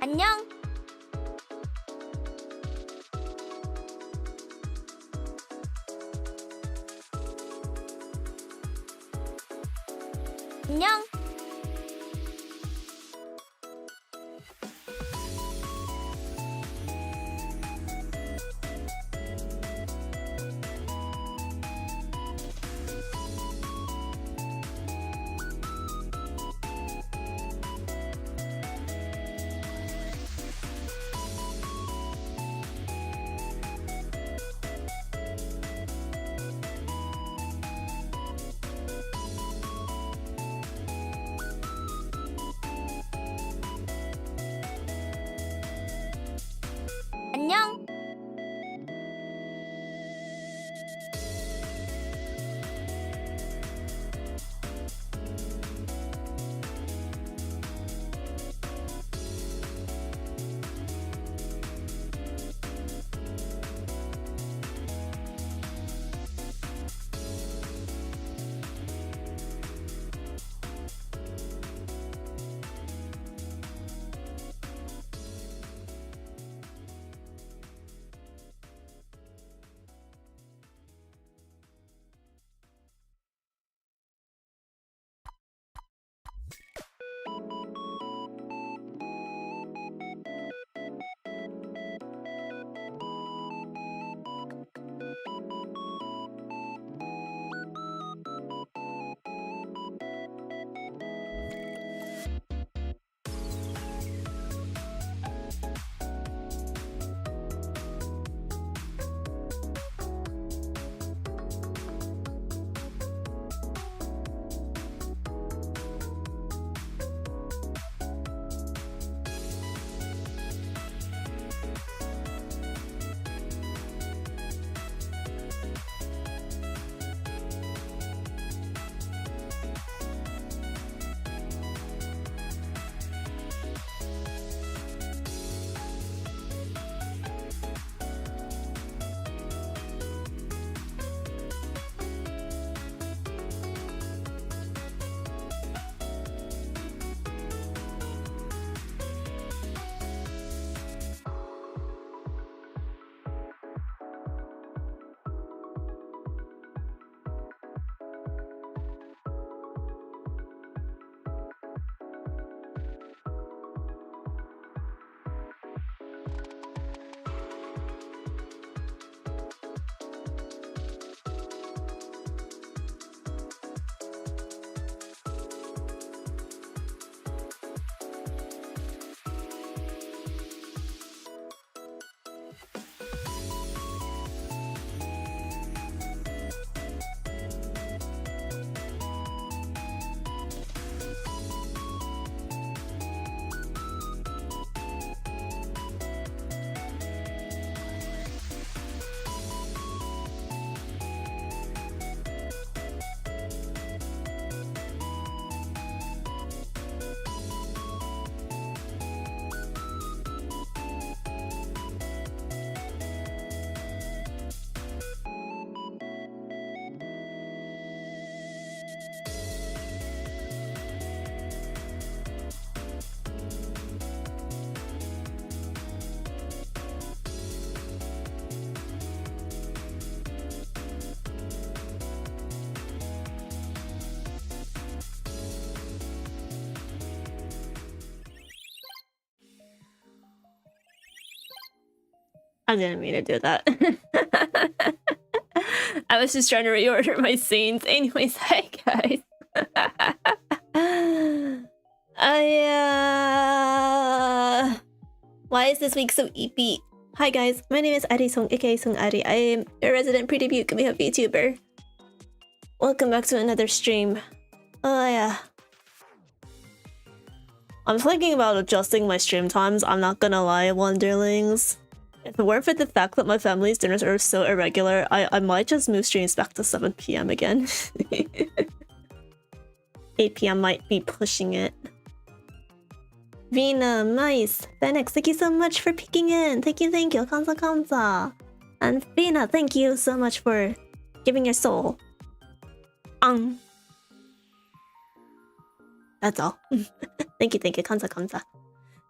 안녕. 안녕. 안녕. I didn't mean to do that. I was just trying to reorder my scenes. Anyways, hi guys. Why is this week so eepy? Hi guys, my name is Ari Song, aka Song Ari. I am your resident pre-debut gumiho vtuber. Welcome back to another stream. Oh yeah. I'm thinking about adjusting my stream times, I'm not gonna lie, Wonderlings. If it weren't for the fact that my family's dinners are so irregular, I might just move streams back to 7 PM again. 8 PM might be pushing it. Vina, Mice, Phoenix, thank you so much for peeking in. Thank you, Kamsa Kamsa. And Vina, thank you so much for giving your soul. That's all. Thank you, Kamsa Kamsa.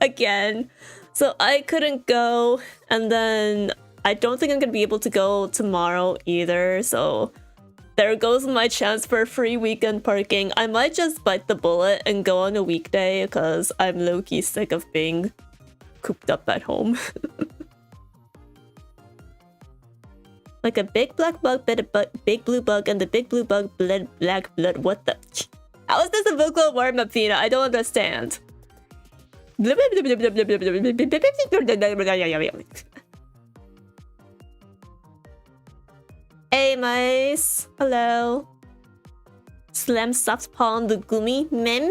again. So I couldn't go, and then I don't think I'm gonna be able to go tomorrow either, so there goes my chance for free weekend parking. I might just bite the bullet and go on a weekday because I'm low-key sick of being cooped up at home. Like a big black bug bit a big blue bug, and the big blue bug bled black blood. What the? How is this a vocal warm-up, Fina? I don't understand. Hey, mice. Hello. Slam soft paw on the gumi. Mem?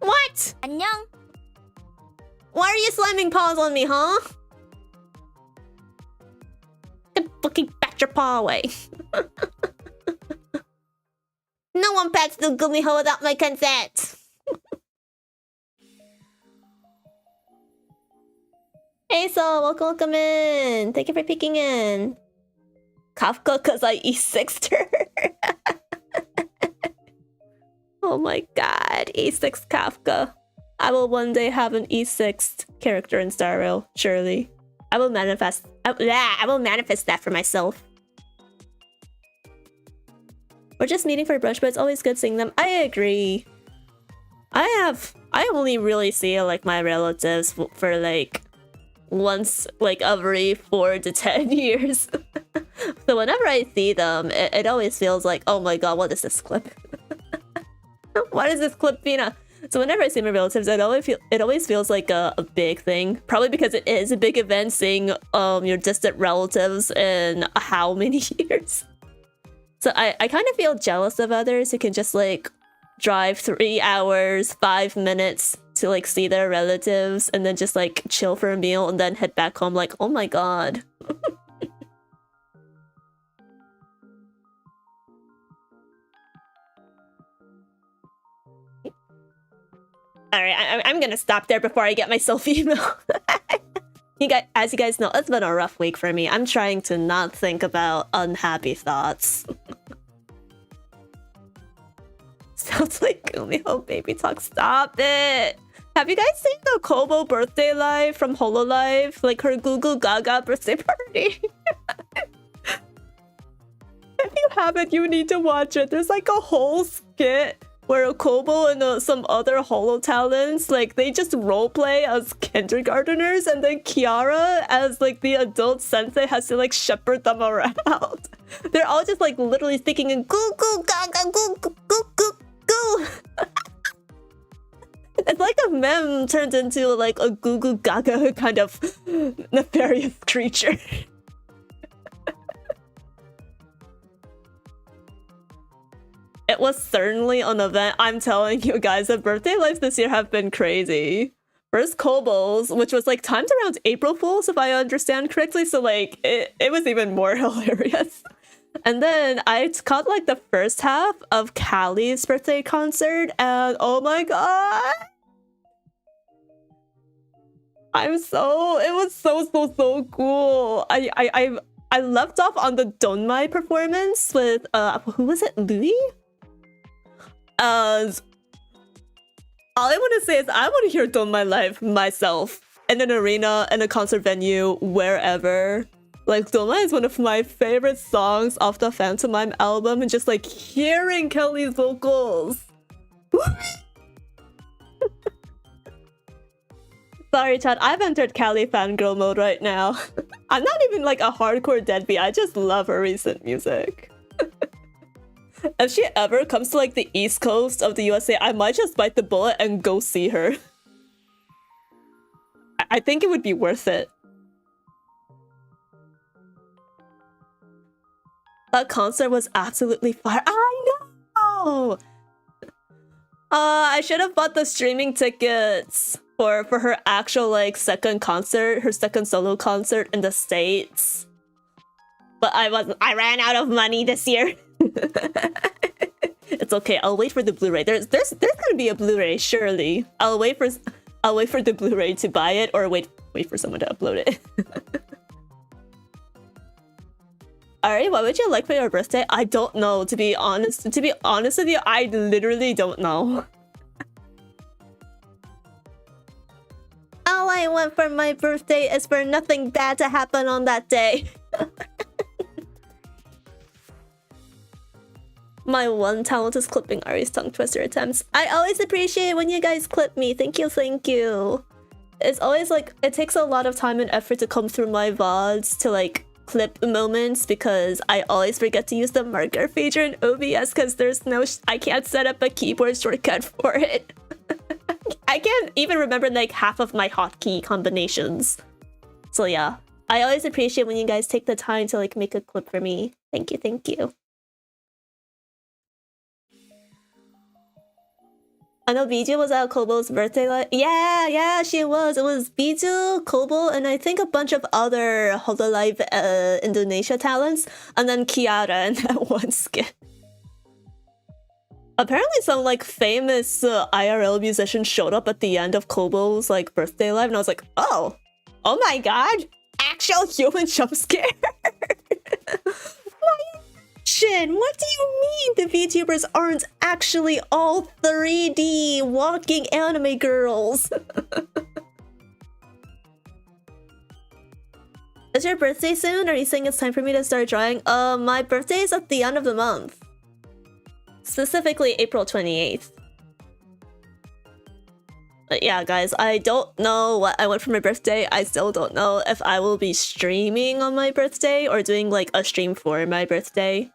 What? 안녕. Why are you slamming paws on me, huh? Get fucking bat your paw away. No one pets the gumiho without my consent. Hey, so welcome in. Thank you for peeking in. Kafka, cause I E6'd her. Oh my god, E6 Kafka. I will one day have an E6 character in Star Rail, surely. I will manifest. I will manifest that for myself. We're just meeting for brunch, but it's always good seeing them. I agree. I only really see like my relatives for like once like every 4 to 10 years. So whenever I see them, it always feels like, oh my god, what is this clip? What is this clip, Fina? So whenever I see my relatives, it always feels like a big thing. Probably because it is a big event seeing your distant relatives in how many years. So I kind of feel jealous of others who can just like drive 3 hours, 5 minutes to like see their relatives and then just like chill for a meal and then head back home like, oh my god. Alright, I'm gonna stop there before I get myself email. As you guys know, it's been a rough week for me. I'm trying to not think about unhappy thoughts. Sounds like gumiho baby talk. Stop it! Have you guys seen the Kobo birthday live from Hololive? Like her Goo Goo Gaga birthday party? If you haven't, you need to watch it. There's like a whole skit where Kobo and some other holo talents, like they just roleplay as kindergarteners, and then Kiara as like the adult sensei has to like shepherd them around. They're all just like literally speaking in goo goo gaga goo goo goo goo goo. It's like a meme turned into like a goo goo gaga kind of nefarious creature. It was certainly an event. I'm telling you guys, the birthday lives this year have been crazy. First Kobo's, which was like timed around April Fools, if I understand correctly. So like it was even more hilarious. And then I caught like the first half of Callie's birthday concert, and oh my god, it was so cool. I left off on the Donmai performance with who was it? Louis? All I want to say is I want to hear Donmai live myself in an arena, in a concert venue, wherever. Like, Donmai is one of my favorite songs off the Phantom Mime album, and just like hearing Kelly's vocals. Sorry, Chad, I've entered Callie fangirl mode right now. I'm not even like a hardcore deadbeat, I just love her recent music. If she ever comes to like the East Coast of the USA, I might just bite the bullet and go see her. I think it would be worth it. That concert was absolutely fire. I know! I should have bought the streaming tickets for her actual like second concert, her second solo concert in the States. But I ran out of money this year. It's okay, I'll wait for the Blu-ray. There's gonna be a Blu-ray, surely. I'll wait for the Blu-ray to buy it, or wait for someone to upload it. Ari, what would you like for your birthday? I don't know, to be honest. To be honest with you, I literally don't know. All I want for my birthday is for nothing bad to happen on that day. My one talent is clipping Ari's tongue twister attempts. I always appreciate when you guys clip me. Thank you, thank you. It's always like, it takes a lot of time and effort to come through my VODs to like clip moments because I always forget to use the marker feature in OBS because there's no, I can't set up a keyboard shortcut for it. I can't even remember like half of my hotkey combinations. So yeah, I always appreciate when you guys take the time to like make a clip for me. Thank you, thank you. I know Biju was at Kobo's birthday live. Yeah, she was. It was Biju, Kobo, and I think a bunch of other Hololive Indonesia talents, and then Kiara and that one skin. Apparently some like famous IRL musician showed up at the end of Kobo's like birthday live, and I was like, oh my god, actual human jump scare. What do you mean the VTubers aren't actually all 3D walking anime girls? Is your birthday soon? Are you saying it's time for me to start drawing? My birthday is at the end of the month. Specifically April 28th. But yeah, guys, I don't know what I want for my birthday. I still don't know if I will be streaming on my birthday or doing like a stream for my birthday.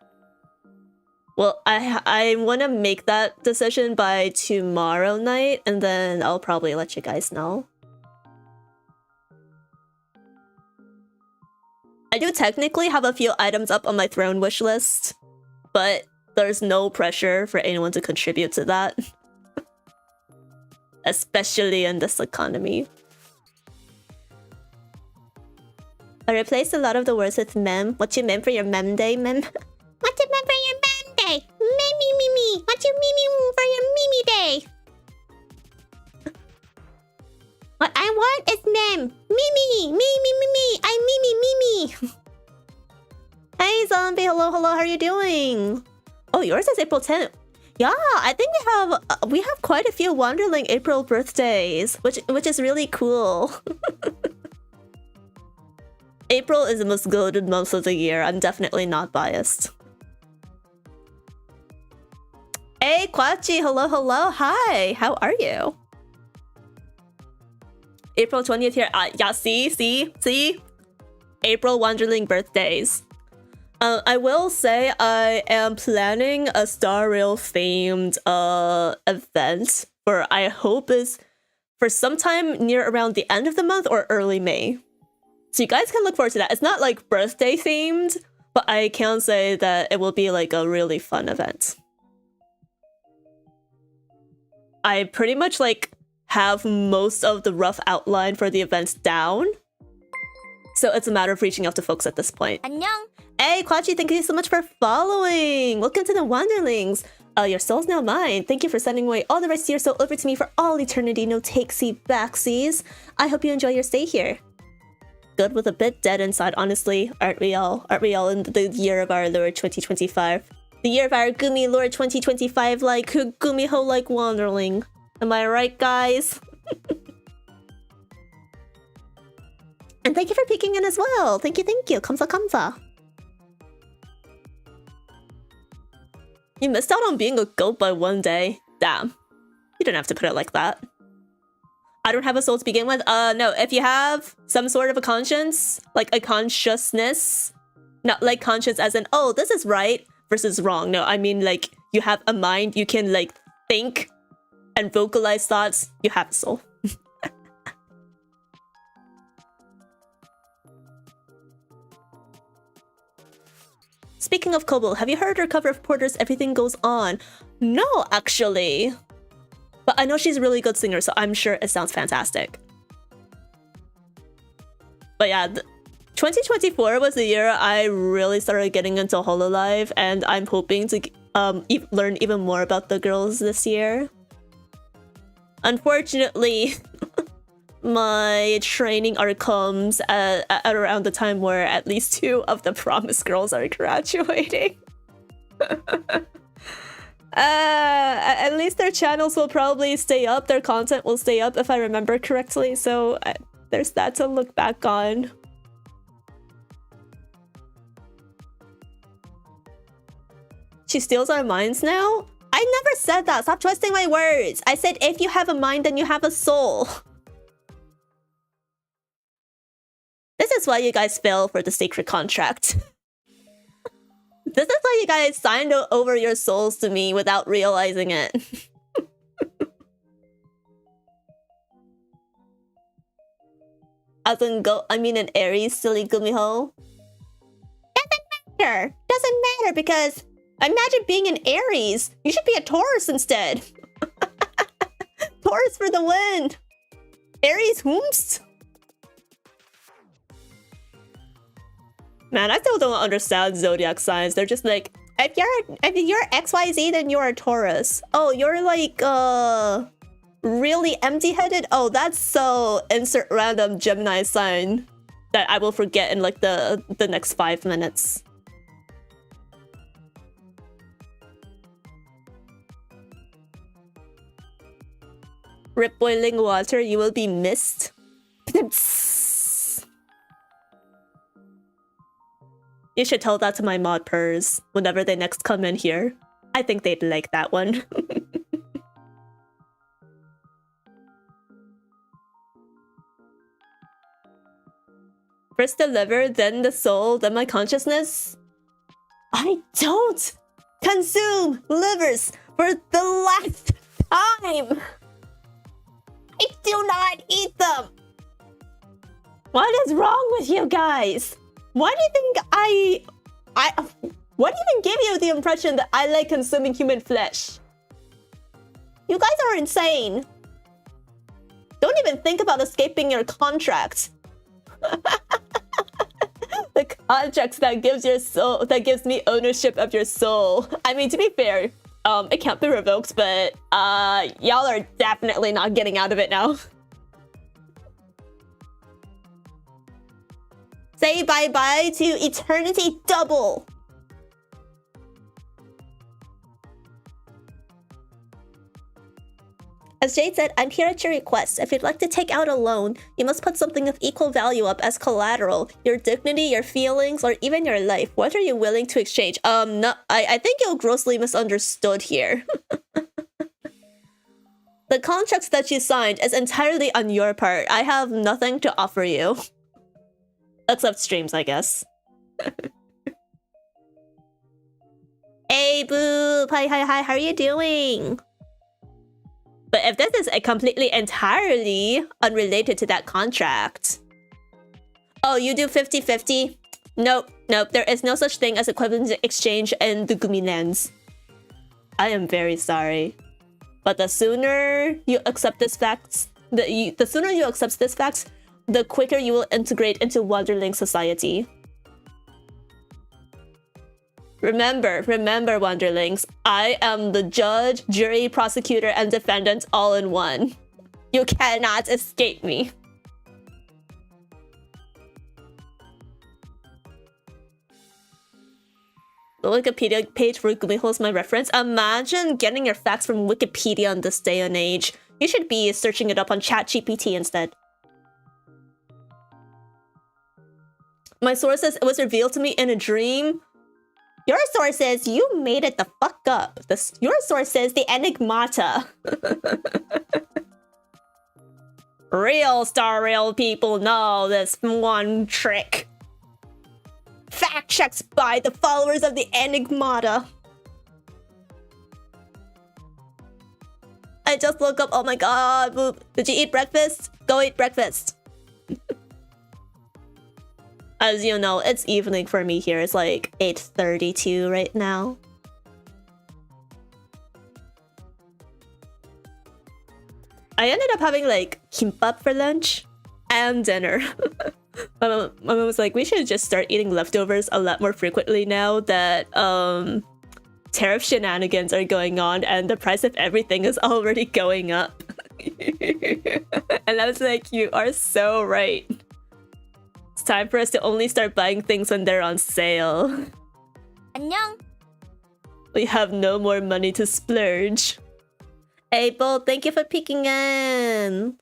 Well, I want to make that decision by tomorrow night, and then I'll probably let you guys know. I do technically have a few items up on my throne wish list, but there's no pressure for anyone to contribute to that. Especially in this economy. I replaced a lot of the words with mem. What you meant for your mem day, mem? What you meant for your mem day? Me. What you mean for your mimi day? What I want is mem. Me. I'm mimi. Hey, zombie. Hello. How are you doing? Oh, yours is April 10th. Yeah, I think we have quite a few Wanderling April birthdays, which is really cool. April is the most goated month of the year. I'm definitely not biased. Hey, Kwachi, hello. Hi, how are you? April 20th here. Yeah, see? April Wanderling birthdays. I will say I am planning a Star Rail themed event for, I hope is for sometime near around the end of the month or early May. So you guys can look forward to that. It's not like birthday themed, but I can say that it will be like a really fun event. I pretty much like have most of the rough outline for the events down. So it's a matter of reaching out to folks at this point. 안녕. Hey, Kwachi, thank you so much for following. Welcome to the Wanderlings. Your soul's now mine. Thank you for sending away all the rest of your soul over to me for all eternity. No takesy backsies. I hope you enjoy your stay here. Good with a bit dead inside, honestly. Aren't we all? Aren't we all in the year of our Lord 2025? The year of our Gumi Lord 2025, like gumiho like Wanderling. Am I right, guys? And thank you for peeking in as well. Thank you. Kamsa. You missed out on being a goat by one day. Damn. You didn't have to put it like that. I don't have a soul to begin with. No, if you have some sort of a conscience, like a consciousness, not like conscience as in, oh, this is right versus wrong. No, I mean like you have a mind, you can like think and vocalize thoughts, you have a soul. Speaking of Kobo, have you heard her cover of Porter's Everything Goes On? No, actually. But I know she's a really good singer, so I'm sure it sounds fantastic. But yeah, 2024 was the year I really started getting into Hololive, and I'm hoping to learn even more about the girls this year. Unfortunately, my training arc comes at around the time where at least 2 of the promise girls are graduating. At least their channels will probably stay up, their content will stay up if I remember correctly, so there's that to look back on. She steals our minds now? I never said that, stop twisting my words! I said if you have a mind, then you have a soul. This is why you guys fell for the sacred contract. This is why you guys signed over your souls to me without realizing it. As in I mean an Aries, silly gumiho. Doesn't matter! Doesn't matter because imagine being an Aries! You should be a Taurus instead! Taurus for the win! Aries whomst? Man, I still don't understand zodiac signs. They're just like, if you're XYZ, then you're a Taurus. Oh, you're like really empty-headed? Oh, that's so insert random Gemini sign that I will forget in like the next 5 minutes. Rip boiling water, you will be missed. You should tell that to my mod pers whenever they next come in here. I think they'd like that one. First the liver, then the soul, then my consciousness. I don't consume livers for the last time. I do not eat them. What is wrong with you guys? Why do you think what even gave you the impression that I like consuming human flesh? You guys are insane. Don't even think about escaping your contract. The contract that gives your soul, that gives me ownership of your soul. I mean, to be fair, it can't be revoked, but y'all are definitely not getting out of it now. Say bye-bye to eternity double. As Jade said, I'm here at your request. If you'd like to take out a loan, you must put something of equal value up as collateral. Your dignity, your feelings, or even your life. What are you willing to exchange? No, I think you're grossly misunderstood here. The contract that you signed is entirely on your part. I have nothing to offer you. Except streams, I guess. Hey, Boop! Hi, how are you doing? But if this is completely entirely unrelated to that contract... Oh, you do 50-50? Nope, there is no such thing as equivalent exchange in the Guminens. I am very sorry. But the sooner you accept this fact... The sooner you accept this fact, the quicker you will integrate into Wanderling society. Remember, Wanderlings, I am the judge, jury, prosecutor, and defendant all in one. You cannot escape me. The Wikipedia page for Gumiho is my reference. Imagine getting your facts from Wikipedia in this day and age. You should be searching it up on ChatGPT instead. My source says it was revealed to me in a dream. Your source says you made it the fuck up. Your source says the enigmata. Real people know this one trick. Fact checks by the followers of the enigmata. I just woke up. Oh my god, Boop. Did you eat breakfast? Go eat breakfast. As you know, it's evening for me here. It's like 8:32 right now. I ended up having like kimbap for lunch and dinner. My mom was like, we should just start eating leftovers a lot more frequently now that tariff shenanigans are going on and the price of everything is already going up. And I was like, you are so right. It's time for us to only start buying things when they're on sale. 안녕. We have no more money to splurge. Abel, thank you for peeking in.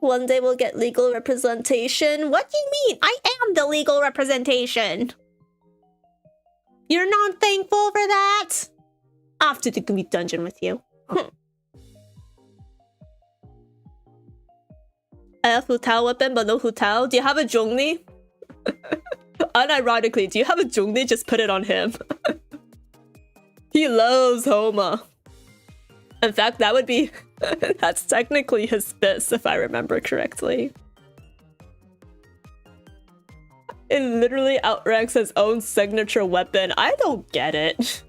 One day we'll get legal representation. What do you mean? I am the legal representation. You're not thankful for that? Off to the Gumi dungeon with you. I have Hutao weapon, but no Hutao. Do you have a Zhongli? Unironically, do you have a Zhongli? Just put it on him. He loves Homa. In fact, that would be... that's technically his fist, if I remember correctly. It literally outranks his own signature weapon. I don't get it.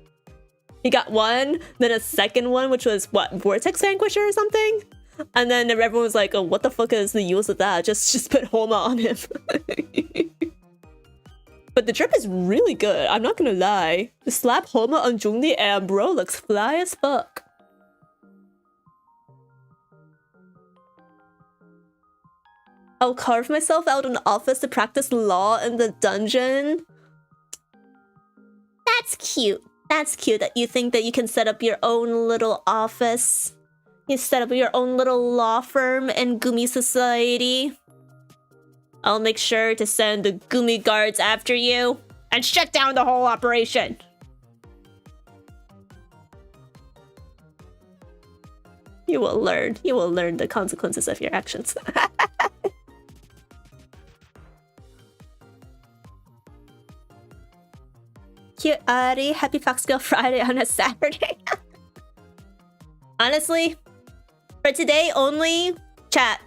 He got one, then a second one, which was, what, Vortex Vanquisher or something? And then everyone was like, oh, what the fuck is the use of that? Just put Homa on him. But the drip is really good, I'm not gonna lie. The slap Homa on Zhongli and bro looks fly as fuck. I'll carve myself out an office to practice law in the dungeon. That's cute. That's cute that you think that you can set up your own little office. You set up your own little law firm in Gumi Society. I'll make sure to send the Gumi guards after you and shut down the whole operation. You will learn. You will learn the consequences of your actions. Cute Ari, happy Foxgirl Friday on a Saturday. Honestly, for today only, chat.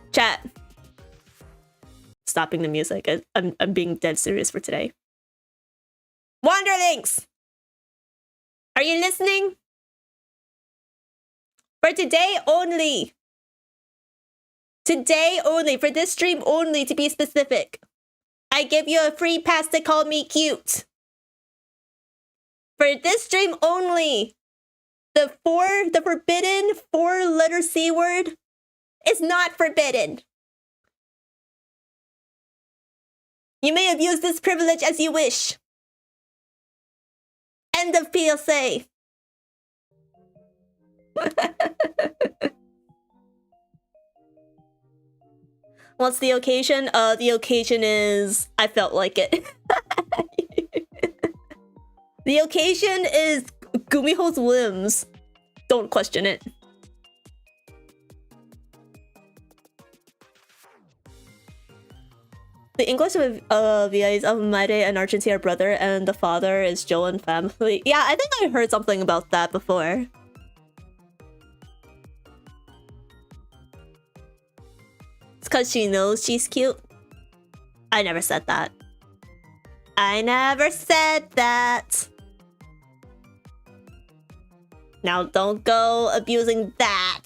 Stopping the music. I'm being dead serious for today. Wanderlings! Are you listening? For today only. Today only, for this stream only, to be specific. I give you a free pass to call me cute. For this stream only, the forbidden 4-letter C word is not forbidden. You may abuse this privilege as you wish. End of PSA. What's the occasion? The occasion is I felt like it. The occasion is Gumiho's whims. Don't question it. The English of VIs of Maide and Argentina are brother, and the father is Joe and family. Yeah, I think I heard something about that before. It's because she knows she's cute. I never said that. I never said that. Now don't go abusing that.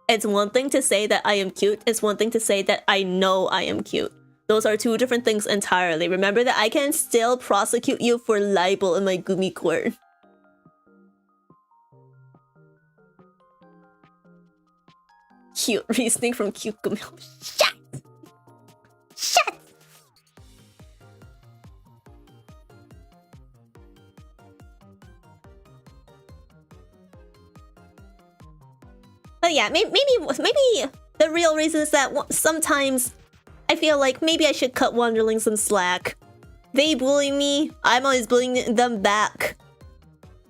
It's one thing to say that I am cute. It's one thing to say that I know I am cute. Those are two different things entirely. Remember that I can still prosecute you for libel in my Gumi court. Cute reasoning from cute Gumiho. Shut! Shut! But yeah, maybe the real reason is that sometimes I feel like maybe I should cut Wanderlings some slack. They bully me, I'm always bullying them back.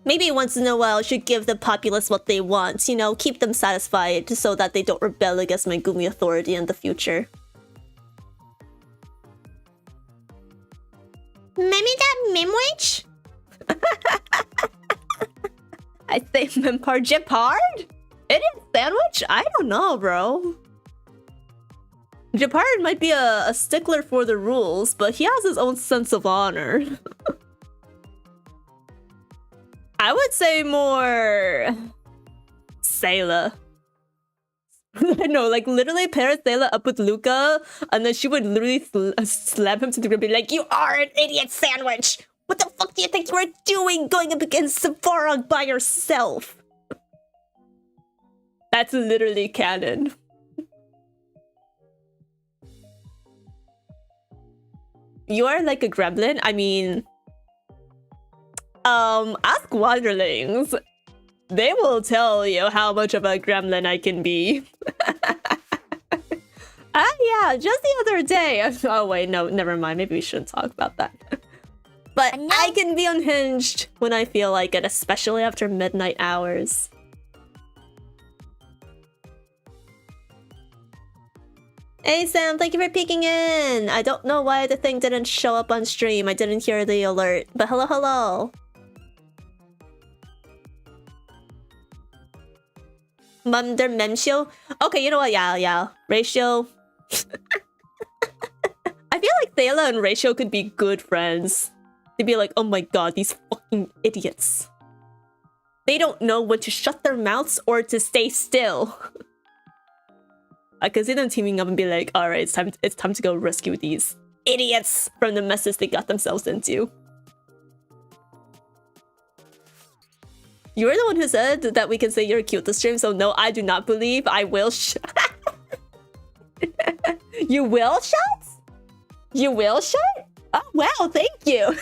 Maybe once in a while I should give the populace what they want, you know, keep them satisfied so that they don't rebel against my Gumi authority in the future. Maybe that Mimwich? I think Mimpar Japard? It is sandwich? I don't know, bro. Japard might be a stickler for the rules, but he has his own sense of honor. I would say more... Sayla. I know, like literally pair Sayla up with Luca, and then she would literally slap him to the ground and be like, "You are an idiot sandwich! What the fuck do you think you were doing going up against Savarog by yourself?" That's literally canon. You are like a gremlin? I mean... ask Wanderlings. They will tell you how much of a gremlin I can be. Yeah, just the other day. Oh wait, no, never mind. Maybe we shouldn't talk about that. But I can be unhinged when I feel like it, especially after midnight hours. Hey Sam, thank you for peeking in! I don't know why the thing didn't show up on stream. I didn't hear the alert. But hello, hello! Their memsio? Okay, you know what? Yeah. Ratio. I feel like Thela and Ratio could be good friends. They'd be like, oh my god, these fucking idiots. They don't know when to shut their mouths or to stay still. I could see them teaming up and be like, alright, it's time to go rescue these idiots from the messes they got themselves into. You were the one who said that we can say you're cute this stream, so no, I do not believe I will You will shut? You will shut? Oh, wow, thank you.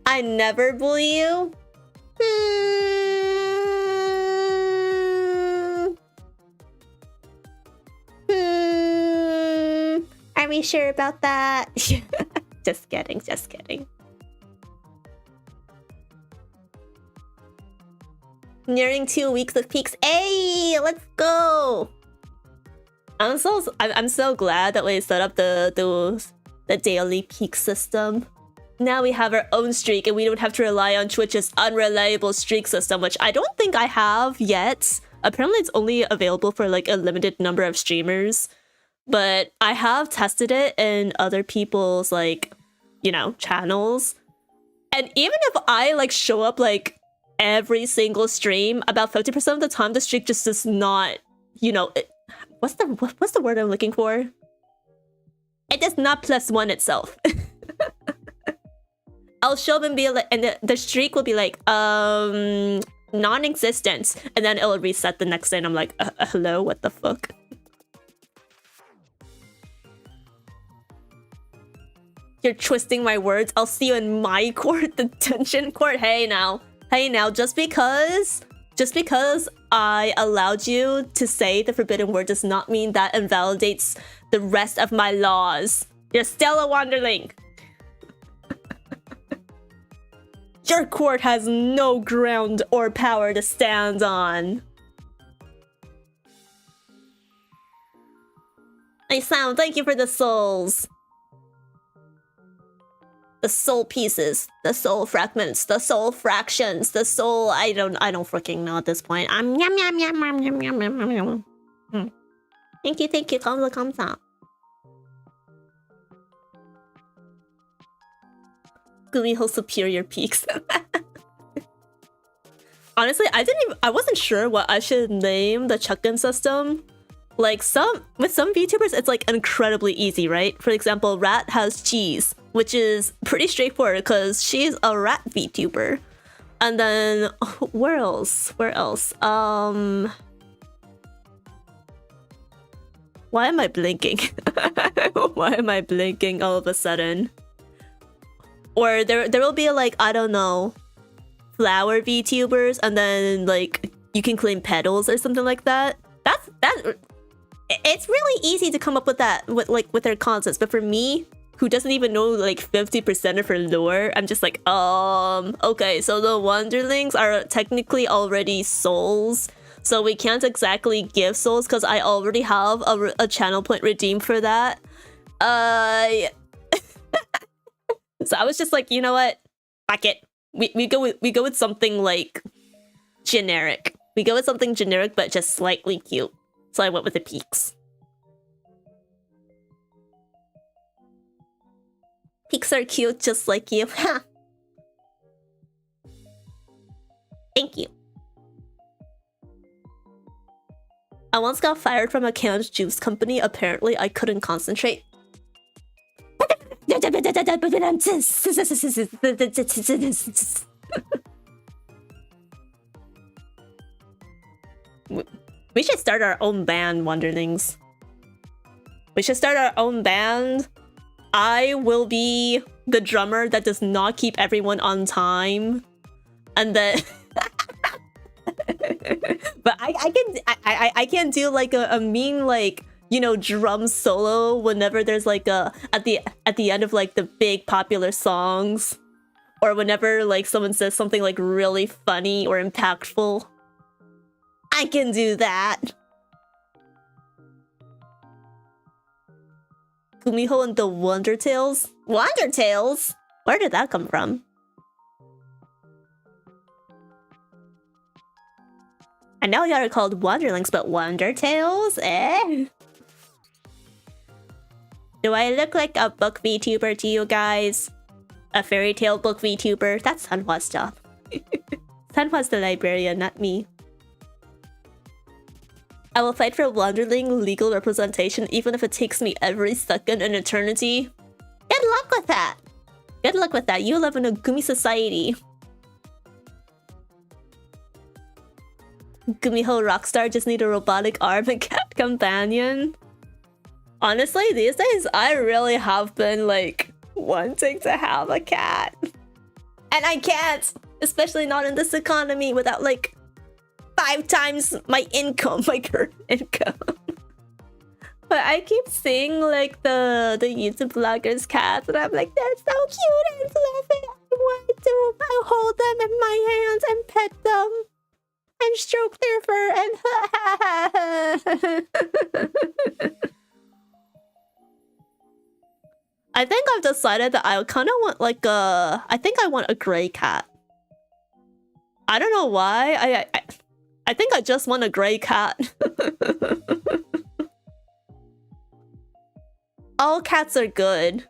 I never bully you. Are we sure about that? Just kidding, just kidding. Nearing 2 weeks of peaks. Hey, let's go! I'm so glad that we set up the daily peak system. Now we have our own streak and we don't have to rely on Twitch's unreliable streak system, which I don't think I have yet. Apparently it's only available for like a limited number of streamers. But I have tested it in other people's like, you know, channels. And even if I like show up like every single stream, about 50% of the time the streak just does not, you know, what's the word I'm looking for? It does not +1 itself. I'll show up and be like, and the streak will be like, non-existent, and then it'll reset the next day, and I'm like, hello, what the fuck? You're twisting my words. I'll see you in my court, detention court. Hey now, just because I allowed you to say the forbidden word does not mean that invalidates the rest of my laws. You're still a wanderling. Your court has no ground or power to stand on. Hey Sam, thank you for the souls. The soul pieces, the soul fragments, the soul fractions, the soul... I don't freaking know at this point. Yum yum yum yum yum yum yum yum yum. Thank you, 감사. Gumiho superior peaks. Honestly, I wasn't sure what I should name the check-in system. Like with some VTubers, it's like incredibly easy, right? For example, Rat has cheese, which is pretty straightforward because she's a rat VTuber. And then where else? Why am I blinking? Why am I blinking all of a sudden? Or there will be like, I don't know, flower VTubers, and then like you can claim petals or something like that. It's really easy to come up with that with their concepts, but for me, who doesn't even know like 50% of her lore, I'm just like, okay, so the Wanderlings are technically already souls, so we can't exactly give souls because I already have a channel point redeemed for that. So I was just like, you know what? Fuck it. We go with something like generic. We go with something generic but just slightly cute. So I went with the peaks. Peaks are cute just like you. Thank you. I once got fired from a canned juice company. Apparently, I couldn't concentrate. We should start our own band, Wonderlings. We should start our own band. I will be the drummer that does not keep everyone on time. And then... but I can do like a mean, like, you know, drum solo whenever there's like a... At the end of like the big popular songs. Or whenever like someone says something like really funny or impactful. I can do that. Gumiho and the Wonder Tales? Wonder Tales? Where did that come from? I know y'all are called Wonderlings, but Wonder Tales? Eh? Do I look like a book VTuber to you guys? A fairy tale book VTuber? That's Sanhwa's job. Sanhwa's the librarian, not me. I will fight for Wonderling legal representation even if it takes me every second in eternity. Good luck with that! Good luck with that. You live in a Gumi society. Gumiho Rockstar just need a robotic arm and cat companion. Honestly, these days, I really have been, like, wanting to have a cat. And I can't! Especially not in this economy without, like, 5 times my income, my current income. But I keep seeing, like, the YouTube vloggers' cats, and I'm like, they're so cute and fluffy. I want to hold them in my hands and pet them. And stroke their fur and... I think I've decided that I kind of want, like, I think I want a gray cat. I don't know why. I think I just want a gray cat. All cats are good.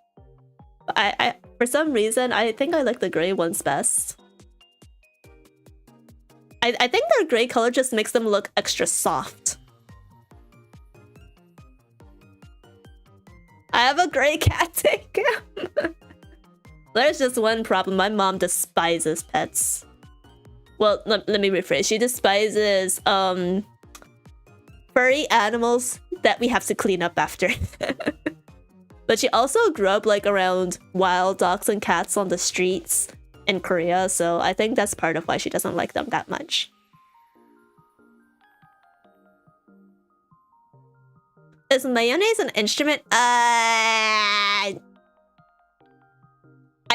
For some reason, I think I like the gray ones best. I think their gray color just makes them look extra soft. I have a gray cat, take him. There's just one problem. My mom despises pets. Well, let me rephrase. She despises furry animals that we have to clean up after. But she also grew up like around wild dogs and cats on the streets in Korea, so I think that's part of why she doesn't like them that much. Is mayonnaise an instrument? I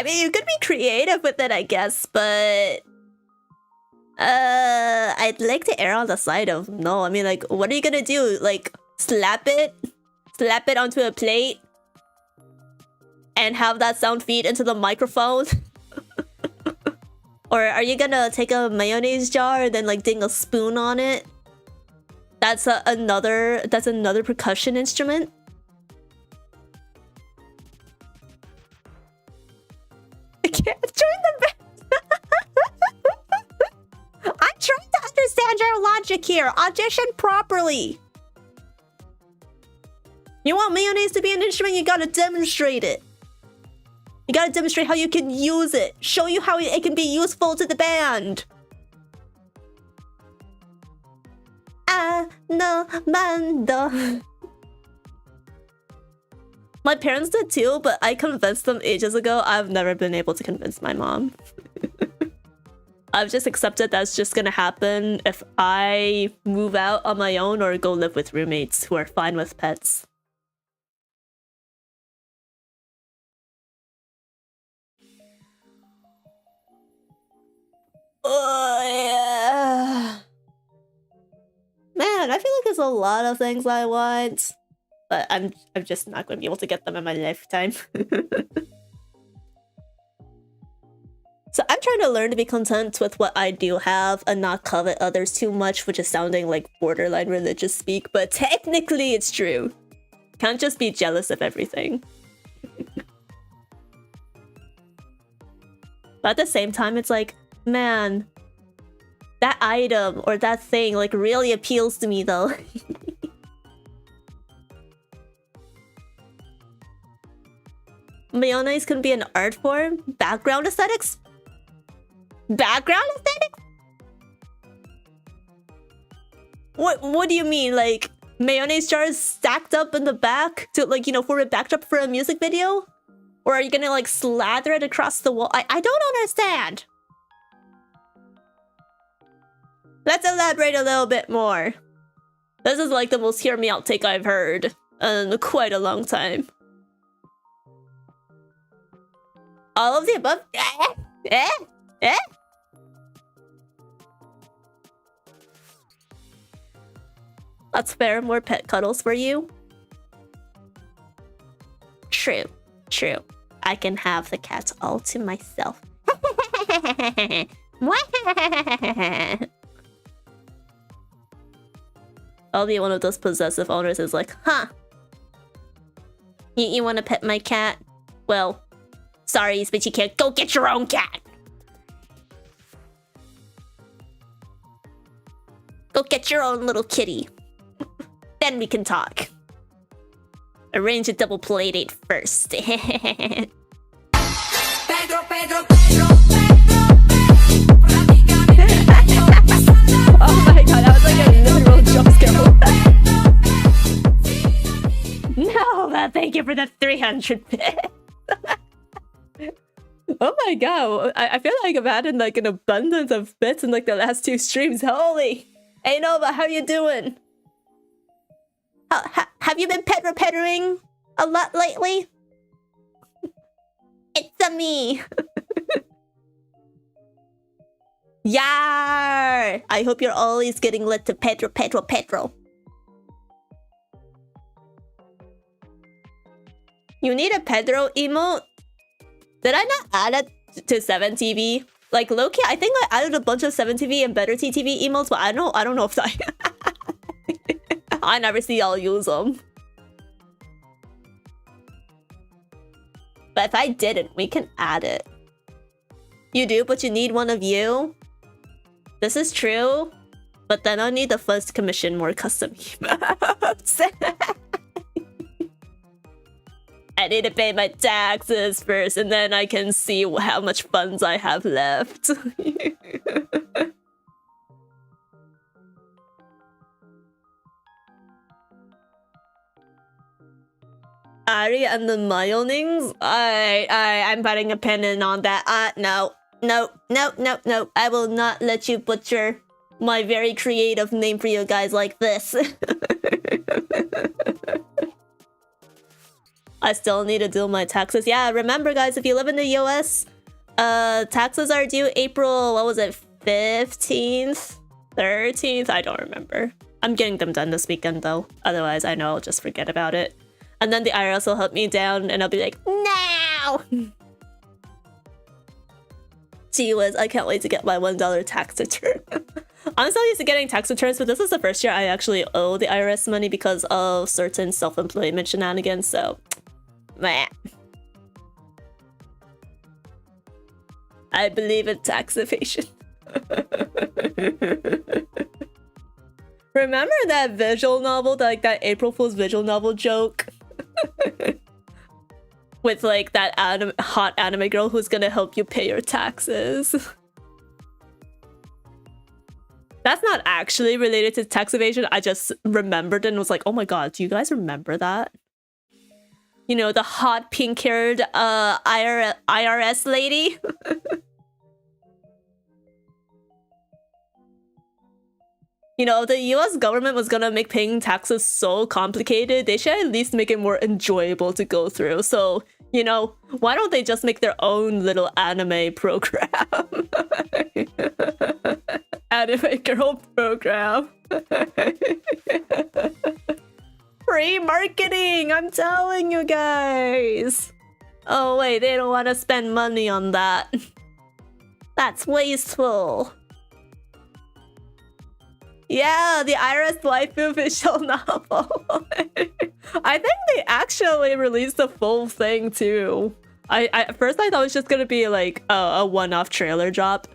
mean, you could be creative with it, I guess, but... I'd like to err on the side of no. I mean, like, what are you gonna do? Like, slap it? Slap it onto a plate? And have that sound feed into the microphone? Or are you gonna take a mayonnaise jar and then, like, ding a spoon on it? That's another percussion instrument? I can't join the band. I'm trying to understand your logic here. Audition properly. You want mayonnaise to be an instrument, you gotta demonstrate it. You gotta demonstrate how you can use it. Show you how it can be useful to the band. No, mando. My parents did too, but I convinced them ages ago. I've never been able to convince my mom. I've just accepted that's just gonna happen if I move out on my own or go live with roommates who are fine with pets. Yeah. Man, I feel like there's a lot of things I want, but I'm just not going to be able to get them in my lifetime. So I'm trying to learn to be content with what I do have and not covet others too much, which is sounding like borderline religious speak, but technically it's true. Can't just be jealous of everything. But at the same time, it's like, man, that item or that thing like really appeals to me though. Mayonnaise can be an art form? Background aesthetics? Background aesthetics? What do you mean? Like mayonnaise jars stacked up in the back to like, you know, for a backdrop for a music video? Or are you gonna like slather it across the wall? I don't understand. Let's elaborate a little bit more. This is like the most hear me out take I've heard in quite a long time. All of the above? That's fair. More pet cuddles for you. True. True. I can have the cats all to myself. I'll be one of those possessive owners who's like, huh? You want to pet my cat? Well, sorry, but you can't. Go get your own cat. Go get your own little kitty. Then we can talk. Arrange a double play date first. Pedro, Pedro, Pedro, oh my god, that was like a literal jump scare. No, but thank you for the 300 bits. Oh my god, I feel like I've added like an abundance of bits in like the last 2 streams. Holy! Hey Nova, how you doing? Have you been Pedro-Pedroing a lot lately? It's a me. Yar! I hope you're always getting lit to Pedro, Pedro, Pedro. You need a Pedro emote? Did I not add it to 7TV? Like low-key, I think I added a bunch of 7TV and better TTV emotes, but I don't know if I I never see y'all use them. But if I didn't, we can add it. You do, but you need one of you? This is true, but then I'll need the funds to commission more custom emotes. I need to pay my taxes first, and then I can see how much funds I have left. Ari and the Myonings? I'm putting a pin in on that. No. I will not let you butcher my very creative name for you guys like this. I still need to do my taxes. Yeah, remember guys, if you live in the US, taxes are due April, what was it, 15th? 13th? I don't remember. I'm getting them done this weekend though. Otherwise, I know I'll just forget about it. And then the IRS will help me down and I'll be like, no! Gee whiz, I can't wait to get my $1 tax return. I'm so used to getting tax returns, but this is the first year I actually owe the IRS money because of certain self-employment shenanigans, so... meh. I believe in tax evasion. Remember that visual novel, like that April Fool's visual novel joke? With like that hot anime girl who's gonna help you pay your taxes. That's not actually related to tax evasion. I just remembered and was like, oh my god, do you guys remember that? You know, the hot pink-haired IRS lady? You know, the US government was gonna make paying taxes so complicated, they should at least make it more enjoyable to go through. So, you know, why don't they just make their own little anime program? Anime girl program. Free marketing, I'm telling you guys. Oh wait, they don't want to spend money on that. That's wasteful. Yeah, the IRS waifu visual novel. I think they actually released the full thing too. At first I thought it was just gonna be like a one-off trailer drop,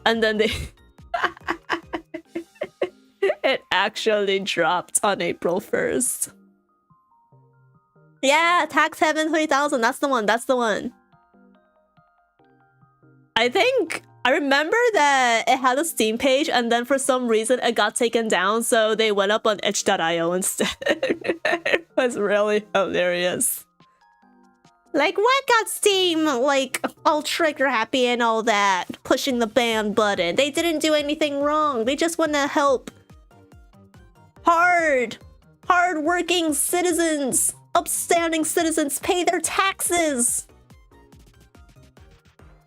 and then they actually dropped on April 1st. Yeah, Tax Heaven 3000. That's the one. That's the one. I think I remember that it had a Steam page, and then for some reason it got taken down, so they went up on itch.io instead. It was really hilarious. Like, what got Steam, like, all trigger happy and all that, pushing the ban button? They didn't do anything wrong. They just want to help hard-working citizens, upstanding citizens pay their taxes.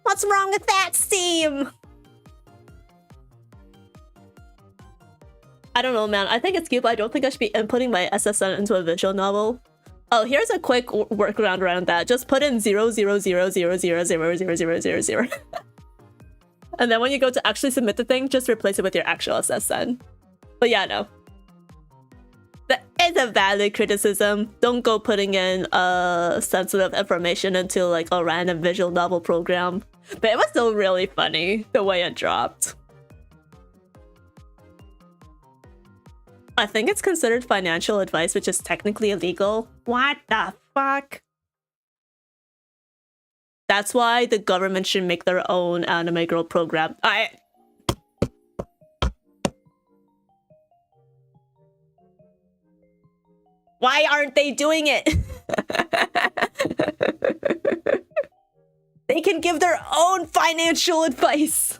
What's wrong with that, Steam? I don't know, man. I think it's cute, but I don't think I should be inputting my SSN into a visual novel. Oh, here's a quick workaround around that. Just put in 00000000000. And then when you go to actually submit the thing, just replace it with your actual SSN. But yeah, no. That is a valid criticism. Don't go putting in sensitive information into like a random visual novel program. But it was still really funny the way it dropped. I think it's considered financial advice, which is technically illegal. What the fuck? That's why the government should make their own anime girl program. Why aren't they doing it? They can give their own financial advice.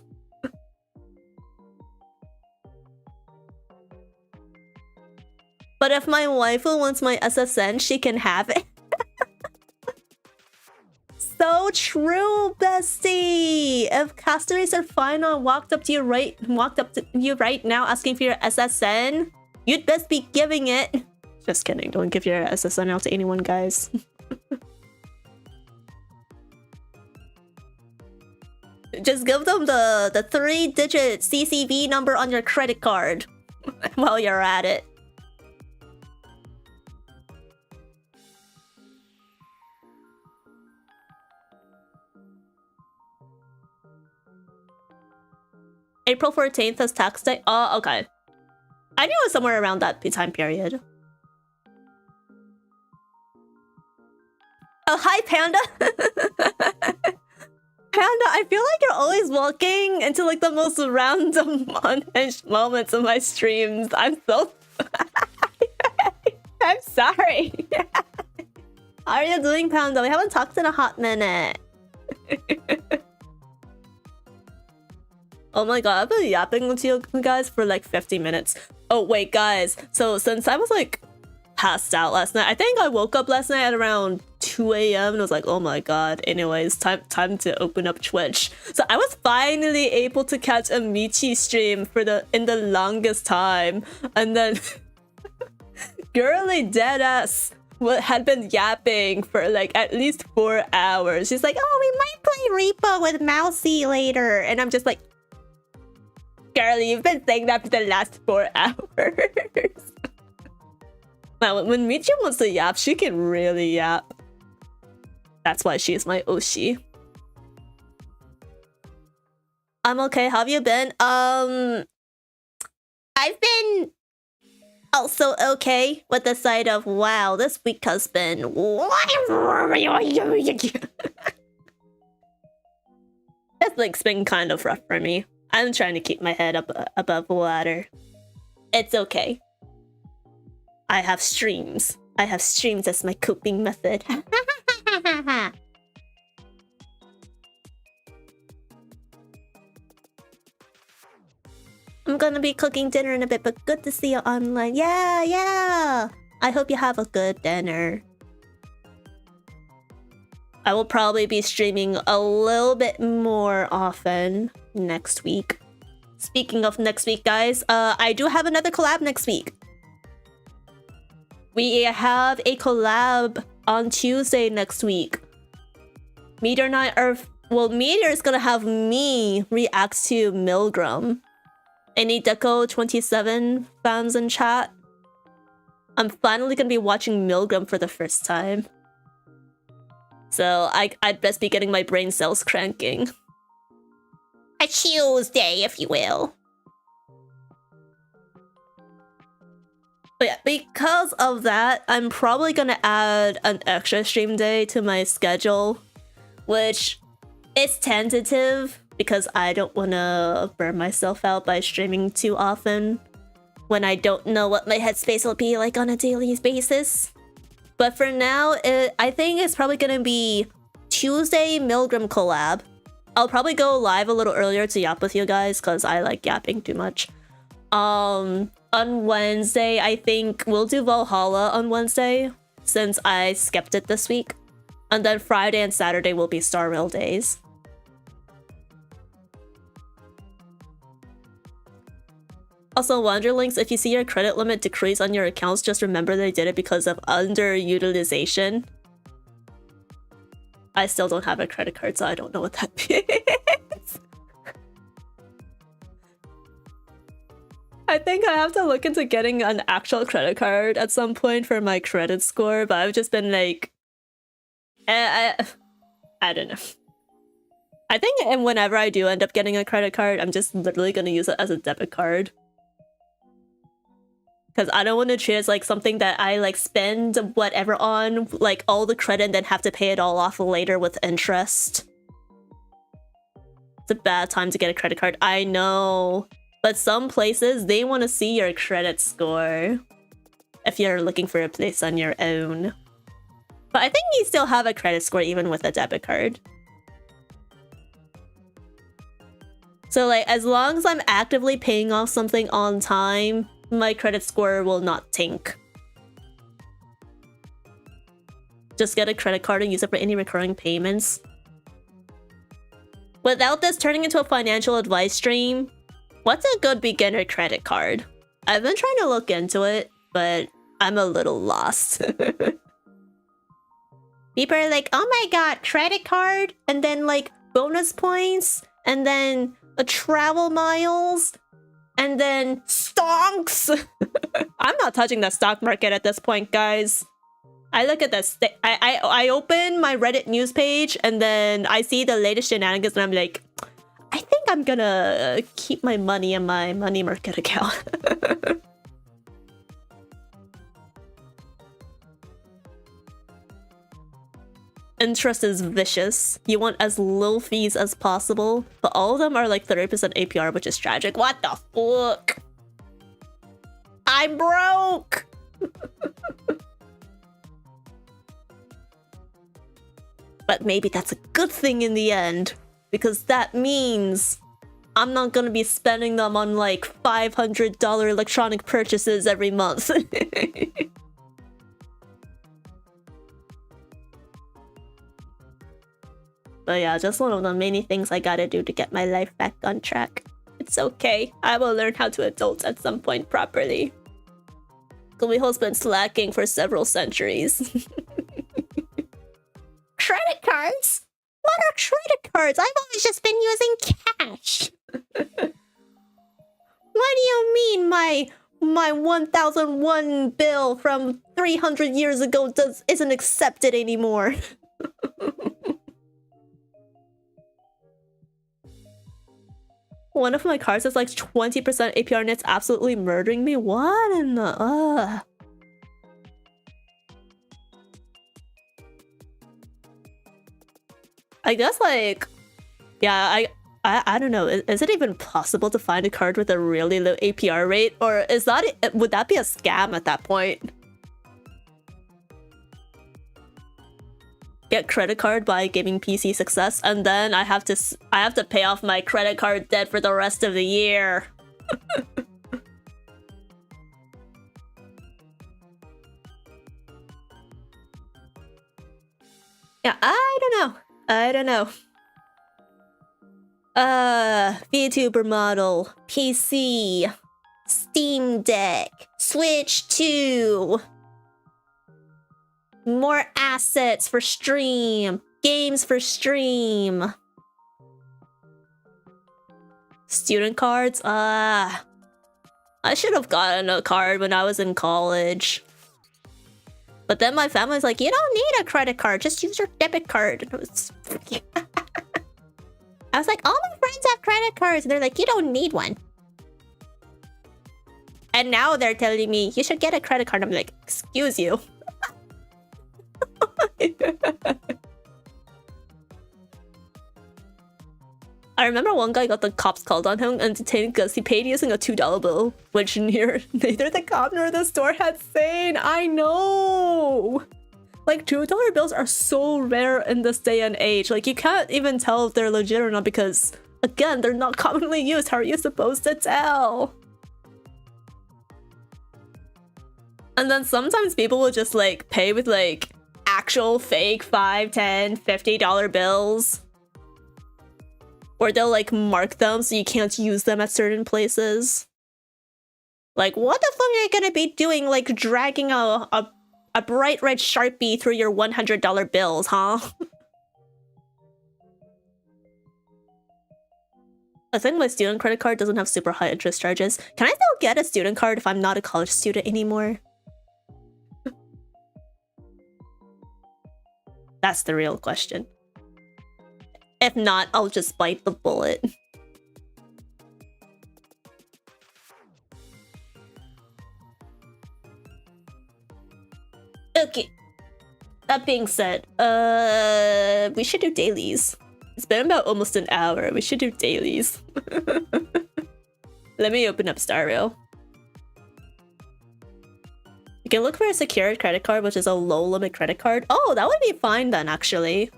But if my waifu wants my SSN, she can have it. So true, bestie. If Castaways are fine on walked up to you right now asking for your SSN, you'd best be giving it. Just kidding. Don't give your SSN out to anyone, guys. Just give them the 3-digit CCV number on your credit card while you're at it. April 14th is tax day. Oh, okay. I knew it was somewhere around that time period. Oh, hi, Panda. Panda, I feel like you're always walking into like the most random unhinged moments of my streams. I'm so... I'm sorry. How are you doing, Panda? We haven't talked in a hot minute. Oh my god, I've been yapping with you guys for like 50 minutes. Oh wait, guys. So since I was like passed out last night, I think I woke up last night at around 2 a.m. and I was like, oh my god. Anyways, time to open up Twitch. So I was finally able to catch a Michi stream in the longest time. And then girly deadass had been yapping for like at least 4 hours. She's like, oh, we might play Repo with Mousy later. And I'm just like, girlie, you've been saying that for the last 4 hours. Now, when Michi wants to yap, she can really yap. That's why she's my Oshi. I'm okay. How have you been? I've been also okay with the side of, wow, this week has been... This week's been kind of rough for me. I'm trying to keep my head up above water. It's okay. I have streams. I have streams as my coping method. I'm gonna be cooking dinner in a bit, but good to see you online. Yeah. I hope you have a good dinner. I will probably be streaming a little bit more often next week. Speaking of next week, guys, I do have another collab next week. We have a collab on Tuesday next week. Meteor and I are... Well, Meteor is gonna have me react to Milgram. Any Deco27 fans in chat? I'm finally gonna be watching Milgram for the first time. So I'd best be getting my brain cells cranking. A Tuesday, if you will. But yeah, because of that, I'm probably gonna add an extra stream day to my schedule, which is tentative because I don't want to burn myself out by streaming too often when I don't know what my headspace will be like on a daily basis. But for now, I think it's probably gonna be Tuesday Milgram collab. I'll probably go live a little earlier to yap with you guys because I like yapping too much. On Wednesday, I think we'll do Valhalla on Wednesday since I skipped it this week. And then Friday and Saturday will be Star Rail days. Also, Wanderlings, if you see your credit limit decrease on your accounts, just remember they did it because of underutilization. I still don't have a credit card, so I don't know what that means. I think I have to look into getting an actual credit card at some point for my credit score, but I've just been like... I don't know. I think whenever I do end up getting a credit card, I'm just literally gonna use it as a debit card. Because I don't want to treat it as like something that I like spend whatever on, like all the credit and then have to pay it all off later with interest. It's a bad time to get a credit card, I know. But some places, they want to see your credit score if you're looking for a place on your own. But I think you still have a credit score even with a debit card. So like, as long as I'm actively paying off something on time, my credit score will not tank. Just get a credit card and use it for any recurring payments. Without this turning into a financial advice stream, what's a good beginner credit card? I've been trying to look into it, but I'm a little lost. People are like, oh my god, credit card, and then like bonus points, and then travel miles, and then stocks. I'm not touching the stock market at this point, guys. I look at this. I open my Reddit news page, and then I see the latest shenanigans, and I'm like, I think I'm gonna keep my money in my money market account. Interest is vicious. You want as low fees as possible, but all of them are like 30% APR, which is tragic. What the fuck? I'm broke! But maybe that's a good thing in the end, because that means I'm not gonna be spending them on like $500 electronic purchases every month. But yeah, just one of the many things I gotta do to get my life back on track. It's okay. I will learn how to adult at some point properly. Gumiho's been slacking for several centuries. Credit cards? What are credit cards? I've always just been using cash. What do you mean my 1001 bill from 300 years ago isn't accepted anymore? One of my cards is like 20% APR and it's absolutely murdering me. What in the... I guess like... Yeah, I don't know. Is it even possible to find a card with a really low APR rate? Or is that... Would that be a scam at that point? Get credit card by gaming PC success, and then I have to pay off my credit card debt for the rest of the year. Yeah, I don't know. VTuber model, PC, Steam Deck, Switch 2. More assets for stream. Games for stream. Student cards? I should have gotten a card when I was in college. But then my family's like, you don't need a credit card. Just use your debit card. And I was like, all my friends have credit cards. And they're like, you don't need one. And now they're telling me, you should get a credit card. I'm like, excuse you. I remember one guy got the cops called on him and detained because he paid using a $2 bill, which neither the cop nor the store had seen. I know! Like, $2 bills are so rare in this day and age. Like, you can't even tell if they're legit or not because, again, they're not commonly used. How are you supposed to tell? And then sometimes people will just, like, pay with, like, actual fake $5, $10, $50 bills. Or they'll, like, mark them so you can't use them at certain places. Like, what the fuck are you gonna be doing, like, dragging a bright red Sharpie through your $100 bills, huh? I think my student credit card doesn't have super high interest charges. Can I still get a student card if I'm not a college student anymore? That's the real question. If not, I'll just bite the bullet. Okay. That being said, we should do dailies. It's been about almost an hour. We should do dailies. Let me open up Star Rail. You can look for a secured credit card, which is a low limit credit card. Oh, that would be fine then, actually.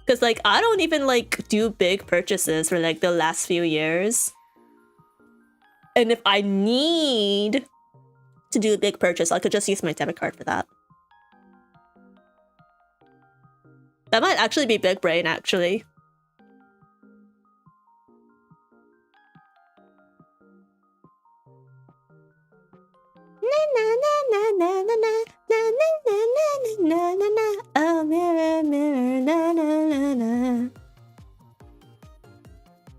Because, like, I don't even, like, do big purchases for, like, the last few years. And if I need to do a big purchase, I could just use my debit card for that. That might actually be big brain, actually. Oh, mirror, mirror, na na na na.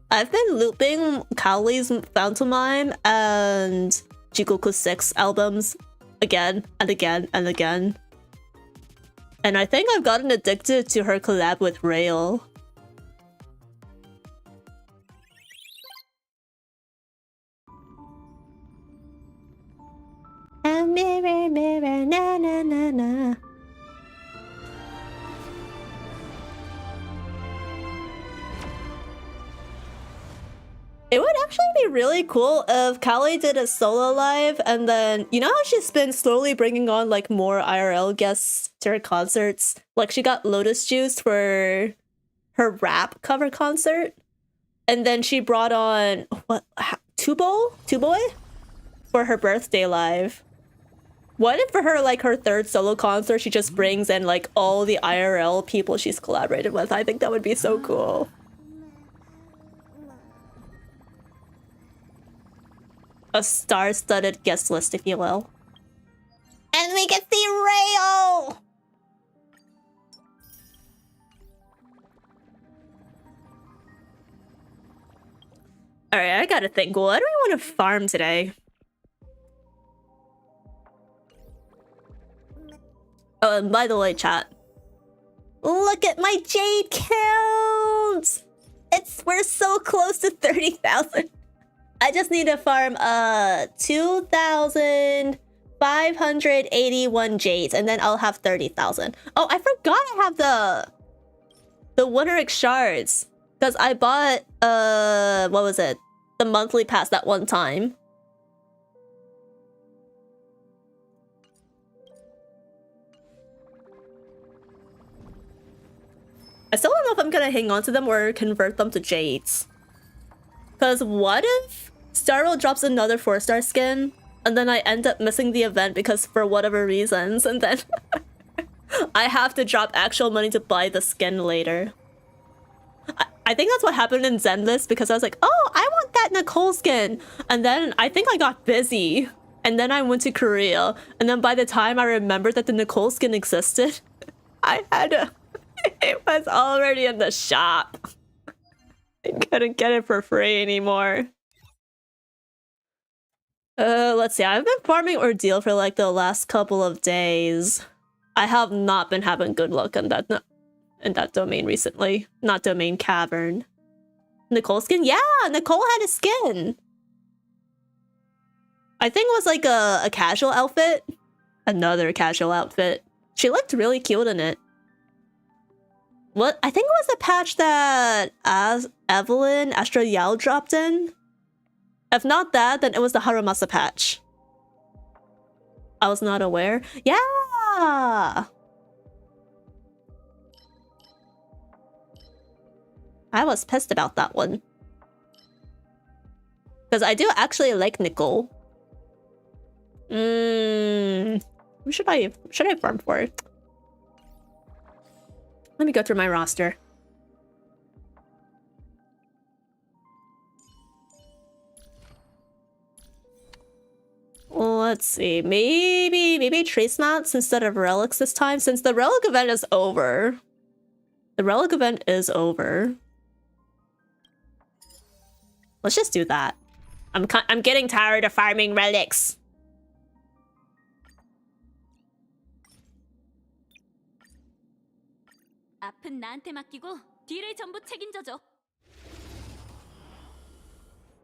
I've been looping Cowley's Phantomime and Jikoku 6 albums again and again and again. And I think I've gotten addicted to her collab with Rail. A mirror, mirror, na na na na. It would actually be really cool if Callie did a solo live and then, you know how she's been slowly bringing on like more IRL guests to her concerts? Like she got Lotus Juice for her rap cover concert. And then she brought on, what, Tuboy? For her birthday live. What if for her, like her third solo concert, she just brings in like all the IRL people she's collaborated with? I think that would be so cool. A star-studded guest list, if you will. And we get the rail! Alright, I gotta think. What do we want to farm today? Oh, and by the way, chat. Look at my jade count! We're so close to 30,000. I just need to farm 2,581 jades, and then I'll have 30,000. Oh, I forgot I have the Winteric shards, because I bought what was it? The monthly pass that one time. I still don't know if I'm gonna hang on to them or convert them to jades. Because what if Starro drops another 4-star skin, and then I end up missing the event because for whatever reasons, and then I have to drop actual money to buy the skin later. I think that's what happened in Zenless, because I was like, oh, I want that Nicole skin! And then I think I got busy, and then I went to Korea, and then by the time I remembered that the Nicole skin existed, I had to... It was already in the shop. I couldn't get it for free anymore. Let's see. I've been farming Ordeal for like the last couple of days. I have not been having good luck in that domain recently. Not domain cavern. Nicole skin? Yeah, Nicole had a skin. I think it was like a casual outfit. Another casual outfit. She looked really cute in it. What? I think it was a patch that Evelyn Astra Yao dropped in. If not that, then it was the Harumasa patch. I was not aware. Yeah! I was pissed about that one. Because I do actually like Nicole. Who should I farm for? Let me go through my roster. Let's see. Maybe trace mats instead of relics this time, since the relic event is over. The relic event is over. Let's just do that. I'm getting tired of farming relics. 앞은 나한테 맡기고 뒤를 전부 책임져줘.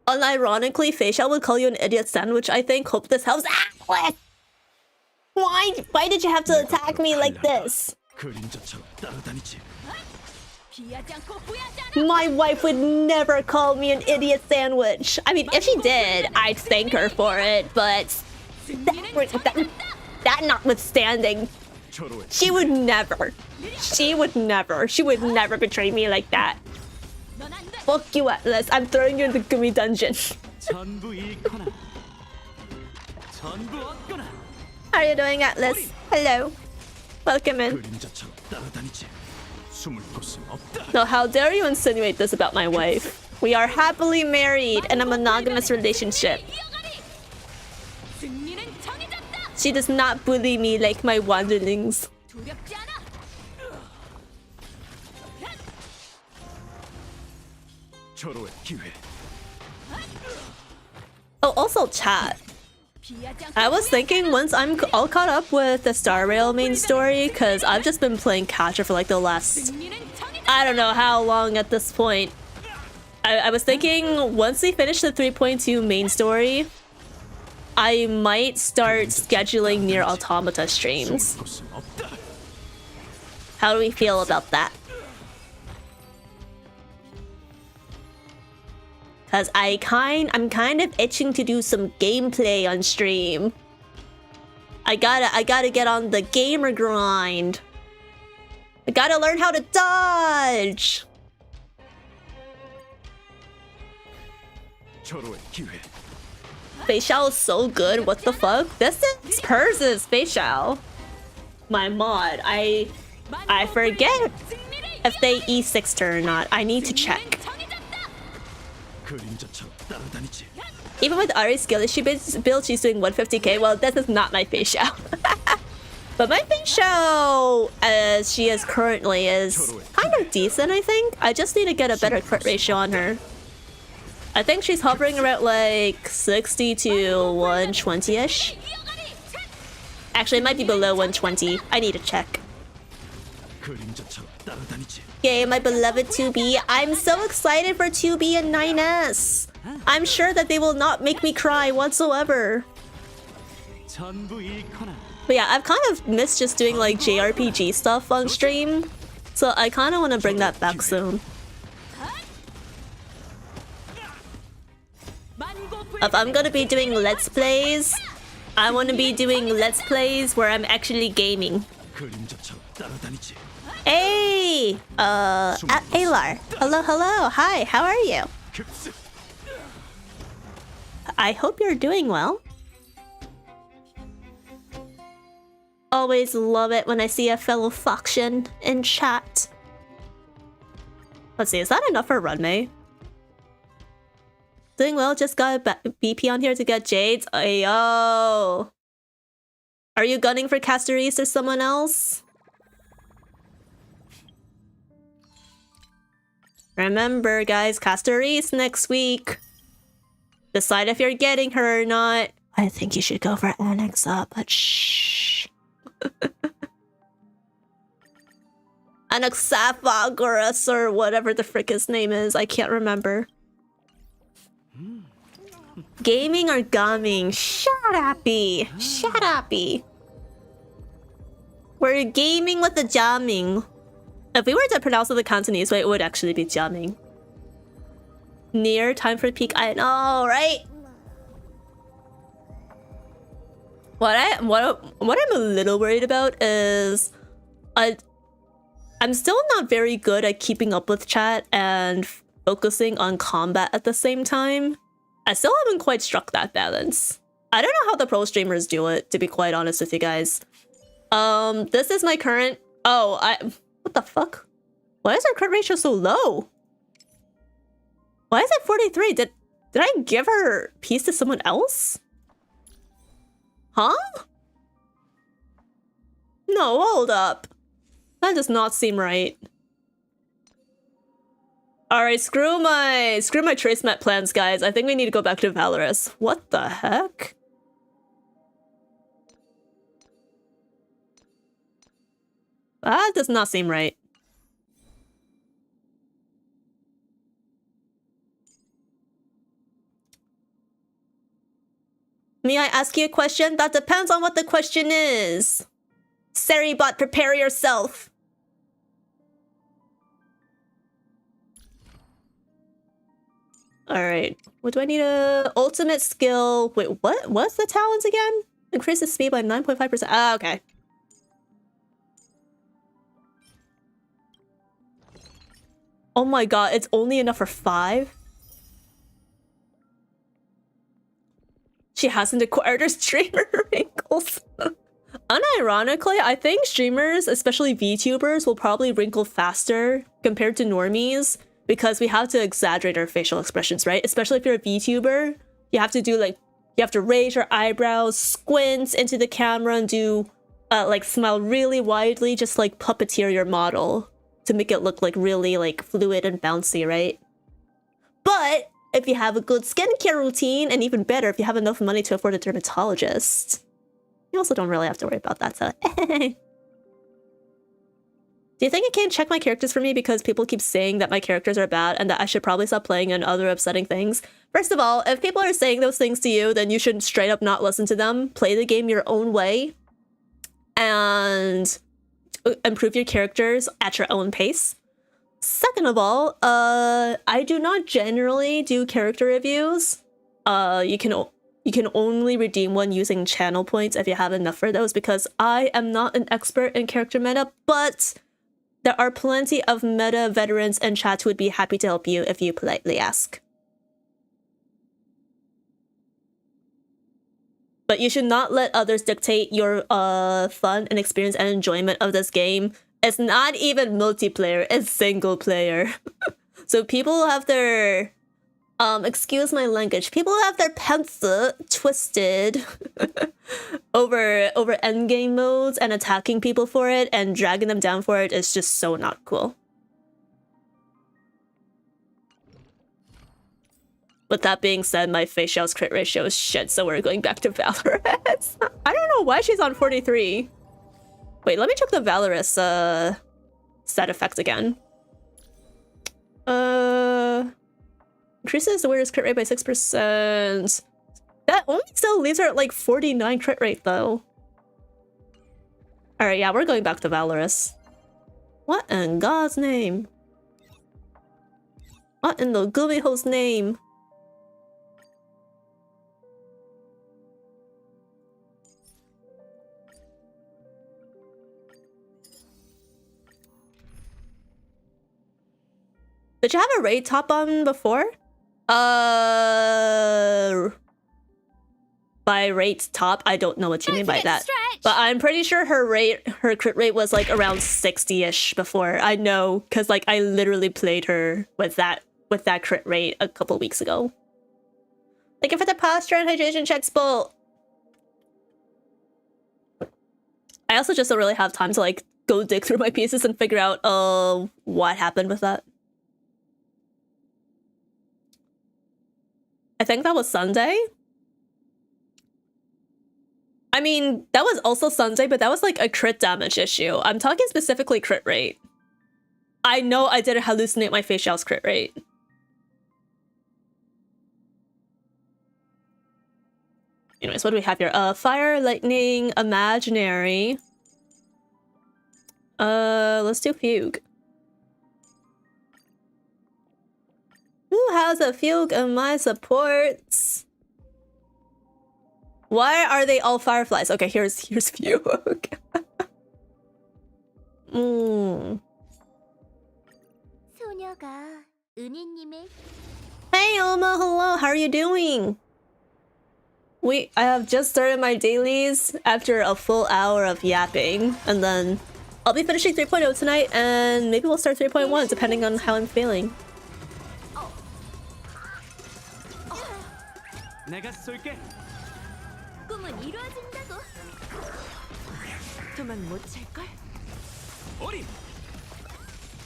Unironically, Facial would call you an idiot sandwich, I think. Hope this helps. Ah, why did you have to attack me like this? My wife would never call me an idiot sandwich. I mean, if she did, I'd thank her for it, but that notwithstanding, she would never betray me like that. Fuck you, Atlas. I'm throwing you in the Gumi dungeon. How are you doing, Atlas? Hello. Welcome in. No, how dare you insinuate this about my wife? We are happily married in a monogamous relationship. She does not bully me like my wanderlings. Oh, also chat. I was thinking once I'm all caught up with the Star Rail main story, because I've just been playing Gacha for like the last... I don't know how long at this point. I was thinking once we finish the 3.2 main story, I might start scheduling Nier Automata streams. How do we feel about that? Cause I'm kind of itching to do some gameplay on stream. I gotta get on the gamer grind. I gotta learn how to dodge. Facial is so good. What the fuck? This is Perms' Facial. My mod. I forget if they E6'd her or not. I need to check. Even with Ari's skill, if she build, she's doing 150k. Well, this is not my Facial. But my Facial, as she is currently, is kind of decent, I think. I just need to get a better crit ratio on her. I think she's hovering around like 60 to 120-ish. Actually, it might be below 120. I need to check. Yay, my beloved 2B. I'm so excited for 2B and 9S. I'm sure that they will not make me cry whatsoever. But yeah, I've kind of missed just doing like JRPG stuff on stream. So I kind of want to bring that back soon. If I'm gonna be doing Let's Plays, I want to be doing Let's Plays where I'm actually gaming. Hey! Alar. Hello, hello. Hi, how are you? I hope you're doing well. Always love it when I see a fellow Foxian in chat. Let's see, is that enough for Runmei? Doing well, just got a BP on here to get Jades. Ayo! Are you gunning for Castoris or someone else? Remember, guys, Castoris next week. Decide if you're getting her or not. I think you should go for Anixa, but shh. Anaxaphagoras or whatever the frick his name is. I can't remember. Gaming or gumming? Shut uppy. Shut uppy. We're gaming with the jamming. If we were to pronounce it the Cantonese way, it would actually be jamming. Near time for peak. I know, right? What I'm a little worried about is I'm still not very good at keeping up with chat and focusing on combat at the same time. I still haven't quite struck that balance. I don't know how the pro streamers do it, to be quite honest with you guys. This is my current... Oh, what the fuck? Why is our crit ratio so low? Why is it 43? Did I give her peace to someone else? Huh? No, hold up. That does not seem right. Alright, screw my trace map plans, guys. I think we need to go back to Valorous. What the heck? That does not seem right. May I ask you a question? That depends on what the question is. Seribot, prepare yourself. Alright. What do I need? Ultimate skill. Wait, what? What's the talent again? Increases speed by 9.5%. Ah, okay. Oh my god, it's only enough for 5? She hasn't acquired her streamer wrinkles. Unironically, I think streamers, especially VTubers, will probably wrinkle faster compared to normies because we have to exaggerate our facial expressions, right? Especially if you're a VTuber, you have to do like, you have to raise your eyebrows, squint into the camera, and do like smile really widely, just like puppeteer your model to make it look like really like fluid and bouncy, right? But if you have a good skincare routine, and even better, if you have enough money to afford a dermatologist, you also don't really have to worry about that, so... Do you think it can check my characters for me because people keep saying that my characters are bad and that I should probably stop playing and other upsetting things? First of all, if people are saying those things to you, then you should straight up not listen to them. Play the game your own way. And improve your characters at your own pace. Second of all, I do not generally do character reviews. You can only redeem one using channel points if you have enough for those, because I am not an expert in character meta, but there are plenty of meta veterans in chat who would be happy to help you if you politely ask. But you should not let others dictate your fun and experience and enjoyment of this game. It's not even multiplayer, it's single player. So people have their... excuse my language. People have their pencil twisted over endgame modes, and attacking people for it and dragging them down for it is just so not cool. With that being said, my facial's crit ratio is shit, so we're going back to Valorous. I don't know why she's on 43. Wait, let me check the Valorous stat effect again. Increases the weirdest crit rate by 6%. That only still leaves her at like 49 crit rate though. Alright, yeah, we're going back to Valorous. What in God's name? What in the gumiho's name? Did you have a raid top on before? By rate top, I don't know what you mean by that. But I'm pretty sure her crit rate was like around 60-ish before. I know, cause like I literally played her with that crit rate a couple weeks ago. Thank you for the posture and hydration checks, Bolt. I also just don't really have time to like go dig through my pieces and figure out what happened with that. I think that was Sunday. I mean, that was also Sunday, but that was like a crit damage issue. I'm talking specifically crit rate. I know I didn't hallucinate my facial's crit rate. Anyways, what do we have here? Fire, lightning, imaginary. Let's do fugue. Who has a fugue in my supports? Why are they all fireflies? Okay, here's fugue. Hey Oma, hello, how are you doing? I have just started my dailies after a full hour of yapping, and then I'll be finishing 3.0 tonight, and maybe we'll start 3.1 depending on how I'm feeling.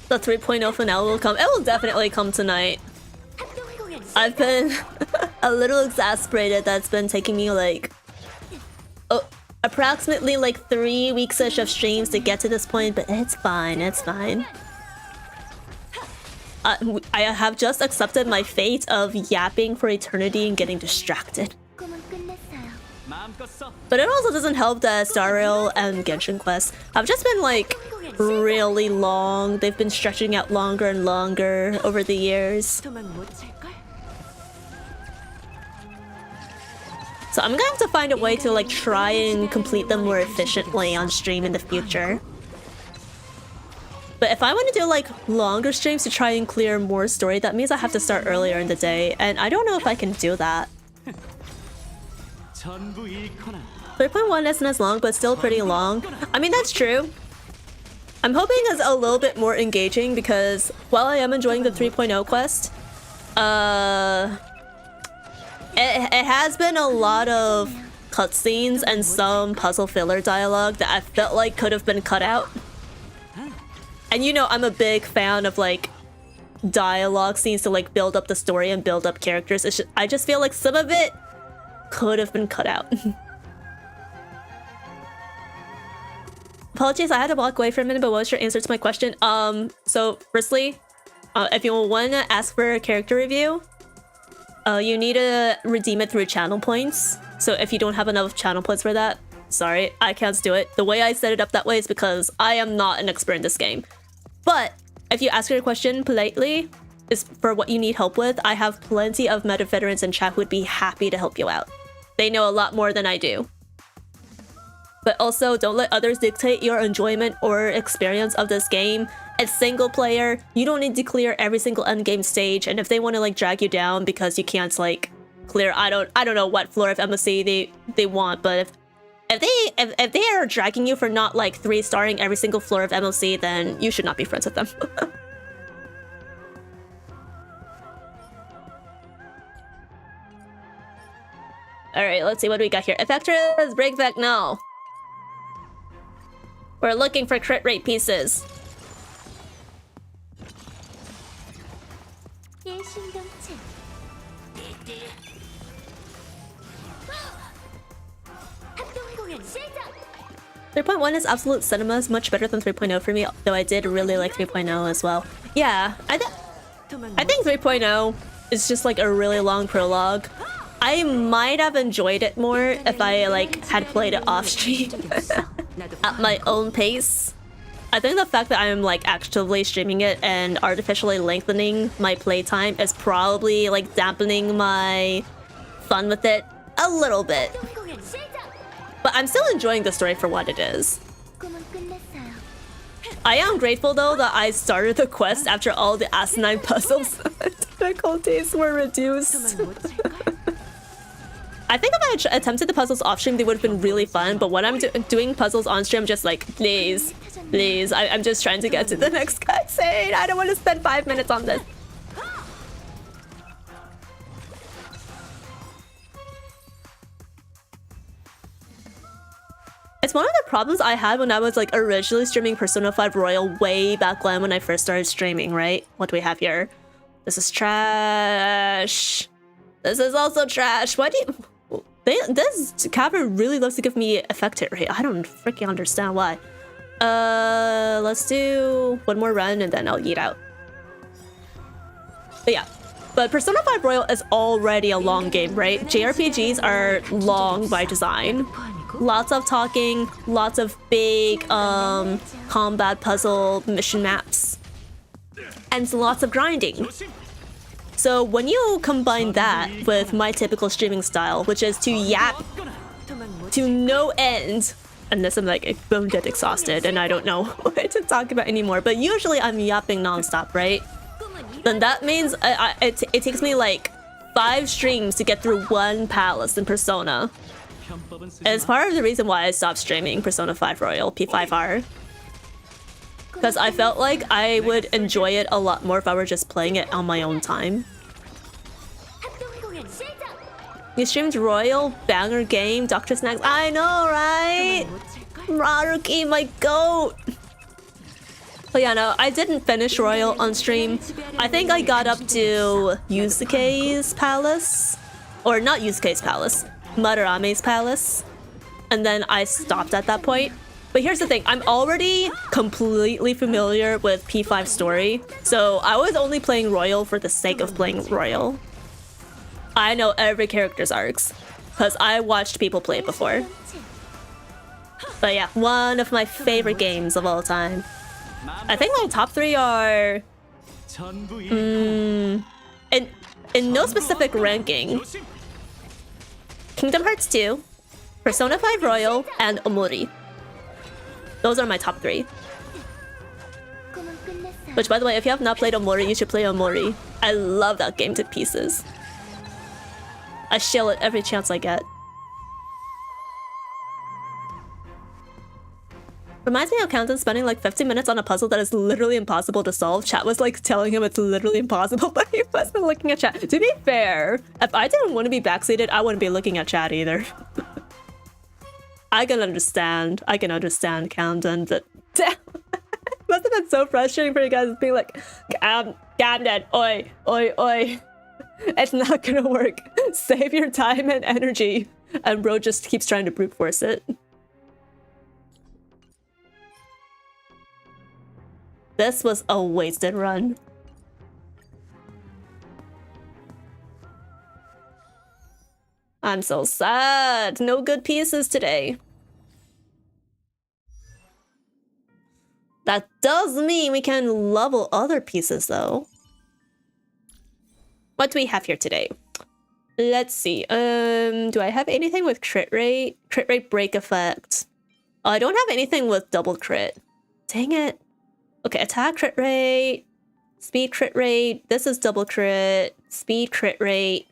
The 3.0 finale will come. It will definitely come tonight. I've been a little exasperated that it's been taking me like approximately like 3 weeks-ish of streams to get to this point, but it's fine, it's fine. I have just accepted my fate of yapping for eternity and getting distracted. But it also doesn't help that Star Rail and Genshin Quest have just been like really long. They've been stretching out longer and longer over the years. So I'm gonna have to find a way to like try and complete them more efficiently on stream in the future. But if I want to do like longer streams to try and clear more story, that means I have to start earlier in the day, and I don't know if I can do that. 3.1 isn't as long, but still pretty long. I mean, that's true. I'm hoping it's a little bit more engaging because while I am enjoying the 3.0 quest, it has been a lot of cutscenes and some puzzle filler dialogue that I felt like could have been cut out. And you know, I'm a big fan of like dialogue scenes to like build up the story and build up characters. I just feel like some of it could have been cut out. Apologies, I had to walk away for a minute, but what was your answer to my question? So firstly, if you want to ask for a character review, you need to redeem it through channel points. So if you don't have enough channel points for that, sorry, I can't do it. The way I set it up that way is because I am not an expert in this game. But if you ask your question politely, is for what you need help with, I have plenty of meta veterans in chat who would be happy to help you out. They know a lot more than I do. But also, don't let others dictate your enjoyment or experience of this game. It's single player. You don't need to clear every single endgame stage. And if they want to like drag you down because you can't like clear, I don't know what floor of MSC they want, but if they are dragging you for not like 3-starring every single floor of MLC, then you should not be friends with them. Alright, let's see what we got here. Effectors, break back now. We're looking for crit rate pieces. .1 is absolute cinema, is much better than 3.0 for me, though I did really like 3.0 as well. Yeah, I think 3.0 is just like a really long prologue. I might have enjoyed it more if I like had played it off stream at my own pace. I think the fact that I'm like actively streaming it and artificially lengthening my playtime is probably like dampening my fun with it a little bit. But I'm still enjoying the story for what it is. I am grateful though that I started the quest after all the asinine puzzles difficulties were reduced. I think if I attempted the puzzles off stream, they would have been really fun. But when I'm doing puzzles on stream, I'm just like, please, please. I'm just trying to get to the next cutscene. I don't want to spend 5 minutes on this. It's one of the problems I had when I was like originally streaming Persona 5 Royal way back when I first started streaming, right? What do we have here? This is trash. This is also trash. Why do you... This cavern really loves to give me effect hit rate. I don't freaking understand why. Let's do one more run and then I'll eat out. But yeah, But Persona 5 Royal is already a long game, right? JRPGs are long by design. Lots of talking, lots of big combat puzzle mission maps, and lots of grinding. So when you combine that with my typical streaming style, which is to yap to no end, unless I'm like bone dead exhausted and I don't know what to talk about anymore, but usually I'm yapping nonstop, right? Then that means it takes me like 5 streams to get through one palace in Persona. It's part of the reason why I stopped streaming Persona 5 Royal, P5R. Because I felt like I would enjoy it a lot more if I were just playing it on my own time. You streamed Royal, banger game, Dr. Snacks. I know, right? Raruki, my goat! But yeah, no, I didn't finish Royal on stream. I think I got up to Yusuke's palace. Or not Yusuke's palace, Madarame's palace. And then I stopped at that point. But here's the thing, I'm already completely familiar with P5 story. So I was only playing Royal for the sake of playing Royal. I know every character's arcs, because I watched people play it before. But yeah, one of my favorite games of all time. I think my top 3 are... in no specific ranking. Kingdom Hearts 2, Persona 5 Royal, and Omori. Those are my top 3. Which, by the way, if you have not played Omori, you should play Omori. I love that game to pieces. I shill it every chance I get. Reminds me of Camden spending like 15 minutes on a puzzle that is literally impossible to solve. Chat was like telling him it's literally impossible, but he wasn't looking at chat. To be fair, if I didn't want to be backseated, I wouldn't be looking at chat either. I can understand, Camden. That must have been so frustrating for you guys being like, Camden, oi, oi, oi. It's not gonna work. Save your time and energy. And bro just keeps trying to brute force it. This was a wasted run. I'm so sad. No good pieces today. That does mean we can level other pieces though. What do we have here today? Let's see. Do I have anything with crit rate? Crit rate break effect. Oh, I don't have anything with double crit. Dang it. Okay, attack crit rate, speed crit rate. This is double crit, speed crit rate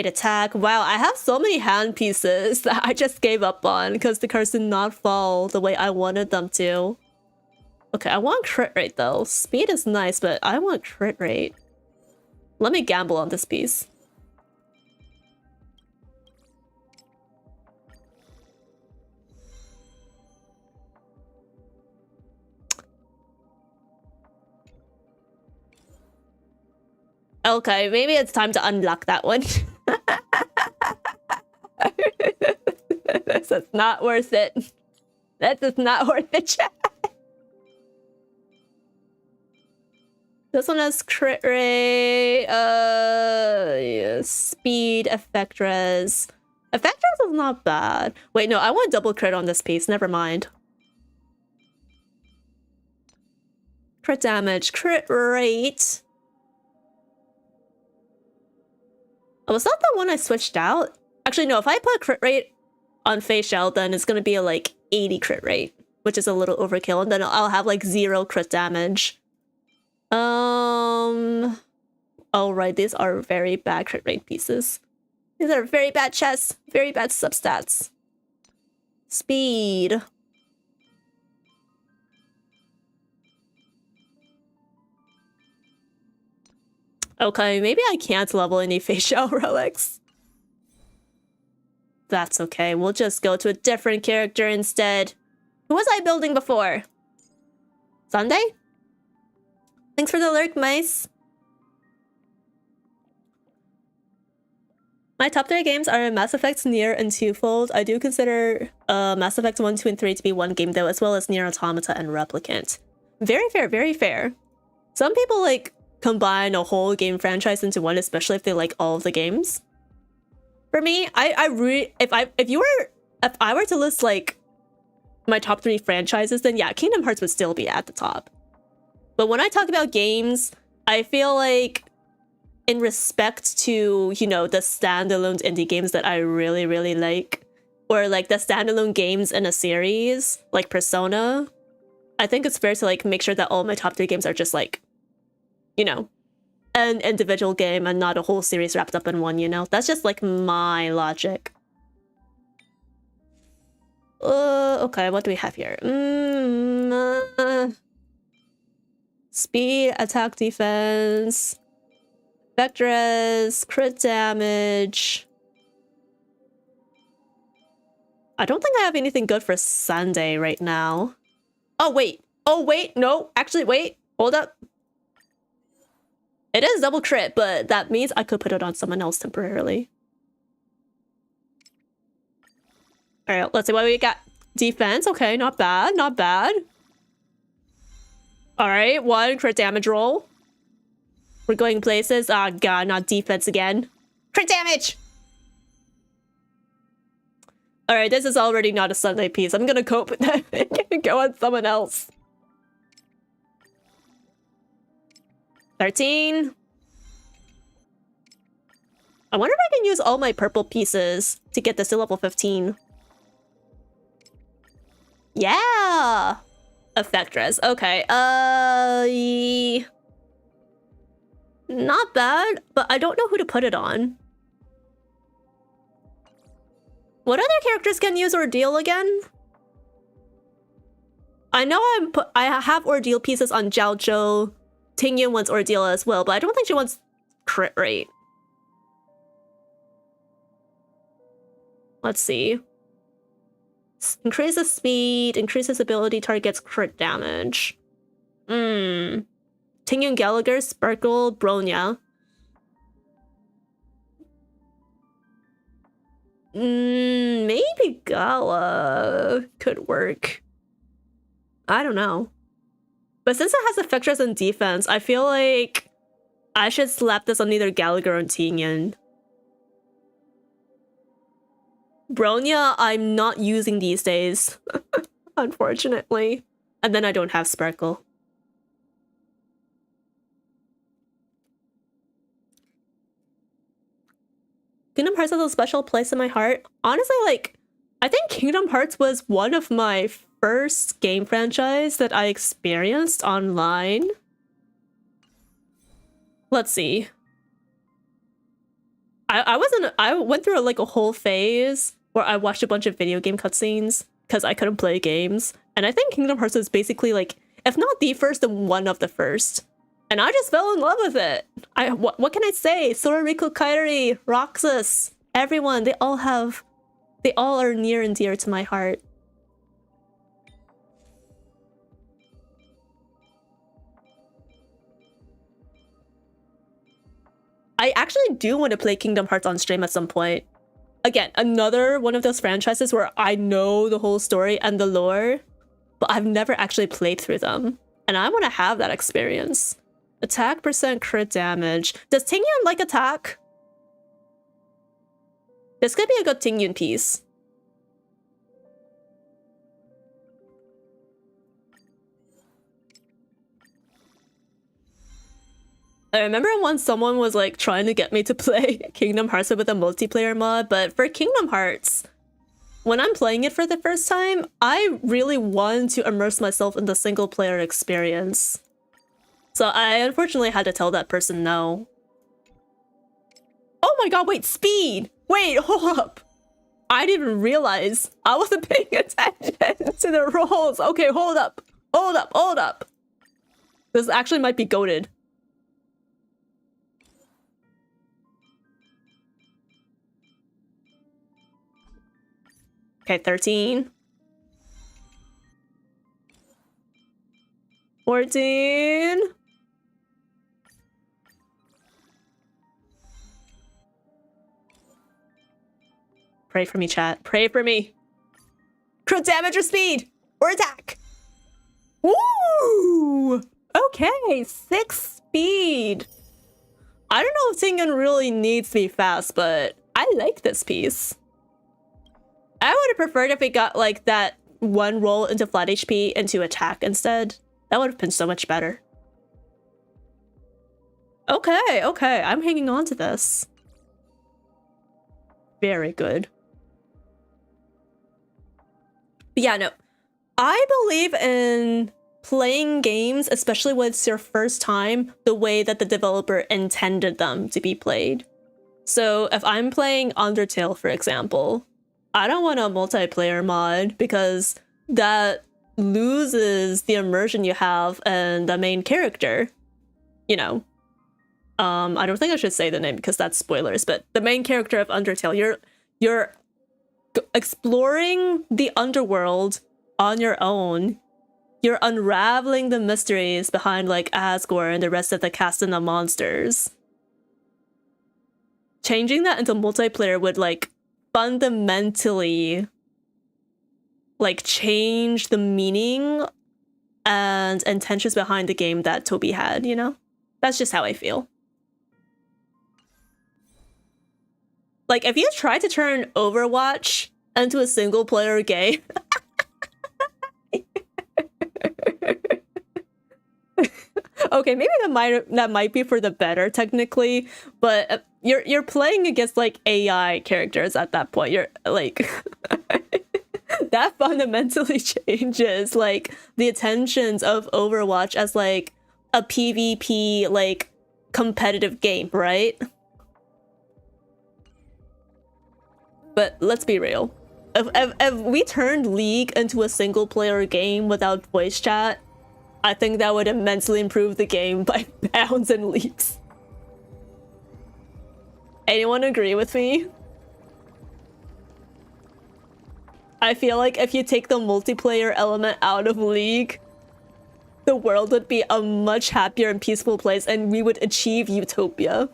attack. Wow, I have so many hand pieces that I just gave up on because the cards did not fall the way I wanted them to. Okay, I want crit rate though. Speed is nice, but I want crit rate. Let me gamble on this piece. Okay, maybe it's time to unlock that one. This is not worth it. This is not worth it, chat. This one has crit rate, yeah, speed, effect res. Effect res is not bad. Wait, no, I want double crit on this piece. Never mind. Crit damage, crit rate. Oh, was that the one I switched out? Actually, no, if I put crit rate on facial, then it's gonna be a, like, 80 crit rate, which is a little overkill, and then I'll have, like, 0 crit damage. Oh, right, these are very bad crit rate pieces. These are very bad chests, very bad substats. Speed. Okay, maybe I can't level any facial relics. That's okay, we'll just go to a different character instead. Who was I building before? Sunday? Thanks for the lurk, mice. My top 3 games are Mass Effect, Nier, and Twofold. I do consider Mass Effect 1, 2, and 3 to be one game though, as well as Nier Automata and Replicant. Very fair, very fair. Some people like combine a whole game franchise into one, especially if they like all of the games. For me, if I were to list like my top 3 franchises, then yeah, Kingdom Hearts would still be at the top. But when I talk about games, I feel like in respect to, you know, the standalone indie games that I really, really like, or like the standalone games in a series, like Persona, I think it's fair to like make sure that all my top 3 games are just like, you know, an individual game and not a whole series wrapped up in one, you know? That's just like my logic. Okay, what do we have here? Speed, attack, defense, vectors, crit damage. I don't think I have anything good for Sunday right now. Oh wait, no, actually wait, hold up. It is double crit, but that means I could put it on someone else temporarily. Alright, let's see what we got. Defense, okay, not bad, not bad. Alright, 1 crit damage roll. We're going places. Ah, god, not defense again. Crit damage! Alright, this is already not a Sunday piece. I'm gonna cope with that. I'm gonna go on someone else. 13. I wonder if I can use all my purple pieces to get this to level 15. Yeah! Effectress. Okay. Not bad, but I don't know who to put it on. What other characters can use Ordeal again? I know I have Ordeal pieces on Jiaozhou. Tingyun wants Ordeal as well, but I don't think she wants crit rate. Let's see. Increases speed, increases ability, targets crit damage. Tingyun Gallagher, Sparkle, Bronya. Maybe Gala could work. I don't know. But since it has Effectress and defense, I feel like I should slap this on either Gallagher or Tingyun. Bronya, I'm not using these days, unfortunately. And then I don't have Sparkle. Kingdom Hearts has a special place in my heart. Honestly, like, I think Kingdom Hearts was one of my first game franchise that I experienced online. Let's see. I went through like a whole phase where I watched a bunch of video game cutscenes because I couldn't play games. And I think Kingdom Hearts is basically like, if not the first, then one of the first. And I just fell in love with it. What can I say? Sororiku Kairi, Roxas, everyone, they all are near and dear to my heart. I actually do want to play Kingdom Hearts on stream at some point. Again, another one of those franchises where I know the whole story and the lore, but I've never actually played through them. And I want to have that experience. Attack percent, crit damage. Does Tingyun like attack? This could be a good Tingyun piece. I remember once someone was like trying to get me to play Kingdom Hearts with a multiplayer mod, but for Kingdom Hearts, when I'm playing it for the first time, I really want to immerse myself in the single player experience. So I unfortunately had to tell that person no. Oh my god, wait, speed! Wait, hold up! I didn't even realize I wasn't paying attention to the rolls. Okay, hold up. Hold up, hold up. This actually might be goated. Okay, 13. 14. Pray for me, chat. Pray for me. Crit damage or speed or attack. Woo! Okay, 6 speed. know if Tingen really needs to be fast, but I like this piece. I would have preferred if it got like that one roll into flat HP into attack instead. That would have been so much better. Okay, okay, I'm hanging on to this. Very good. But yeah, no. I believe in playing games, especially when it's your first time, the way that the developer intended them to be played. So if I'm playing Undertale, for example, I don't want a multiplayer mod because that loses the immersion you have in the main character. You know. I don't think I should say the name because that's spoilers, but the main character of Undertale, you're exploring the underworld on your own. You're unraveling the mysteries behind like Asgore and the rest of the cast and the monsters. Changing that into multiplayer would like fundamentally like change the meaning and intentions behind the game that Toby had, you know? That's just how I feel. Like, if you try to turn Overwatch into a single-player game... Okay, maybe that might be for the better, technically, but you're playing against, like, AI characters at that point. You're, like... that fundamentally changes, like, the intentions of Overwatch as, like, a PvP, like, competitive game, right? But let's be real. If we turned League into a single-player game without voice chat, I think that would immensely improve the game by pounds and leaps. Anyone agree with me? I feel like if you take the multiplayer element out of League, the world would be a much happier and peaceful place and we would achieve utopia.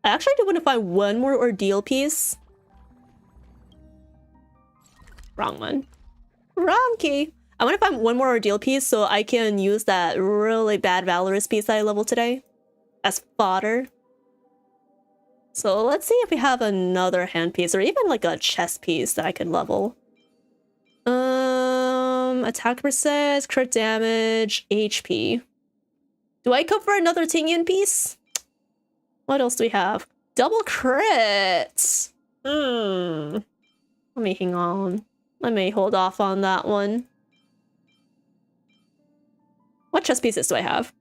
I actually do want to find one more ordeal piece. Wrong one. Wrong key. I want to find one more ordeal piece so I can use that really bad Valorous piece that I leveled today as fodder. So let's see if we have another hand piece or even like a chest piece that I could level. Attack percent, crit damage, HP. Do I go for another Tingyun piece? What else do we have? Double crits! Let me hang on. Let me hold off on that one. What chess pieces do I have?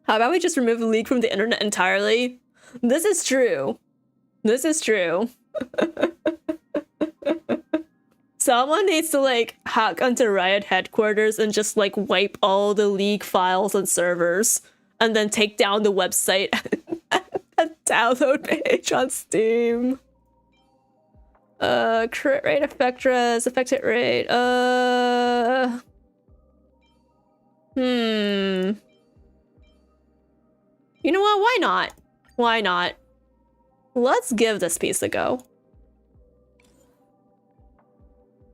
How about we just remove the League from the internet entirely? This is true. This is true. Someone needs to like hack onto Riot headquarters and just like wipe all the League files and servers and then take down the website and download page on Steam. Crit rate, effect res, affected rate, You know what? Why not? Why not? Let's give this piece a go.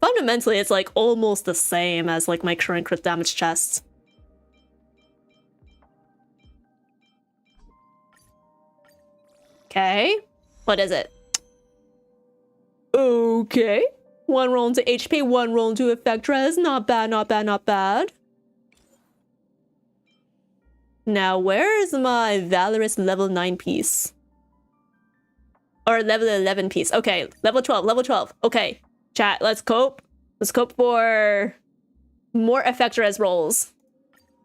Fundamentally, it's like almost the same as like my current crit damage chest. Okay. What is it? Okay. One roll into HP, one roll into effect res. Not bad, not bad, not bad. Now, where is my Valorous level 9 piece? Or level 11 piece. Okay, level 12, level 12. Okay, chat, let's cope. Let's cope for more effect res rolls.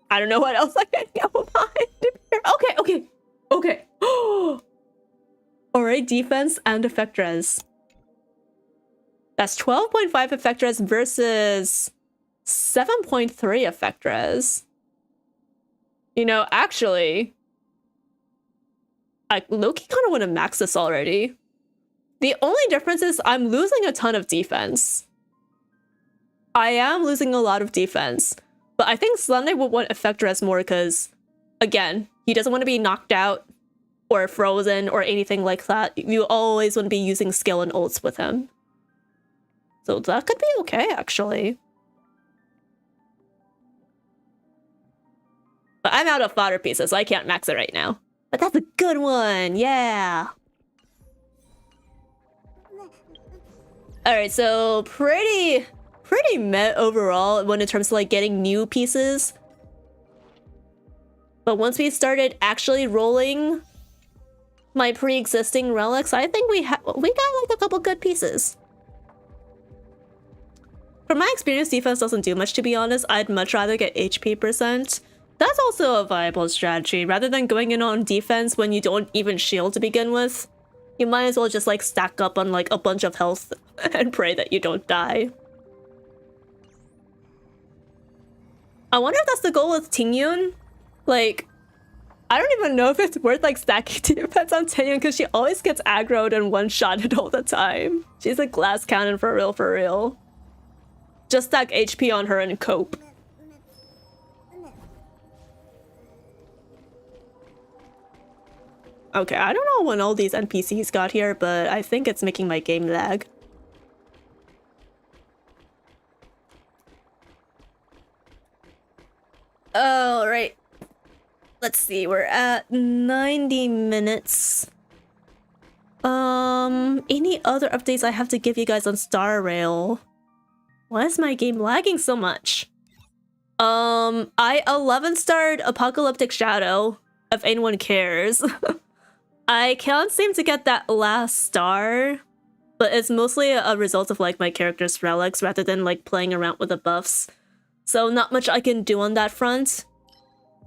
I don't know what else I can go behind. Okay, okay, okay. Alright, defense and effect res. That's 12.5 effect res versus 7.3 effect res. You know, actually, I low-key kind of want to max this already. The only difference is I'm losing a ton of defense. I am losing a lot of defense. But I think Sunday would want effect res more because, again, he doesn't want to be knocked out or frozen or anything like that. You always want to be using skill and ults with him. So that could be okay, actually. But I'm out of fodder pieces, so I can't max it right now. But that's a good one, yeah! Alright, so pretty meh overall when in terms of like getting new pieces. But once we started actually rolling my pre-existing relics, I think we got like a couple good pieces. From my experience, defense doesn't do much, to be honest. I'd much rather get HP %. That's also a viable strategy. Rather than going in on defense when you don't even shield to begin with, you might as well just like stack up on like a bunch of health and pray that you don't die. I wonder if that's the goal with Tingyun. Like, I don't even know if it's worth like stacking defense on Tingyun because she always gets aggroed and one-shotted all the time. She's a glass cannon for real, for real. Just stack HP on her and cope. Okay, I don't know when all these NPCs got here, but I think it's making my game lag. All right. Let's see, we're at 90 minutes. Any other updates I have to give you guys on Star Rail? Why is my game lagging so much? I 11-starred Apocalyptic Shadow, if anyone cares. I can't seem to get that last star, but it's mostly a result of like my character's relics rather than like playing around with the buffs. So not much I can do on that front.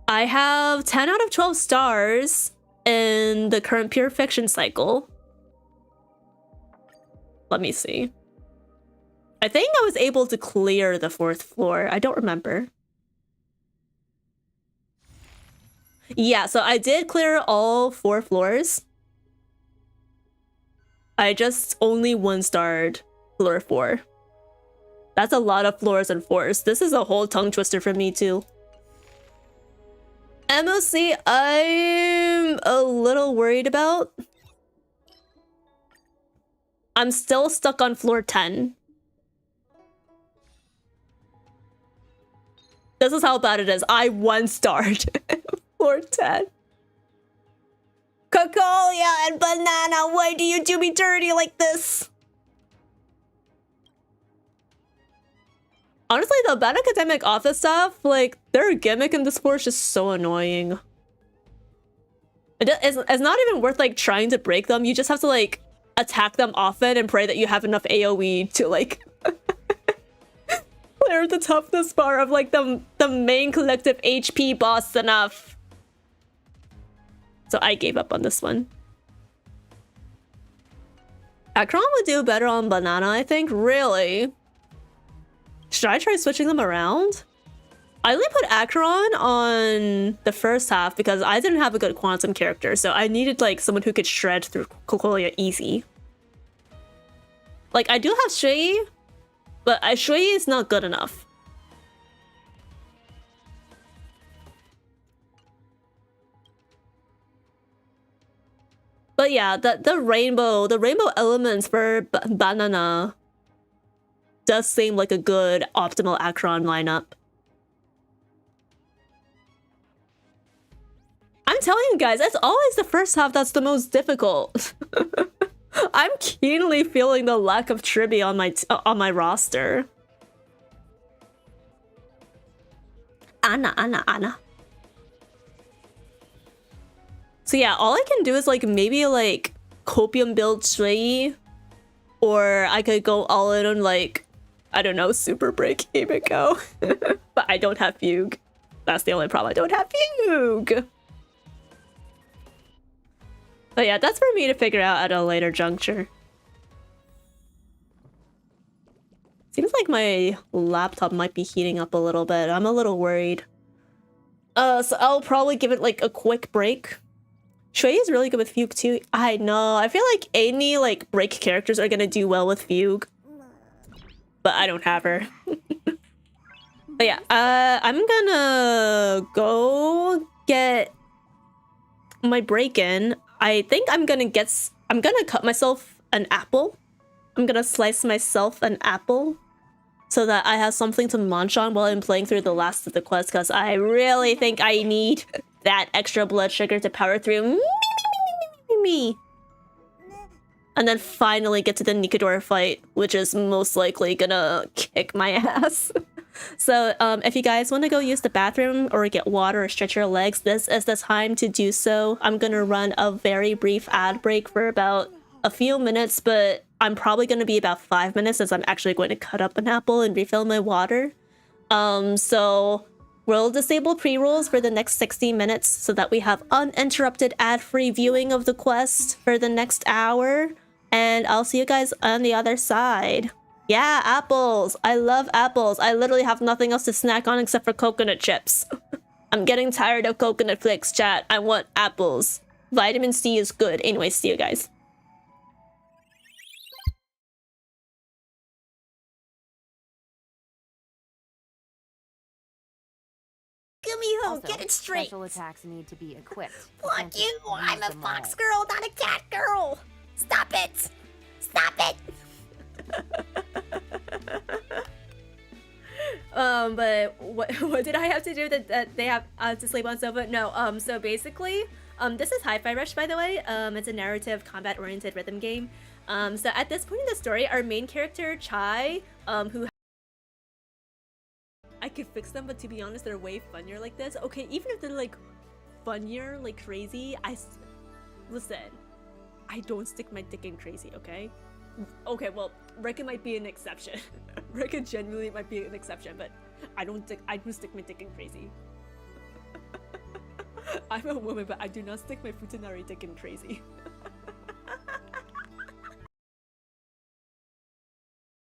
I have 10 out of 12 stars in the current Pure Fiction cycle. Let me see. I think I was able to clear the 4th floor. I don't remember. Yeah, so I did clear all 4 floors. I just only 1-starred floor 4. That's a lot of floors and 4s. This is a whole tongue twister for me too. MOC, I'm a little worried about. I'm still stuck on floor 10. This is how bad it is. I 1-starred floor 10. Cocolia and Banana, why do you do me dirty like this? Honestly, the bad academic office staff, like, their gimmick in this floor is just so annoying. It's not even worth, like, trying to break them. You just have to, like, attack them often and pray that you have enough AoE to, like, clear the toughness bar of, like, the main collective HP boss enough. So I gave up on this one. Akron would do better on Banana, I think. Really? Should I try switching them around? I only put Acheron on the first half because I didn't have a good quantum character, so I needed like someone who could shred through Cocolia easy. Like, I do have Shui, but Shui is not good enough. But yeah, the rainbow elements for Banana does seem like a good optimal Acheron lineup. I'm telling you guys, it's always the first half that's the most difficult. I'm keenly feeling the lack of trivia on my roster. Anna. So yeah, all I can do is like maybe like Copium build Shui, or I could go all in on like, I don't know, Super Break Himiko. But I don't have Fugue. That's the only problem. I don't have Fugue. But yeah, that's for me to figure out at a later juncture. Seems like my laptop might be heating up a little bit. I'm a little worried. So I'll probably give it like a quick break. Shui is really good with Fugue too. I know. I feel like any like break characters are gonna do well with Fugue. But I don't have her. But yeah, I'm gonna go get my break in. I think I'm gonna cut myself an apple I'm gonna slice myself an apple so that I have something to munch on while I'm playing through the last of the quest, because I really think I need that extra blood sugar to power through me. And then finally get to the Nikadora fight, which is most likely gonna kick my ass. So if you guys want to go use the bathroom or get water or stretch your legs, this is the time to do so. I'm gonna run a very brief ad break for about a few minutes, but I'm probably gonna be about 5 minutes as I'm actually going to cut up an apple and refill my water. So we'll disable pre-rolls for the next 60 minutes so that we have uninterrupted ad-free viewing of the quest for the next hour. And I'll see you guys on the other side. Yeah, apples! I love apples. I literally have nothing else to snack on except for coconut chips. I'm getting tired of coconut flakes, chat. I want apples. Vitamin C is good. Anyway, see you guys. Gumiho, Also, get it straight! Special attacks need to be equipped. Fuck you! I'm a fox girl, not a cat girl! Stop it! Stop it! But what did I have to do that they have to sleep on sofa? No, so basically, this is Hi-Fi Rush, by the way. It's a narrative, combat-oriented rhythm game. So at this point in the story, our main character, Chai, who... I could fix them, but to be honest, they're way funnier like this. Okay, even if they're, like, funnier, like, crazy, listen, I don't stick my dick in crazy, okay? Okay, well, Rekka might be an exception. Rekka genuinely might be an exception, but I do stick my dick in crazy. I'm a woman, but I do not stick my futanari dick in crazy.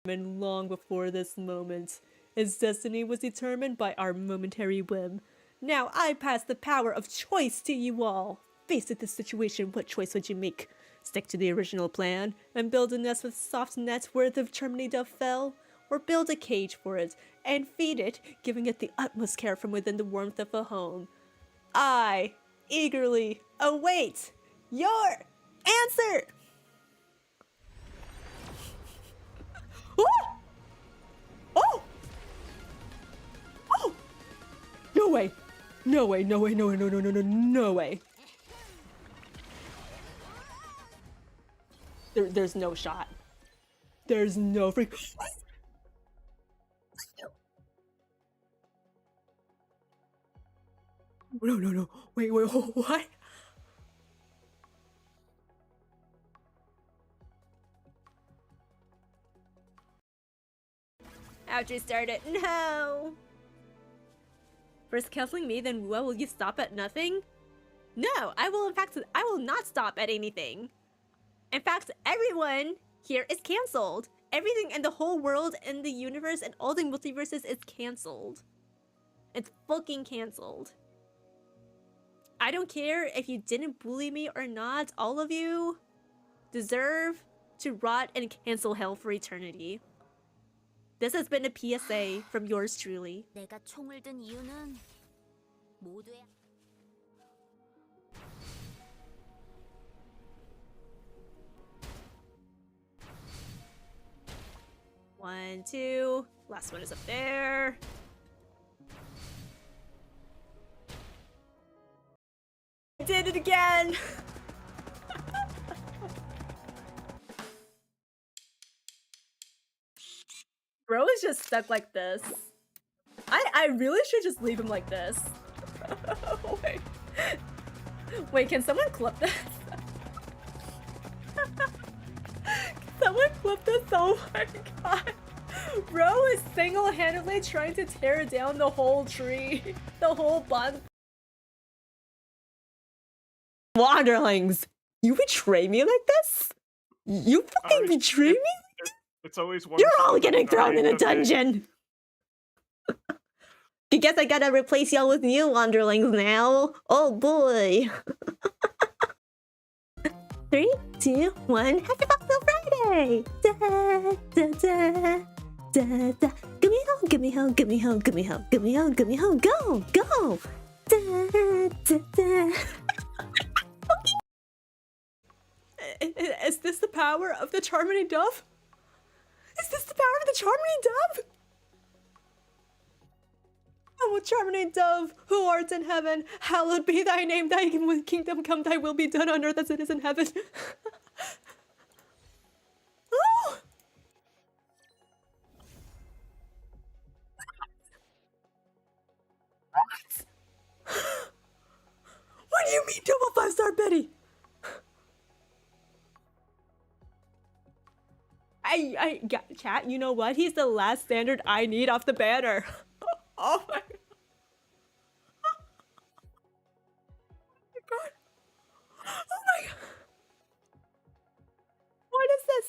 And long before this moment, its destiny was determined by our momentary whim. Now I pass the power of choice to you all. Faced with this situation, what choice would you make? Stick to the original plan and build a nest with soft nets worth of Germany dove fell? Or build a cage for it and feed it, giving it the utmost care from within the warmth of a home? I eagerly await your answer! Oh! Oh! Oh! No way! No way, no way, no way, no, no, no, no, no way. There's no shot. There's no freak. No, no, no. Wait, what? After you started, no. First canceling me, then will you stop at nothing? No, I will not stop at anything. In fact, everyone here is cancelled. Everything in the whole world, in the universe, and all the multiverses is cancelled. It's fucking cancelled. I don't care if you didn't bully me or not. All of you deserve to rot and cancel hell for eternity. This has been a PSA from yours truly. 내가 총을 든 이유는 모두의 1, 2. Last one is up there. I did it again! Bro is just stuck like this. I really should just leave him like this. Wait. Wait, can someone clip this? Someone clip this? Oh my god. Bro is single-handedly trying to tear down the whole tree. The whole bunch. Wanderlings, you betray me like this? You fucking betray me? It's always one. You're all getting thrown in a dungeon! I guess I gotta replace y'all with new Wanderlings now. Oh boy. 3, 2, 1, happy Foxgirl Friday! Da, da, da, da, da. Gumiho, gumiho, gumiho, gumiho, gumiho, gumiho, go, go! Da, da, da. Is this the power of the Charmony Dove? this the power of the charming dove? O charming dove, who art in heaven, hallowed be thy name, thy kingdom come, thy will be done on earth as it is in heaven. Oh! What? What do you mean double 5-star Betty? Chat, you know what? He's the last standard I need off the banner. Oh my god. Oh my god. What is this?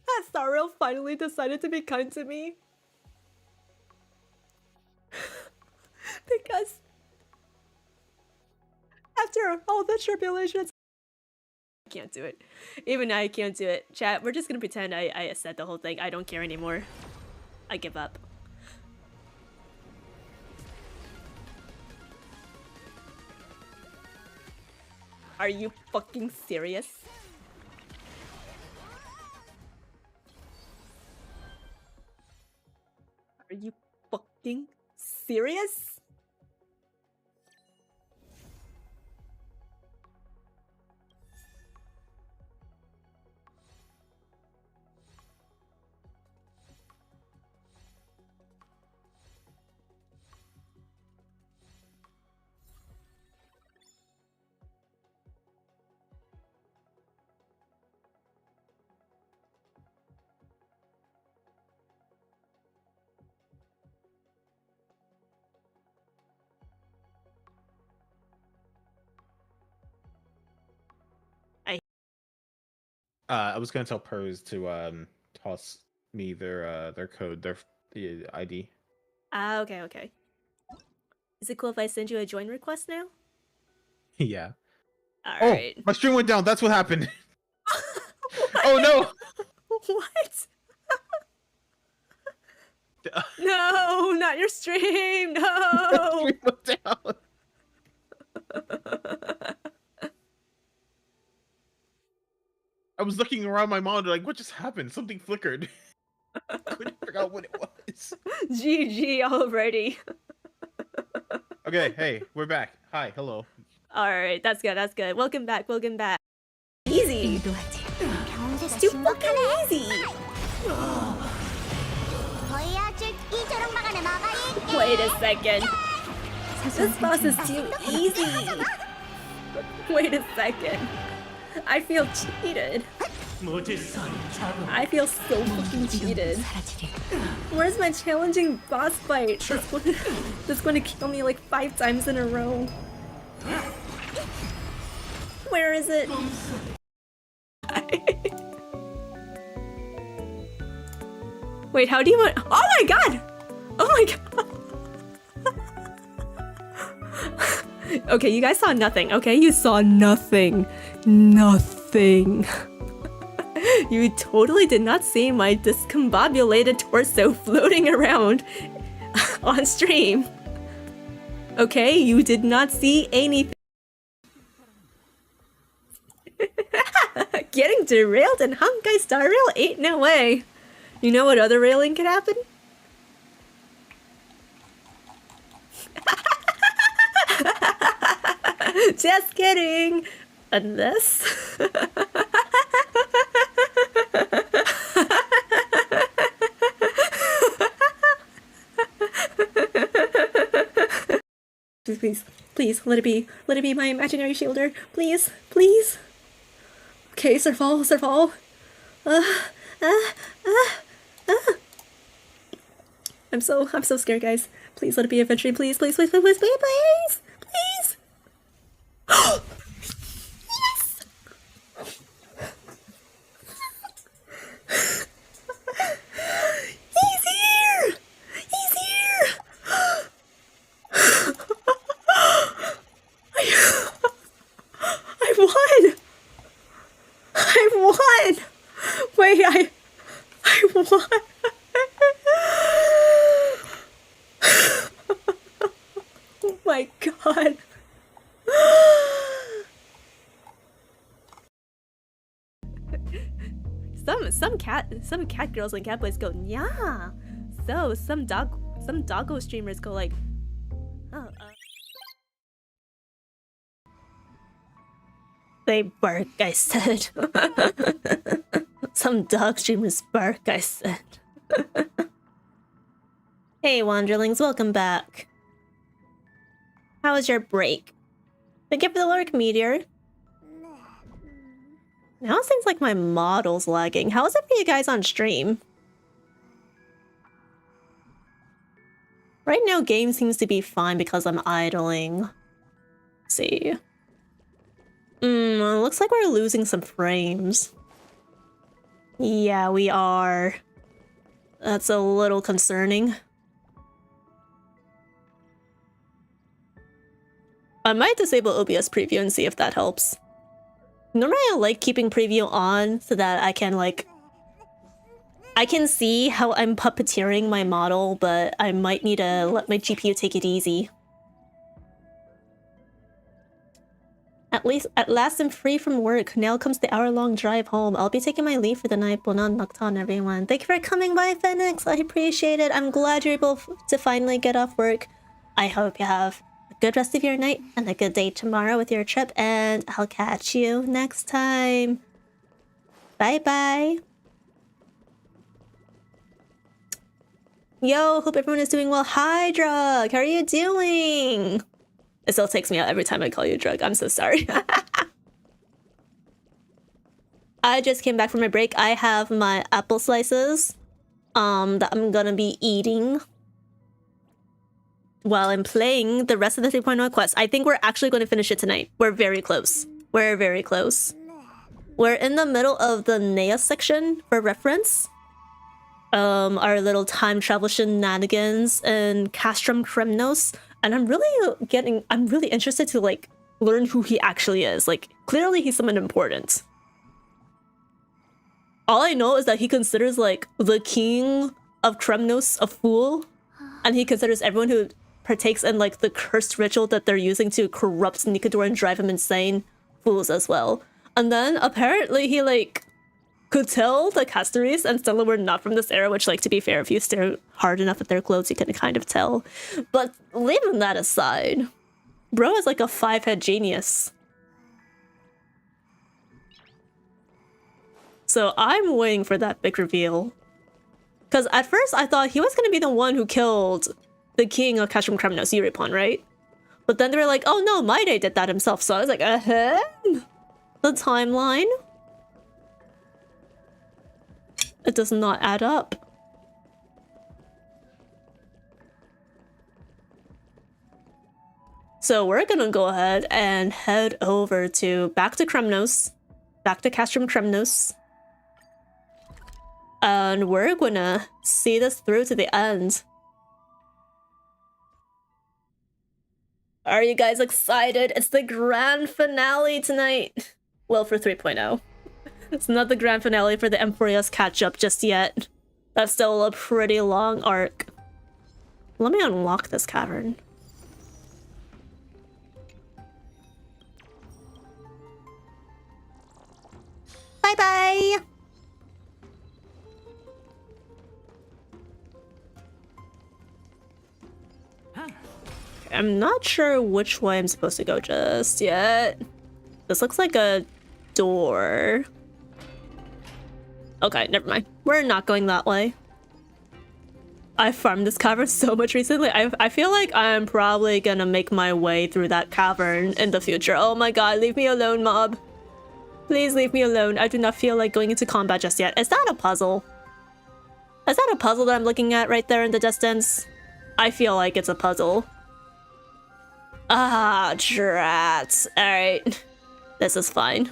Has Saril finally decided to be kind to me? Because after all the tribulations, I can't do it. Even I can't do it. Chat, we're just gonna pretend I said the whole thing. I don't care anymore. I give up. Are you fucking serious? Are you fucking serious? I was gonna tell Pers to toss me their code, their ID. Ah, okay. Is it cool if I send you a join request now? Yeah. Alright. Oh, my stream went down. That's what happened. Oh no! What? No, not your stream. No. Stream went down. I was looking around my monitor like, what just happened? Something flickered. Couldn't figure out what it was. GG already. Okay, hey, we're back. Hi, hello. Alright, that's good. Welcome back. Easy. It's too fucking easy. Wait a second. This boss is too easy. Wait a second. I feel cheated. I feel so fucking cheated. Where's my challenging boss fight? That's going to kill me like 5 times in a row. Where is it? Wait, how do you want? Oh my god! Oh my god! Okay, you guys saw nothing, okay? You saw nothing. Nothing. You totally did not see my discombobulated torso floating around on stream. Okay, you did not see anything. Getting derailed in Honkai Star Rail ain't no way. You know what other railing could happen? Just kidding. Unless... Please, let it be my imaginary shielder. Please. Okay, Surfall. I'm so scared, guys. Please let it be eventually. Please. Yes! He's here! I won! Wait, I won! Oh my god. some cat girls and cat boys go, yeah. So some doggo streamers go like, oh, they bark, I said. Some dog streamers bark, I said. Hey wanderlings, welcome back. How was your break? Thank you for the lurk, Meteor. Now it seems like my model's lagging. How is it for you guys on stream? Right now, game seems to be fine because I'm idling. Let's see. Looks like we're losing some frames. Yeah, we are. That's a little concerning. I might disable OBS preview and see if that helps. Normally I like keeping preview on so that I can I can see how I'm puppeteering my model, but I might need to let my GPU take it easy. At last I'm free from work. Now comes the hour-long drive home. I'll be taking my leave for the night. Bonan Nocton, everyone. Thank you for coming by, Phoenix. I appreciate it. I'm glad you're able to finally get off work. I hope you have a good rest of your night and a good day tomorrow with your trip, and I'll catch you next time. Bye-bye. Yo, hope everyone is doing well. Hi, Drug. How are you doing? It still takes me out every time I call you Drug. I'm so sorry. I just came back from my break. I have my apple slices that I'm gonna be eating while I'm playing the rest of the 3.0 quest. I think we're actually going to finish it tonight. We're very close. We're very close. We're in the middle of the gnaeus section for reference. Our little time travel shenanigans in Castrum Kremnos. And I'm really interested to learn who he actually is. Clearly he's someone important. All I know is that he considers the king of Kremnos a fool. And he considers everyone who partakes in the cursed ritual that they're using to corrupt Nikador and drive him insane fools as well. And then apparently he could tell the Castaries and Stella were not from this era, which to be fair, if you stare hard enough at their clothes you can kind of tell. But leaving that aside, bro is like a 5-head genius. So I'm waiting for that big reveal. Because at first I thought he was going to be the one who killed the king of Castrum Kremnos, Euripon, right? But then they were like, oh no, Maide did that himself. So I was like, the timeline? It does not add up. So we're gonna go ahead and head over to back to Kremnos, back to Castrum Kremnos. And we're gonna see this through to the end. Are you guys excited? It's the grand finale tonight. Well, for 3.0. It's not the grand finale for the AMPHOREUS catch-up just yet. That's still a pretty long arc. Let me unlock this cavern. Bye-bye! I'm not sure which way I'm supposed to go just yet. This looks like a door. Okay, never mind. We're not going that way. I farmed this cavern so much recently. I feel like I'm probably gonna make my way through that cavern in the future. Oh my god, leave me alone, mob. Please leave me alone. I do not feel like going into combat just yet. Is that a puzzle? Is that a puzzle that I'm looking at right there in the distance? I feel like it's a puzzle. Ah, drats. Alright. This is fine.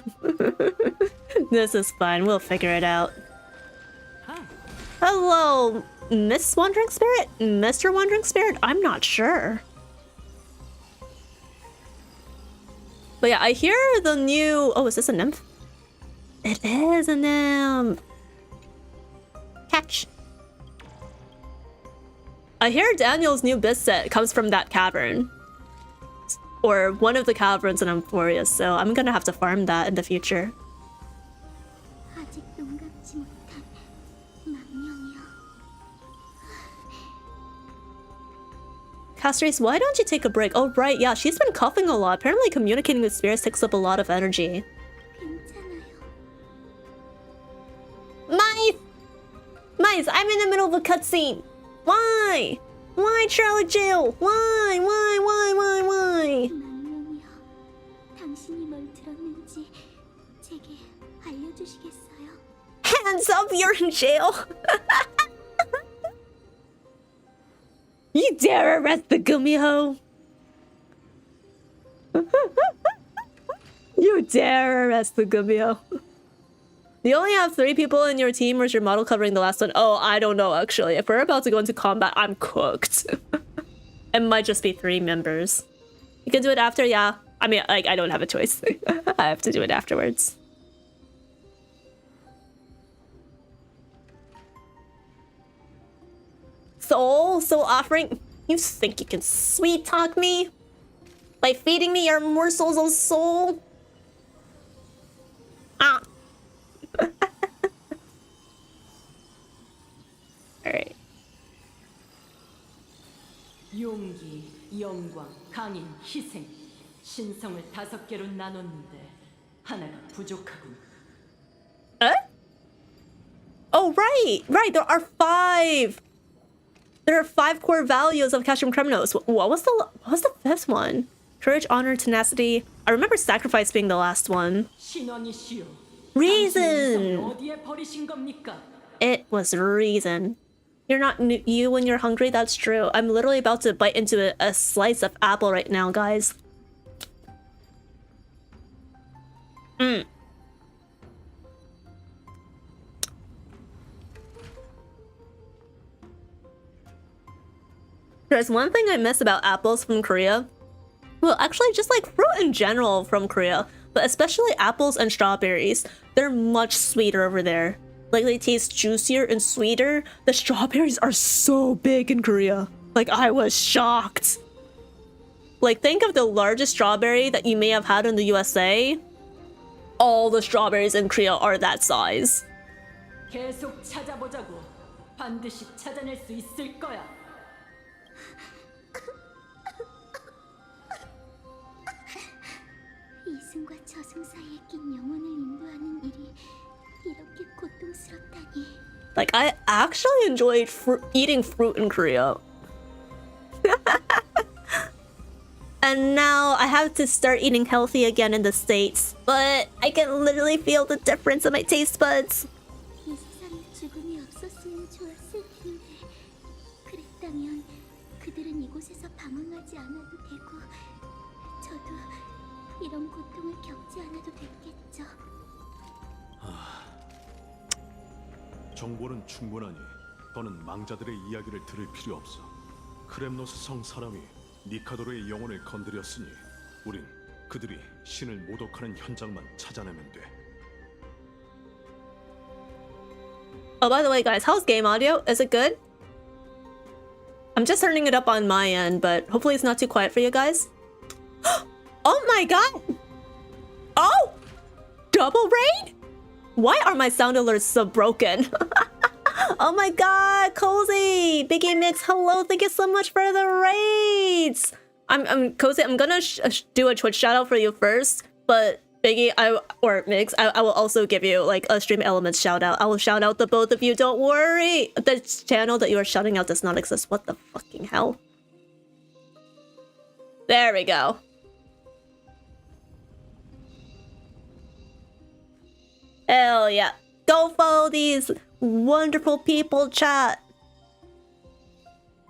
This is fine. We'll figure it out. Hello, Miss Wandering Spirit? Mr. Wandering Spirit? I'm not sure. But yeah, I hear the new... Oh, is this a nymph? It is a nymph. Catch. I hear Daniel's new biz set comes from that cavern. Or one of the caverns in AMPHOREUS, so I'm gonna have to farm that in the future. past race. Why don't you take a break? Oh, right. Yeah, she's been coughing a lot. Apparently communicating with spirits takes up a lot of energy. Mice, I'm in the middle of a cutscene. Why? Why Charlie Jill? Why? Hands up, you're in jail. You dare arrest the gumiho? You dare arrest the gumiho? You only have 3 people in your team, or is your model covering the last one? Oh, I don't know, actually. If we're about to go into combat, I'm cooked. It might just be 3 members. You can do it after, yeah. I mean, like, I don't have a choice. I have to do it afterwards. Soul offering. You think you can sweet talk me? By feeding me your morsels of soul? Ah. Alright. 용기, 영광, 강인, 희생. 신성을 5개로 나눴는데 하나가 부족하군. Oh, right. There are 5. There are 5 core values of Cashroom Criminals. What was the 5th one? Courage, honor, tenacity. I remember sacrifice being the last one. Reason. It was reason. You're not you when you're hungry. That's true. I'm literally about to bite into a slice of apple right now, guys. There's one thing I miss about apples from Korea. Well, actually, just like fruit in general from Korea, but especially apples and strawberries. They're much sweeter over there. Like, they taste juicier and sweeter. The strawberries are so big in Korea. Like, I was shocked. Like, think of the largest strawberry that you may have had in the USA. All the strawberries in Korea are that size. 계속 찾아보자고. 반드시 찾아낼 수 있을 거야. 이승과 저승 사이에 낀 영혼을 인도하는 일이 이렇게 고통스럽다니. Like, I actually enjoyed eating fruit in Korea. And now I have to start eating healthy again in the States. But I can literally feel the difference in my taste buds. 이 세상에 죽음이 없었으면 좋았을 텐데. 그랬다면 그들은 이곳에서 방황하지 않아도 되고 저도 이런 고통을 겪지 않아도 됐겠죠. 정보는 충분하니 더는 망자들의 이야기를 들을 필요 없어. 크렘노스 성 사람이 니카도르의 영혼을 건드렸으니 우린 그들이 신을 모독하는 현장만 찾아내면 돼. Oh, by the way, guys, how's game audio? Is it good? I'm just turning it up on my end, but hopefully it's not too quiet for you guys. Oh my god! Oh! Double raid? Why are my sound alerts so broken? Oh my god, Cozy! Biggie Mix, hello, thank you so much for the raids! I'm Cozy, I'm gonna do a Twitch shout out for you first, but Biggie, or Mix, I will also give you like a Stream Elements shout out. I will shout out the both of you, don't worry! The channel that you are shouting out does not exist. What the fucking hell? There we go. Hell yeah. Go follow these wonderful people, chat.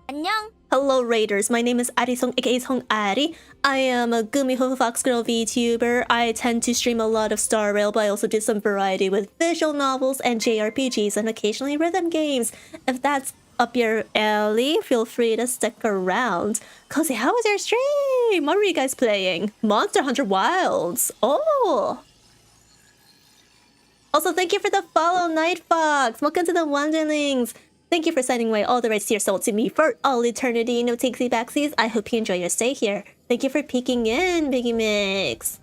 안녕. Hello Raiders, my name is Arisong aka Ari. I am a gumiho foxgirl VTuber. I tend to stream a lot of Star Rail, but I also do some variety with visual novels and JRPGs and occasionally rhythm games. If that's up your alley, feel free to stick around. Cozy, how was your stream? What were you guys playing? Monster Hunter Wilds. Oh! Also, thank you for the follow, Night Fox. Welcome to the Wonderlings. Thank you for sending away all the rights to your soul to me for all eternity. No takesy backsies. I hope you enjoy your stay here. Thank you for peeking in, Biggie Mix.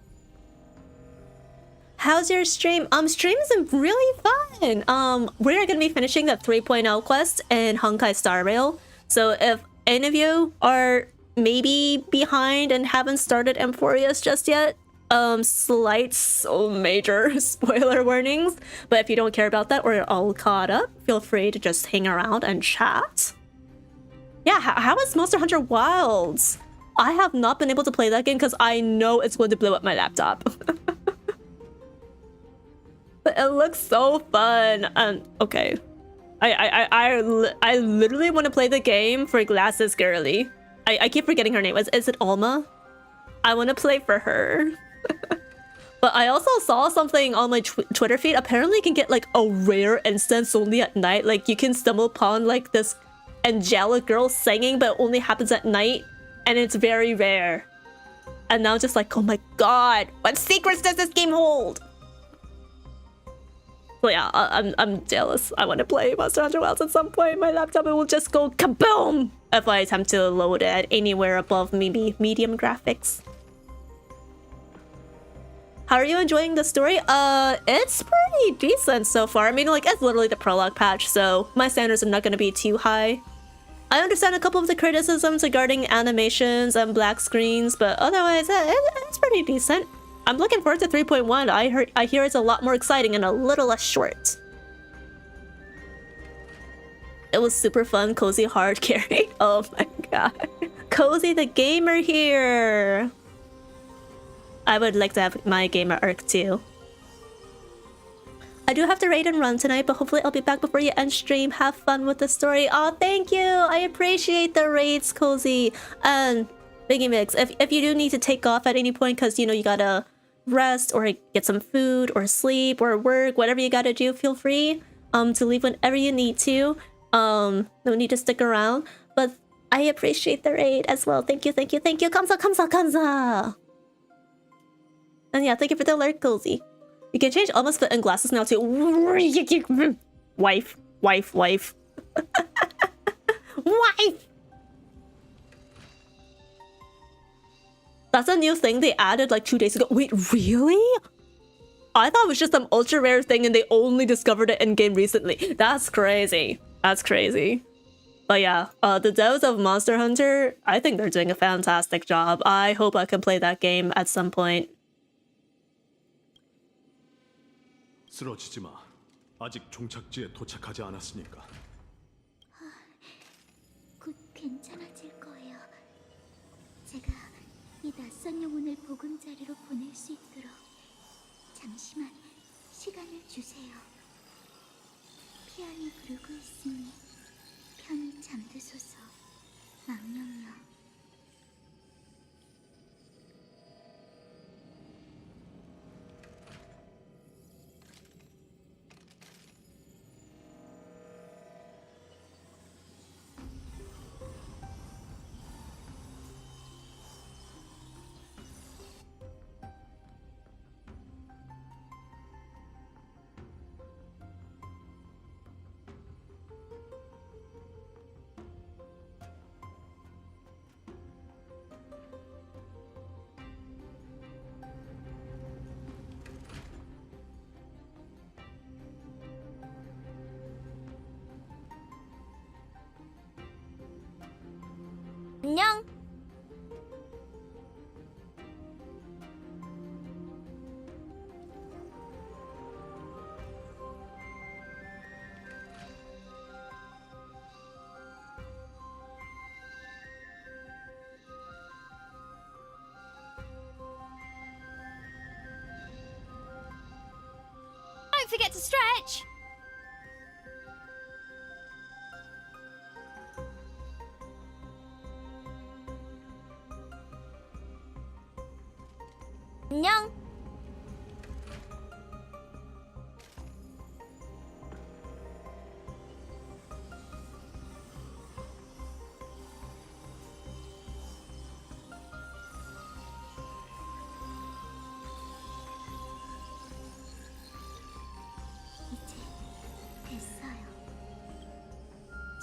How's your stream? Stream's really fun. We're gonna be finishing the 3.0 quest in Honkai Star Rail. So if any of you are maybe behind and haven't started Amphoreus just yet. Slight, so major spoiler warnings. But if you don't care about that or you're all caught up, feel free to just hang around and chat. Yeah, how is Monster Hunter Wilds? I have not been able to play that game because I know it's going to blow up my laptop. But it looks so fun. Okay. I literally want to play the game for Glasses Girly. I keep forgetting her name. Is it Alma? I want to play for her. But I also saw something on my Twitter feed. Apparently you can get like a rare instance only at night. Like you can stumble upon like this angelic girl singing, but it only happens at night. And it's very rare. And now just like, oh my god, what secrets does this game hold? So yeah, I'm jealous. I want to play Monster Hunter Wilds at some point. My laptop it will just go kaboom if I attempt to load it anywhere above maybe medium graphics. How are you enjoying the story? It's pretty decent so far. I mean, like, it's literally the prologue patch, so my standards are not going to be too high. I understand a couple of the criticisms regarding animations and black screens, but otherwise, it's pretty decent. I'm looking forward to 3.1. I hear it's a lot more exciting and a little less short. It was super fun, Cozy hard carry. Oh my god. Cozy the gamer here. I would like to have my gamer arc too. I do have to raid and run tonight, but hopefully I'll be back before you end stream. Have fun with the story. Oh, thank you. I appreciate the raids, Cozy. And Biggie Mix, if you do need to take off at any point because, you know, you gotta rest or get some food or sleep or work, whatever you gotta do, feel free to leave whenever you need to. No need to stick around. But I appreciate the raid as well. Thank you, thank you, thank you. Kamsa, kamsa, kamsa. And yeah, thank you for the alert, Cozy. You can change Alma's foot and glasses now too. Wife, wife, wife. Wife! That's a new thing they added like 2 days ago. Wait, really? I thought it was just some ultra rare thing and they only discovered it in-game recently. That's crazy. That's crazy. But yeah, the devs of Monster Hunter, I think they're doing a fantastic job. I hope I can play that game at some point. 쓰러지지 마. 아직 종착지에 도착하지 않았으니까. 곧 괜찮아질 거예요. 제가 이 낯선 영혼을 보금자리로 보낼 수 있도록 잠시만 시간을 주세요. 피안이 부르고 있으니 편히 잠드소서. 망령여. 안녕. Don't forget to stretch. 안녕. 이제 됐어요.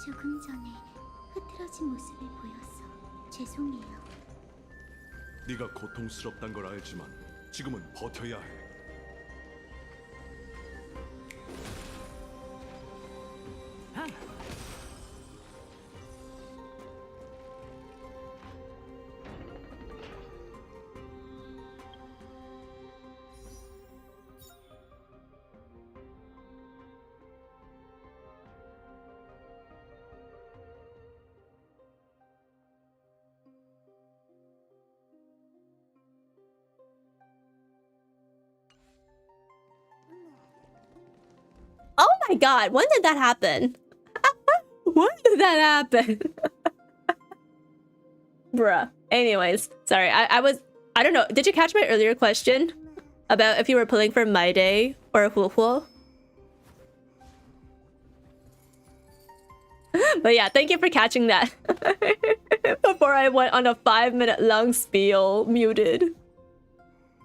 조금 전에 흐트러진 모습을 보여서 죄송해요. 네가 고통스럽단 걸 알지만 지금은 버텨야 해. my god, when did that happen? When did that happen? Bruh. Anyways, sorry, I don't know. Did you catch my earlier question about if you were pulling for My Day or Huohuo? But yeah, thank you for catching that. Before I went on a 5-minute long spiel, muted.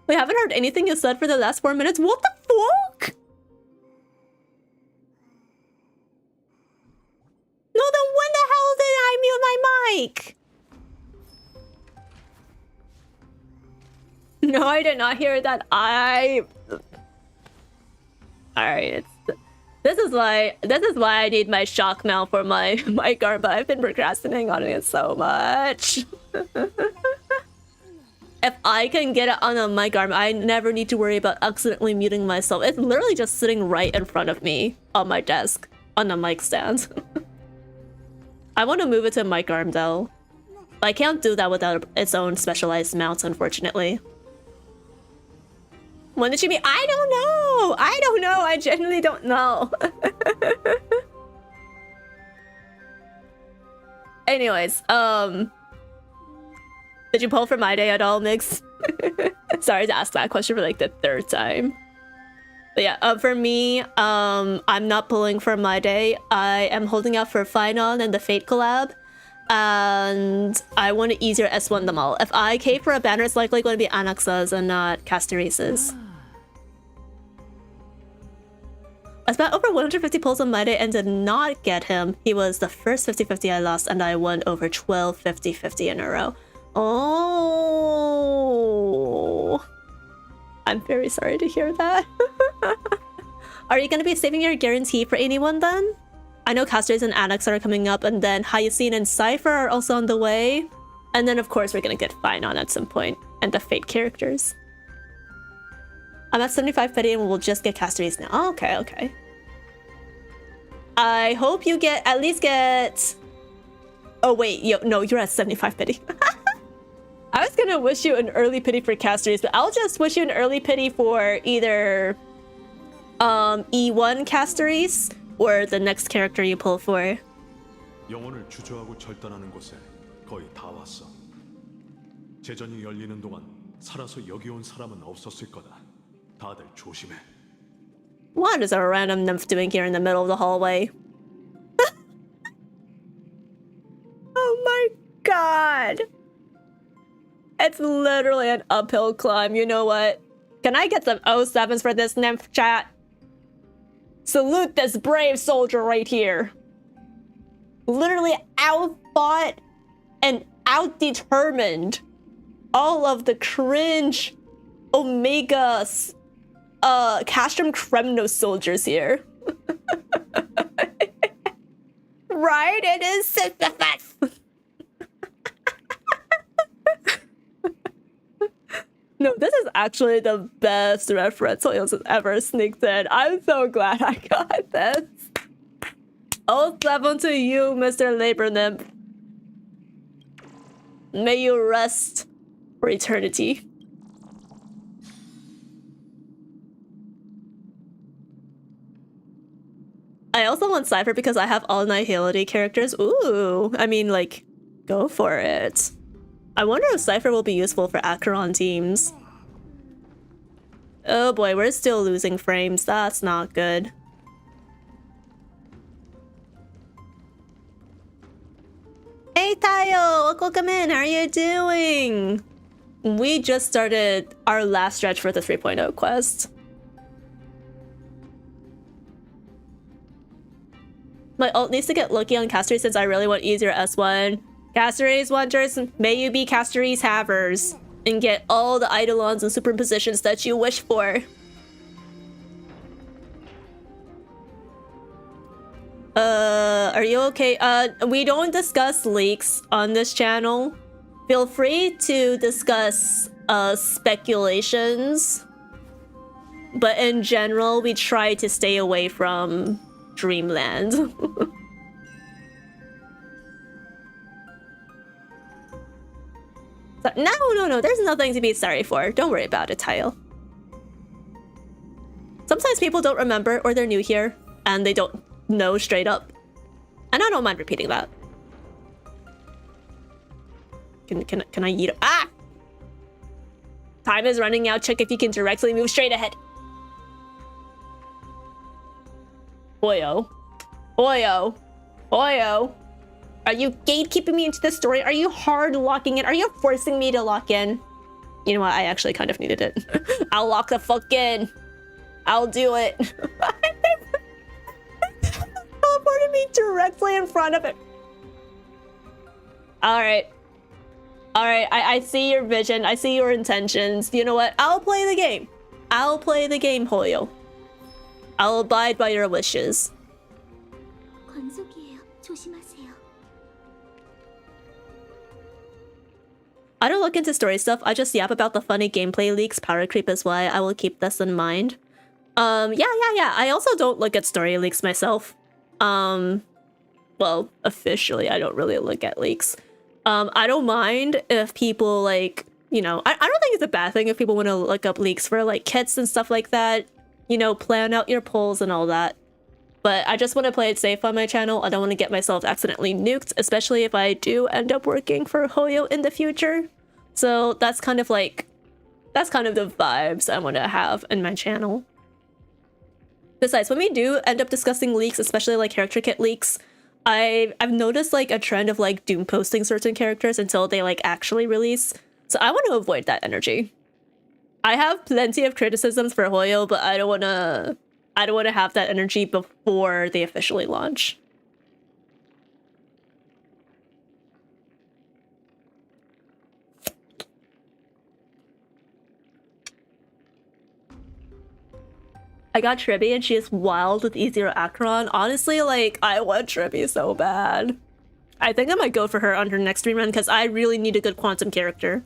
We haven't heard anything you said for the last 4 minutes. What the fuck? No, then when the hell did I mute my mic? No, I did not hear that. Alright, this is why I need my shock mount for my mic arm, but I've been procrastinating on it so much. If I can get it on a mic arm, I never need to worry about accidentally muting myself. It's literally just sitting right in front of me on my desk on the mic stand. I want to move it to a mic arm though. I can't do that without its own specialized mounts, unfortunately. When did she meet? I don't know! I don't know! I genuinely don't know. Anyways, did you pull for My Day at all, Mix? Sorry to ask that question for like the 3rd time. But yeah, for me, I'm not pulling for My Day. I am holding out for Final and the Fate collab. And I want to easier S1 them all. If I K for a banner, it's likely going to be Anaxa's and not Castarese's. I spent over 150 pulls on My Day and did not get him. He was the first 50-50 I lost, and I won over 12 50-50 in a row. Oh, I'm very sorry to hear that. Are you going to be saving your guarantee for anyone then? I know Castares and Anax are coming up, and then Hyacinth and Cypher are also on the way. And then, of course, we're going to get Finon at some point, and the Fate characters. I'm at 75 petty and we'll just get Castares now. Oh, okay, okay. I hope you at least get... Oh, wait, no, you're at 75 pity. I was gonna wish you an early pity for Castares, but I'll just wish you an early pity for either E1 Castares or the next character you pull for. 영혼을 주저하고 절단하는 곳에 거의 다 왔어. 제전이 열리는 동안 살아서 여기 온 사람은 없었을 거다. 다들 조심해. What is a random nymph doing here in the middle of the hallway? Oh my god. It's literally an uphill climb. You know what? Can I get some 07s for this nymph chat? Salute this brave soldier right here. Literally outfought and outdetermined all of the cringe Omega Castrum Kremnos soldiers here. Right? It is Sisyphus. No, this is actually the best reference Soils has ever sneaked in. I'm so glad I got this. 07 to you, Mr. Labor Nymph. May you rest for eternity. I also want Cypher because I have all Nihility characters. Ooh, I mean, like, go for it. I wonder if Cypher will be useful for Acheron teams. Oh boy, we're still losing frames. That's not good. Hey Tayo, welcome in. How are you doing? We just started our last stretch for the 3.0 quest. My ult needs to get lucky on Castares since I really want easier S1. Castares wanters, may you be Castares havers and get all the eidolons and superimpositions that you wish for. Are you okay? We don't discuss leaks on this channel. Feel free to discuss speculations, but in general, we try to stay away from Dreamland. No, there's nothing to be sorry for. Don't worry about it, Tile. Sometimes people don't remember or they're new here. and they don't know straight up. And I don't mind repeating that. Can I eat it? Ah! Time is running out. Check if you can directly move straight ahead. Oyo. Oyo. Oyo. Are you gatekeeping me into this story? Are you hard locking in? Are you forcing me to lock in? You know what? I actually kind of needed it. I'll lock the fuck in. I'll do it. Teleported me directly in front of it. Alright. Alright, I see your vision. I see your intentions. You know what? I'll play the game. I'll play the game, Hoyo. I'll abide by your wishes. 건속이에요. 조심하세요. I don't look into story stuff. I just yap about the funny gameplay leaks. Power creep is why I will keep this in mind. Yeah. I also don't look at story leaks myself. Well, officially, I don't really look at leaks. I don't mind if people, like, you know, I don't think it's a bad thing if people want to look up leaks for, like, kits and stuff like that. You know, plan out your polls and all that. But I just want to play it safe on my channel. I don't want to get myself accidentally nuked, especially if I do end up working for Hoyo in the future. So that's kind of like, that's kind of the vibes I want to have in my channel. Besides, when we do end up discussing leaks, especially like character kit leaks, I've noticed like a trend of like doom posting certain characters until they like actually release. So I want to avoid that energy. I have plenty of criticisms for Hoyo, but I don't want to have that energy before they officially launch. I got Tribby and she is wild with E0 Acheron. Honestly, like, I want Tribby so bad. I think I might go for her on her next rerun because I really need a good quantum character.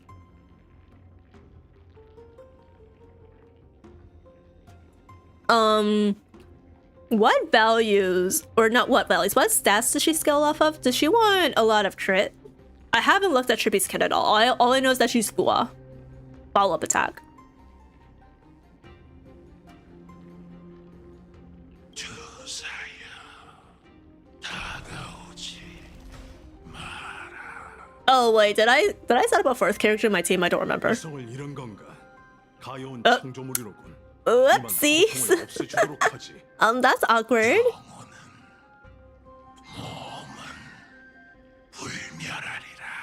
What values, or not what values, what stats does she scale off of? Does she want a lot of crit? I haven't looked at Tribby's kit at all. All I know is that she's Gua. Follow-up attack. Oh wait, did I set up a fourth character in my team? I don't remember. Oopsies. That's awkward.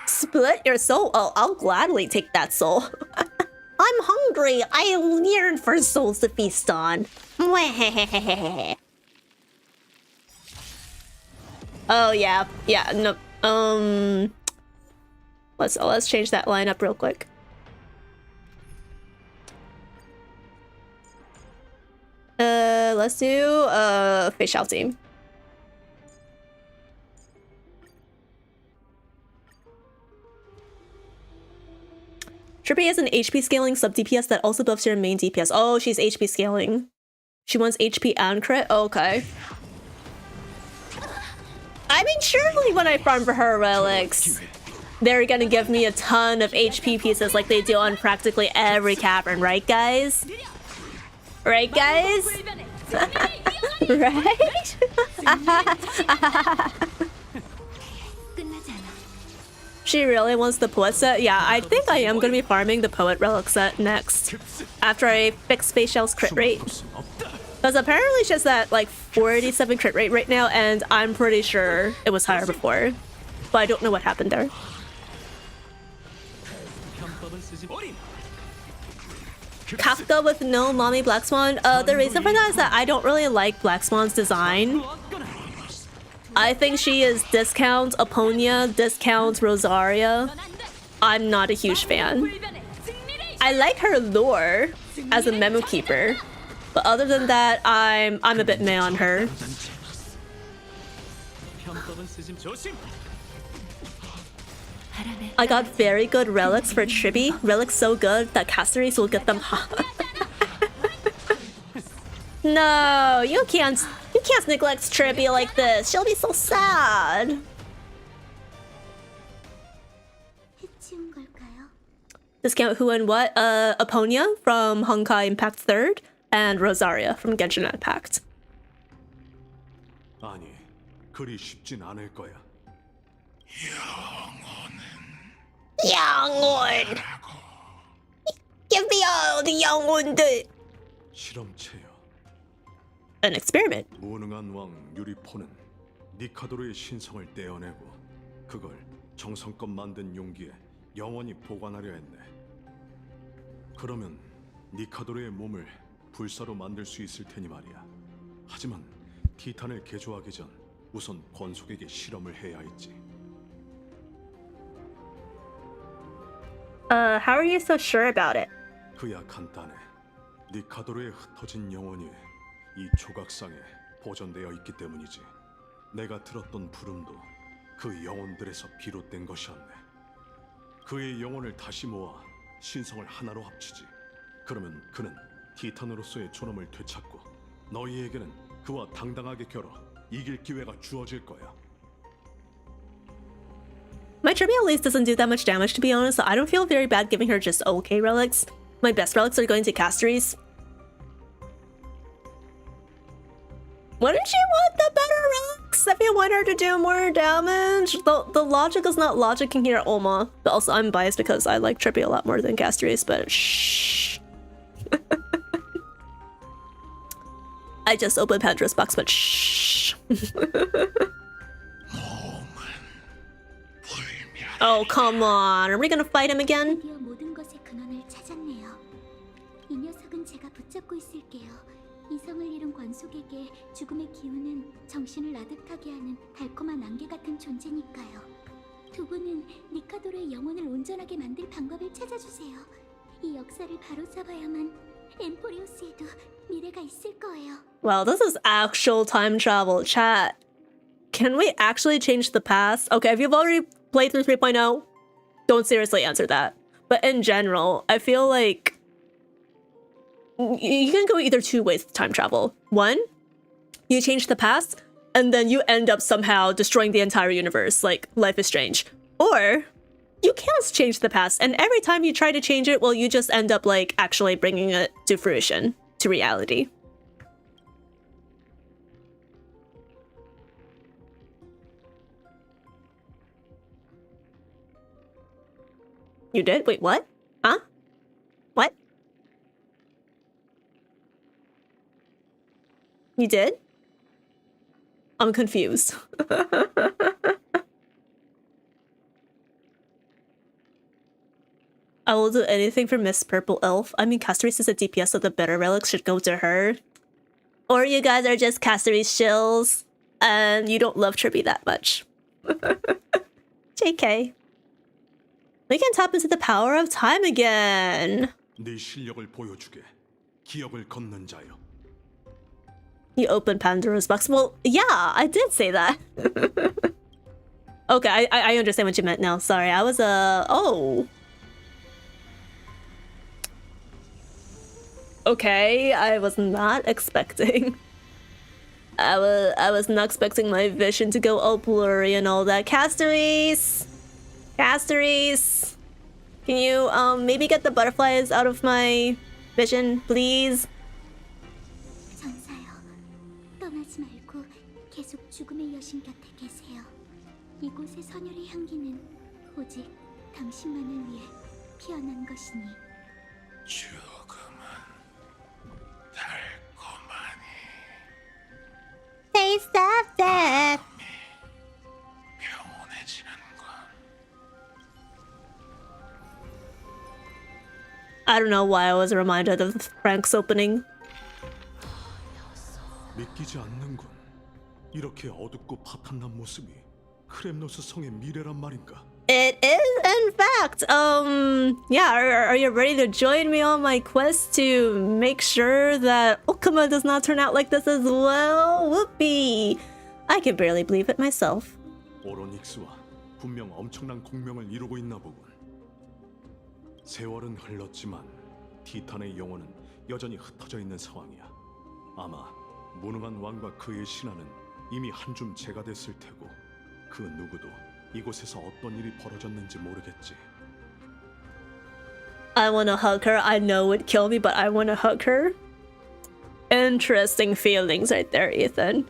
Split your soul? Oh, I'll gladly take that soul. I'm hungry. I yearn for souls to feast on. Oh yeah, no. Let's change that lineup real quick. Let's do facial team. Trippy is an HP scaling sub DPS that also buffs your main DPS. Oh, she's HP scaling. She wants HP and crit? Okay. I mean, surely when I farm for her relics, they're gonna give me a ton of HP pieces like they do on practically every cavern, right guys? Right guys? Right? She really wants the poet set? Yeah, I think I am gonna be farming the poet relic set next. After I fix Space Shell's crit rate. Because apparently she has that like 47 crit rate right now, and I'm pretty sure it was higher before. But I don't know what happened there. Kafka with no mommy Black Swan. The reason for that is that I don't really like Black Swan's design. I think she is discount Apponia, discount Rosaria. I'm not a huge fan. I like her lore as a memo keeper, but other than that, I'm a bit meh on her. I got very good relics for Tribby. Relics so good that casteries will get them hot. No, you can't neglect Tribby like this. She'll be so sad. Discount who and what? Apponia from Honkai Impact 3rd and Rosaria from Genshin Impact. 아니, 그리 쉽진 않을 거야. 영혼. Give me all the 영혼들. 실험체여. An experiment. 무능한 왕 유리포는 니카도르의 신성을 떼어내고 그걸 정성껏 만든 용기에 영원히 보관하려 했네. 그러면 니카도르의 몸을 불사로 만들 수 있을 테니 말이야. 하지만 티탄을 개조하기 전 우선 권속에게 실험을 해야 했지. How are you so sure about it? 그야 간단해. 니카도르의 흩어진 영혼이 이 조각상에 보존되어 있기 때문이지. 내가 들었던 부름도 그 영혼들에서 비롯된 것이었네. 그의 영혼을 다시 모아 신성을 하나로 합치지. 그러면 그는 티탄으로서의 존엄을 되찾고 너희에게는 그와 당당하게 겨뤄 이길 기회가 주어질 거야. My Trivia Elise doesn't do that much damage, to be honest, so I don't feel very bad giving her just okay relics. My best relics are going to Castories. Wouldn't she want the better relics if you want her to do more damage? The logic is not logicking here, Oma. But also, I'm biased because I like Trippy a lot more than Castories, but shh. I just opened Pandora's box, but shh. Oh, come on. Are we gonna fight him again? 드디어 모든 것의 근원을 찾았네요. 이 녀석은 제가 붙잡고 있을게요. 이성을 잃은 관속에게 죽음의 기운은 정신을 아득하게 하는 달콤한 안개 같은 존재니까요. 두 분은 니카도르의 영혼을 온전하게 만들 방법을 찾아주세요. 이 역사를 바로 잡아야만 엠포리우스에도 미래가 있을 거예요. Wow, this is actual time travel. Chat. Can we actually change the past? Okay, if you've already played through 3.0, don't seriously answer that. But in general, I feel like you can go either two ways with time travel. One, you change the past, and then you end up somehow destroying the entire universe, like Life is Strange. Or you can't change the past, and every time you try to change it, well, you just end up like actually bringing it to fruition, to reality. You did? Wait, what? Huh? What? You did? I'm confused. I will do anything for Miss Purple Elf. I mean, Castories is a DPS, so the better relics should go to her. Or you guys are just Castories shills, and you don't love Trippy that much. JK. We can tap into the power of time again. 네 실력을 보여주게. 기억을 걷는 자여. You opened Pandora's box. Well, yeah, I did say that. Okay, I understand what you meant now. Sorry, I was oh. Okay, I was not expecting. I was not expecting my vision to go all blurry and all that. Castories! Castories! Can you maybe get the butterflies out of my vision, please? 전사여, 떠나지 말고 계속 죽음의 여신 곁에 계세요. 이곳의 선율의 향기는 오직 당신만을 위해 피어난 것이니. 죽음은 달콤하니. Taste of death. I don't know why I was reminded of Frank's opening. 믿기지 않는군. 이렇게 어둡고 파탄난 모습이 크렘노스 성의 미래란 말인가? It is, in fact. Yeah, are you ready to join me on my quest to make sure that Okuma does not turn out like this as well? Whoopee! I can barely believe it myself. 오로닉스와 분명 엄청난 공명을 이루고 있나 보군. 세월은 흘렀지만 티탄의 영혼은 여전히 흩어져 있는 상황이야. 아마 무능한 왕과 그의 신하는 이미 한줌 재가 됐을 테고 그 누구도 이곳에서 어떤 일이 벌어졌는지 모르겠지. I wanna hug her. I know it would kill me, but I wanna hug her. Interesting feelings right there, Ethan.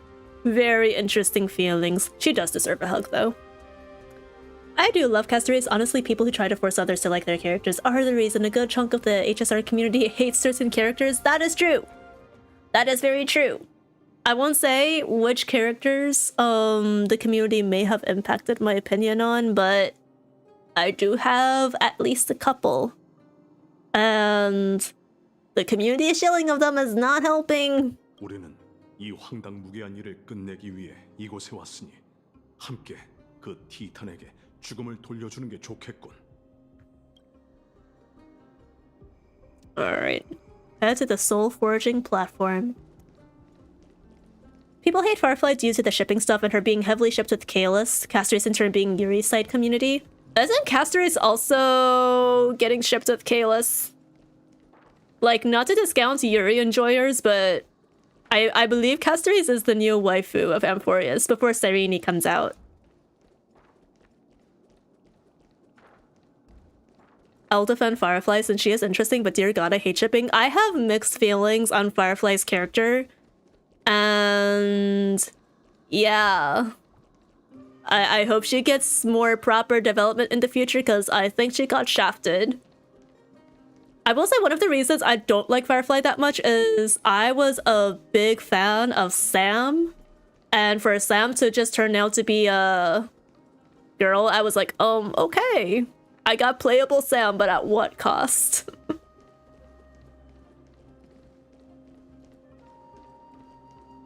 Very interesting feelings. She does deserve a hug, though. I do love castaways. Honestly, people who try to force others to like their characters are the reason a good chunk of the HSR community hates certain characters. That is true. That is very true. I won't say which characters the community may have impacted my opinion on, but I do have at least a couple. And the community shilling of them is not helping. 우리는 이 황당무계한 일을 끝내기 위해 이곳에 왔으니 함께 그 티탄에게 죽음을 돌려주는 게 좋겠군. Alright. Head to the soul forging platform. People hate Firefly due to the shipping stuff and her being heavily shipped with Kalis, Castrace in turn being Yuri's side community. Isn't Castrace also getting shipped with Kalis? Like, not to discount Yuri enjoyers, but I believe Castrace is the new waifu of AMPHOREUS before Cyrene comes out. I'll defend Firefly since she is interesting, but dear god, I hate shipping. I have mixed feelings on Firefly's character. And yeah. I hope she gets more proper development in the future because I think she got shafted. I will say one of the reasons I don't like Firefly that much is I was a big fan of Sam. And for Sam to just turn out to be a girl, I was like, okay. I got playable Sam, but at what cost?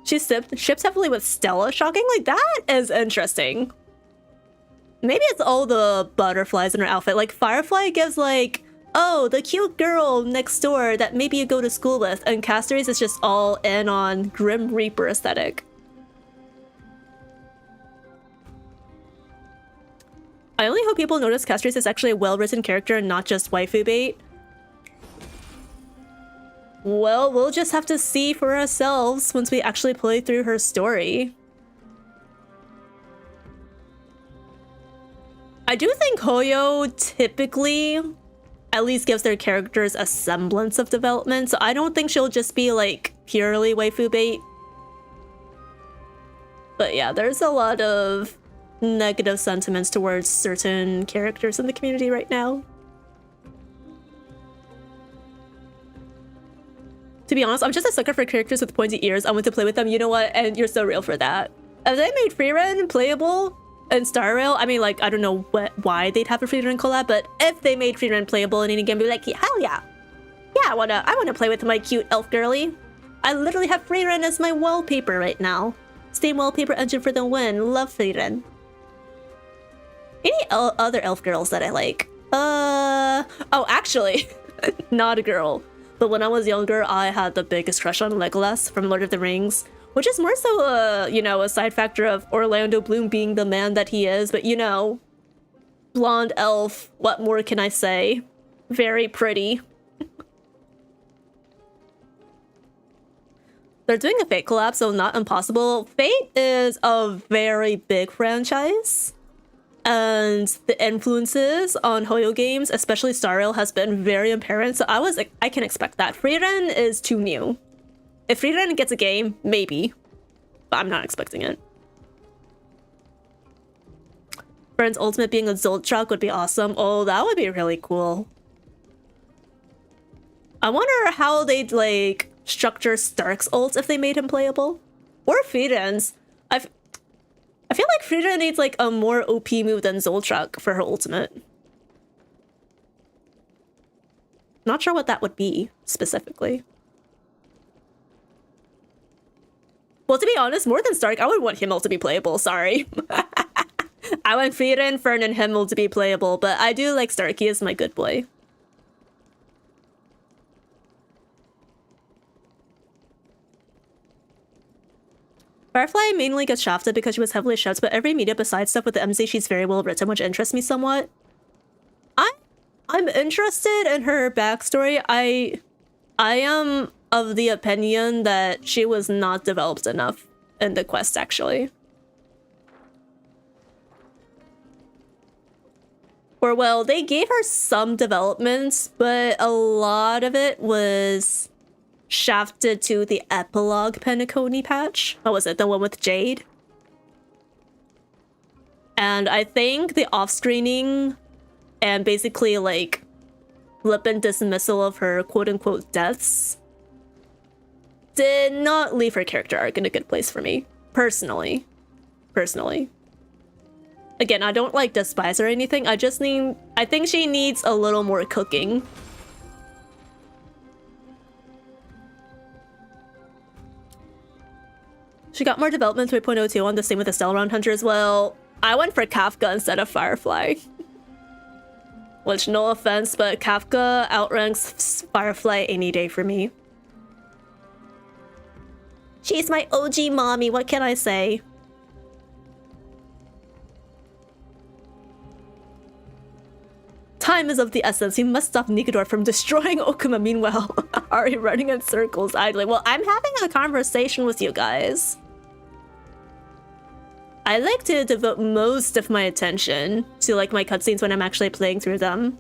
She ships heavily with Stella. Shockingly, that is interesting. Maybe it's all the butterflies in her outfit. Like, Firefly gives like, oh, the cute girl next door that maybe you go to school with. And Castrace is just all in on Grim Reaper aesthetic. I only hope people notice Castrace is actually a well-written character and not just waifu bait. Well, we'll just have to see for ourselves once we actually play through her story. I do think Hoyo typically at least gives their characters a semblance of development, so I don't think she'll just be like purely waifu bait. But yeah, there's a lot of negative sentiments towards certain characters in the community right now. To be honest, I'm just a sucker for characters with pointy ears. I want to play with them, you know what? And you're so real for that. If they made Freeren playable in Star Rail, I mean, like, I don't know why they'd have a Freeren collab, but if they made Freeren playable in any game, I'd be like, yeah, hell yeah. Yeah, I wanna play with my cute elf girly. I literally have Freeren as my wallpaper right now. Steam wallpaper engine for the win. Love Freeren. Any other elf girls that I like? Oh, actually, not a girl. But when I was younger, I had the biggest crush on Legolas from Lord of the Rings, which is more so you know, a side factor of Orlando Bloom being the man that he is. But you know, blonde elf, what more can I say? Very pretty. They're doing a Fate collab, so not impossible. Fate is a very big franchise. And the influences on Hoyo games, especially Star Rail, has been very apparent. So I can expect that. Freeren is too new. If Freeren gets a game, maybe. But I'm not expecting it. Friend's ultimate being a Zoltrak would be awesome. Oh, that would be really cool. I wonder how they'd, like, structure Stark's ult if they made him playable. Or Freeren's. I feel like Frieren needs like a more OP move than Zoltrak for her ultimate. Not sure what that would be, specifically. Well, to be honest, more than Stark, I would want Himmel to be playable, sorry. I want Frieren, Fern, and Himmel to be playable, but I do like Starky as my good boy. Firefly mainly gets shafted because she was heavily shipped, but every media besides stuff with the MZ, she's very well written, which interests me somewhat. I'm interested in her backstory. I am of the opinion that she was not developed enough in the quest, actually. Or, well, they gave her some developments, but a lot of it was shafted to the epilogue Penacony patch. What was it? The one with Jade? And I think the off-screening and basically like flippant dismissal of her quote-unquote deaths did not leave her character arc in a good place for me. Personally. Again, I don't like despise her or anything. I think she needs a little more cooking. She got more development 3.02 on the same with the Stellar Round Hunter as well. I went for Kafka instead of Firefly. Which, no offense, but Kafka outranks Firefly any day for me. She's my OG mommy, what can I say? Time is of the essence. We must stop Nikador from destroying Okuma. Meanwhile, Ari running in circles idly. Well, I'm having a conversation with you guys. I like to devote most of my attention to like my cutscenes when I'm actually playing through them.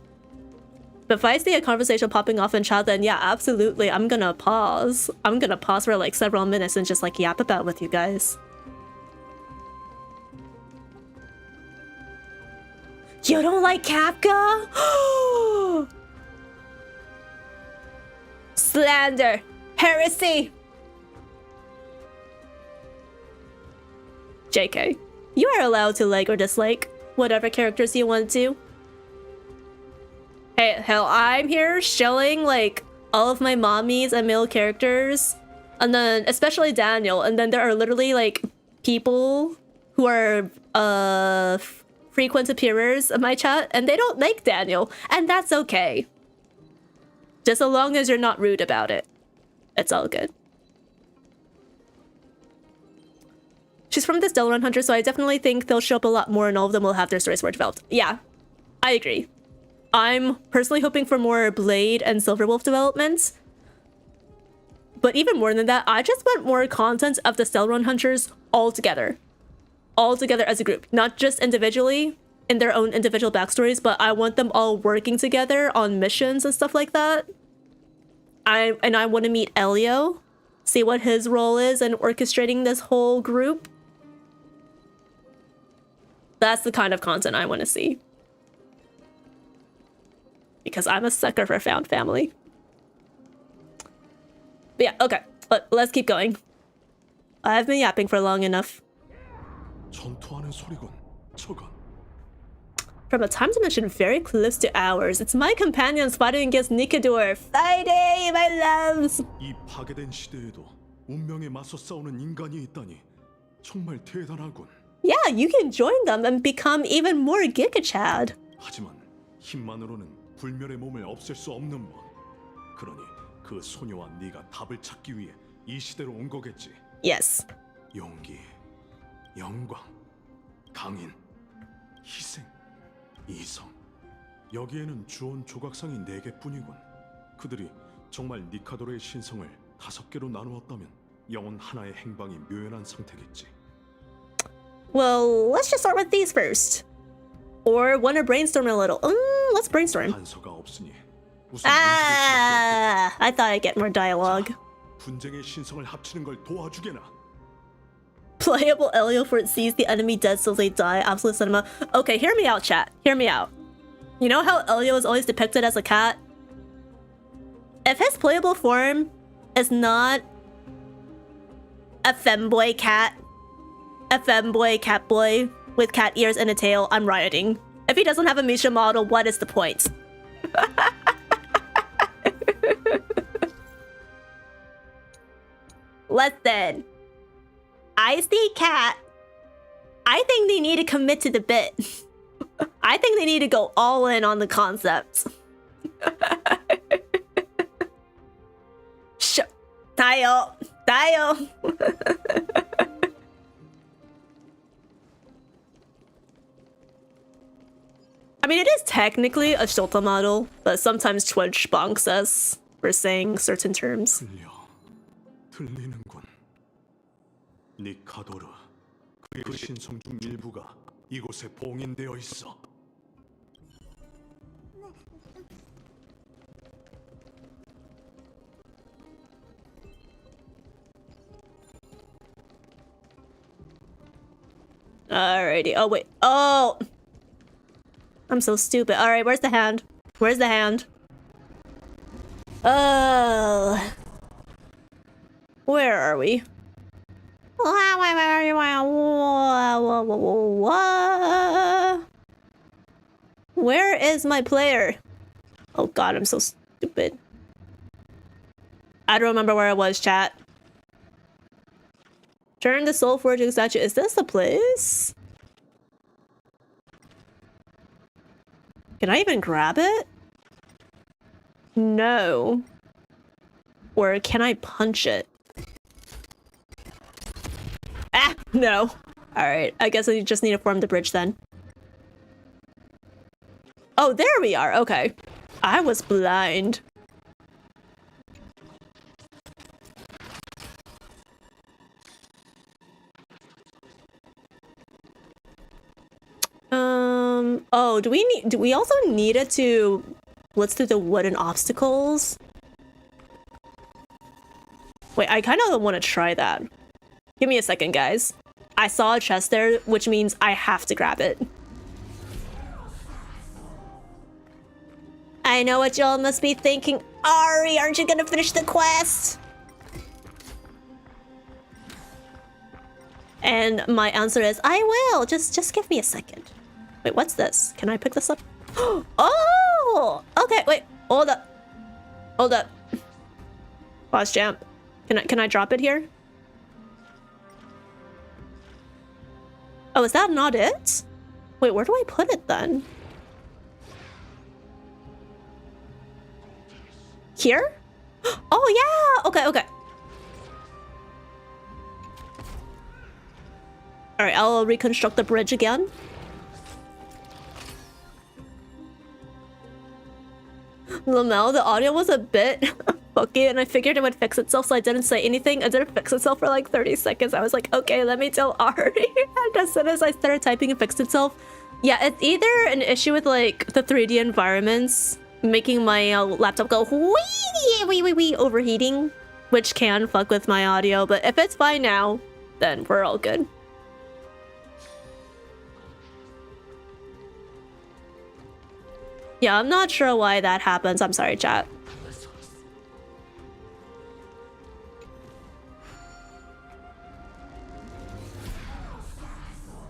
But if I see a conversation popping off in chat, then yeah, absolutely, I'm gonna pause. I'm gonna pause for like several minutes and just like yap about with you guys. You don't like Kafka? Slander! Heresy! JK, you are allowed to like or dislike whatever characters you want to. Hey, hell, I'm here shilling like all of my mommies and male characters, and then especially Daniel, and then there are literally like people who are frequent appearers in my chat, and they don't like Daniel, and that's okay. Just as long as you're not rude about it, it's all good. She's from the Stellar Round Hunter, so I definitely think they'll show up a lot more and all of them will have their stories more developed. Yeah, I agree. I'm personally hoping for more Blade and Silverwolf developments. But even more than that, I just want more content of the Stellar Round Hunters all together as a group. Not just individually, in their own individual backstories, but I want them all working together on missions and stuff like that. I want to meet Elio, see what his role is in orchestrating this whole group. That's the kind of content I want to see. Because I'm a sucker for found family. But yeah, okay. Let's keep going. I've been yapping for long enough. 전투하는 소리군. 저건. From a time dimension very close to ours, it's my companions fighting against Nikador. Fighting, my loves! 이 파괴된 시대에도 운명에 맞서 싸우는 인간이 있다니 정말 대단하군. Yeah, you can join them and become even more gigachad. 하지만 힘만으로는 불멸의 몸을 없앨 수 없는 법. 그러니 그 소녀와 네가 답을 찾기 위해 이 시대로 온 거겠지. Yes. 용기, 영광, 강인, 희생, 이성. 여기에는 주온 조각상이 4개뿐이군. 그들이 정말 니카도르의 신성을 5개로 나누었다면 영혼 하나의 행방이 묘연한 상태겠지. Well, let's just start with these first. Or wanna brainstorm a little. Let's brainstorm. 단서가 없으니 우선 I thought I'd get more dialogue. 분쟁의 신성을 합치는 걸 도와주게나. Playable Elio for it sees the enemy dead so they die. Absolute cinema. Okay, hear me out, chat. Hear me out. You know how Elio is always depicted as a cat? If his playable form is not a femboy cat, a femboy cat boy with cat ears and a tail, I'm rioting. If he doesn't have a Misha model, what is the point? Listen, I see cat. I think they need to commit to the bit. I think they need to go all in on the concept. Tayo. I mean, it is technically a Shota model, but sometimes Twitch bonks us for saying certain terms. 들리는군. 니카도르, 그의 신성 중 일부가 이곳에 봉인되어 있어. Alrighty. Oh, wait. Oh! I'm so stupid. Alright, where's the hand? Where's the hand? Oh. Where are we? Where is my player? Oh god, I'm so stupid. I don't remember where I was, chat. Turn the soul forging statue. Is this the place? Can I even grab it? No. Or can I punch it? Ah, no. Alright, I guess I just need to form the bridge then. Oh, there we are. Okay. I was blind. Oh, do we also need it to blitz through the wooden obstacles? Wait, I kind of want to try that. Give me a second, guys. I saw a chest there, which means I have to grab it. I know what y'all must be thinking. Ari, aren't you gonna finish the quest? And my answer is, I will. Just give me a second. Wait, what's this? Can I pick this up? Oh! Okay, wait. Hold up. Hold up. Pause jump. Can I drop it here? Oh, is that not it? Wait, where do I put it then? Here? Oh, yeah! Okay, okay. Alright, I'll reconstruct the bridge again. Lamel, the audio was a bit fucky and I figured it would fix itself, so I didn't say anything. It didn't fix itself for like 30 seconds. I was like, okay, let me tell Ari. And as soon as I started typing, it fixed itself. Yeah, it's either an issue with like the 3D environments making my laptop go wee overheating, which can fuck with my audio, but if it's fine now, then we're all good. Yeah, I'm not sure why that happens. I'm sorry, chat.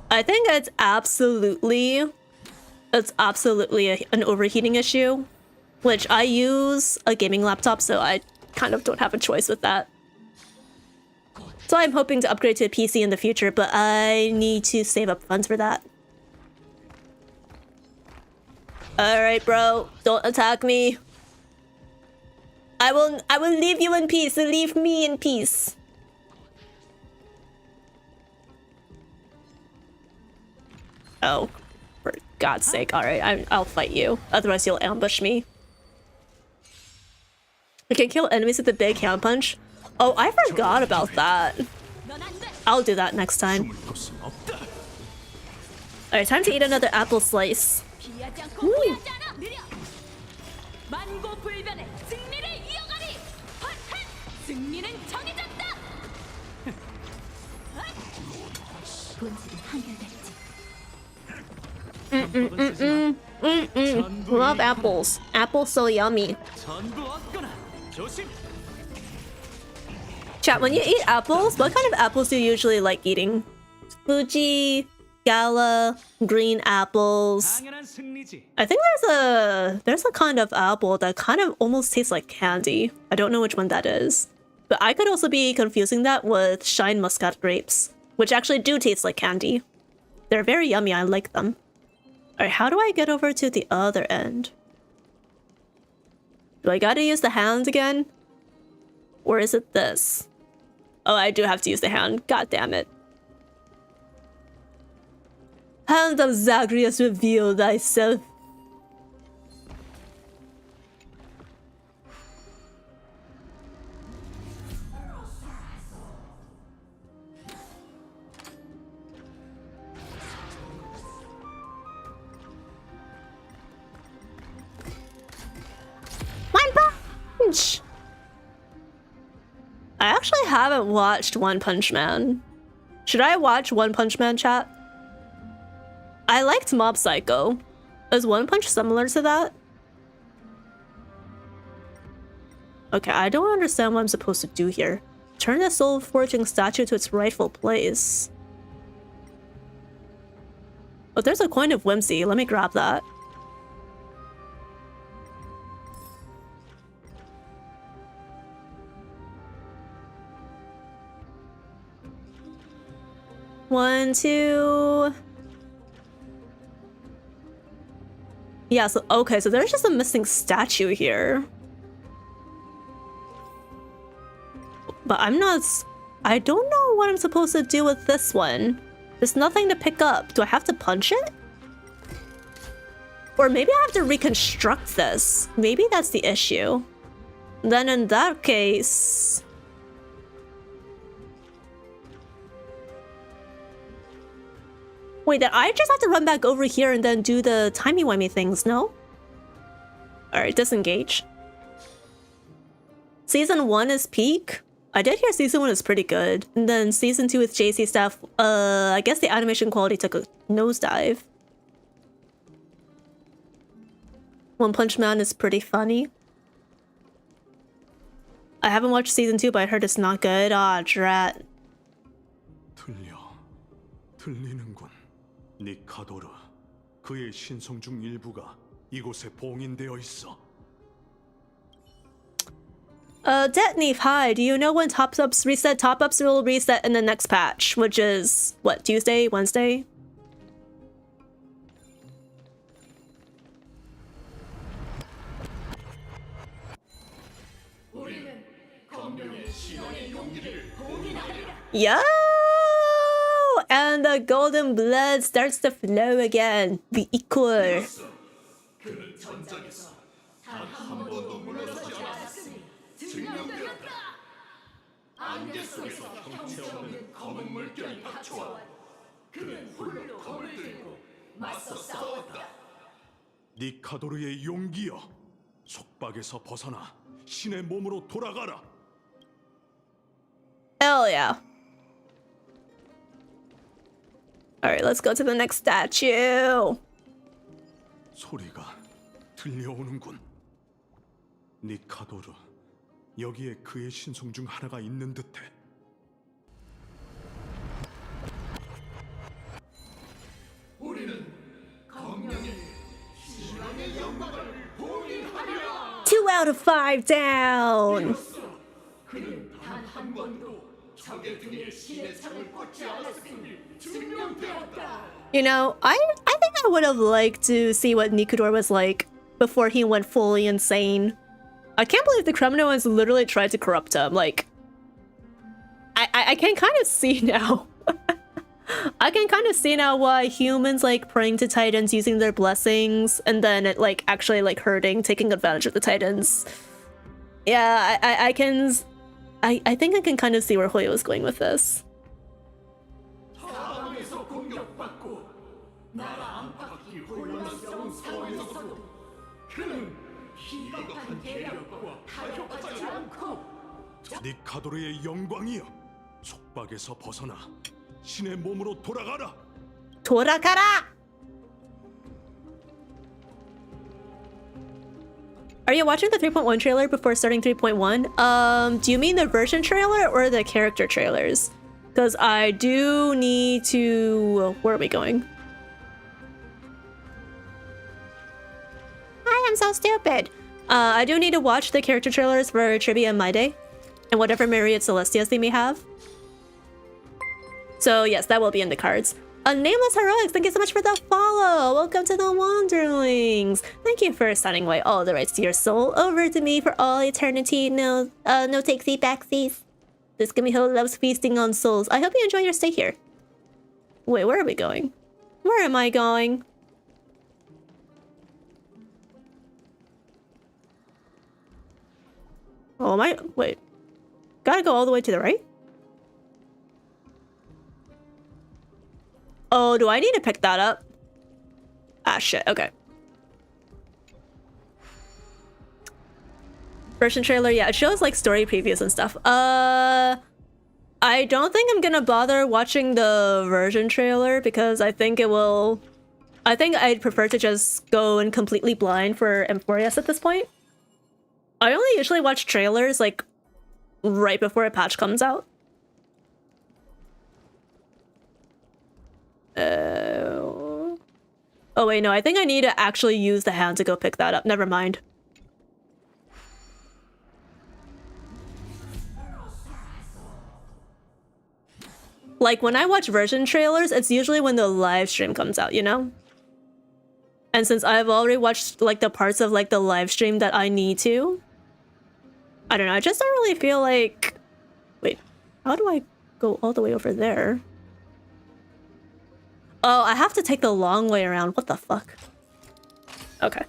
I think it's absolutely an overheating issue, which I use a gaming laptop, so I kind of don't have a choice with that. So I'm hoping to upgrade to a PC in the future, but I need to save up funds for that. Alright, bro. Don't attack me. I will leave you in peace. Leave me in peace. Oh, for God's sake. Alright, I'll fight you. Otherwise, you'll ambush me. You can kill enemies with a big hand punch. Oh, I forgot about that. I'll do that next time. Alright, time to eat another apple slice. Ooh. Love apples. Apples so yummy. Chat, when you eat apples, what kind of apples do you usually like eating? Fuji, Gala, green apples. I think there's a kind of apple that kind of almost tastes like candy. I don't know which one that is. But I could also be confusing that with Shine Muscat grapes, which actually do taste like candy. They're very yummy, I like them. Alright, how do I get over to the other end? Do I gotta use the hand again? Or is it this? Oh, I do have to use the hand. God damn it. Hand of Zagreus, reveal thyself. One Punch! I actually haven't watched One Punch Man. Should I watch One Punch Man, chat? I liked Mob Psycho. Is One Punch similar to that? Okay, I don't understand what I'm supposed to do here. Turn the soul forging statue to its rightful place. Oh, there's a coin of whimsy. Let me grab that. One, two. Yeah, so okay, so there's just a missing statue here. But I don't know what I'm supposed to do with this one. There's nothing to pick up. Do I have to punch it? Or maybe I have to reconstruct this. Maybe that's the issue. Then in that case... Wait, then I just have to run back over here and then do the timey-wimey things, no? Alright, disengage. Season 1 is peak. I did hear Season 1 is pretty good. And then Season 2 with JC stuff, I guess the animation quality took a nosedive. One Punch Man is pretty funny. I haven't watched Season 2, but I heard it's not good. Ah, drat. 들리는군. 니카도르, 그의 신성 중 일부가 이곳에 봉인되어 있어. Detneve, hi. Do you know when top-ups reset? Top-ups will reset in the next patch, which is, what, Tuesday? Wednesday? Yo! And the golden blood starts to flow again. The ichor. 니카도르의 용기여, 속박에서 벗어나 신의 몸으로 돌아가라. Hell yeah. Alright, let's go to the next statue. 소리가 들려오는군. 니카도르, 여기에 그의 신성 중 하나가 있는 듯해. 우리는 검명의 신앙의 영광을 봉인하리라. 2 out of 5 down. 그는 단 한 번도 적의 등에 신의 창을 꽂지 않았음이 증명되었다. You know, I think I would have liked to see what Nikudor was like before he went fully insane. I can't believe the Kremlins literally tried to corrupt him. Like, I can kind of see now. I can kind of see now why humans like praying to Titans using their blessings and then it like actually like hurting, taking advantage of the Titans. Yeah, I think I can kind of see where Hoyo was going with this. 니카도르의 영광이여, 속박에서 벗어나 신의 몸으로 돌아가라. 돌아가라! Are you watching the 3.1 trailer before starting 3.1? Do you mean the version trailer or the character trailers? Because I do need to... Where are we going? I am so stupid. I do need to watch the character trailers for Trivia and My Day. And whatever Myriad Celestias they may have. So yes, that will be in the cards. Nameless Heroics, thank you so much for the follow! Welcome to the Wanderlings! Thank you for signing away all the rights to your soul over to me for all eternity. No takesy backsies. This gumiho loves feasting on souls. I hope you enjoy your stay here. Wait, where are we going? Where am I going? Oh, am I? Wait. Gotta go all the way to the right? Oh, do I need to pick that up? Ah, shit. Okay. Version trailer, yeah, it shows like story previews and stuff. I don't think I'm gonna bother watching the version trailer because I think it will I think I'd prefer to just go in completely blind for AMPHOREUS at this point. I only usually watch trailers like right before a patch comes out. Oh wait, no, I think I need to actually use the hand to go pick that up. Never mind. Like, when I watch version trailers, it's usually when the live stream comes out, you know? And since I've already watched, like, the parts of, like, the live stream that I need to, I don't know, I just don't really feel like... Wait, how do I go all the way over there? Oh, I have to take the long way around. What the fuck? Okay.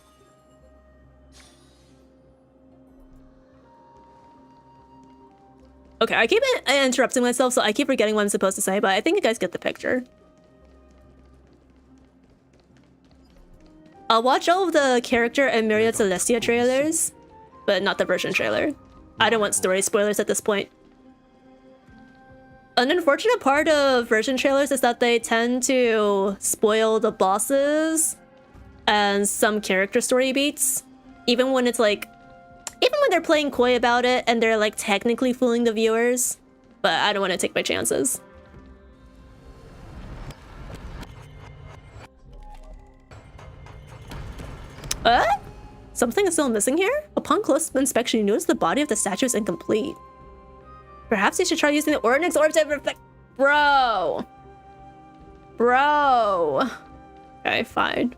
Okay, I keep interrupting myself, so I keep forgetting what I'm supposed to say, but I think you guys get the picture. I'll watch all of the character and Myriad Celestia trailers, but not the version trailer. I don't want story spoilers at this point. An unfortunate part of version trailers is that they tend to spoil the bosses and some character story beats, even when it's like, even when they're playing coy about it and they're like technically fooling the viewers, but I don't want to take my chances. Something is still missing here? Upon close inspection, you notice the body of the statue is incomplete. Perhaps you should try using the Ordnance Orb to reflect. Bro. Bro. Okay, fine.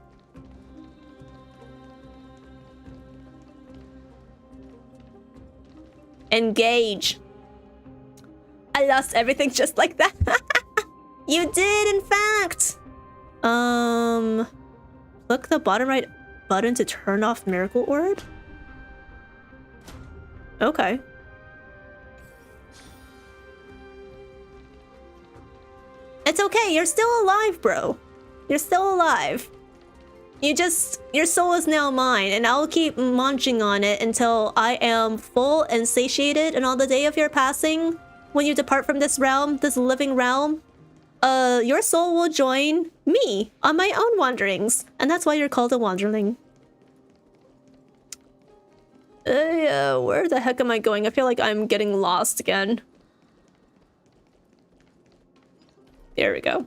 Engage. I lost everything just like that. You did, in fact. Click the bottom right button to turn off Miracle Orb. Okay. It's okay, you're still alive, bro. You're still alive. Your soul is now mine, and I'll keep munching on it until I am full and satiated, and on the day of your passing, when you depart from this realm, this living realm, your soul will join me on my own wanderings, and that's why you're called a wanderling. Where the heck am I going? I feel like I'm getting lost again. There we go.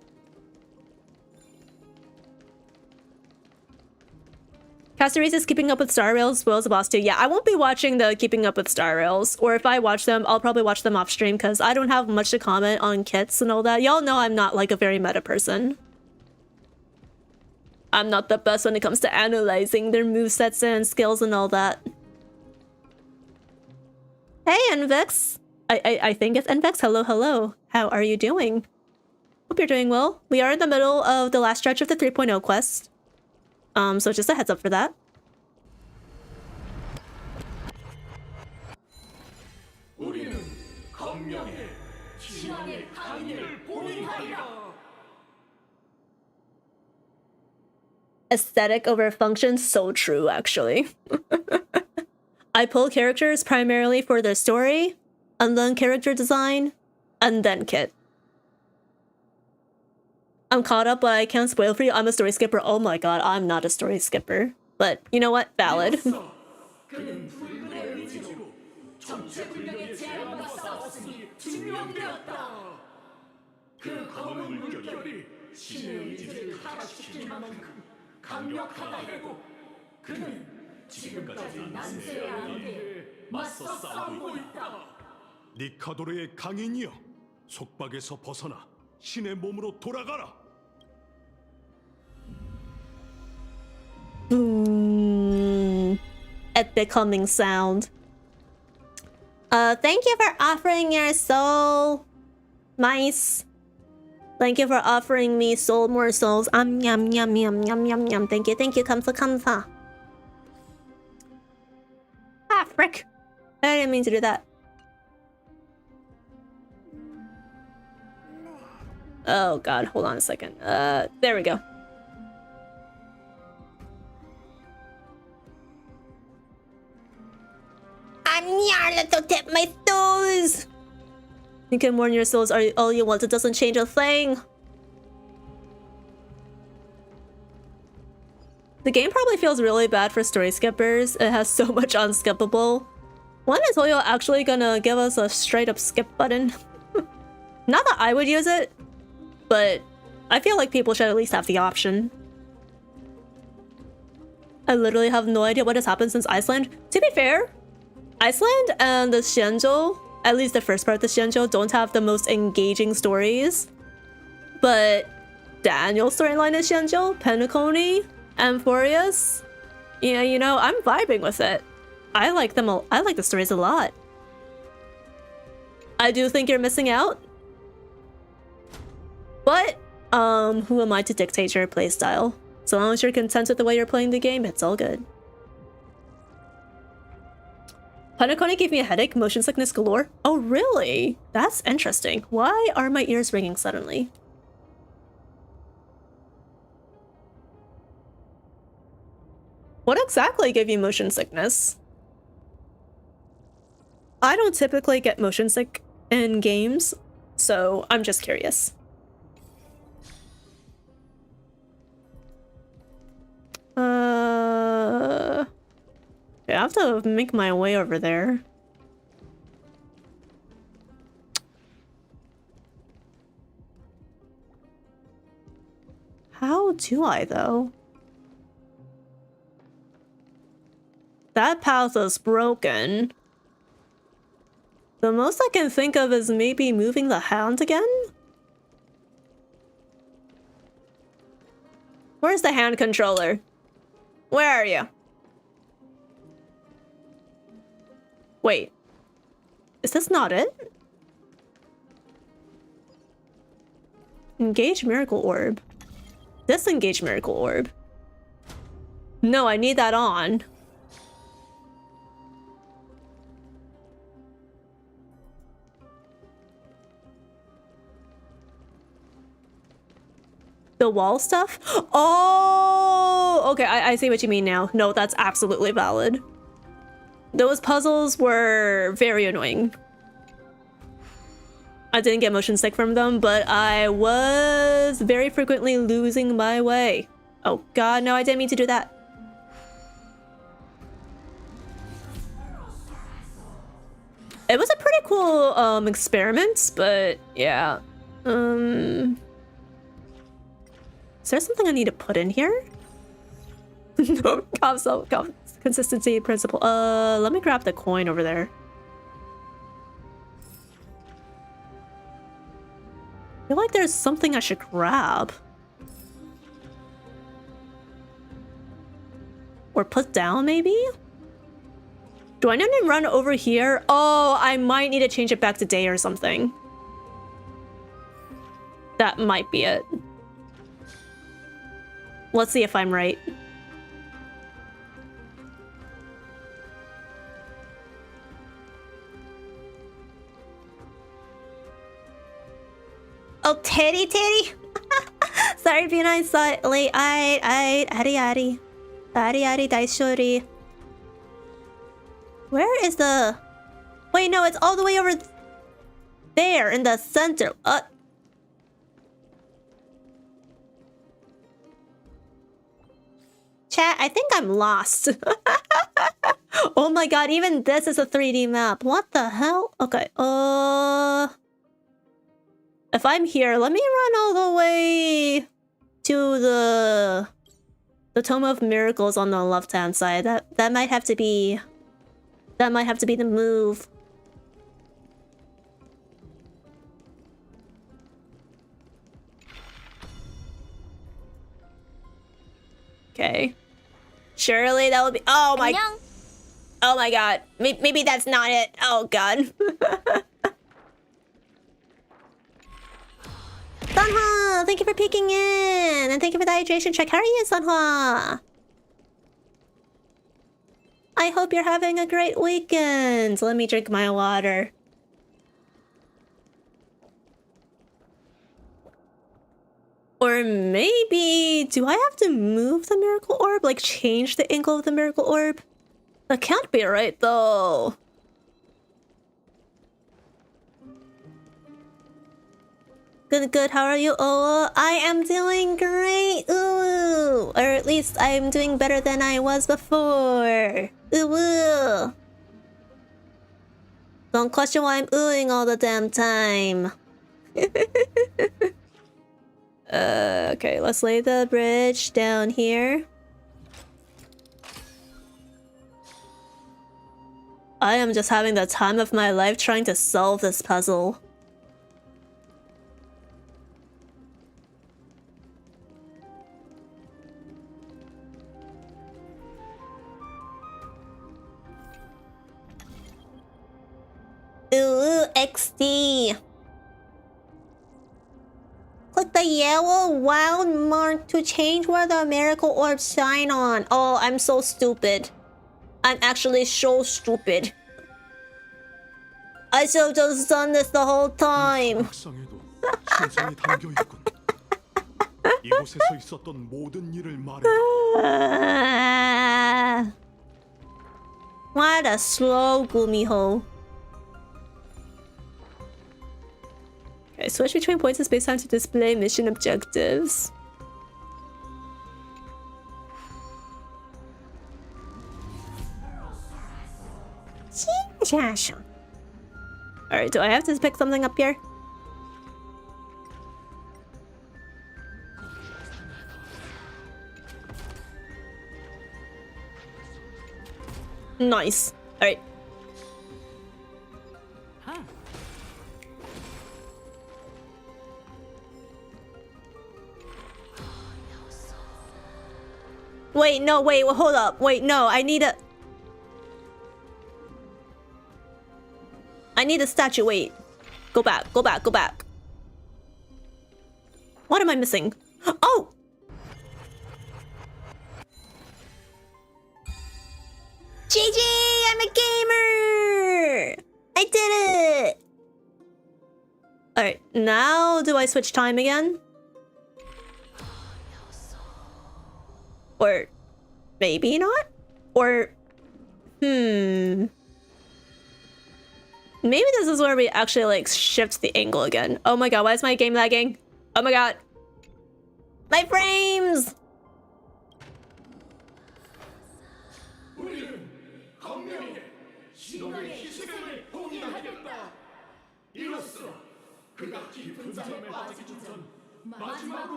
Castaris is keeping up with Star Rails as well as the boss too. Yeah, I won't be watching the keeping up with Star Rails. Or if I watch them, I'll probably watch them off stream because I don't have much to comment on kits and all that. Y'all know I'm not like a very meta person. I'm not the best when it comes to analyzing their movesets and skills and all that. Hey, Envex. I think it's Envex. Hello, hello. How are you doing? Hope you're doing well. We are in the middle of the last stretch of the 3.0 quest. So just a heads up for that. Aesthetic over function, so true, actually. I pull characters primarily for their story, and then character design, and then kit. I'm caught up, but I can't spoil for you. I'm a story skipper. Oh my god, I'm not a story skipper. But you know what? Valid. 니카도르의 강인이여, 속박에서 벗어나 신의 몸으로 돌아가라. Boom. Epic humming sound. Thank you for offering your soul. Nice. Thank you for offering me soul, more souls. Yum yum yum yum yum yum. Thank you, kamsa kamsa. Ah, frick. I didn't mean to do that. Oh god, hold on a second. There we go. I'm your little tip, my toes! You can warn your souls all you want, it doesn't change a thing. The game probably feels really bad for story skippers. It has so much unskippable. When is Oyo actually gonna give us a straight up skip button? Not that I would use it, but I feel like people should at least have the option. I literally have no idea what has happened since Iceland. To be fair, Iceland and the Xianzhou, at least the first part of the Xianzhou, don't have the most engaging stories. But Daniel's storyline in Xianzhou, Penacony, AMPHOREUS, yeah, you know, I'm vibing with it. I like them all. I like the stories a lot. I do think you're missing out. But, who am I to dictate your playstyle? So long as you're content with the way you're playing the game, it's all good. Penacony gave me a headache, motion sickness galore. Oh, really? That's interesting. Why are my ears ringing suddenly? What exactly gave you motion sickness? I don't typically get motion sick in games, so I'm just curious. I have to make my way over there. How do I, though? That path is broken. The most I can think of is maybe moving the hand again? Where's the hand controller? Where are you? Wait. Is this not it? Engage Miracle Orb. Disengage Miracle Orb. No, I need that on. The wall stuff? Oh, okay, I see what you mean now. No, that's absolutely valid. Those puzzles were very annoying. I didn't get motion sick from them, but I was very frequently losing my way. Oh god, no, I didn't mean to do that. It was a pretty cool experiment, but yeah. Is there something I need to put in here? No, consistency principle. Let me grab the coin over there. I feel like there's something I should grab. Or put down, maybe? Do I need to run over here? Oh, I might need to change it back to day or something. That might be it. Let's see if I'm right. Oh, titty. Sorry, being I saw it late. Ari. Daishori. Where is the... Wait, no, it's all the way over there in the center. Chat, I think I'm lost. Oh my god, even this is a 3D map. What the hell? Okay, if I'm here, let me run all the way to the Tome of Miracles on the left-hand side. That might have to be... That might have to be the move. Okay. Surely that would be... Oh my... Oh my god. Maybe that's not it. Oh god. Sunhwa! Thank you for peeking in! And thank you for the hydration check. How are you, Sunhwa? I hope you're having a great weekend. Let me drink my water. Or maybe... Do I have to move the Miracle Orb? Like, change the angle of the Miracle Orb? That can't be right, though. Good, good. How are you? Oh, I am doing great. Ooh, or at least I am doing better than I was before. Ooh. Don't question why I'm oohing all the damn time. Okay, let's lay the bridge down here. I am just having the time of my life trying to solve this puzzle. Ooh, XD. Click the yellow wild mark to change where the miracle orbs shine on. Oh, I'm so stupid. I'm actually so stupid. I should have just done this the whole time. 악상에도 신성이 담겨 있군. 이곳에서 있었던 모든 일을 말해. What a slow gumiho. Okay, switch between points in space-time to display mission objectives. Alright, do I have to pick something up here? Nice. Alright. Wait, no, wait, well, hold up. Wait, no, I need a statue, wait. Go back, go back, go back. What am I missing? Oh! GG! I'm a gamer! I did it! Alright, now do I switch time again? Or maybe not? Or maybe this is where we actually like shift the angle again. Oh my god, why is my game lagging? Oh my god. My frames!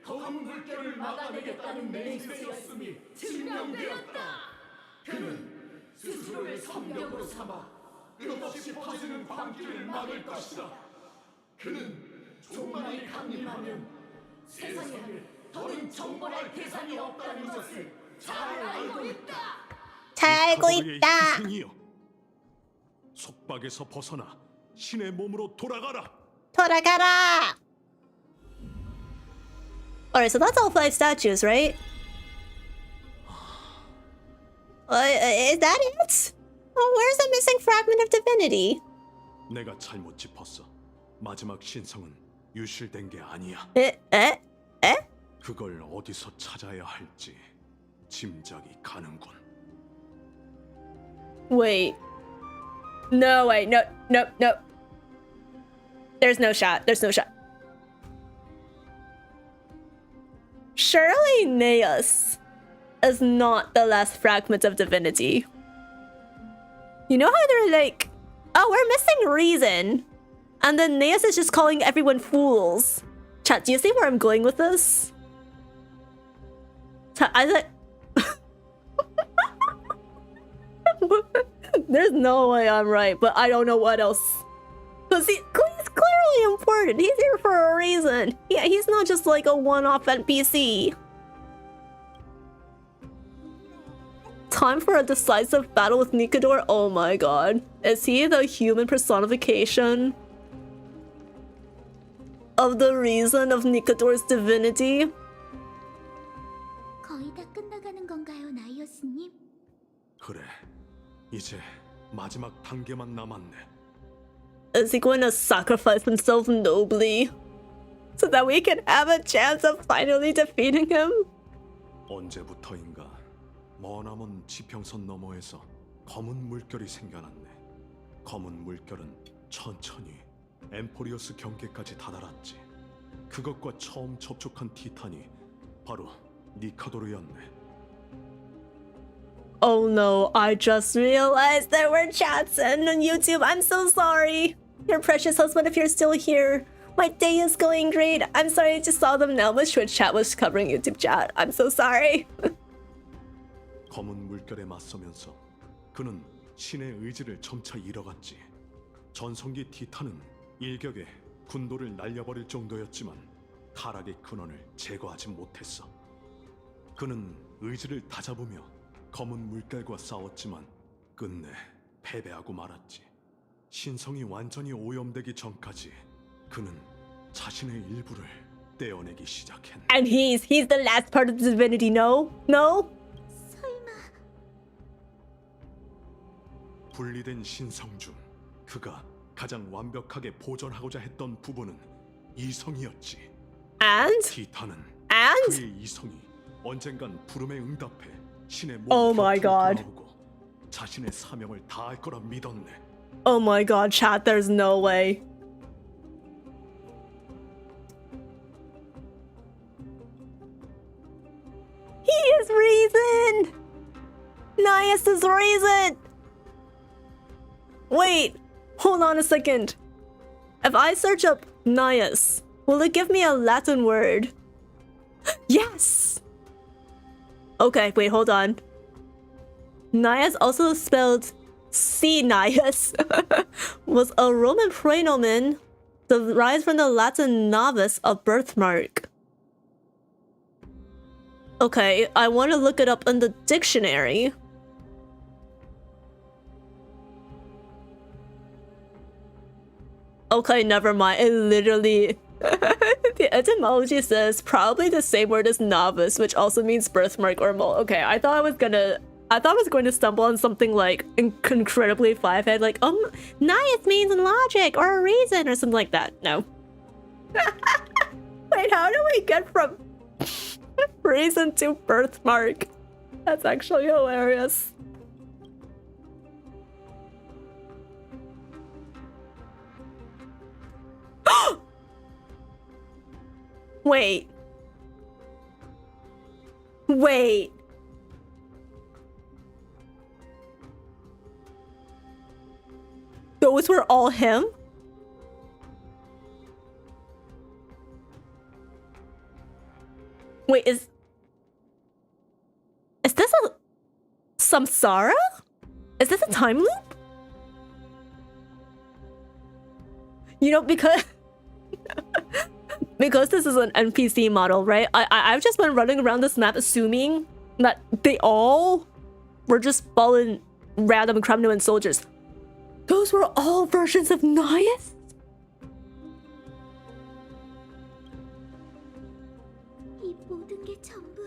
더운 물결을 막아내겠다는 맹세였음이 증명되었다. 그는 스스로를 성벽으로 삼아 끝없이 퍼지는 광기를 막을 것이다. 그는 조만이 강림하면 세상에 더는 정벌할 대상이 없다는 것을 잘 알고 있다. 잘 알고 있다. 희생이여, 속박에서 벗어나 신의 몸으로 돌아가라. 돌아가라. Alright, so that's all 5 statues, right? Is that it? Oh, where's the missing fragment of divinity? 내가 잘못 짚었어. 마지막 신성은 유실된 게 아니야. 에? 그걸 어디서 찾아야 할지 짐작이 가는군. Wait. No, wait, no. There's no shot. Surely gnaeus is not the last fragment of divinity. You know how they're like, oh, we're missing reason. And then gnaeus is just calling everyone fools. Chat, do you see where I'm going with this? There's no way I'm right, but I don't know what else. Because he's clearly important. He's here for a reason. Yeah, he's not just like a one-off NPC. Time for a decisive battle with Nikador. Oh my god. Is he the human personification of the reason of Nikador's divinity? 거의 다 끝나가는 건가요, 나이오스님? 그래, 이제 마지막 단계만 남았네. Is he going to sacrifice himself nobly so that we can have a chance of finally defeating him? 언제부터인가 머나먼 지평선 너머에서 검은 물결이 생겨났네. 검은 물결은 천천히 엠포리어스 경계까지 다다랐지. 그것과 처음 접촉한 티탄이 바로 니카도르였네. Oh no, I just realized there were chats and on YouTube. I'm so sorry. Your precious husband, if you're still here. My day is going great. I'm sorry I just saw them now, but Twitch chat was covering YouTube chat. I'm so sorry. 검은 물결에 맞서면서 그는 신의 의지를 점차 잃어갔지. 전성기 티탄은 일격에 군도를 날려버릴 정도였지만 타락의 근원을 제거하지 못했어. 그는 의지를 다잡으며 검은 물결과 싸웠지만 끝내 패배하고 말았지. 신성이 완전히 오염되기 전까지 그는 자신의 일부를 떼어내기 시작했네. And he's the last part of the divinity, no? No? 설마 분리된 신성 중 그가 가장 완벽하게 보존하고자 했던 부분은 이성이었지. And? 티탄은 And? 그의 이성이 언젠간 부름에 응답해 신의 Oh 몸 my 곁으로 God. 돌아오고 자신의 사명을 다할 거라 믿었네. Oh my god, chat, there's no way. He is reason! Gnaeus is reason! Wait, hold on a second. If I search up Gnaeus, will it give me a Latin word? Yes! Okay, wait, hold on. Gnaeus, also spelled Gnaeus, was a Roman praenomen derived from the Latin novus, a birthmark. Okay, I want to look it up in the dictionary. Okay, never mind. It literally... the etymology says probably the same word as novice, which also means birthmark or mole. Okay, I thought I was going to stumble on something like incredibly five-head, like, Gnaeus means logic or a reason or something like that. No. Wait, how do we get from reason to birthmark? That's actually hilarious. Wait. Wait. Those were all him? Wait, is this a samsara? Is this a time loop? You know, because because this is an NPC model, right? I've just been running around this map assuming that they all were just fallen random Kremlin soldiers. Those were all versions of Gnaeus? 이 모든 게 전부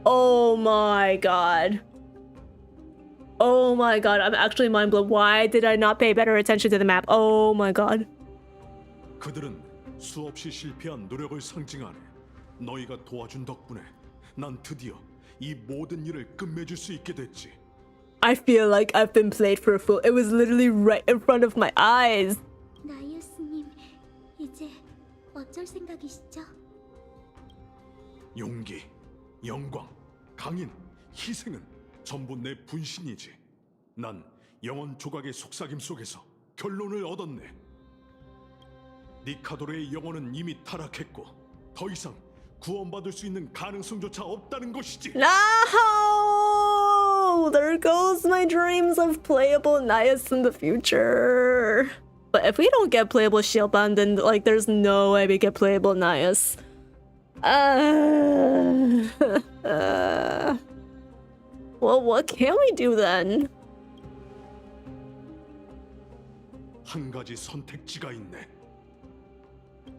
Oh my god. Oh my god, I'm actually mind blown. Why did I not pay better attention to the map? Oh my god. 그들은 수없이 실패한 노력을 상징하네. 너희가 도와준 덕분에 난 드디어 이 모든 일을 끝맺을 수 있게 됐지. I feel like I've been played for a fool. It was literally right in front of my eyes. 나이어스님 이제 어쩔 생각이시죠? 용기, 영광, 강인, 희생은 전부 내 분신이지. 난 영원 조각의 속삭임 속에서 결론을 얻었네. 니카도르의 영혼은 이미 타락했고 더 이상 구원받을 수 있는 가능성조차 없다는 것이지. No! There goes my dreams of playable Gnaeus in the future. But if we don't get playable Shieldband, then like there's no way we get playable Gnaeus. Well, what can we do then? 한 가지 선택지가 있네.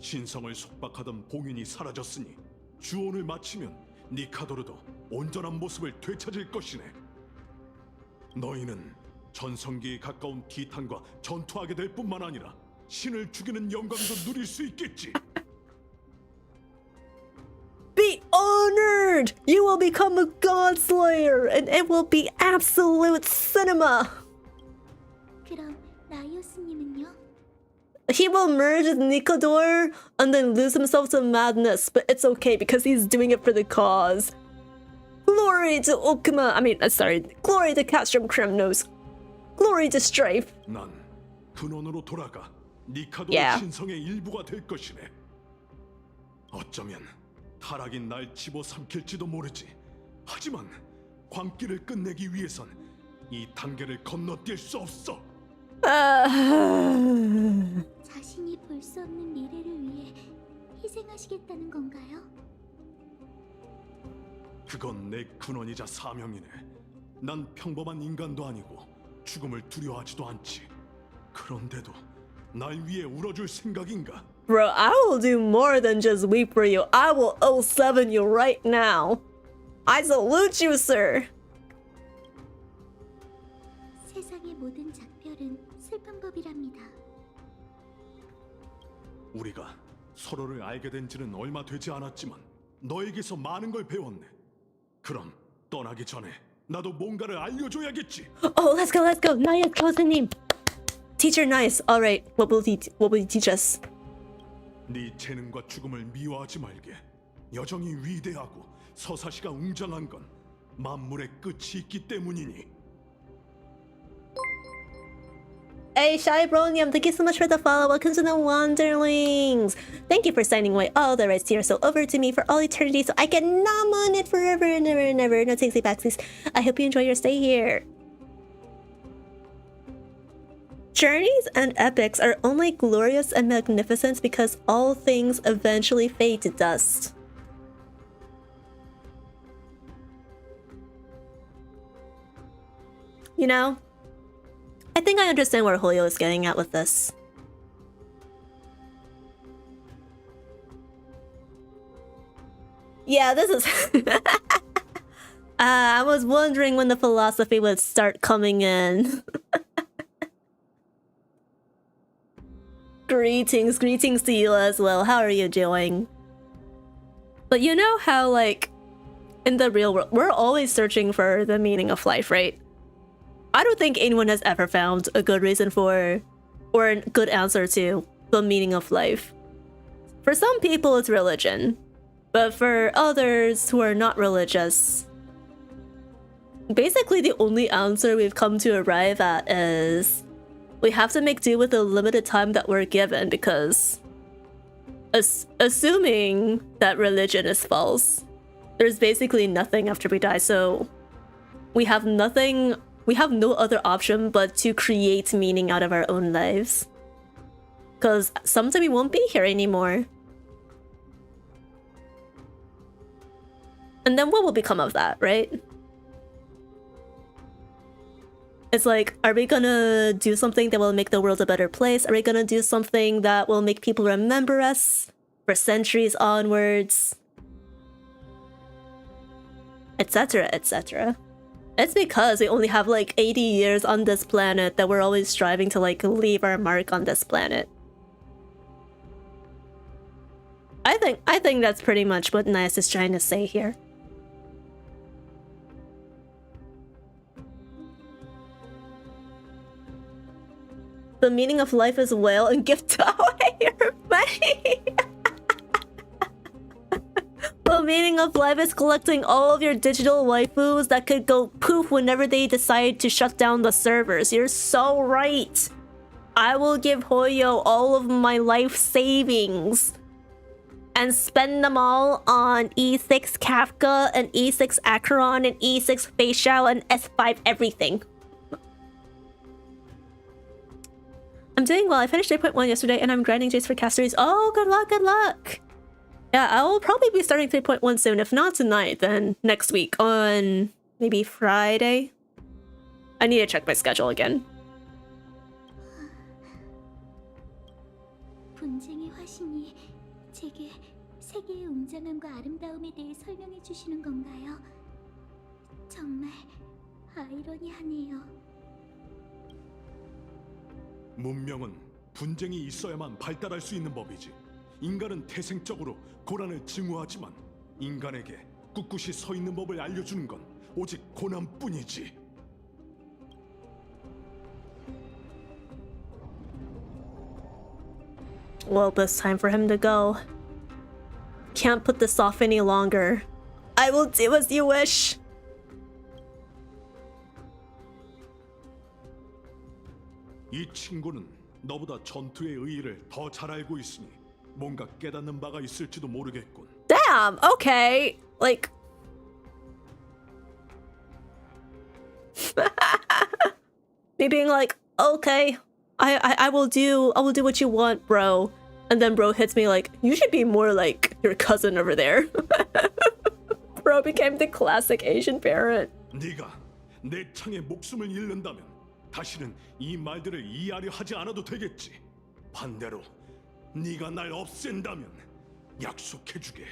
신성을 속박하던 봉인이 사라졌으니 주온을 마치면 니카도르도 온전한 모습을 되찾을 것이네. 너희는 전성기에 가까운 티탄과 전투하게 될 뿐만 아니라 신을 죽이는 영광도 누릴 수 있겠지. Be honored! You will become a god slayer, and it will be absolute cinema. 그럼 He will merge with Nikador and then lose himself to madness, but it's okay because he's doing it for the cause. Glory to Okuma. Glory to Castrum Kremnos. Glory to Strife. 난 근원으로 돌아가 니카도의 Yeah. 신성의 일부가 될 것이네. 어쩌면 타락이 날 집어삼킬지도 모르지. 하지만 광기를 끝내기 위해선 이 단계를 건너뛸 수 없어. 자신이 볼 수 없는 미래를 위해 희생하시겠다는 건가요? 그건 내 근원이자 사명이네. 난 평범한 인간도 아니고 죽음을 두려워하지도 않지. 그런데도 날 위해 울어줄 생각인가? Bro, I will do more than just weep for you. I will 07 you right now. I salute you, sir. 세상의 모든 작별은 슬픈 법이랍니다. 우리가 서로를 알게 된 지는 얼마 되지 않았지만 너에게서 많은 걸 배웠네. 그럼 떠나기 전에 나도 뭔가를 알려줘야겠지. Oh, let's go. Naya 교수님. Teacher Nice. All right. What will he teach us? 네 재능과 죽음을 미워하지 말게. 여정이 위대하고 서사시가 웅장한 건 만물의 끝이 있기 때문이니. Hey, Shy Bronium, thank you so much for the follow. Welcome to the Wanderlings. Thank you for signing away all the rights to your soul over to me for all eternity so I can nom on it forever and ever and ever. No takesy backsies. I hope you enjoy your stay here. Journeys and epics are only glorious and magnificent because all things eventually fade to dust. You know, I think I understand where Hoyo is getting at with this. Yeah, this is... I was wondering when the philosophy would start coming in. Greetings to you as well. How are you doing? But you know how, like, in the real world, we're always searching for the meaning of life, right? I don't think anyone has ever found a good reason for, or a good answer to, the meaning of life. For some people, it's religion. But for others who are not religious, basically the only answer we've come to arrive at is we have to make do with the limited time that we're given because assuming that religion is false, there's basically nothing after we die, so we have no other option but to create meaning out of our own lives. Because someday we won't be here anymore. And then what will become of that, right? It's like, are we gonna do something that will make the world a better place? Are we gonna do something that will make people remember us for centuries onwards? Etc, etc. It's because we only have like 80 years on this planet that we're always striving to like leave our mark on this planet. I think that's pretty much what Nice is trying to say here. The meaning of life is whale and gift away your money. The meaning of life is collecting all of your digital waifus that could go poof whenever they decide to shut down the servers. You're so right. I will give Hoyo all of my life savings and spend them all on E6 Kafka and E6 Acheron and E6 Facial and S5 everything. I'm doing well. I finished 3.1 yesterday and I'm grinding Jace for Casteries. Oh, good luck, good luck. Yeah, I will probably be starting 3.1 soon. If not tonight, then next week on maybe Friday. I need to check my schedule again. 분쟁의 화신이 제게 세계의 웅장함과 아름다움에 대해 설명해 주시는 건가요? 정말 아이러니하네요. 문명은 분쟁이 있어야만 발달할 수 있는 법이지. 인간은 태생적으로 고난을 증오하지만 인간에게 꿋꿋이 서 있는 법을 알려주는 건 오직 고난뿐이지. Well, it's time for him to go. Can't put this off any longer. I will do as you wish. 이 친구는 너보다 전투의 의의를 더 잘 알고 있으니 뭔가 깨닫는 바가 있을지도 모르겠군. Damn, okay. Like me being like, okay, I will do what you want, bro. And then bro hits me like, you should be more like your cousin over there. Bro became the classic Asian parent. 네가 내 창에 목숨을 잃는다면 다시는 이 말들을 이해하려 하지 않아도 되겠지. 반대로 네가 날 없앤다면 약속해주게.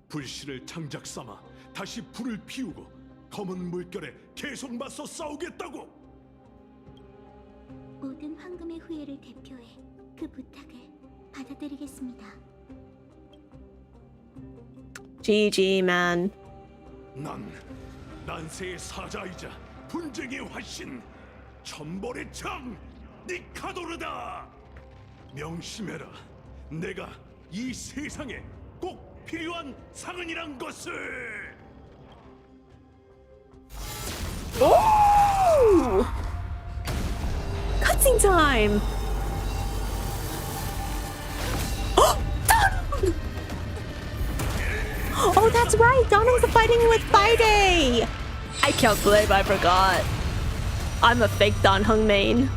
불씨를 장작 삼아 다시 불을 피우고 검은 물결에 계속 맞서 싸우겠다고. 모든 황금의 후예를 대표해 그 부탁을 받아들이겠습니다. GG, man. 난 난세의 사자이자 분쟁의 화신 천벌의 장 니카도르다. 명심해라. 내가 이 세상에 꼭 필요한 상은이란 것을. Ooh! Cutscene time! Oh, that's right! Donung's fighting with Friday! I can't believe I forgot. I'm a fake Don Hung main.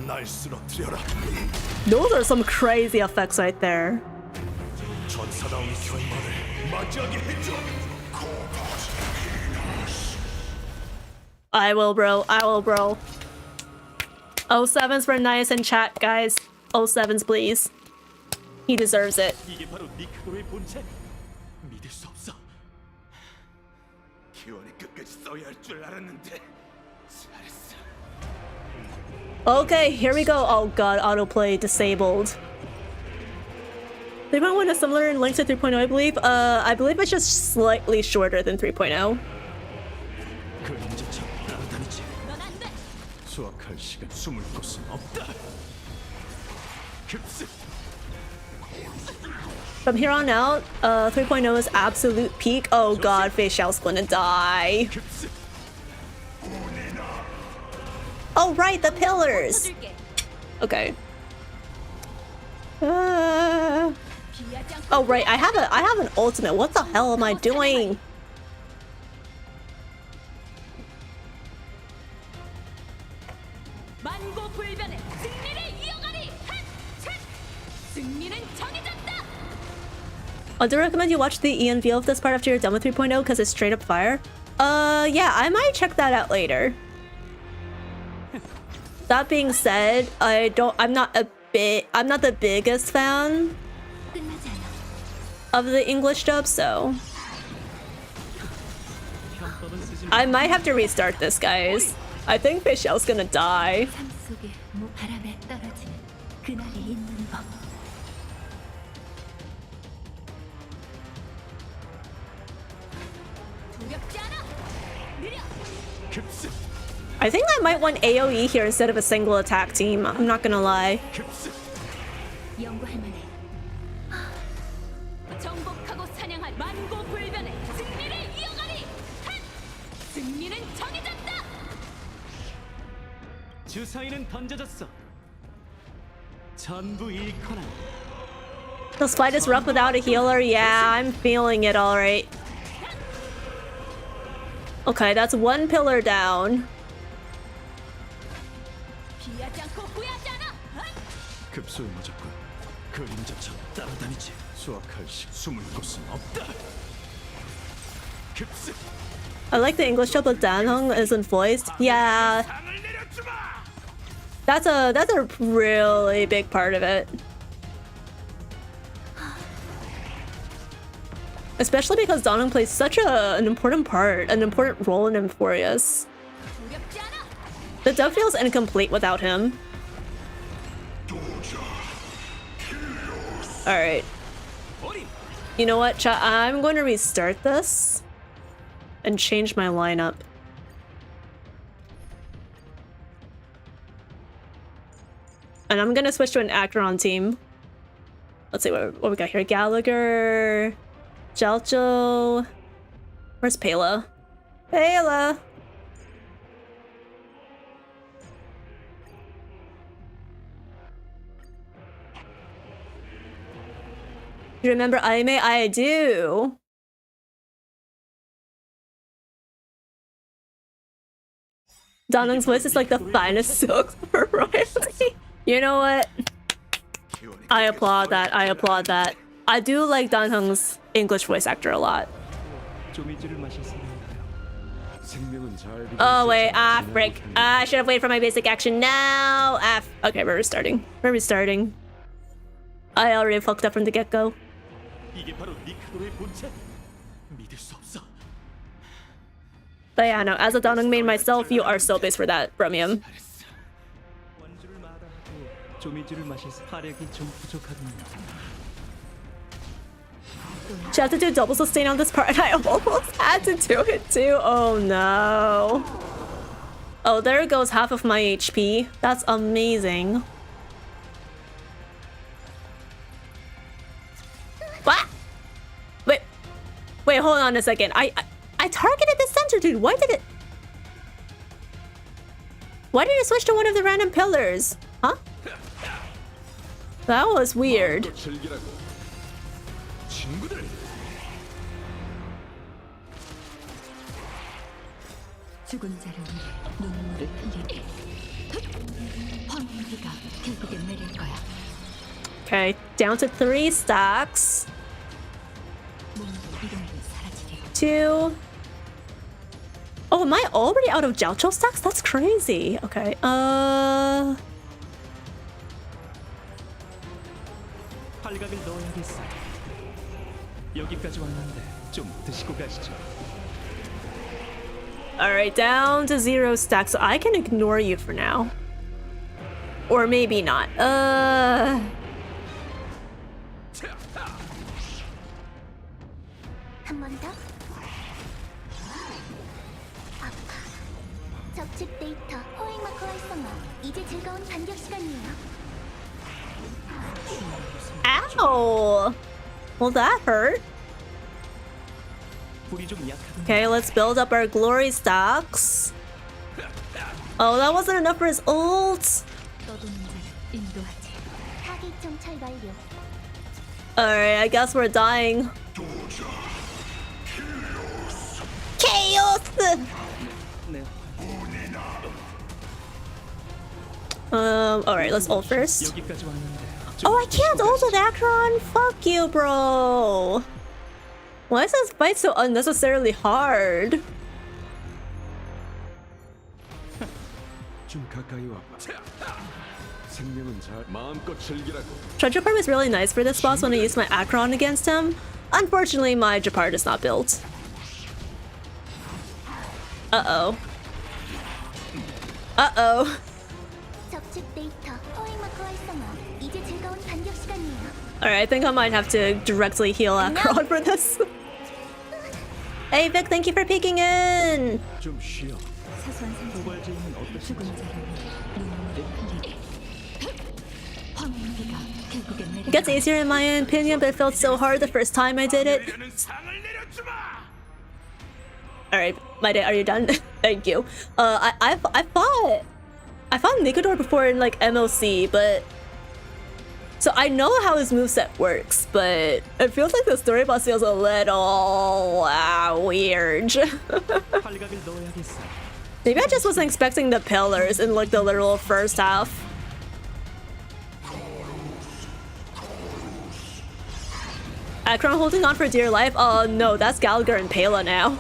날 쓰러뜨려라. Those are some crazy effects right there. 전사다운 결말을 맞이하게 해줘. I will, bro. I will, bro. 07s for nice in chat, guys. 07s, please. He deserves it. 이게 바로 니카도의 본체? 믿을 수 없어. 기원이 끝까지 써야 할 줄 알았는데 잘했어. Okay, here we go. Oh god, autoplay disabled. They might want a similar in length to 3.0, I believe. I believe it's just slightly shorter than 3.0. 그림자처럼 날아다니지. 수확할 시간 숨을 곳은 없다. 급습. From here on out, 3.0 is absolute peak. Oh god, Fei Xiao's gonna die. 급습. Oh right, the pillars! Okay. Oh right, I have an ultimate. What the hell am I doing? 만고불변의 승리를 이어가리. 승리는 정해졌다. I do recommend you watch the ENVO of this part after you're done with 3.0 because it's straight up fire. Yeah, I might check that out later. That being said, I'm not the biggest fan of the English dub, so I might have to restart this, guys. I think Michelle's gonna die. I think I might want AoE here instead of a single attack team. I'm not gonna lie. 정복하고 사냥할 만고불변의 승리를 이어가리. 승리는 정해졌다. 주사위는 던져졌어. 전부 잃거나. This fight is rough without a healer. Yeah, I'm feeling it alright. Okay, that's one pillar down. 급소에 맞았군. 그림자처럼 따라다니지. 수확할 시 숨을 곳은 없다. 급습. I like the English dub, but Danhong isn't voiced. Yeah, that's a really big part of it. Especially because Danhong plays such an important part, an important role in AMPHOREUS. The dub feels incomplete without him. Alright. You know what, chat? I'm going to restart this and change my lineup. And I'm gonna switch to an Acheron team. Let's see what we got here. Gallagher, Jelcho. Where's Pela? Pela! You remember Aime? I do. Donung's voice is like the finest silk for royalty. You know what? I applaud that. I applaud that. I do like Donung's English voice actor a lot. Oh wait, frick. I should have waited for my basic action now. Okay, we're restarting. We're restarting. I already fucked up from the get-go. But yeah, no, as a Donung main myself, you are so based for that, Bromium. She had to do double sustain on this part, and I almost had to do it too. Oh no. Oh, there goes half of my HP. That's amazing. What? Wait, hold on a second. I targeted the center, dude. Why did it switch to one of the random pillars? Huh? That was weird. 죽은 자를 위해 눈물을 흘리리. 황무지가 결국엔 내릴 거야. Okay, down to 3 stacks. 2. Oh, am I already out of Jiaoqiu stacks? That's crazy. Okay, 팔각을 넣어야겠어. 여기까지 왔는데 좀 드시고 가시죠. Alright, down to 0 stacks, so I can ignore you for now. Or maybe not. 한 번 더. 아파. 적집 데이터 호잉 마커 활성화. 이제 즐거운 반격 시간이에요. Ow! Well, that hurt. Okay, let's build up our glory stocks. Oh, that wasn't enough for his ult. Alright, I guess we're dying. Chaos! Alright, let's ult first. Oh, I can't ult with Acheron? Fuck you, bro. Why is this fight so unnecessarily hard? Treasure Perm is really nice for this boss when I use my Acheron against him. Unfortunately, my Japard is not built. Uh-oh. Uh-oh. Alright, I think I might have to directly heal Acheron for this. Hey Vic, thank you for peeking in! It gets easier in my opinion, but it felt so hard the first time I did it. Alright, my day, are you done? Thank you. I fought Nikador before in like MOC, but so I know how his moveset works, but it feels like the story boss feels a little weird. Maybe I just wasn't expecting the pillars in like the literal first half. Acheron holding on for dear life? Oh no, that's Gallagher and Pela now.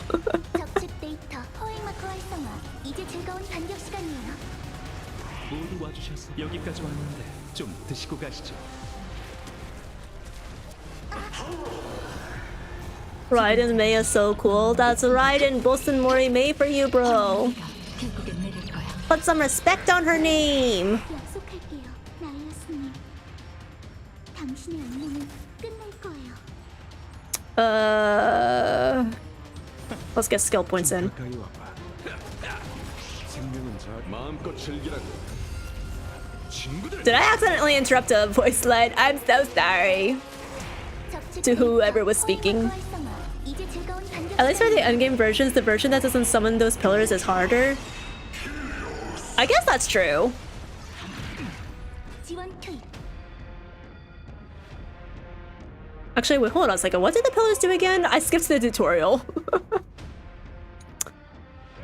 Raiden Mei is so cool. That's Raiden Boston Mori Mei for you, bro. Put some respect on her name. Let's get skill points in. Did I accidentally interrupt a voice line? I'm so sorry to whoever was speaking. At least for the endgame versions, the version that doesn't summon those pillars is harder. I guess that's true. Actually, wait, hold on a second. What did the pillars do again? I skipped the tutorial.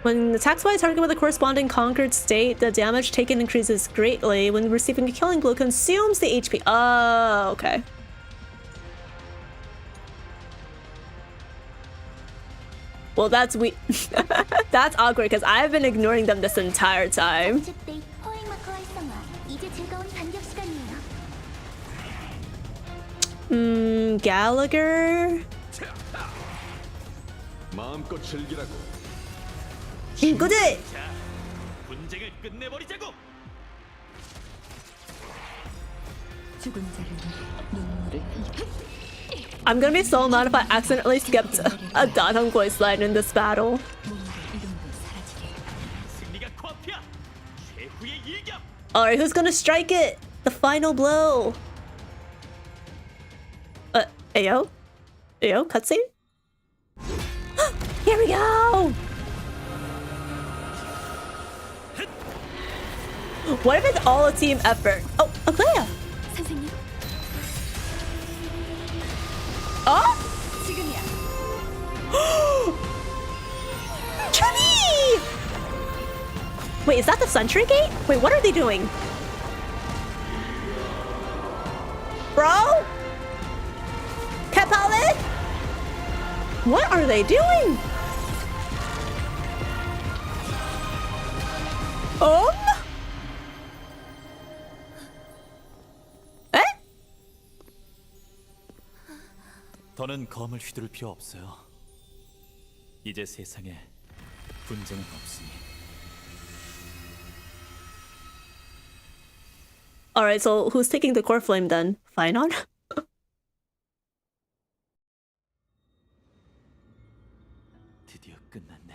When attacked by a target with a corresponding conquered state, the damage taken increases greatly. When receiving a killing blow, consumes the HP. Oh, okay. Well, that's that's awkward because I've been ignoring them this entire time. Gallagher. 마음껏 즐기라고. 인구들. 분쟁을 끝내버리자고. 죽은 자를 눈물을 I'm gonna be so mad if I accidentally skipped a Danhong voice line in this battle. 승리가 코앞이야. 최후의 일격. Alright, who's gonna strike it? The final blow. Ayo? Ayo, cutscene? Here we go! What if it's all a team effort? Oh, Aglaya! 선생님, Oh? 지금이야. Trevi! Wait, is that the sentry gate? Wait, what are they doing? Bro? Kapalin? What are they doing? Eh? 더는 검을 휘두를 필요 없어요. 이제 세상에 분쟁은 없으니. Alright, so who's taking the core flame then? Finon? 드디어 끝났네.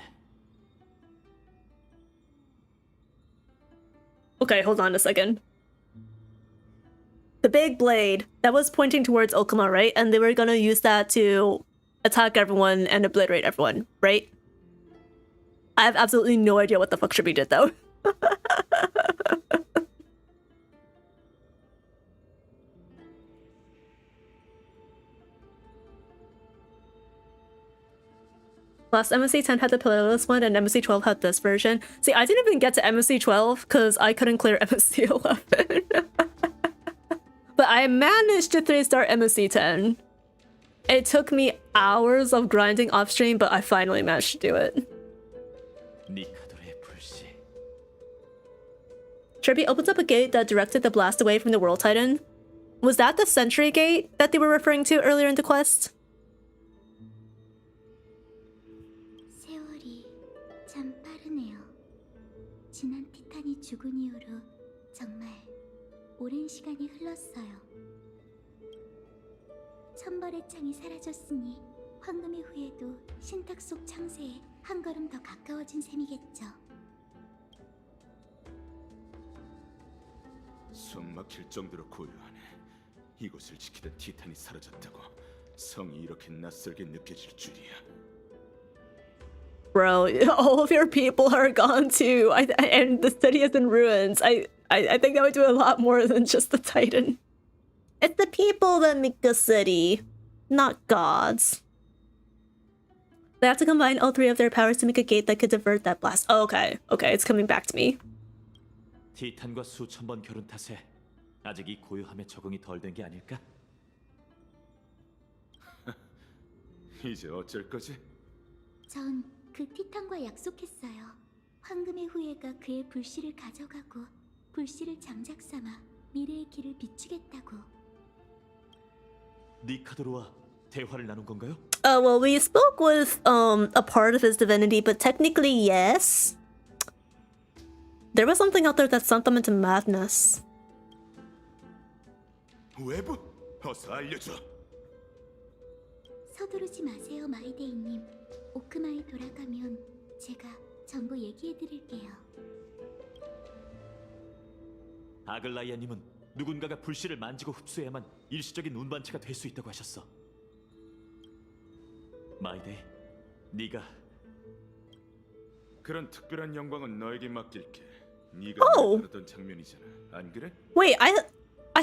Okay, hold on a second. The big blade that was pointing towards Okuma, right? And they were gonna use that to attack everyone and obliterate everyone, right? I have absolutely no idea what the fuck Shibi did though. Last MSC 10 had the pillarless one and MSC 12 had this version. See, I didn't even get to MSC 12 because I couldn't clear MSC 11. But I managed to 3-star MSC 10. It took me hours of grinding off stream, but I finally managed to do it. 니카도르의 불씨. Trebi opens up a gate that directed the blast away from the World Titan. Was that the Sentry Gate that they were referring to earlier in the quest? 세월이 참 빠르네요. 지난 티탄이 죽은 이후로 정말 오랜 시간이 흘렀어요. 천벌의 창이 사라졌으니 황금의 후예도 신탁 속 창세에 한 걸음 더 가까워진 셈이겠죠. 숨 막힐 정도로 고요하네. 이곳을 지키던 티탄이 사라졌다고 성이 이렇게 낯설게 느껴질 줄이야. Bro, all of your people are gone too, and the city is in ruins. I think that would do a lot more than just the Titan. It's the people that make the city, not gods. They have to combine all three of their powers to make a gate that could divert that blast. Oh, okay, it's coming back to me. 티탄과 수천 번 겨룬 탓에 아직 이 고요함에 적응이 덜 된 게 아닐까? 이제 어쩔 거지? 전 그 티탄과 약속했어요. 황금의 후예가 그의 불씨를 가져가고 불씨를 장작 삼아 미래의 길을 비추겠다고. 니카도르와 대화를 나눈 건가요? Well, we spoke with a part of his divinity, but technically, yes. There was something out there that sent them into madness. 외부 어서 알려줘. 서두르지 마세요, 마이데이님. 오크마에 돌아가면 제가 전부 얘기해드릴게요. 아글라이아님은 누군가가 불씨를 만지고 흡수해야만 일시적인 운반체가 될 수 있다고 하셨어. 마이데이, 네가 그런 특별한 영광은 너에게 맡길게. 네가 Oh. 말하던 장면이잖아. 안 그래? Wait, I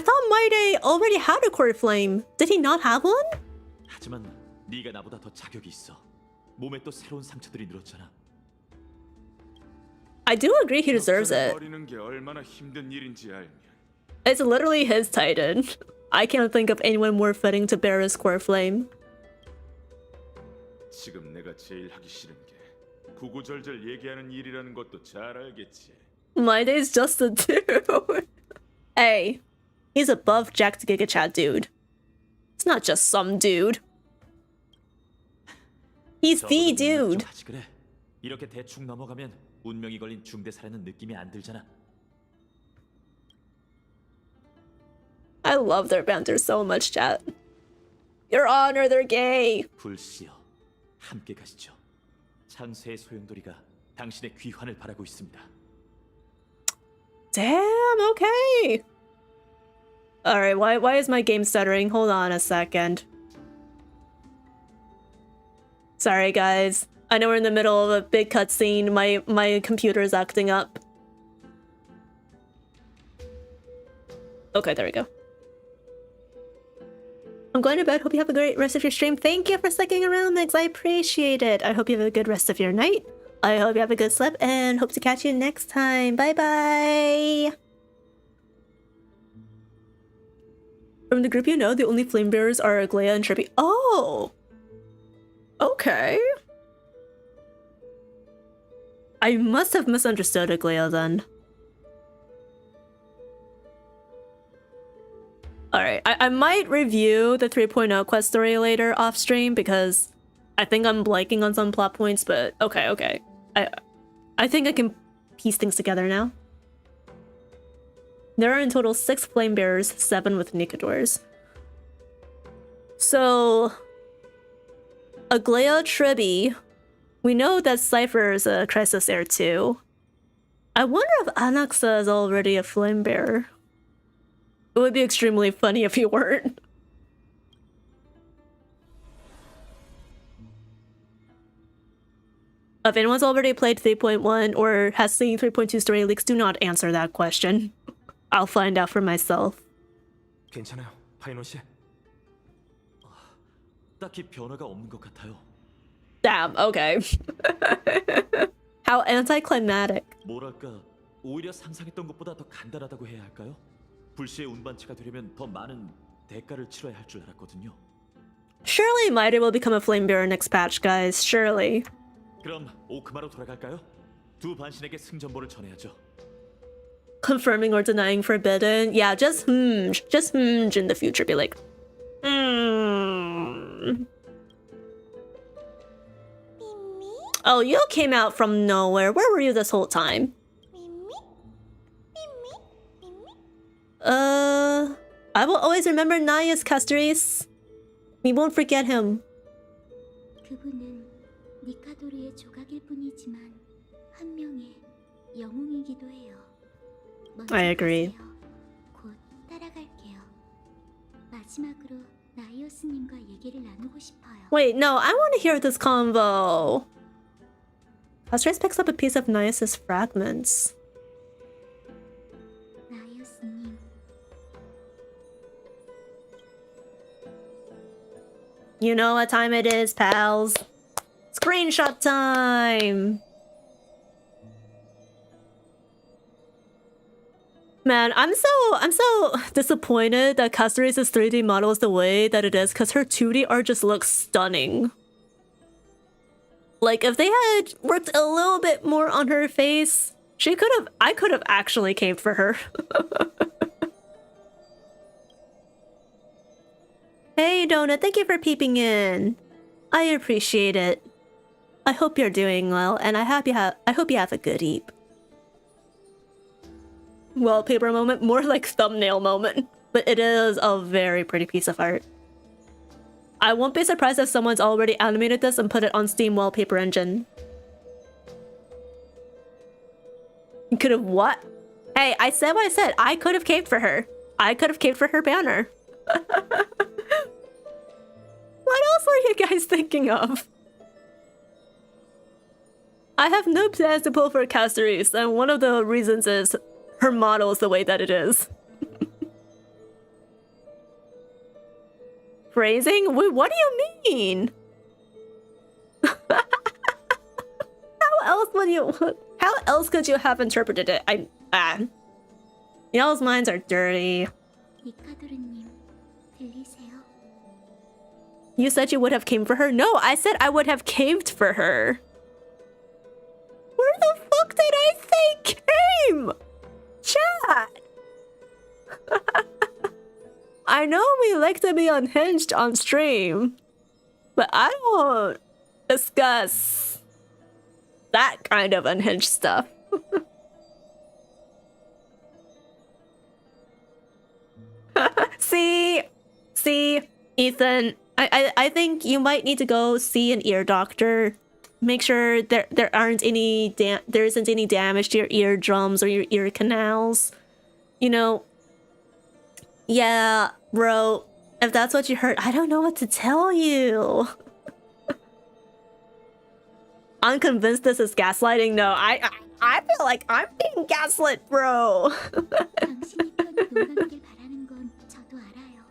thought Maide already had a core flame. Did he not have one? 하지만 네가 나보다 더 자격이 있어. 몸에 또 새로운 상처들이 늘었잖아. I do agree he deserves it. 버리는 게 얼마나 힘든 일인지 알면. It's literally his titan. I can't think of anyone more fitting to bear his core flame. 지금 내가 제일 하기 싫은 게 구구절절 얘기하는 일이라는 것도 잘 알겠지. Maide's just a dude. Hey, he's above jacked gigachad dude. It's not just some dude. He's the 적어도 능력 좀 dude. 하지 그래. 이렇게 대충 넘어가면 운명이 걸린 중대사라는 느낌이 안 들잖아. I love their banter so much, chat. Your Honor, they're gay. 불씨여, 함께 가시죠. 창세의 소용돌이가 당신의 귀환을 바라고 있습니다. Damn, okay. Alright, why is my game stuttering? Hold on a second. Sorry, guys. I know we're in the middle of a big cutscene. My computer is acting up. Okay, there we go. I'm going to bed. Hope you have a great rest of your stream. Thank you for sticking around, Mix. I appreciate it. I hope you have a good rest of your night. I hope you have a good sleep and hope to catch you next time. Bye bye. From the group you know, the only flame bearers are Aglaya and Trippy. Oh! Okay. I must have misunderstood Aglaya then. Alright, I might review the 3.0 quest story later off stream because I think I'm blanking on some plot points, but okay. I think I can piece things together now. There are in total 6 flame bearers, 7 with Nicadors. So Aglaya Tribby, we know that Cypher is a Crisis Heir too. I wonder if Anaxa is already a flame bearer. It would be extremely funny if he weren't. If anyone's already played 3.1 or has seen 3.2 story leaks, do not answer that question. I'll find out for myself. 괜찮아요, 파이노 씨. 딱히 변화가 없는 것 같아요. Damn, okay. How anticlimactic. 뭐랄까, 오히려 상상했던 것보다 더 간단하다고 해야 할까요? 불씨의 운반체가 되려면 더 많은 대가를 치러야 할 줄 알았거든요. Surely Maide will become a flame bearer next patch, guys. Surely. 그럼 오크마로 돌아갈까요? 두 반신에게 승전보를 전해야죠. Confirming or denying forbidden. Yeah, just in the future. Be like, Oh, you came out from nowhere. Where were you this whole time? I will always remember gnaeus, Castoris. We won't forget him. 그분은 니카도르의 조각일 뿐이지만 한 명의 영웅이기도 해요. 먼저 I agree. 가세요. 곧 따라갈게요. 마지막으로 나이오스님과 얘기를 나누고 싶어요. Wait, no, I want to hear this convo. Castoris picks up a piece of gnaeus' fragments. 나이오스님, You know what time it is, pals. Screenshot time! Man, I'm so disappointed that Castoris' 3D model is the way that it is because her 2D art just looks stunning. Like, if they had worked a little bit more on her face, I could have actually caved for her. Hey Donut, thank you for peeping in. I appreciate it. I hope you're doing well, and I hope you have a good eep. Wallpaper moment, more like thumbnail moment, but it is a very pretty piece of art. I won't be surprised if someone's already animated this and put it on Steam Wallpaper Engine. You could have what? Hey, I said what I said. I could have caved for her. I could have caved for her banner. What else were you guys thinking of? I have no plans to pull for Caceres, and one of the reasons is her model is the way that it is. Phrasing? Wait, what do you mean? How else could you have interpreted it? Y'all's minds are dirty. 니카도르님, 들리세요? You said you would have came for her? No, I said I would have caved for her. Where the fuck did I say came? Chat! I know we like to be unhinged on stream, but I don't discuss that kind of unhinged stuff. See, Ethan, I think you might need to go see an ear doctor. Make sure there isn't any damage to your eardrums or your ear canals. You know, yeah, bro. If that's what you heard, I don't know what to tell you. I'm convinced this is gaslighting. No, I feel like I'm being gaslit, bro. 당신이 편히 놀아주길 바라는 건 저도 알아요.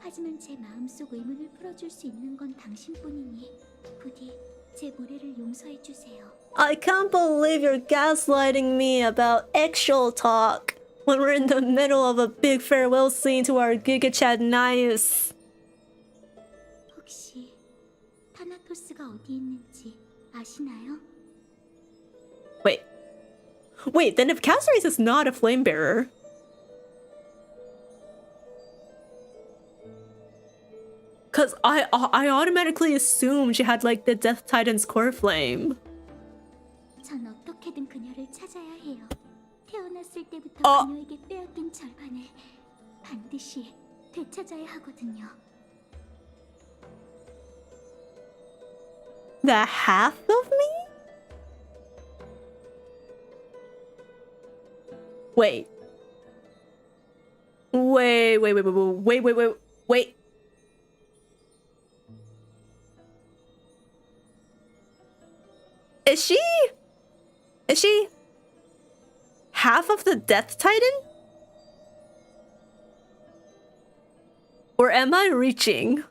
하지만 제 마음속 의문을 풀어줄 수 있는 건 당신뿐이니 부디 제 무례를 용서해 주세요. I can't believe you're gaslighting me about actual talk when we're in the middle of a big farewell scene to our gigachad gnaeus. 혹시 타나토스가 어디 있는지 아시나요? Wait, then if Caceres is not a flame bearer, cause I automatically assumed she had like the Death Titan's core flame. 전 어떻게든 그녀를 찾아야 해요. 태어났을 때부터 그녀에게 빼앗긴 절반을 반드시 되찾아야 하거든요. The half of me? Wait. Is she half of the Death Titan? Or am I reaching?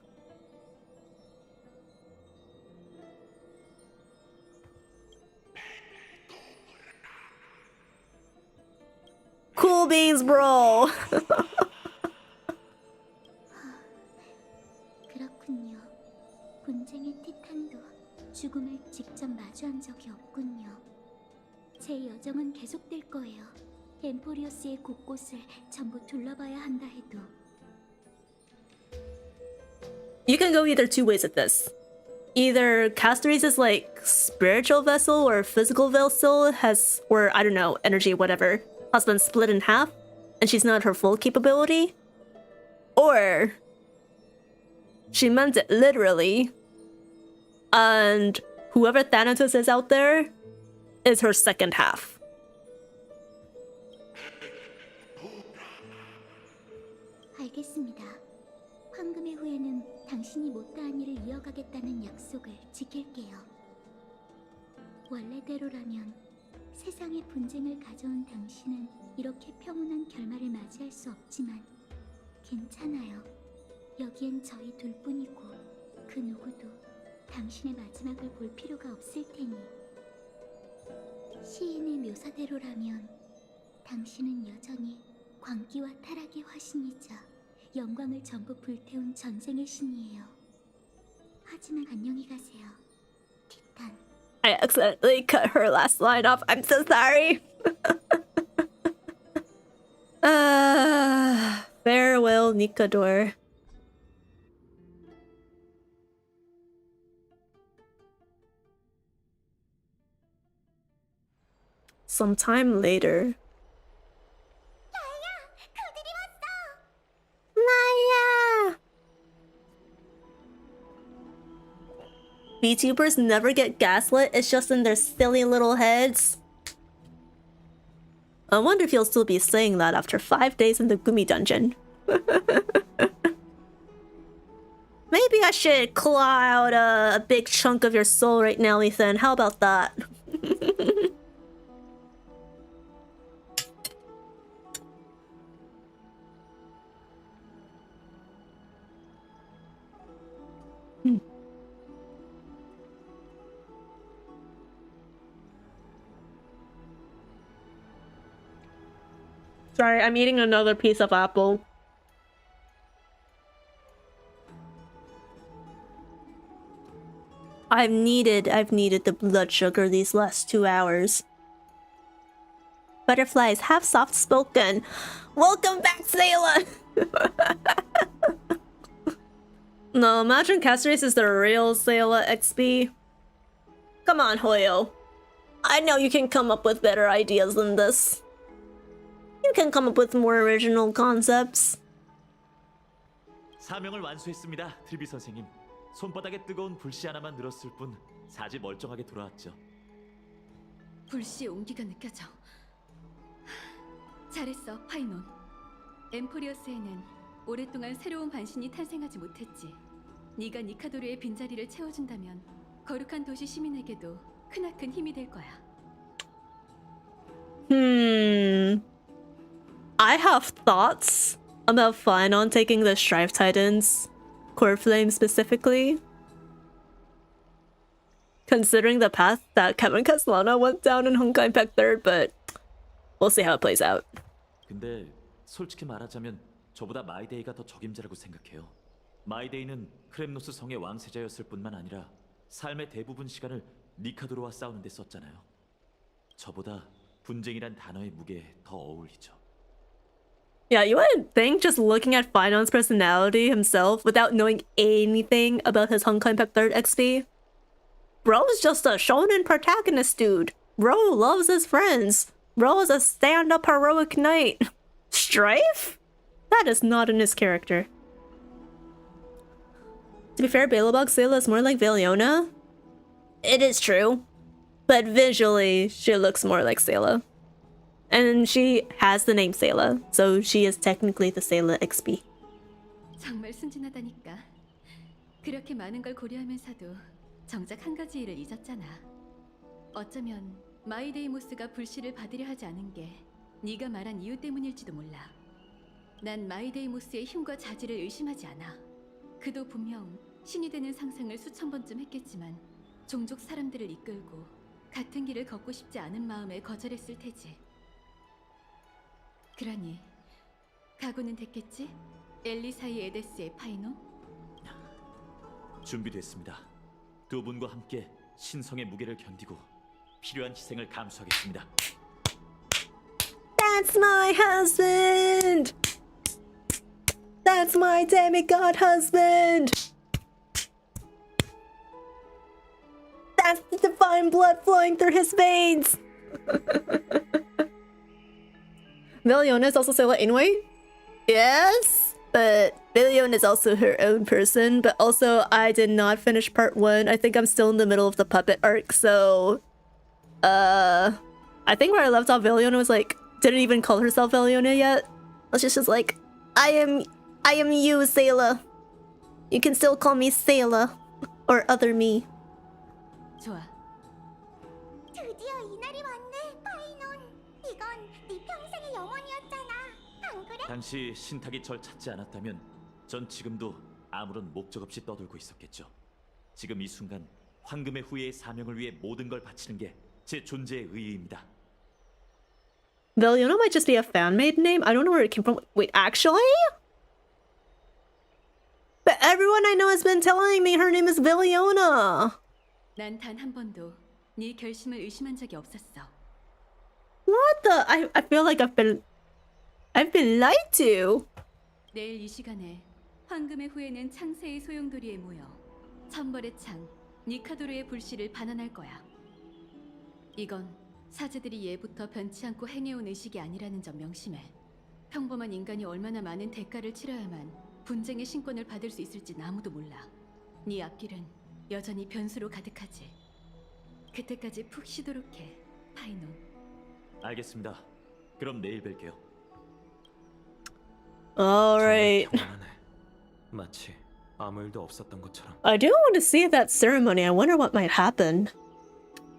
Cool beans, bro. 그렇군요. 분쟁의 티탄도 죽음을 직접 마주한 적이 없군요. 제 여정은 계속될 거예요. 엠포리어스의 곳곳을 전부 둘러봐야 한다 해도. You can go either two ways with this. Either Caceres is like spiritual vessel or physical vessel has, or I don't know, energy, whatever, has been split in half and she's not her full capability. Or she meant it literally and whoever Thanatos is out there is her second half. 알겠습니다. 황금의 후예는 당신이 못다한 일을 이어가겠다는 약속을 지킬게요. 원래대로라면 세상에 분쟁을 가져온 당신은 이렇게 평온한 결말을 맞이할 수 없지만 괜찮아요. 여기엔 저희 둘뿐이고 그 누구도 당신의 마지막을 볼 필요가 없을 테니. 시인의 묘사대로라면 당신은 여전히 광기와 타락의 화신이자 영광을 전부 불태운 전쟁의 신이에요. 하지만 안녕히 가세요, 티탄. I accidentally cut her last line off. I'm so sorry. Farewell, Nikador. Sometime later. Naya! VTubers never get gaslit, it's just in their silly little heads. I wonder if he'll still be saying that after 5 days in the Gumi dungeon. Maybe I should claw out a big chunk of your soul right now, Ethan. How about that? Sorry, I'm eating another piece of apple. I've needed the blood sugar these last 2 hours. Butterflies have soft spoken. Welcome back, Sayla! No, imagine Castrace is the real Sayla XP. Come on, Hoyo. I know you can come up with better ideas than this. You can come up with more original concepts. 사명을 완수했습니다, 트리비 선생님. 손바닥에 뜨거운 불씨 하나만 늘었을 뿐 사지 멀쩡하게 돌아왔죠. 불씨의 온기가 느껴져. 잘했어, 파이논. 엠포리어스에는 오랫동안 새로운 반신이 탄생하지 못했지. 네가 니카도르의 빈자리를 채워준다면 거룩한 도시 시민에게도 크나큰 힘이 될 거야. I have thoughts about Finon taking the Strife Titans, Core Flame specifically. Considering the path that Kevin Castellano went down in Honkai Impact 3rd, but we'll see how it plays out. 근데 솔직히 말하자면 저보다 마이데이가 더 적임자라고 생각해요. 마이데이는 크렘노스 성의 왕세자였을 뿐만 아니라 삶의 대부분 시간을 니카도르와 싸우는 데 썼잖아요. 저보다 분쟁이란 단어의 무게에 더 어울리죠. Yeah, you wouldn't think just looking at Finon's personality himself without knowing anything about his Honkai Impact 3rd XP. Bro's just a shonen protagonist dude. Bro loves his friends. Bro is a stand-up heroic knight. Strife? That is not in his character. To be fair, Balebog Sayla is more like Valiona. It is true. But visually, she looks more like Sayla. And she has the name Sayla, so she is technically the Sayla XP. 정말 순진하다니까. 그렇게 많은 걸 고려하면서도 정작 한 가지 일을 잊었잖아. 어쩌면 마이데이모스가 불씨를 받으려 하지 않은 게 네가 말한 이유 때문일지도 몰라. 난 마이데이모스의 힘과 자질을 의심하지 않아. 그도 분명 신이 되는 상상을 수천 번쯤 했겠지만 종족 사람들을 이끌고 같은 길을 걷고 싶지 않은 마음에 거절했을 테지. 그러니 각오는 됐겠지? 엘리사이 에데스의 파이노? 준비됐습니다. 두 분과 함께 신성의 무게를 견디고 필요한 희생을 감수하겠습니다. That's my husband! That's my demigod husband! That's the divine blood flowing through his veins! Valiona is also Sayla anyway? Yes, but Valiona is also her own person, but also I did not finish part 1. I think I'm still in the middle of the puppet arc, so... I think where I left off, Valiona was like, didn't even call herself Valiona yet. It's just like, I am you, Sayla. You can still call me Sayla. Or other me. 좋아. 드디어 이날이 왔네, 파이논. 이건 네 평생의 영혼이었잖아. 안 그래? 당시 신탁이 절 찾지 않았다면 전 지금도 아무런 목적 없이 떠돌고 있었겠죠. 지금 이 순간 황금의 후예의 사명을 위해 모든 걸 바치는 게 제 존재의 의의입니다. Valiona might just be a fan-made name. I don't know where it came from. Wait, actually? But everyone I know has been telling me her name is Valiona. 난 단 한 번도 네 결심을 의심한 적이 없었어. What the? I feel like I've been lied to. 내일 이 시간에 황금의 후예는 창세의 소용돌이에 모여 천벌의 창 니카도르의 불씨를 반환할 거야. 이건 사제들이 예부터 변치 않고 행해온 의식이 아니라는 점 명심해. 평범한 인간이 얼마나 많은 대가를 치러야만 분쟁의 신권을 받을 수 있을지 아무도 몰라. 네 앞길은 여전히 변수로 가득하지. 그때까지 푹 쉬도록 해, 파이논. 알겠습니다. 그럼 내일 뵐게요. Alright. 마치 아무 일도 없었던 것처럼. I do want to see that ceremony. I wonder what might happen.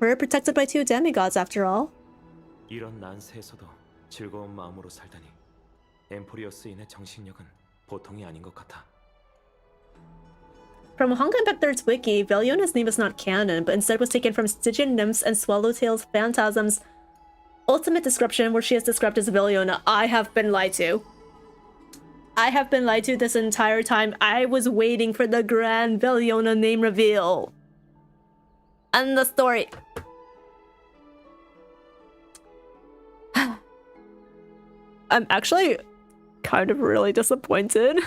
We're protected by 2 demigods after all. 이런 난세에서도 즐거운 마음으로 살다니. 엠포리어스인의 정신력은 보통이 아닌 것 같아. From Honkai Impact 3's wiki, Veliona's name is not canon, but instead was taken from Stygian nymphs and Swallowtail's Phantasm's ultimate description, where she is described as Veliona. I have been lied to. I have been lied to this entire time. I was waiting for the grand Veliona name reveal. And the story. I'm actually kind of really disappointed.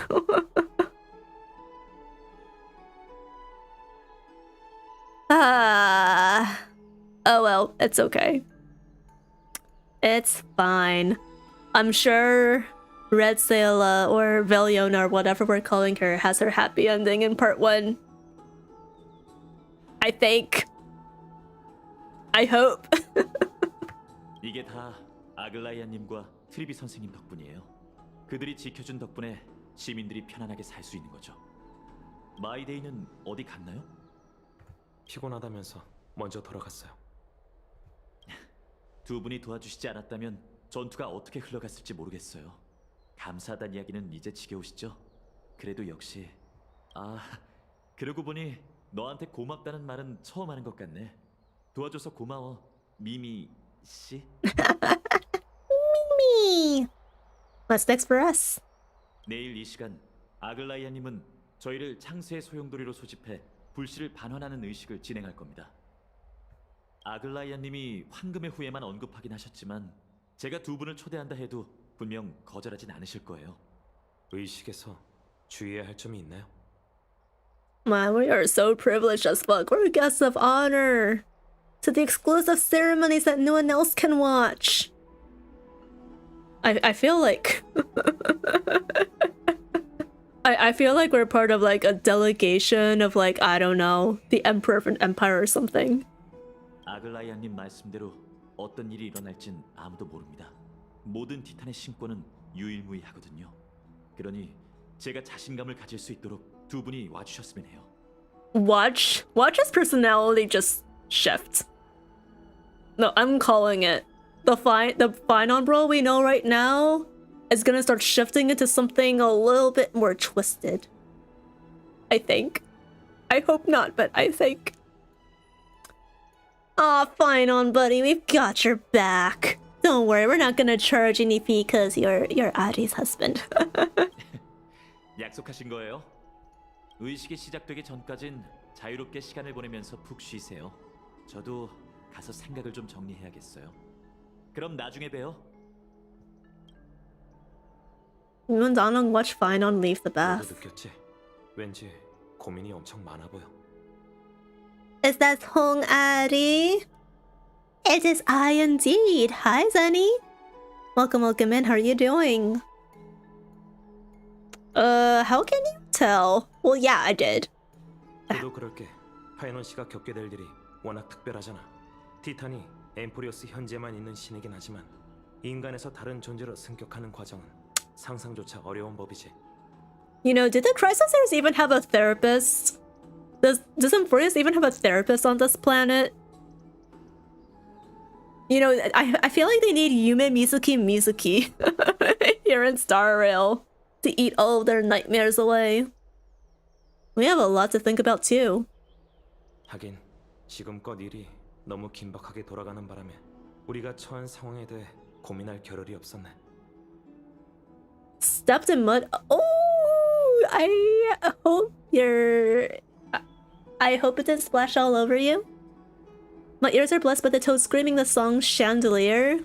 Oh well, it's okay. It's fine. I'm sure Red Saila or Veliona or whatever we're calling her has her happy ending in part 1. I think. I hope. 이게 다 아글라이아님과 트리비 선생님 덕분이에요. 그들이 지켜준 덕분에 시민들이 편안하게 살 수 있는 거죠. 마이데이는 어디 갔나요? 피곤하다면서 먼저 돌아갔어요. 두 분이 도와주시지 않았다면 전투가 어떻게 흘러갔을지 모르겠어요. 감사하다는 이야기는 이제 지겨우시죠? 그래도 역시 그러고 보니 너한테 고맙다는 말은 처음 하는 것 같네. 도와줘서 고마워, 미미 씨. Mimi. What's next for us? 내일 이 시간 아글라이아님은 저희를 창세의 소용돌이로 소집해 불씨를 반환하는 의식을 진행할 겁니다. 아글라이아님이 황금의 후예만 언급하긴 하셨지만 제가 두 분을 초대한다 해도 분명 거절하진 않으실 거예요. 의식에서 주의해야 할 점이 있나요? Man, we are so privileged as fuck. We're guests of honor to the exclusive ceremonies that no one else can watch. I feel like I feel like we're part of like a delegation of like, I don't know, the Emperor of an empire or something. 아글라이아님 말씀대로 어떤 일이 일어날진 아무도 모릅니다. 모든 티탄의 신권은 유일무이하거든요. 그러니 제가 자신감을 가질 수 있도록 두 분이 와주셨으면 해요. Watch's personality just shift. No, I'm calling it. The Finon bro we know right now is gonna start shifting into something a little bit more twisted. I think. I hope not, but I think. Aw, Finon buddy, we've got your back. Don't worry, we're not gonna charge any fee because you're Ari's husband. 약속하신 거예요? 의식이 시작되기 전까진 자유롭게 시간을 보내면서 푹 쉬세요. 저도 가서 생각을 좀 정리해야겠어요. 그럼 나중에 봬요. Moon Donong watch Finon leave the 너도 bath. 느꼈지? 왠지 고민이 엄청 많아 보여. Is that Hong Ari? It is I indeed. Hi, Zenny. Welcome in. How are you doing? How can you tell? Well, yeah, I did. 저도 그럴게. 파이넌 씨가 겪게 될 일이 워낙 특별하잖아. 티탄이 엠포리어스 현재만 있는 신이긴 하지만 인간에서 다른 존재로 승격하는 과정은 상상조차 어려운 법이지. You know, did the Chrysosers even have a therapist? Does Emphorus even have a therapist on this planet? You know, I feel like they need Yume Mizuki here in Star Rail to eat all of their nightmares away. We have a lot to think about too. 하긴 지금껏 일이 너무 긴박하게 돌아가는 바람에 우리가 처한 상황에 대해 고민할 겨를이 없었네. Stepped in mud. Oh, I hope it didn't splash all over you. My ears are blessed by the toad screaming the song Chandelier.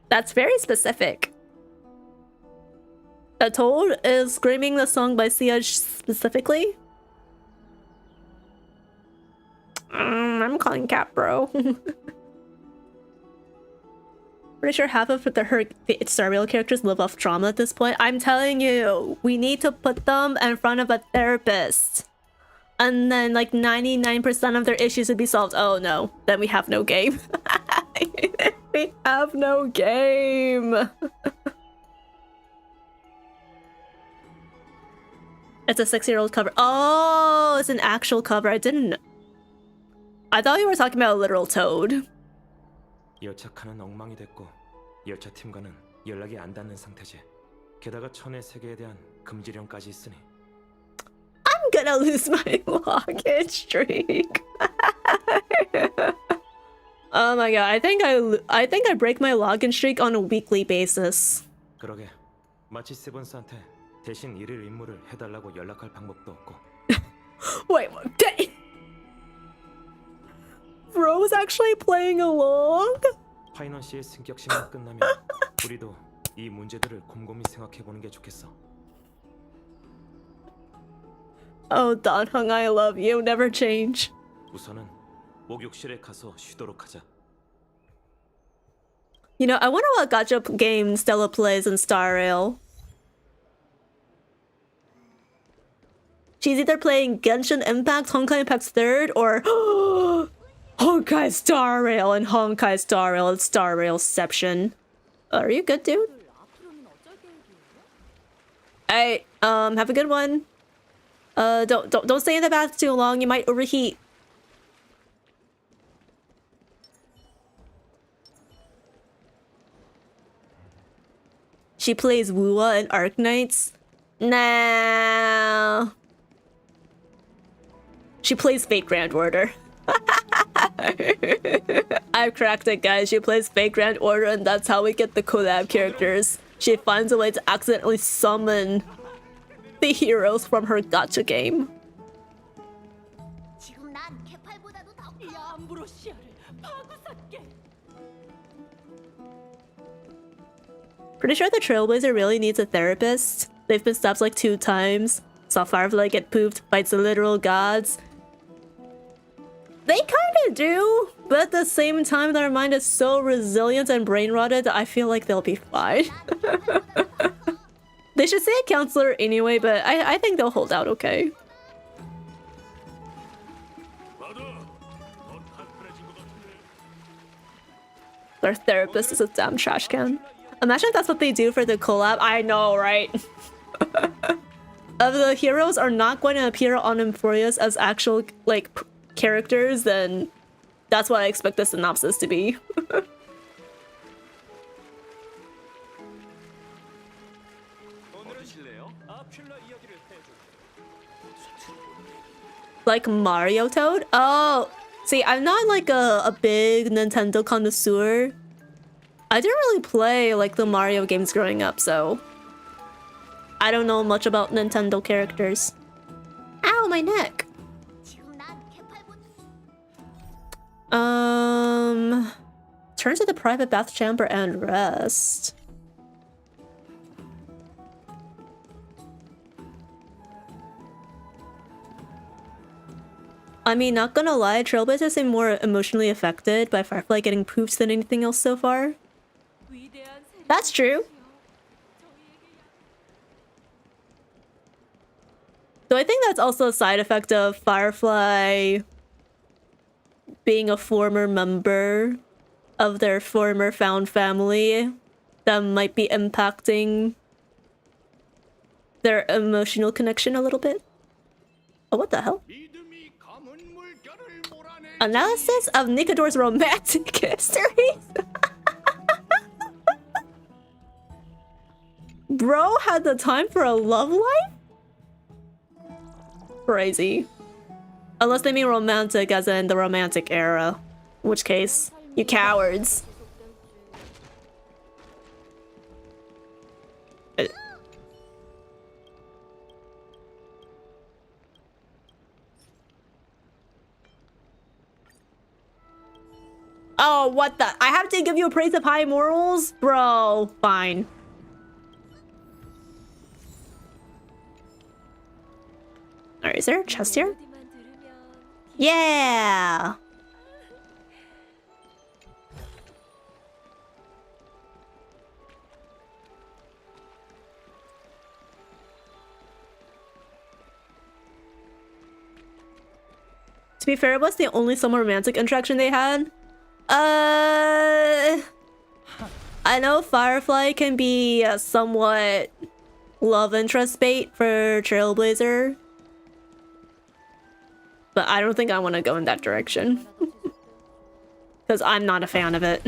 That's very specific. A toad is screaming the song by Sia specifically? I'm calling Cat Bro. Pretty sure half of the Star Rail characters live off trauma at this point. I'm telling you, we need to put them in front of a therapist. And then like 99% of their issues would be solved. Oh no, then we have no game. We have no game. It's a 6-year-old cover. Oh, it's an actual cover. I didn't know. I thought you were talking about a literal toad. 열차칸은 엉망이 됐고 열차팀과는 연락이 안 닿는 상태지. 게다가 천의 세계에 대한 금지령까지 있으니. I'm gonna lose my login streak. Oh my god, I think I break my login streak on a weekly basis. 그러게 마치 세븐스한테 대신 일일 임무를 해달라고 연락할 방법도 없고. Wait, what? Bro's actually playing along? 파이넌 씨의 승격 시간 끝나면 우리도 이 문제들을 곰곰이 생각해 보는 게 좋겠어. Oh, Danhung, I love you. Never change. 우선은 목욕실에 가서 쉬도록 하자. You know, I wonder what gacha game Stella plays in Star Rail. She's either playing Genshin Impact, Honkai Impact's third, or Honkai Star Rail and Honkai Star Rail and Star Railception. Are you good, dude? Hey, have a good one. Don't stay in the bath too long. You might overheat. She plays Wua and Arknights. Nah. She plays Fate Grand Order. I've cracked it, guys. She plays Fate Grand Order, and that's how we get the collab characters. She finds a way to accidentally summon the heroes from her gacha game. 이 암브로시아를 파고살게. Pretty sure the Trailblazer really needs a therapist. They've been stabbed like 2 times. Saw Firefly get pooped, fights the literal gods. They kinda do, but at the same time their mind is so resilient and brain-rotted that I feel like they'll be fine. They should say a counselor anyway, but I think they'll hold out okay. Their therapist is a damn trash can. Imagine if that's what they do for the collab. I know, right? If the heroes are not going to appear on AMPHOREUS as actual, like, characters, then that's what I expect the synopsis to be. Like Mario Toad? Oh, see, I'm not like a big Nintendo connoisseur. I didn't really play like the Mario games growing up, so I don't know much about Nintendo characters. Ow, my neck. Turn to the private bath chamber and rest. I mean, not gonna lie, Trailblazers seem more emotionally affected by Firefly getting pooped than anything else so far. That's true. So I think that's also a side effect of Firefly being a former member of their former found family that might be impacting their emotional connection a little bit. Oh, what the hell? Analysis of Nikador's romantic history? Bro had the time for a love life? Crazy. Unless they mean romantic as in the romantic era. In which case, you cowards. Oh, what the? I have to give you a praise of high morals? Bro, fine. Alright, is there a chest here? Yeah! To be fair, it was the only somewhat romantic interaction they had. I know Firefly can be a somewhat love interest bait for Trailblazer, but I don't think I want to go in that direction. Because I'm not a fan of it.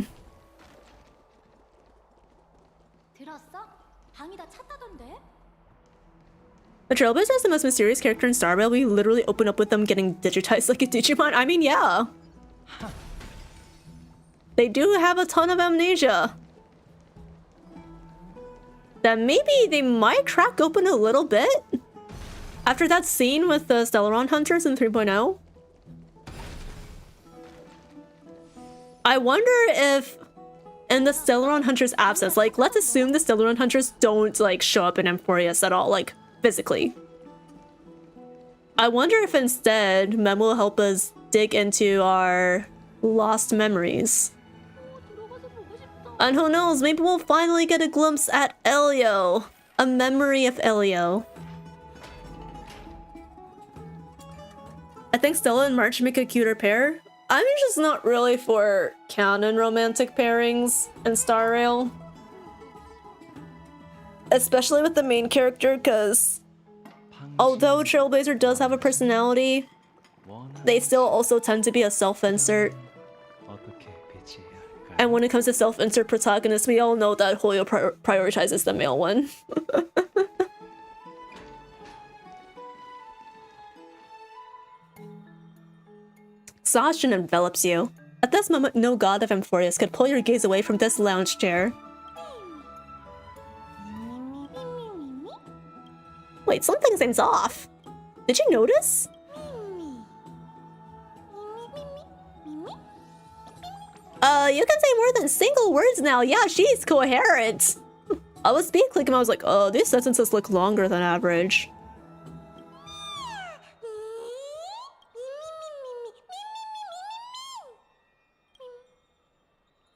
The Trailblazer is the most mysterious character in Star Rail. We literally open up with them getting digitized like a Digimon. I mean, yeah. They do have a ton of amnesia. That maybe they might crack open a little bit. After that scene with the Stellaron Hunters in 3.0. I wonder if in the Stellaron Hunters absence, like let's assume the Stellaron Hunters don't like show up in Amphoreus at all, like physically. I wonder if instead Mem will help us dig into our lost memories. And who knows, maybe we'll finally get a glimpse at Elio. A memory of Elio. I think Stella and March make a cuter pair. I'm just not really for canon romantic pairings in Star Rail. Especially with the main character, because although Trailblazer does have a personality, they still also tend to be a self-insert. And when it comes to self-insert protagonists, we all know that Hoyo prioritizes the male one. Exhaustion envelops you. At this moment, no god of Amphoreus could pull your gaze away from this lounge chair. Wait, something seems off. Did you notice? You can say more than single words now. Yeah, she's coherent. I was speed clicking, I was like, oh, these sentences look longer than average.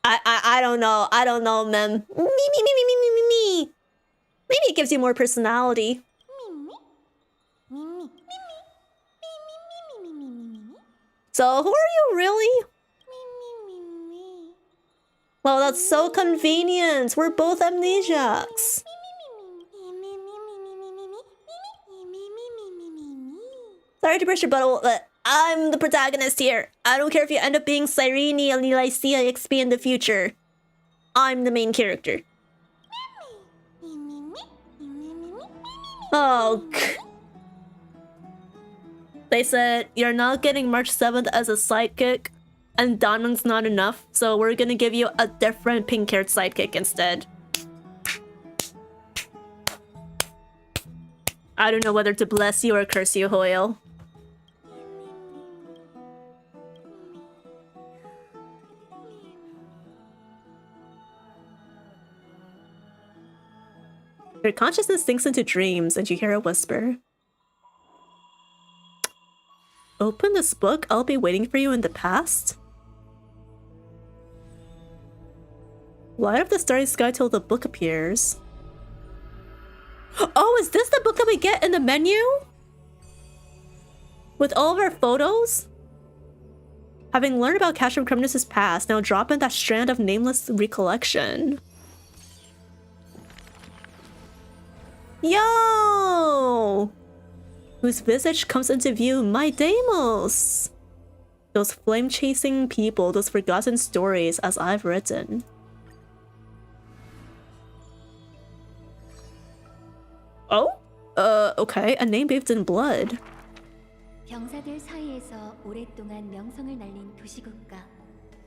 I don't know. I don't know, Mem. Me. Maybe it gives you more personality. So who are you really? Well, that's so convenient. We're both amnesiacs. Sorry to burst your bubble, but I'm the protagonist here. I don't care if you end up being Cyrene and Lycia XP in the future. I'm the main character. Oh, they said you're not getting March 7th as a sidekick, and Donan's not enough, so we're gonna give you a different pink-haired sidekick instead. I don't know whether to bless you or curse you, Hoyle. Your consciousness sinks into dreams, and you hear a whisper. Open this book, I'll be waiting for you in the past. Light up the starry sky till the book appears. Oh, is this the book that we get in the menu? With all of our photos? Having learned about Cash from Cremnus' past, now drop in that strand of nameless recollection. Yo! Whose visage comes into view, my Deimos! Those flame-chasing people, those forgotten stories as I've written. Oh? Okay, a name bathed in blood. 병사들 사이에서 오랫동안 명성을 날린 도시국가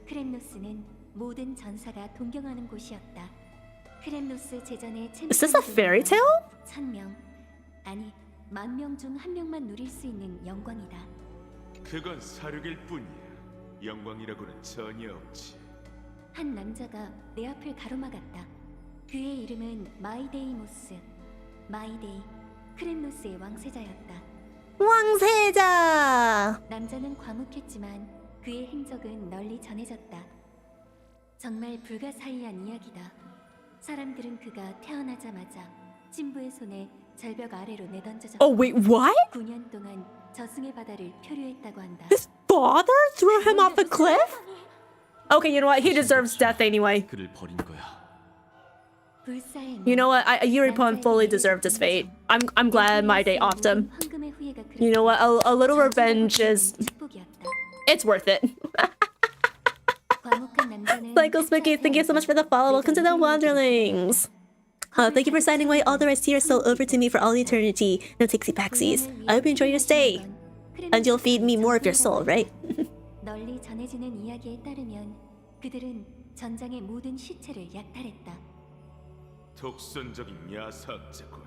크렘노스는 모든 전사가 동경하는 곳이었다. 크렘노스 제전의 Is this a fairy tale? 1000명, 아니 10,000명 중 1명만 누릴 수 있는 영광이다. 그건 사륙일 뿐이야. 영광이라고는 전혀 없지. 한 남자가 내 앞을 가로막았다. 그의 이름은 마이데이모스. 마이데이, 크렘노스의 왕세자였다. 왕세자! 남자는 과묵했지만 그의 행적은 널리 전해졌다. 정말 불가사의한 이야기다. 사람들은 그가 태어나자마자 친부의 손에 절벽 아래로 내던져졌다. Oh wait, what? 9년 동안 저승의 바다를 표류했다고 한다. His father threw him off a cliff? Okay, you know what? He deserves death anyway. 그를 버린 거야. You know what? Yuripon fully deserved his fate. I'm glad my day offed him. You know what? A little revenge is... It's worth it. Psycho Spooky, thank you so much for the follow. Welcome to the Wanderlings. Thank you for signing away all the rights to your soul over to me for all eternity. No takesy backsies. I hope you enjoy your stay. And you'll feed me more of your soul, right? 널리 전해지는 이야기에 따르면 그들은 전장의 모든 시체를 약탈했다. 독선적인 야사학자군.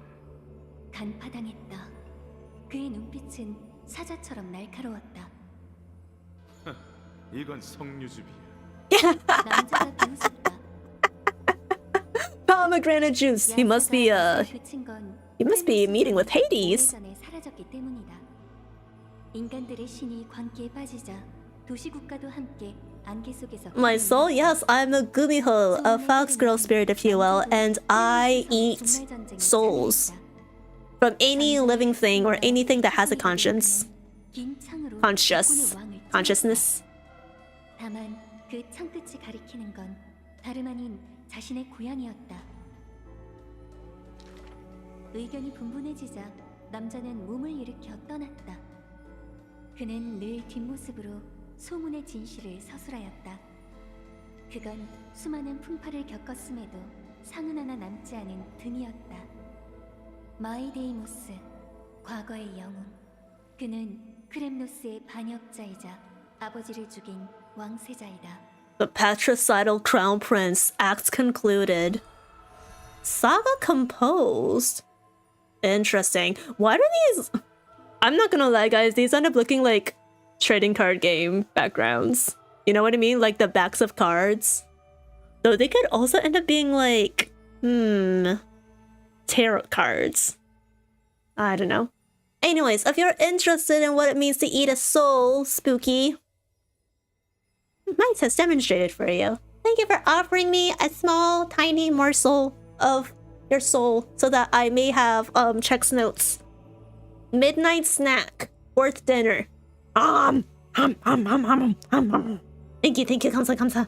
간파당했다. 그의 눈빛은 사자처럼 날카로웠다. 이건 성류즙이야. 남자가 비웃었다. Pomegranate juice. He must be meeting with Hades. 사라졌기 때문이다. 인간들의 신이 광기에 빠지자 도시국가도 함께 안개 속에서 My soul, yes, I'm a gumiho, a foxgirl spirit if you will, and I eat souls from any living thing or anything that has a conscience. Consciousness. 다만 그 창끝이 가리키는 건 다름 아닌 자신의 고향이었다. 의견이 분분해지자 남자는 몸을 일으켜 떠났다. 그는 늘 뒷모습으로 소문의 진실을 서술하였다. 그건 수많은 풍파를 겪었음에도 상흔 하나 남지 않은 등이었다. 마이데이모스, 과거의 영웅. 그는 크렘노스의 반역자이자 아버지를 죽인 왕세자이다. The patricidal crown prince, act concluded. Saga composed. Interesting. Why do these... I'm not gonna lie, guys, these end up looking like trading card game backgrounds. You know what I mean? Like the backs of cards. Though they could also end up being like, tarot cards. I don't know. Anyways, if you're interested in what it means to eat a soul, Spooky, Might has demonstrated for you. Thank you for offering me a small, tiny morsel of your soul so that I may have checks notes. Midnight snack, fourth dinner. Thank you, 감사.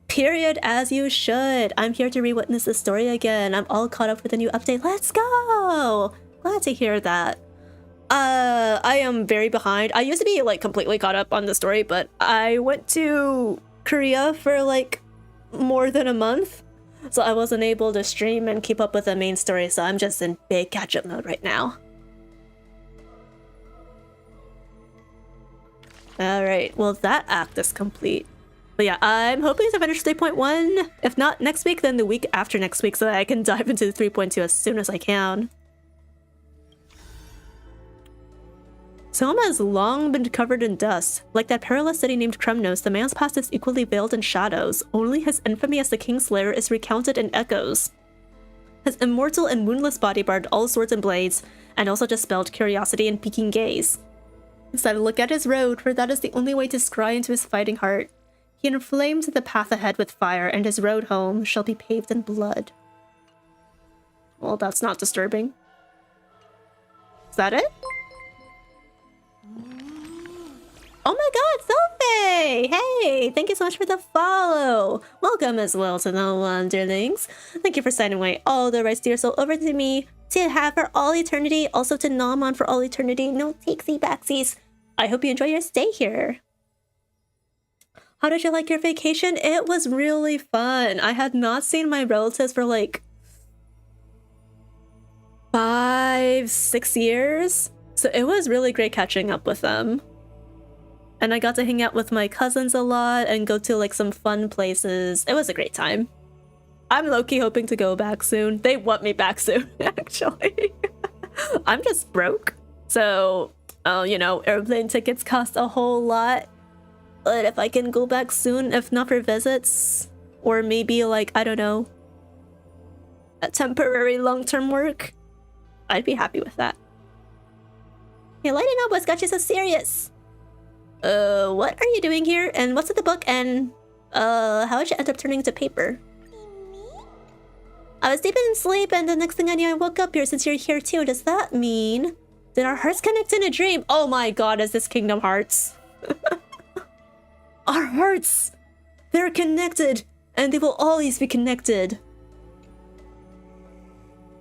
Period, as you should. I'm here to re-witness the story again. I'm all caught up with the new update. Let's go! Glad to hear that. I am very behind. I used to be like completely caught up on the story, but I went to Korea for like more than a month, so I wasn't able to stream and keep up with the main story, so I'm just in big catch-up mode right now. Alright, well that act is complete. But yeah, I'm hoping to finish 3.1. If not next week, then the week after next week so that I can dive into 3.2 as soon as I can. Soma has long been covered in dust. Like that perilous city named Kremnos, the man's past is equally veiled in shadows. Only his infamy as the Kingslayer is recounted in echoes. His immortal and woundless body barred all swords and blades, and also dispelled curiosity and peeking gaze. Instead, look at his road, for that is the only way to scry into his fighting heart. He inflamed the path ahead with fire, and his road home shall be paved in blood. Well, that's not disturbing. Is that it? Oh my god, Sophie! Hey, thank you so much for the follow. Welcome as well to the Wanderlings. Thank you for signing away all the rights to your soul over to me, to have for all eternity, also to Namon for all eternity. No takesy backsies. I hope you enjoy your stay here. How did you like your vacation? It was really fun. I had not seen my relatives for like 5-6 years. So it was really great catching up with them. And I got to hang out with my cousins a lot and go to like some fun places. It was a great time. I'm low-key hoping to go back soon. They want me back soon, actually. I'm just broke. So, you know, airplane tickets cost a whole lot. But if I can go back soon, if not for visits, or maybe like, I don't know, a temporary long-term work, I'd be happy with that. Hey, lighten up, what's got you so serious? What are you doing here? And what's in the book? And, how did you end up turning into paper? I was deep in sleep, and the next thing I knew, I woke up here since you're here too. Does that mean... Did our hearts connect in a dream? Oh my god, is this Kingdom Hearts? Our hearts. They're connected, and they will always be connected.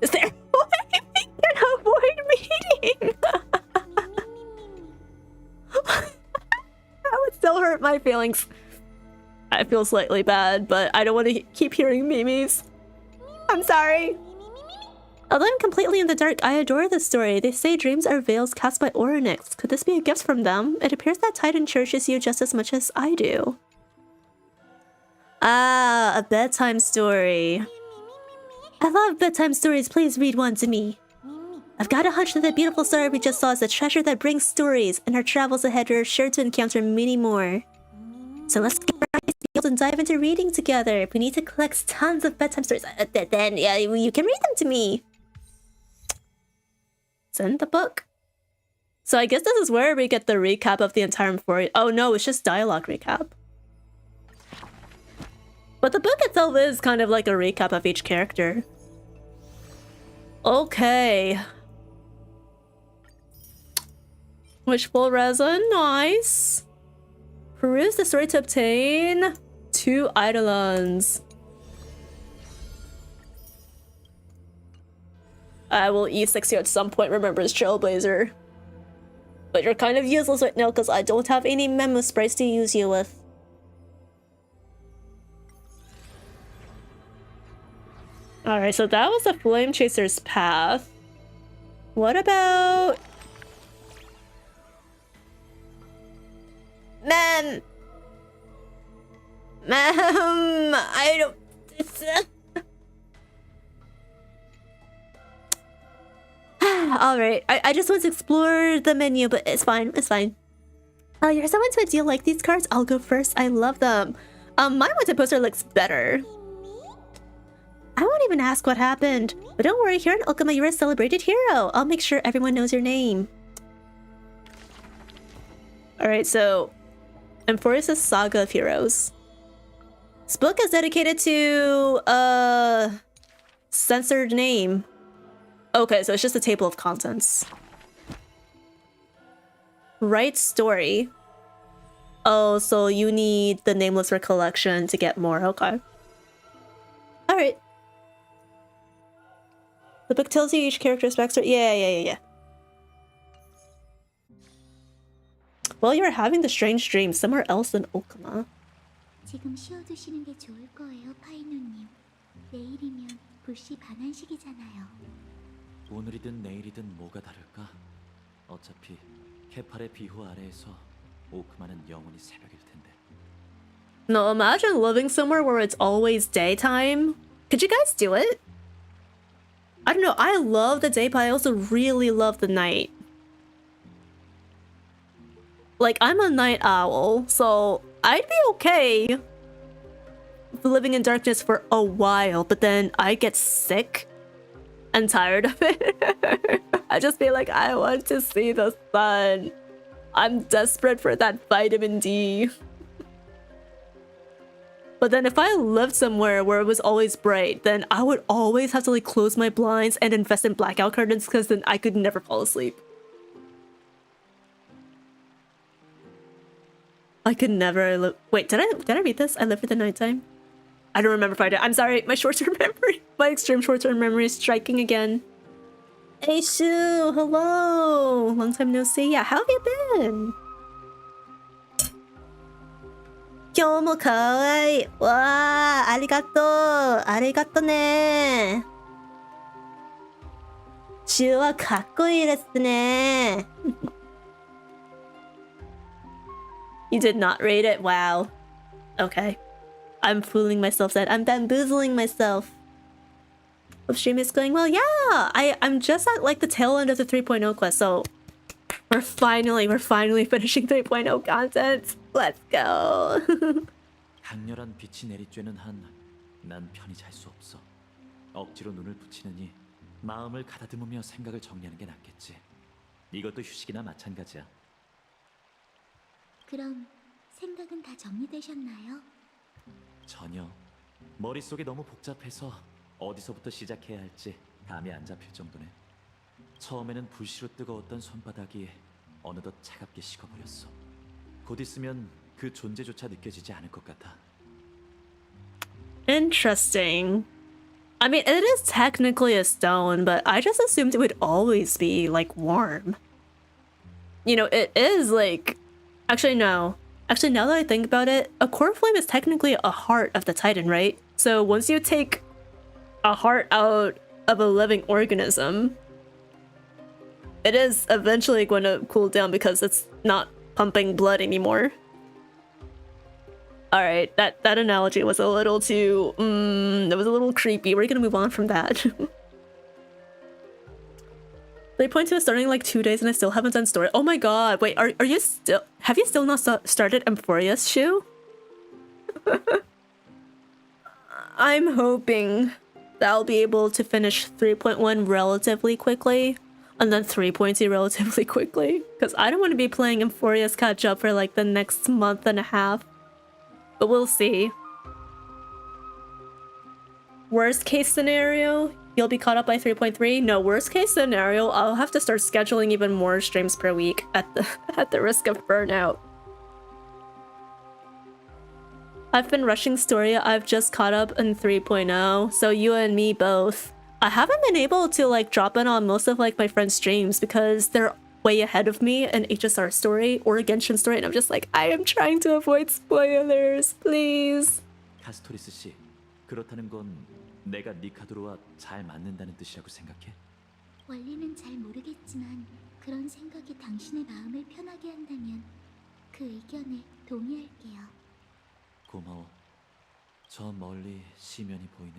Is there a way we can avoid meeting? That would still hurt my feelings. I feel slightly bad, but I don't want to keep hearing memes. I'm sorry. Although I'm completely in the dark, I adore this story. They say dreams are veils cast by Orynyx. Could this be a gift from them? It appears that Titan cherishes you just as much as I do. Ah, a bedtime story. I love bedtime stories. Please read one to me. I've got a hunch that the beautiful star we just saw is a treasure that brings stories, and our travels ahead are sure to encounter many more. So let's get our eyes peeled and dive into reading together. We need to collect tons of bedtime stories. Then you can read them to me. Send the book. So I guess this is where we get the recap of the entire AMPHOREUS. Oh no, it's just dialogue recap. But the book itself is kind of like a recap of each character. Okay. Wishful resin, nice. Peruse the story to obtain 2 eidolons. I will E60 at some point, remember it's Trailblazer. But you're kind of useless right now because I don't have any memo sprites to use you with. Alright, so that was the Flame Chaser's path. What about... Ma'am! Ma'am! I don't... Alright, I just want to explore the menu, but it's fine, it's fine. You're someone to a deal like these cards? I'll go first, I love them. My wanted poster looks better. I won't even ask what happened. But don't worry, here in Okama you're a celebrated hero. I'll make sure everyone knows your name. Alright, so... AMPHOREUS' Saga of Heroes. This book is dedicated to... censored name. Okay, so it's just a table of contents. Write story. Oh, so you need the Nameless Recollection to get more. Okay. Alright. The book tells you each character's backstory. Yeah. Well, you're having the strange dream somewhere else in Okama. 지금 쉬어두시는 게 좋을 거예요, 파이노님. 내일이면 불씨 반환식이잖아요. 오늘이든 내일이든 뭐가 다를까? 어차피 케팔의 비호 아래에서 오크마는 영원히 새벽일 텐데. No, imagine living somewhere where it's always daytime. Could you guys do it? I don't know, I love the day, but I also really love the night. Like, I'm a night owl, so I'd be okay living in darkness for a while, but then I get sick and tired of it. I just feel like I want to see the sun. I'm desperate for that vitamin D. But then if I lived somewhere where it was always bright, then I would always have to like close my blinds and invest in blackout curtains because then I could never fall asleep. I could never wait, did I read this? I live for the nighttime? I don't remember if I did. I'm sorry, my short-term memory. My extreme short-term memory is striking again. Hey Shu, hello! Long time no see. Yeah, how have you been? 今日もかわいい。わあ、ありがとう。ありがとね。シュはかっこいいですね。You did not rate it? Wow. Okay. I'm fooling myself then. I'm bamboozling myself. Hope stream is going well. Yeah, I'm just at like the tail end of the 3.0 quest, so we're finally finishing 3.0 content. Let's go. 강렬한 빛이 내리쬐는 한 난 편히 잘 수 없어. 억지로 눈을 붙이느니 마음을 가다듬으며 생각을 정리하는 게 낫겠지. 이것도 휴식이나 마찬가지야. 그럼 생각은 다 정리되셨나요? 전혀. 머릿속이 너무 복잡해서 어디서부터 시작해야 할지 감이 안 잡힐 정도네. 처음에는 불시로 뜨거웠던 손바닥이 어느덧 차갑게 식어버렸어. 곧 있으면 그 존재조차 느껴지지 않을 것 같아. Interesting. I mean, it is technically a stone, but I just assumed it would always be, like, warm. You know, it is, like... Actually, no. Actually, now that I think about it, a core flame is technically a heart of the Titan, right? So once you take a heart out of a living organism, it is eventually going to cool down because it's not pumping blood anymore. Alright, that analogy was a little too... that was a little creepy. We're gonna move on from that. They point to it starting like 2 days and I still haven't done story. Oh my god, wait, are you still... Have you still not started AMPHOREUS, Shu? I'm hoping that I'll be able to finish 3.1 relatively quickly. And then 3.2 relatively quickly. Because I don't want to be playing AMPHOREUS Catch-Up for like the next month and a half. But we'll see. Worst case scenario, you'll be caught up by 3.3. No, worst case scenario, I'll have to start scheduling even more streams per week at the risk of burnout. I've been rushing story. I've just caught up in 3.0, so you and me both. I haven't been able to like drop in on most of like my friends' streams because they're way ahead of me in HSR story or Genshin story, and I'm just like, I am trying to avoid spoilers, please. 카스토리스 씨, 그렇다는 건 내가 니카도로와 잘 맞는다는 뜻이라고 생각해? 원리는 잘 모르겠지만 그런 생각이 당신의 마음을 편하게 한다면 그 의견에 동의할게요. 고마워. 저 멀리 시면이 보이네.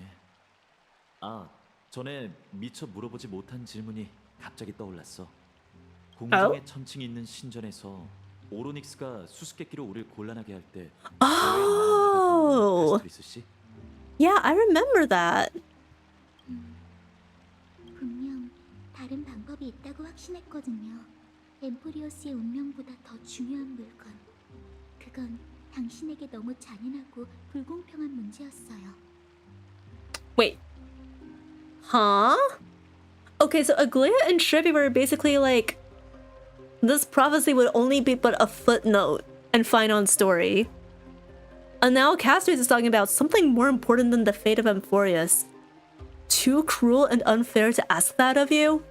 아, 전에 미처 물어보지 못한 질문이 갑자기 떠올랐어. 공중에 천칭이 있는 신전에서 오로닉스가 수수께끼로 우릴 곤란하게 할 때 카스토리스 씨? Yeah, I remember that. 분명 다른 방법이 있다고 확신했거든요. 엠포리오스의 운명보다 더 중요한 물건. 그건 당신에게 너무 잔인하고 불공평한 문제였어요. Wait. Huh? Okay, so Aglaia and Shrivy were basically like, this prophecy would only be but a footnote and fine on story. And now Castries is talking about something more important than the fate of AMPHOREUS. Too cruel and unfair to ask that of you?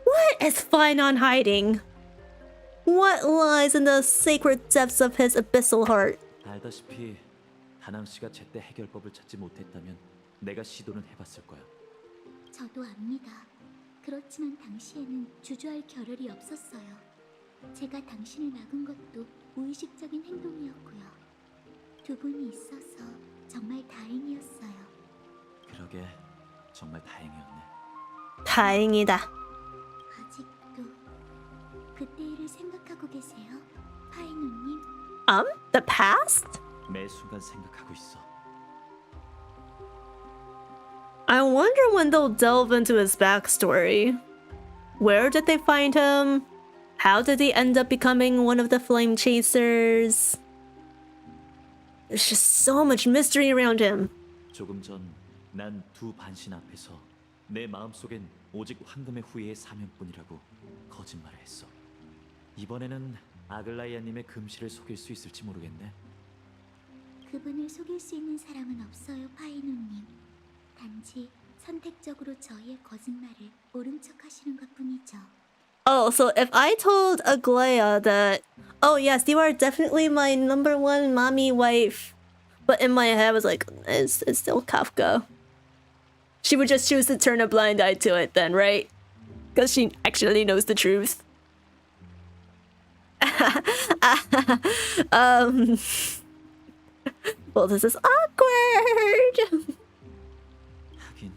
What is fine on hiding? What lies in the sacred depths of his abyssal heart? 알다시피 다낭 씨가 제때 해결법을 찾지 못했다면 내가 시도는 해봤을 거야. 저도 압니다. 그렇지만 당시에는 주저할 겨를이 없었어요. 제가 당신을 막은 것도 무의식적인 행동이었고요. 두 분이 있어서 정말 다행이었어요. 그러게, 정말 다행이었네. 다행이다. 아직도 그때 일을 생각하고 계세요? 파이노님? The past? 매 순간 생각하고 있어. I wonder when they'll delve into his backstory. Where did they find him? How did he end up becoming one of the flame chasers? There's just so much mystery around him. 조금 전 난 두 반신 앞에서 내 마음속엔 오직 황금의 후예의 사명뿐이라고 거짓말을 했어. 이번에는 아글라이아님의 금실을 속일 수 있을지 모르겠네. 그분을 속일 수 있는 사람은 없어요, 파이노님. 단지 선택적으로 저희의 거짓말을 모른 척 하시는 것뿐이죠. Oh, so if I told Aglaia that, oh yes, you are definitely my #1 mommy wife, but in my head I was like, it's still Kafka. She would just choose to turn a blind eye to it then, right? Because she actually knows the truth. Well, this is awkward. 하긴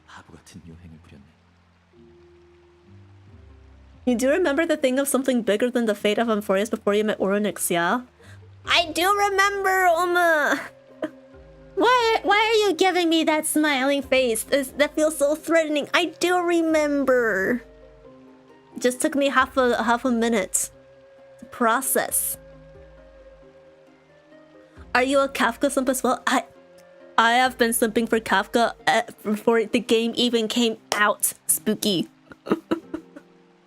바보 같은 요행을 부렸네. You do remember the thing of something bigger than the fate of AMPHOREUS before you met Oronix, yeah? I do remember, Oma! Why are you giving me that smiling face? That feels so threatening. I do remember. It just took me half a minute to process. Are you a Kafka simp as well? I have been simping for Kafka before the game even came out. Spooky.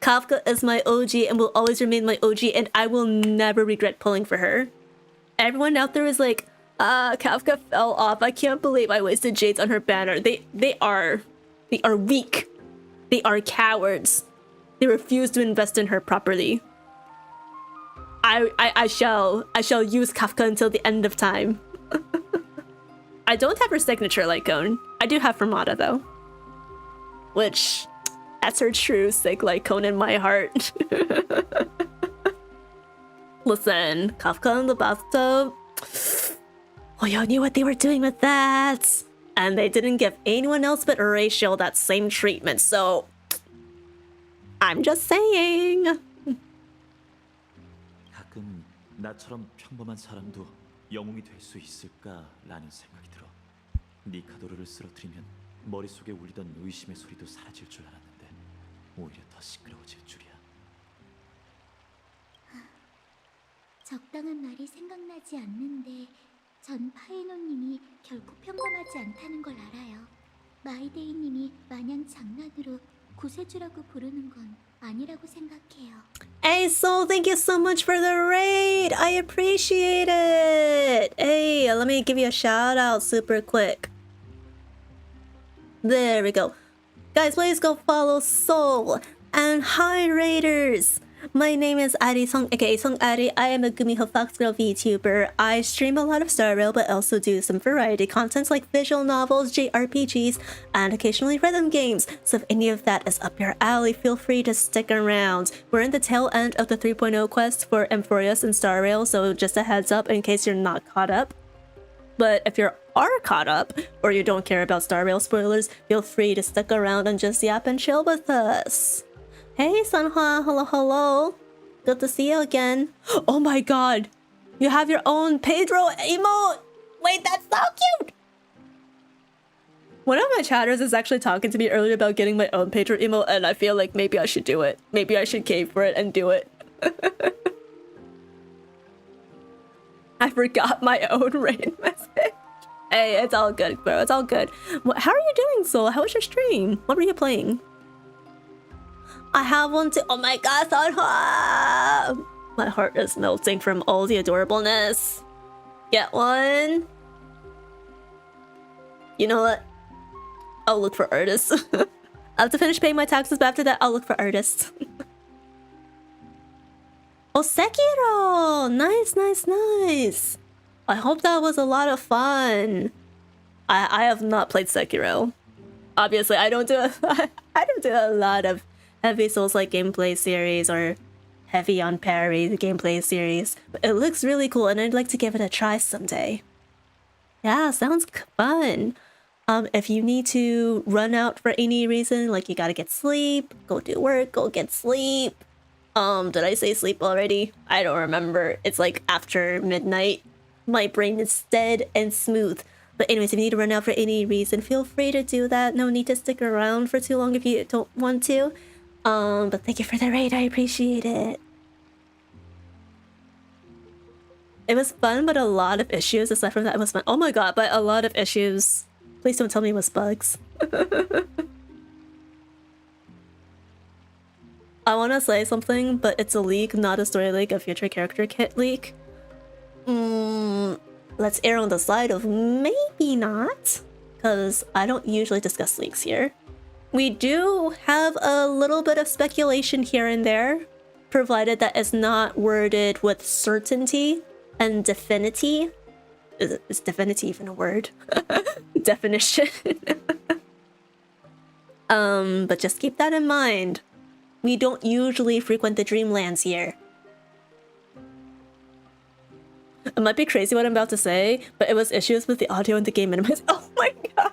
Kafka is my OG and will always remain my OG, and I will never regret pulling for her. Everyone out there is like, Kafka fell off. I can't believe I wasted Jades on her banner. They are weak. They are cowards. They refuse to invest in her properly. I shall use Kafka until the end of time. I don't have her signature Lycone. I do have Fermata though. Which, that's her true sick Lycone in my heart. Listen, Kafka in the bathtub. Oh, y'all knew what they were doing with that. And they didn't give anyone else but Rachel that same treatment, so... I'm just saying. 가끔 나처럼 평범한 사람도 영웅이 될 수 있을까라는 생각이 들어. 니카도르를 쓰러뜨리면 머릿속에 울리던 의심의 소리도 사라질 줄 알았는데 오히려 더 시끄러워질 줄이야. 적당한 말이 생각나지 않는데 전 파이노님이 결코 평범하지 않다는 걸 알아요. 마이데이님이 마냥 장난으로 구세주라고 부르는 건 아니라고 생각해요. Hey, Soul, thank you so much for the raid. I appreciate it. Hey, let me give you a shout out super quick. There we go. Guys, please go follow Soul. And hi, raiders. My name is Ari Song, aka Song Ari. I am a gumiho foxgirl VTuber. I stream a lot of Star Rail, but also do some variety contents like visual novels, JRPGs, and occasionally rhythm games. So if any of that is up your alley, feel free to stick around. We're in the tail end of the 3.0 quest for AMPHOREUS and Star Rail, so just a heads up in case you're not caught up. But if you are caught up, or you don't care about Star Rail spoilers, feel free to stick around and just yap and chill with us. Hey, Sunhwa, hello. Good to see you again. Oh my god, you have your own Pedro emote. Wait, that's so cute. One of my chatters is actually talking to me earlier about getting my own Pedro emote, and I feel like maybe I should do it. Maybe I should cave for it and do it. I forgot my own raid message. Hey, it's all good, bro. It's all good. How are you doing, Soul? How was your stream? What were you playing? I have one too. Oh my god, Sunhwa! My heart is melting from all the adorableness. Get one. You know what? I'll look for artists. I have to finish paying my taxes, but after that, I'll look for artists. Oh, Sekiro! Nice. I hope that was a lot of fun. I have not played Sekiro. Obviously, I don't do a lot of heavy Souls-like gameplay series or heavy on parry gameplay series, but it looks really cool and I'd like to give it a try someday. Yeah, sounds fun. If you need to run out for any reason, like you gotta get sleep, go do work, go get sleep. Did I say sleep already? I don't remember. It's like after midnight. My brain is dead and smooth. But anyways, if you need to run out for any reason, feel free to do that. No need to stick around for too long if you don't want to. But thank you for the raid, I appreciate it. It was fun, but a lot of issues. Aside from that, it was fun. Oh my god, but a lot of issues. Please don't tell me it was bugs. I want to say something, but it's a leak, not a story leak, a future character kit leak. Let's err on the side of maybe not, because I don't usually discuss leaks here. We do have a little bit of speculation here and there, provided that it's not worded with certainty and definity. Is definity even a word? Definition. But just keep that in mind. We don't usually frequent the Dreamlands here. It might be crazy what I'm about to say, but it was issues with the audio and the game minimized. Oh my god!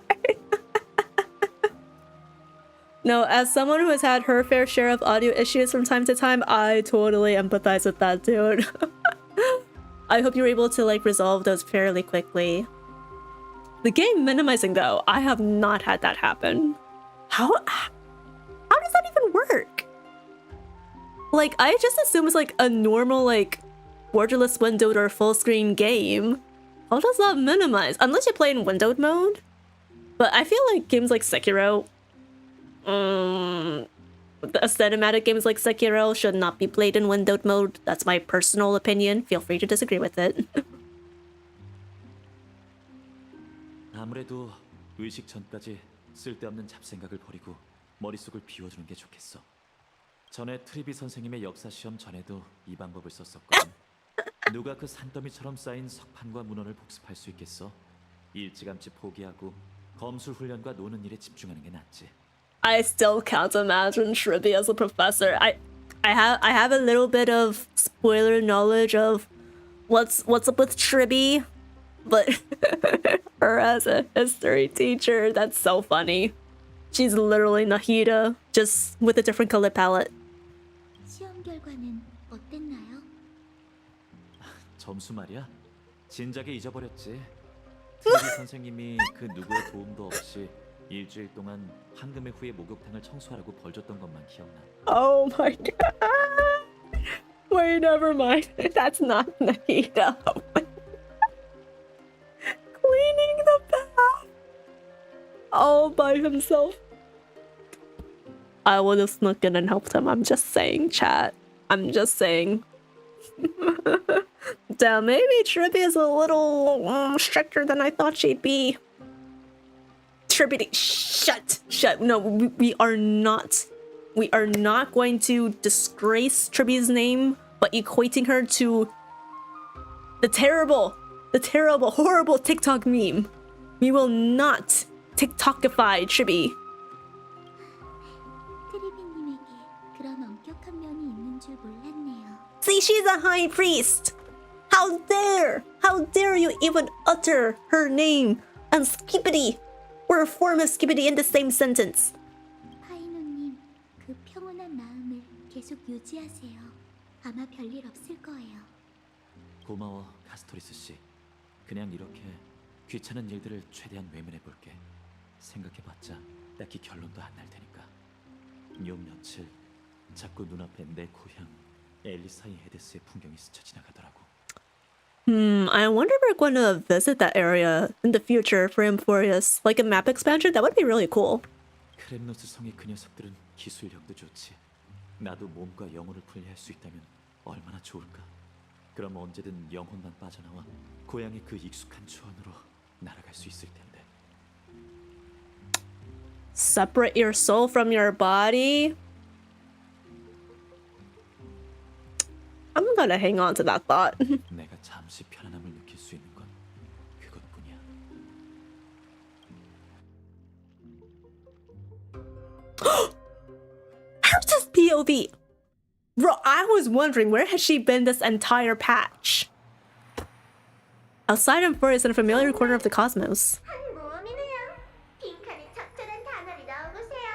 No, as someone who has had her fair share of audio issues from time to time, I totally empathize with that, dude. I hope you're able to like resolve those fairly quickly. The game minimizing though, I have not had that happen. How does that even work? Like, I just assume it's like a normal like borderless windowed or full screen game. How does that minimize? Unless you play in windowed mode. But I feel like games like Sekiro, cinematic games like Sekiro should not be played in windowed mode. That's my personal opinion. Feel free to disagree with it. 아무래도 의식 전까지 쓸데없는 잡생각을 버리고 머릿속을 비워주는 게 좋겠어. 전에 트리비 선생님의 역사 시험 전에도 이 방법을 썼었거든. 누가 그 산더미처럼 쌓인 석판과 문헌을 복습할 수 있겠어? 일찌감치 포기하고 검술 훈련과 노는 일에 집중하는 게 낫지. I still can't imagine Shribi as a professor. I have a little bit of spoiler knowledge of what's up with Shribi, but her as a history teacher, that's so funny. She's literally Nahida, just with a different color palette. 시험 결과는 어땠나요? 점수 말이야? 진작에 잊어버렸지. 트리비 선생님이 그 누구의 도움도 없이 일주일 동안 황금의 후예 목욕탕을 청소하라고 벌 줬던 것만 기억나. Oh my god. Wait, never mind. That's not Nahida. Cleaning the bath all by himself. I would have snuck in and helped him. I'm just saying, chat. I'm just saying. Damn, maybe Tribby is a little stricter than I thought she'd be. Tribby, shut. No, we are not. We are not going to disgrace Tribby's name by equating her to the terrible, horrible TikTok meme. We will not TikTokify Tribby. 트리비님에게 그런 엄격한 면이 있는 줄 몰랐네요. See, she's a high priest. How dare you even utter her name and Skippity or a form of Skippity in the same sentence. 파이노님, 그 평온한 마음을 계속 유지하세요. 아마 별일 없을 거예요. 고마워, 카스토리스 씨. 그냥 이렇게 귀찮은 일들을 최대한 외면해 볼게. 생각해봤자 딱히 결론도 안 날 테니까. 요 며칠 자꾸 눈앞에 내 고향 엘리사이 헤데스의 풍경이 스쳐 지나가더라고. I wonder if we're going to visit that area in the future for Amphoreus, like a map expansion. That would be really cool. 크렘노스 성의 그 녀석들은 기술력도 좋지. 나도 몸과 영혼을 분리할 수 있다면 얼마나 좋을까. 그럼 언제든 영혼만 빠져나와 고향의 그 익숙한 초원으로 날아갈 수 있을 텐데. Separate your soul from your body. I'm gonna hang on to that thought. 내가 잠시 편안함을 느낄 수 있는 건 그것뿐이야. How's POV? Bro, I was wondering where has she been this entire patch? Outside Amphoreus in a familiar corner of the cosmos. 한 모험이네요. 빈칸에 적절한 단어를 넣어보세요.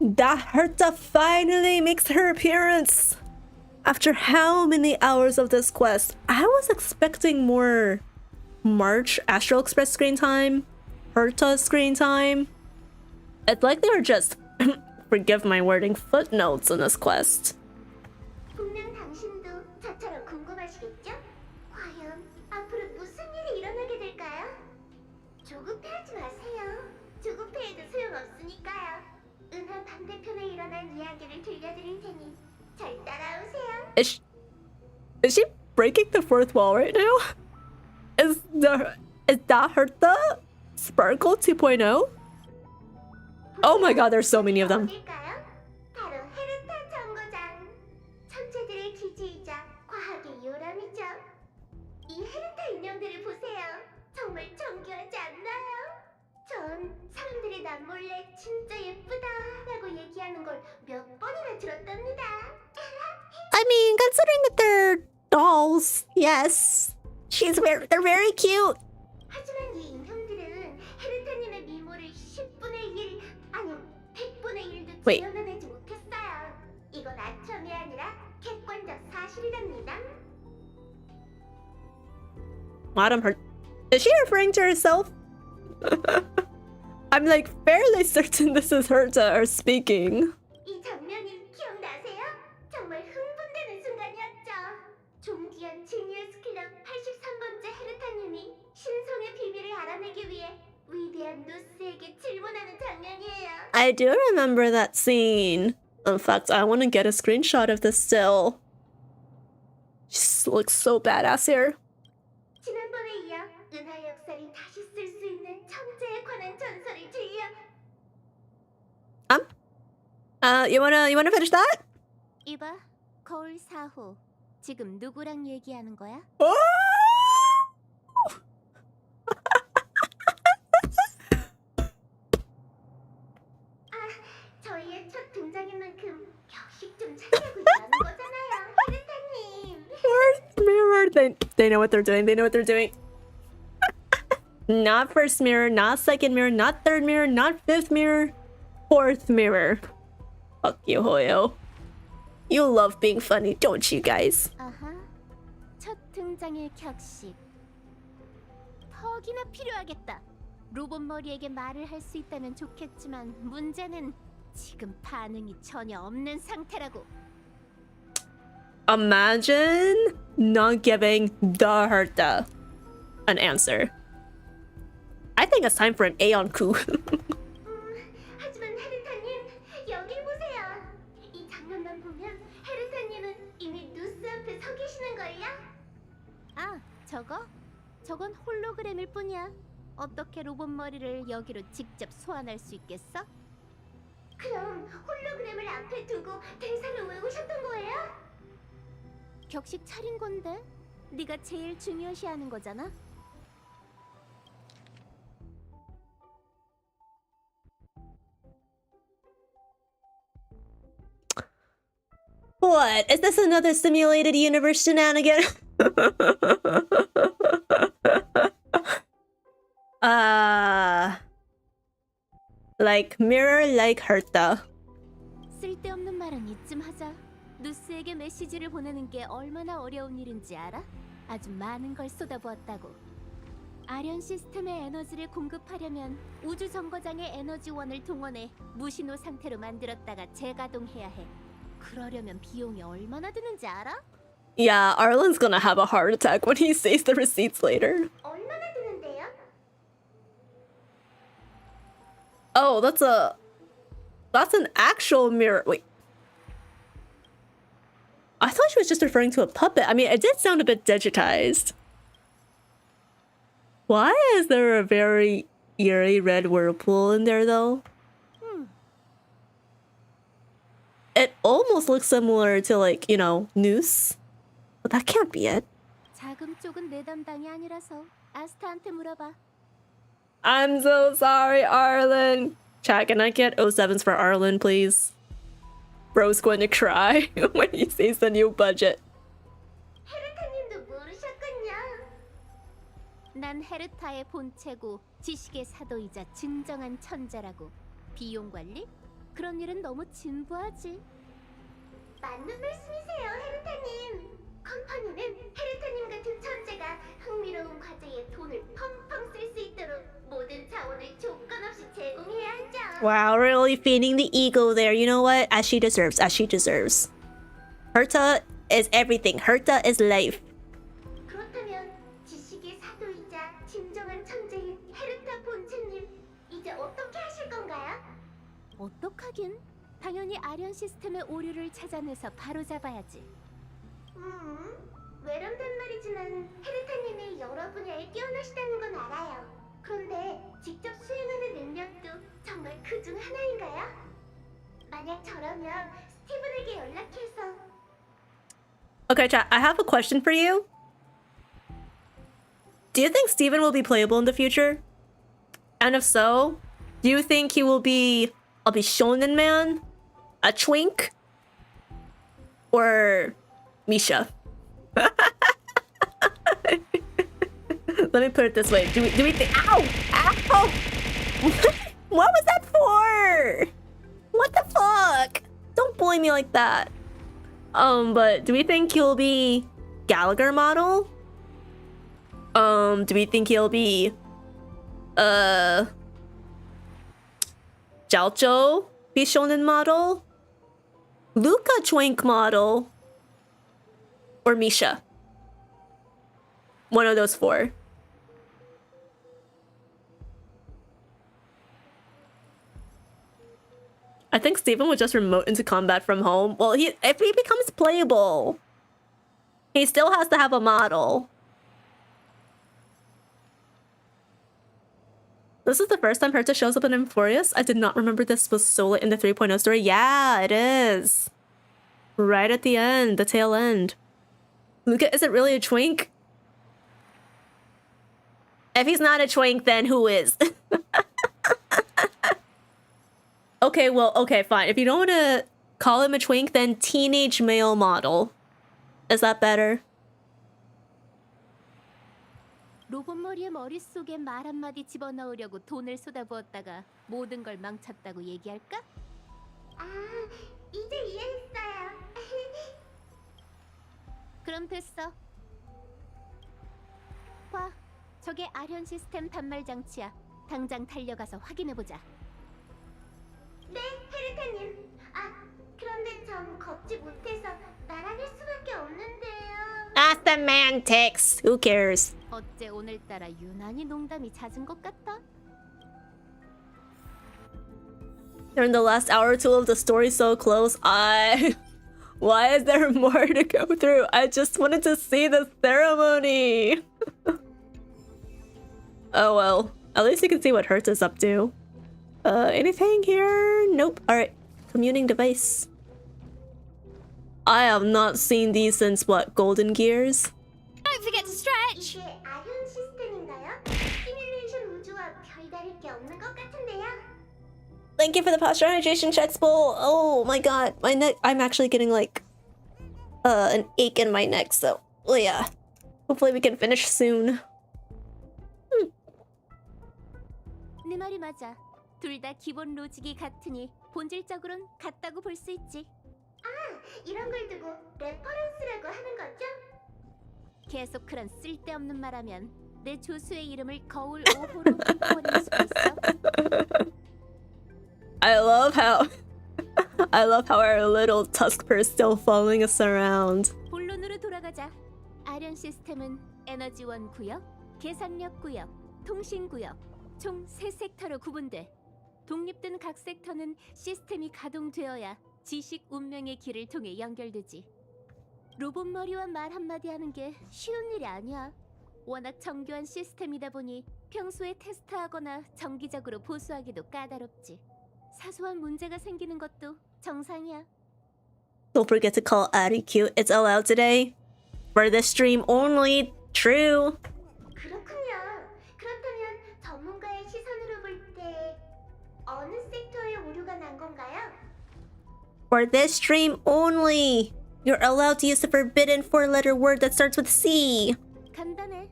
That Herta finally makes her appearance! After how many hours of this quest? I was expecting more March Astral Express screen time, Herta screen time. It's like they were just, forgive my wording, footnotes in this quest. 분명 당신도 저처럼 궁금하시겠죠? 과연 앞으로 무슨 일이 일어나게 될까요? 조급해하지 마세요. 조급해해도 소용없으니까요. 은하 반대편에 일어난 이야기를 들려드릴 테니 잘 따라오세요. Is she breaking the fourth wall right now? Is that Herta? Sparkle 2.0? Oh my god, there's so many of them. 어딜까요? 바로 헤르타 정거장. 천재들의 기지이자 과학의 요람이죠. 이 헤르타 인형들을 보세요. 정말 정교하지 않나요? 전 사람들이 나 몰래 진짜 예쁘다라고 얘기하는 걸 몇 번이나 들었답니다. I mean, considering that they're dolls, yes. They're very cute. 하지만 이 인형들은 헤르타님의 미모를 10분의 1, 아니 100분의 1도 Wait. 재현해내지 못했어요. 이건 아첨이 아니라 객관적 사실이랍니다. Madam Herta. Is she referring to herself? I'm like fairly certain this is Herta speaking. 이 장면이 기억나세요? 정말 흥분되는 순간이었죠. 존귀한 지니어스 클럽 83번째 헤르타님이 신성의 비밀을 알아내기 위해 I do remember that scene. In fact, I want to get a screenshot of this still. She looks so badass here. 지난번에 이어 은하 역사를 다시 쓸 수 있는 천재에 관한 전설을 들려. You wanna finish that? 이봐, 거울 4호. 지금 누구랑 얘기하는 거야? 저희의 첫 등장인 만큼 격식 좀 차리고 있다는 거잖아요, 헤르타님. First mirror. They know what they're doing. They know what they're doing. Not first mirror, not second mirror, not third mirror, not fifth mirror, fourth mirror. Fuck you, Hoyo. You love being funny, don't you guys? 아하, 첫 등장의 격식. 퍽이나 필요하겠다. 로봇 머리에게 말을 할 수 있다면 좋겠지만 문제는 지금 반응이 전혀 없는 상태라고. Imagine not giving the Herta an answer. I think it's time for an Aeon-ku. 하지만 헤르타님, 여길 보세요. 이 장면만 보면 헤르타님은 이미 누스 앞에 서 계시는걸요? 아, 저건 홀로그램일 뿐이야. 어떻게 로봇 머리를 여기로 직접 소환할 수 있겠어? 그럼 홀로그램을 앞에 두고 대사를 외우셨던 거예요? 격식 차린 건데? 네가 제일 중요시하는 거잖아? What? Is this another simulated universe shenanigan? Like mirror, like Herta. 쓸데없는 말은 이쯤 하자. 누스에게 메시지를 보내는 게 얼마나 어려운 일인지 알아? 아주 많은 걸 쏟아부었다고. 아련 시스템의 에너지를 공급하려면 우주 정거장의 에너지원을 동원해 무신호 상태로 만들었다가 재가동해야 해. 그러려면 비용이 얼마나 드는지 알아? Yeah, Arlen's gonna have a heart attack when he sees the receipts later. 얼마나 드는데요? Oh, that's an actual mirror. Wait. I thought she was just referring to a puppet. I mean, it did sound a bit digitized. Why is there a very eerie red whirlpool in there, though? It almost looks similar to, like, you know, Noose. But that can't be it. 자금 쪽은 내 담당이 아니라서 아스타한테 물어봐. I'm so sorry, Arlen. Chat, can I get 07s for Arlen, please? Bro's going to cry when he sees the new budget. 헤르타님도 모르셨군요. 난 헤르타의 본체고 지식의 사도이자 진정한 천재라고. 비용 관리? 그런 일은 너무 진부하지. 맞는 말씀이세요, 헤르타님. 컴퍼니는 헤르타님 같은 천재가 흥미로운 과제에 돈을 펑펑 쓸 수 있도록 모든 자원을 조건 없이 제공해야 하죠. Wow, really feeding the ego there. You know what? As she deserves, as she deserves. Herta is everything. Herta is life. 그렇다면 지식의 사도이자 진정한 천재인 헤르타 본체님, 이제 어떻게 하실 건가요? 어떡하긴? 당연히 아련 시스템의 오류를 찾아내서 바로잡아야지. 외람된 말이지만 헤르타님이 여러 분야에 뛰어나시다는 건 알아요. 그런데 직접 수행하는 능력도 정말 그중 하나인가요? 만약 저라면 스티븐에게 연락해서. Okay, chat, I have a question for you. Do you think Steven will be playable in the future? And if so, do you think he will be a shonen man, a twink, or Misha? Let me put it this way. Do we think? Ow! Ow! What was that for? What the fuck? Don't bully me like that. But do we think he'll be Gallagher model? Do we think he'll be Jiaocho be shonen model? Luca twink model? Or Misha? One of those four. I think Steven would just remote into combat from home. Well, if he becomes playable, he still has to have a model. This is the first time Herta shows up in AMPHOREUS. I did not remember this was so late in the 3.0 story. Yeah, it is. Right at the end, the tail end. Luca isn't really a twink. If he's not a twink, then who is? Okay, well, okay, fine. If you don't want to call him a twink, then teenage male model. Is that better? 로봇 머리의 머릿속에 말 한마디 집어넣으려고 돈을 쏟아부었다가 모든 걸 망쳤다고 얘기할까? 아, 이제 이해했어요. 그럼 됐어. 봐, 저게 아련 시스템 단말 장치야. 당장 달려가서 확인해보자. 네, 헤르타님. 아, 그런데 전 걷지 못해서 날아갈 수밖에 없는데요. Semantics. Who cares? 어째 오늘따라 유난히 농담이 잦은 것 같다. You're in the last hour or two of the story so close. Why is there more to go through? I just wanted to see the ceremony. Oh well. At least you can see what Herta's up to. Anything here? Nope. Alright. Commuting device. I have not seen these since what, Golden Gears? Don't forget to stretch. 이게 아련 시스템인가요? 시뮬레이션 우주와 별다를 게 없는 것 같은데요. Thank you for the posture hydration checks, Bull. Oh my god, my neck. I'm actually getting like an ache in my neck. So, well, yeah. Hopefully we can finish soon. 네 말이 맞아. 둘 다 기본 로직이 같으니 본질적으론 같다고 볼 수 있지. 아, 이런 걸 두고 레퍼런스라고 하는 거죠? 계속 그런 쓸데없는 말하면 내 조수의 이름을 거울 5호로 바꿔버릴 수도 있어. I love how our little Tuskper is still following us around. 본론으로 돌아가자. 아련 시스템은 에너지원 구역, 계산력 구역, 통신 구역, 총 3섹터로 구분돼. 독립된 각 섹터는 시스템이 가동되어야 지식 운명의 길을 통해 연결되지. 로봇 머리와 말 한마디 하는 게 쉬운 일이 아니야. 워낙 정교한 시스템이다 보니 평소에 테스트하거나 정기적으로 보수하기도 까다롭지. 사소한 문제가 생기는 것도 정상이야. Don't forget to call Addy cute. It's allowed today. For this stream only. True. 그렇군요. 그렇다면 전문가의 시선으로 볼 때 어느 섹터에 오류가 난 건가요? For this stream only. You're allowed to use the forbidden 4-letter word that starts with C. 간단해.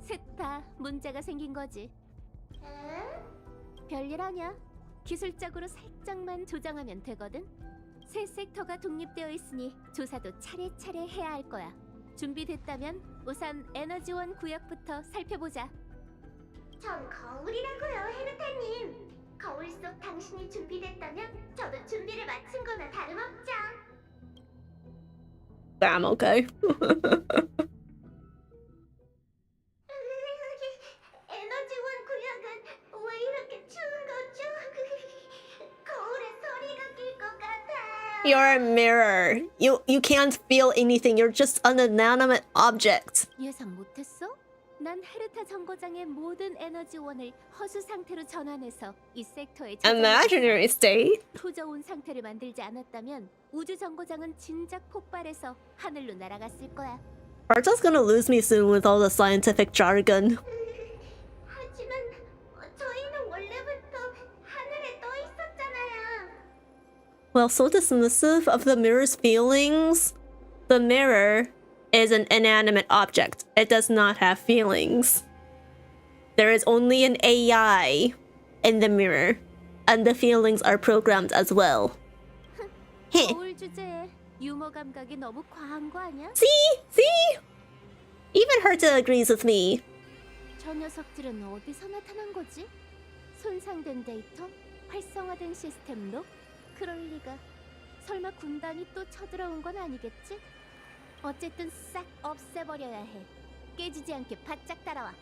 셋 다 문제가 생긴 거지. 별일 아냐. 기술적으로 살짝만 조정하면 되거든. 세 섹터가 독립되어 있으니 조사도 차례차례 해야 할 거야. 준비됐다면 우선 에너지원 구역부터 살펴보자. 전 거울이라고요, 헤르타님. 거울 속 당신이 준비됐다면 저도 준비를 마친 거나 다름없죠. I'm okay. 에너지원 구역은 왜 이렇게 추운 거죠? 거울에 소리가 낄 것 같아요. You're a mirror. You can't feel anything. You're just an inanimate object. 예상 못했어? 난 헤르타 정거장의 모든 에너지원을 허수 상태로 전환해서 이 섹터에 Imaginary state. 후저온 상태를 만들지 않았다면 우주 정거장은 진작 폭발해서 하늘로 날아갔을 거야. Arta's gonna lose me soon with all the scientific jargon. 하지만 저희는 원래부터 하늘에 떠 있었잖아요. Well, so dismissive of the mirror's feelings. The mirror is an inanimate object. It does not have feelings. There is only an AI in the mirror, and the feelings are programmed as well. 거울 주제에 유머 감각이 너무 과한 거 아니야? See? Even Herta agrees with me. 저 녀석들은 어디서 나타난 거지? 손상된 데이터? 활성화된 시스템로? 그럴 리가. 설마 군단이 또 쳐들어온 건 아니겠지? 어쨌든 싹 없애버려야 해. 깨지지 않게 바짝 따라와.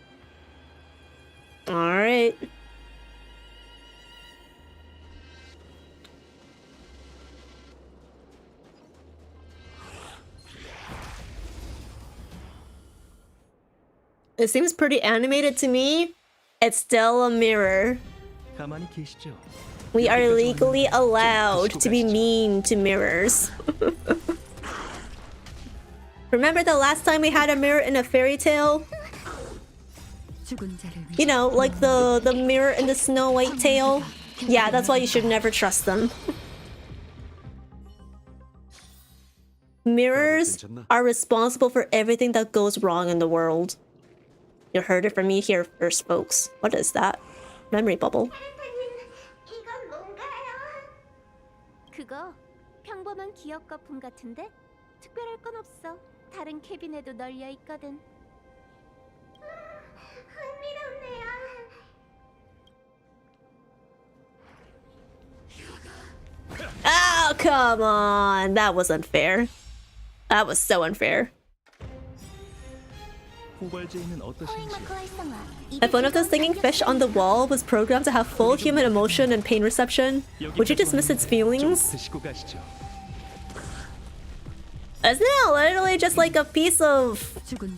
Alright. It seems pretty animated to me. It's still a mirror. 가만히 계시죠. We are legally allowed to be mean to mirrors. Remember the last time we had a mirror in a fairy tale? You know, like the mirror in the Snow White tale? Yeah, that's why you should never trust them. Mirrors are responsible for everything that goes wrong in the world. You heard it from me here first, folks. What is that? Memory bubble. 이건 뭔가요? 그거 평범한 기억 거품 같은데 특별할 건 없어. 다른 캐빈에도 널려 있거든. 흥미롭네요. Oh, come on. That was unfair. That was so unfair. 후발제인은 어떠신지. If one of those singing fish on the wall was programmed to have full human emotion and pain reception, would you dismiss its feelings? 드시고 가시죠. Isn't it literally just like a piece of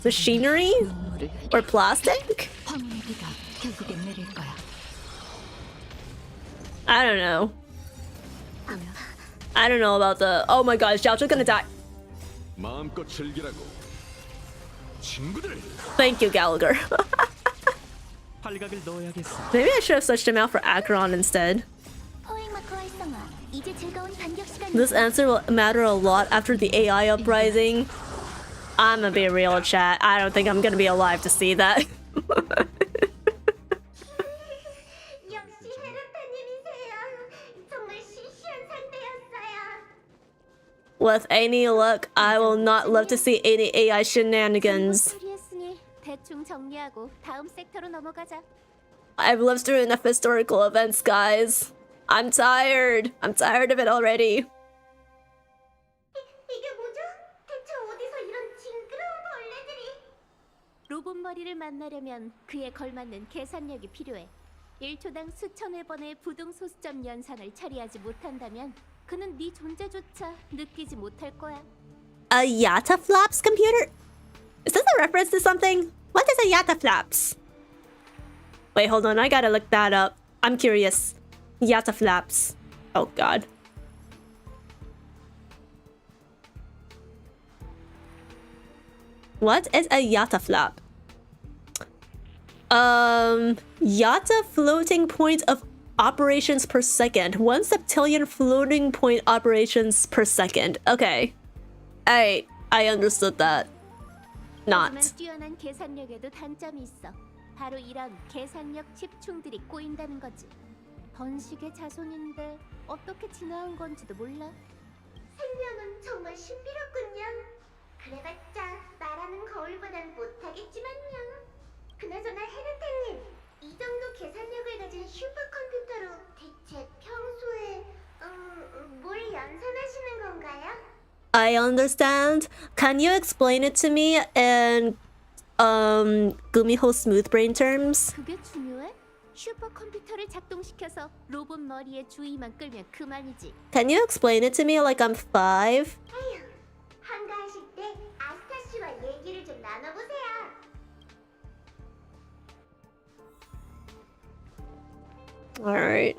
machinery? Or plastic? I don't know. I don't know about the... Oh my gosh, Xiao's gonna die. 마음껏 즐기라고. 친구들. Thank you, Gallagher. 팔각을 넣어야겠어. Maybe I should have switched him out for Acheron instead. This answer will matter a lot after the AI uprising. I'm gonna be real, chat. I don't think I'm gonna be alive to see that. 역시 헤르타님이세요. 정말 시시한 상대였어요. With any luck, I will not love to see any AI shenanigans. 처리했으니 대충 정리하고 다음 섹터로 넘어가자. I've lived through enough historical events, guys. I'm tired. I'm tired of it already. 이게 뭐죠? 대체 어디서 이런 징그러운 벌레들이? 로봇 머리를 만나려면 그에 걸맞는 계산력이 필요해. 1초당 수천 회 번의 부동 소수점 연산을 처리하지 못한다면 그는 네 존재조차 느끼지 못할 거야. A Yataflaps computer? Is this a reference to something? What is a Yataflaps? Wait, hold on. I gotta look that up. I'm curious. Yataflaps. Oh god. What is a Yataflap? Yata floating point of operations per second. 1 septillion floating point operations per second. Okay. I understood that. Not. 뛰어난 계산력에도 단점이 있어. 바로 이런 계산력 집중들이 꼬인다는 거지. 번식의 자손인데 어떻게 진화한 건지도 몰라. 생명은 정말 신비롭군요. 그래봤자 말하는 거울보단 못하겠지만요. 그나저나 헤르타님, 이 정도 계산력을 가진 슈퍼컴퓨터로 대체 평소에 뭘 연산하시는 건가요? I understand. Can you explain it to me in gumiho smooth brain terms? 그게 중요해? 슈퍼컴퓨터를 작동시켜서 로봇 머리에 주의만 끌면 그만이지. Can you explain it to me like I'm 5? 에휴, 한가하실 때 아스타 씨와 얘기를 좀 나눠보세요. Alright.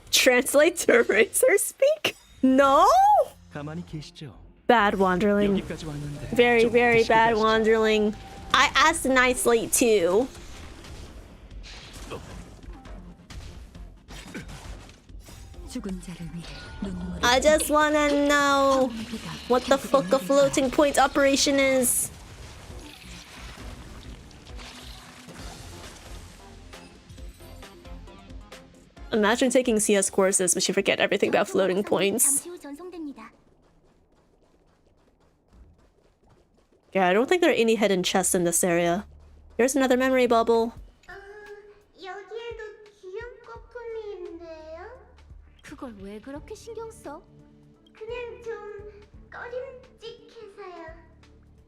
Translate to Razor speak? No? 가만히 계시죠. Bad wanderling. 여기까지 왔는데. Very, 좀 very 드시고 bad 가시죠. wanderling. I asked nicely too. I just wanna know what the fuck a floating point operation is. Imagine taking CS courses but you forget everything about floating points. 잠시 후 전송됩니다. Yeah, I don't think there are any hidden chests in this area. Here's another memory bubble. 여기에도 기억 거품이 있네요. 그걸 왜 그렇게 신경 써? 그냥 좀 꺼림직해서요.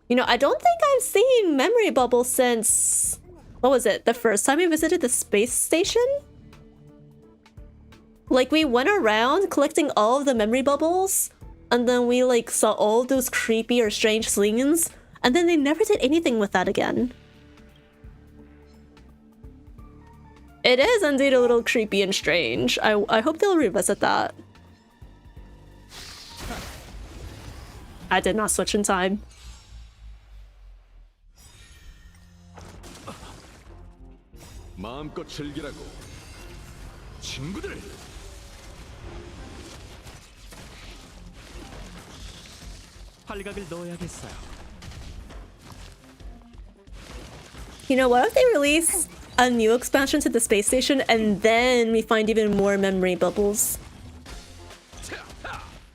You know, I don't think I've seen memory bubbles since... What was it? The first time we visited the space station? Like, we went around collecting all of the memory bubbles and then we like saw all those creepy or strange scenes, and then they never did anything with that again. It is indeed a little creepy and strange. I hope they'll revisit that. I did not switch in time. 마음껏 즐기라고. 친구들. 팔각을 넣어야겠어요. You know, what if they release a new expansion to the space station and then we find even more memory bubbles?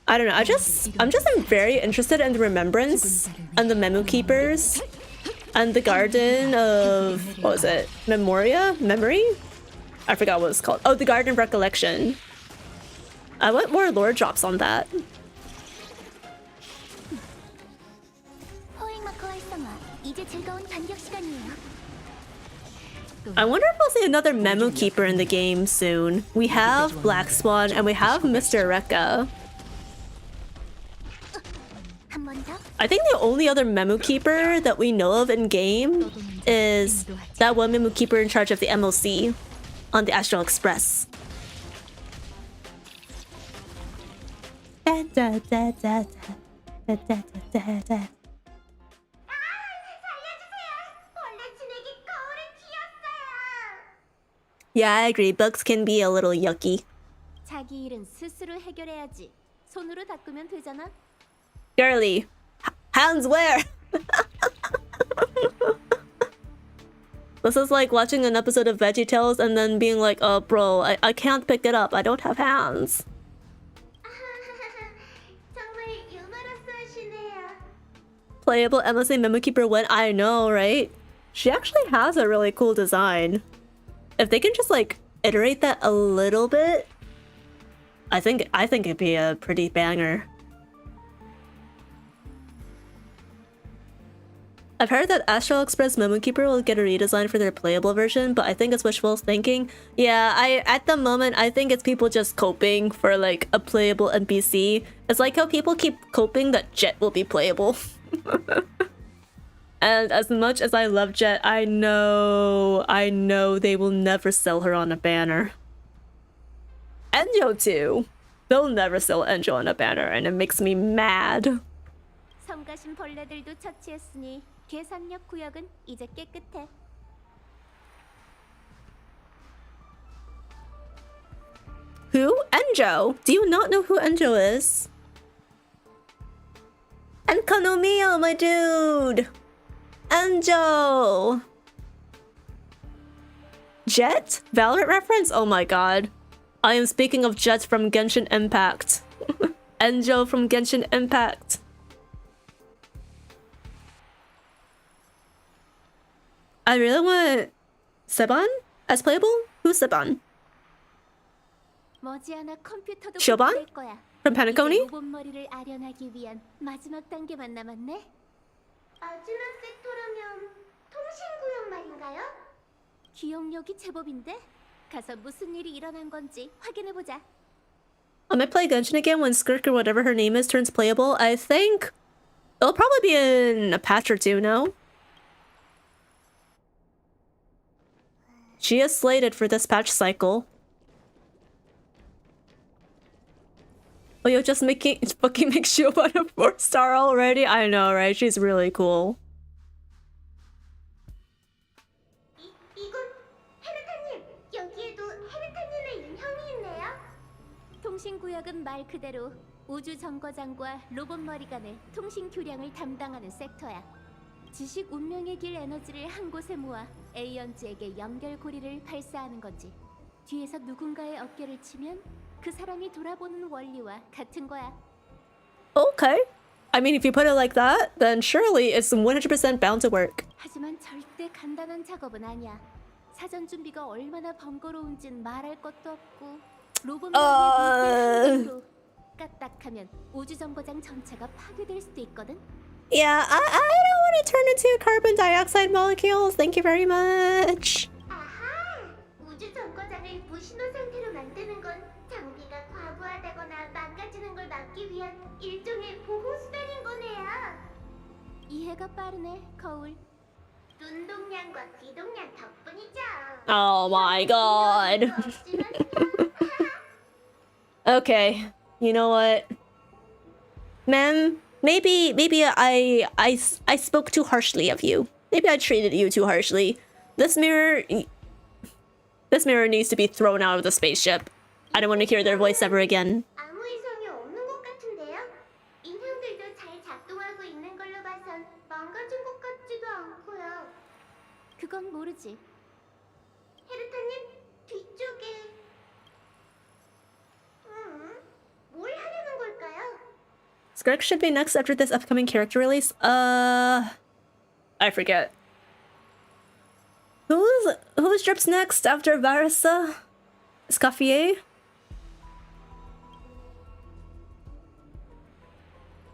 I don't know. I'm just very interested in the Remembrance and the Memo Keepers and the Garden of, what was it? Memory? I forgot what it's called. Oh, the Garden of Recollection. I want more lore drops on that. I wonder if we'll see another Memo Keeper in the game soon. We have Black Swan and we have Mr. Rekka. I think the only other Memo Keeper that we know of in game is that one Memo Keeper in charge of the MLC on the Astral Express. Yeah, I agree. Bugs can be a little yucky. 자기 일은 스스로 해결해야지. 손으로 닦으면 되잖아. Girly, hands where? This is like watching an episode of VeggieTales and then being like, oh bro, I can't pick it up. I don't have hands. Playable MSA Memo Keeper when I know, right? She actually has a really cool design. If they can just like iterate that a little bit, I think it'd be a pretty banger. I've heard that Astral Express Memo Keeper will get a redesign for their playable version, but I think it's wishful thinking. Yeah, at the moment I think it's people just coping for like a playable NPC. It's like how people keep coping that Jet will be playable. And as much as I love Jet, I know they will never sell her on a banner. Enjo too. They'll never sell Enjo on a banner, and it makes me mad. 성가신 벌레들도 처치했으니 계산력 구역은 이제 깨끗해. Who? Enjo? Do you not know who Enjo is? Enkonomiya, my dude! Enjo! Jet? Valorant reference? Oh my god. I am speaking of Jet from Genshin Impact. Enjo from Genshin Impact. I really want Seban as playable? Who's Seban? 머지않아 컴퓨터도 Shoban? 될 거야. From Panaconi? 로봇 머리를 아련하기 위한 마지막 단계만 남았네. 마지막 섹터라면 통신구역 말인가요? 기억력이 제법인데? 가서 무슨 일이 일어난 건지 확인해 보자. I might play Genshin again when Skirk or whatever her name is turns playable. I think it'll probably be in a patch or two, no? She is slated for this patch cycle. Oh, you're just fucking make Shoban a 4-star already? I know, right? She's really cool. 이건 헤르타님, 여기에도 헤르타님의 인형이 있네요. 통신구역은 말 그대로 우주 정거장과 로봇 머리 간의 통신 교량을 담당하는 섹터야. 지식 운명의 길 에너지를 한 곳에 모아 에이언즈에게 연결고리를 발사하는 건지. 뒤에서 누군가의 어깨를 치면 그 사람이 돌아보는 원리와 같은 거야. Okay. I mean, if you put it like that, then surely it's 100% bound to work. 하지만 절대 간단한 작업은 아니야. 사전 준비가 얼마나 번거로운진 말할 것도 없고 로봇 머리에 물결 까딱하면 우주 정거장 전체가 파괴될 수도 있거든. Yeah, I don't want to turn into carbon dioxide molecules. Thank you very much. 아하! 우주 정거장을 무신호 상태로 만드는 건 장비가 과부하다거나 낚아주는 걸 막기 위한 일종의 보호 수단인 거네요. 이해가 빠르네, 거울. 눈동냥과 귀동냥 덕분이죠. Oh my god. Okay, you know what? Ma'am, maybe I spoke too harshly of you. Maybe I treated you too harshly. This mirror needs to be thrown out of the spaceship. I don't want to hear their voice ever again. 아무 이상이 없는 것 같은데요? 인형들도 잘 작동하고 있는 걸로 봐선 망가진 것 같지도 않고요. 그건 모르지. 헤르타님, 뒤쪽에... 뭘 하려는 걸까요? Skrek should be next after this upcoming character release. I forget. Who's drops next after Varasa? Scaffier?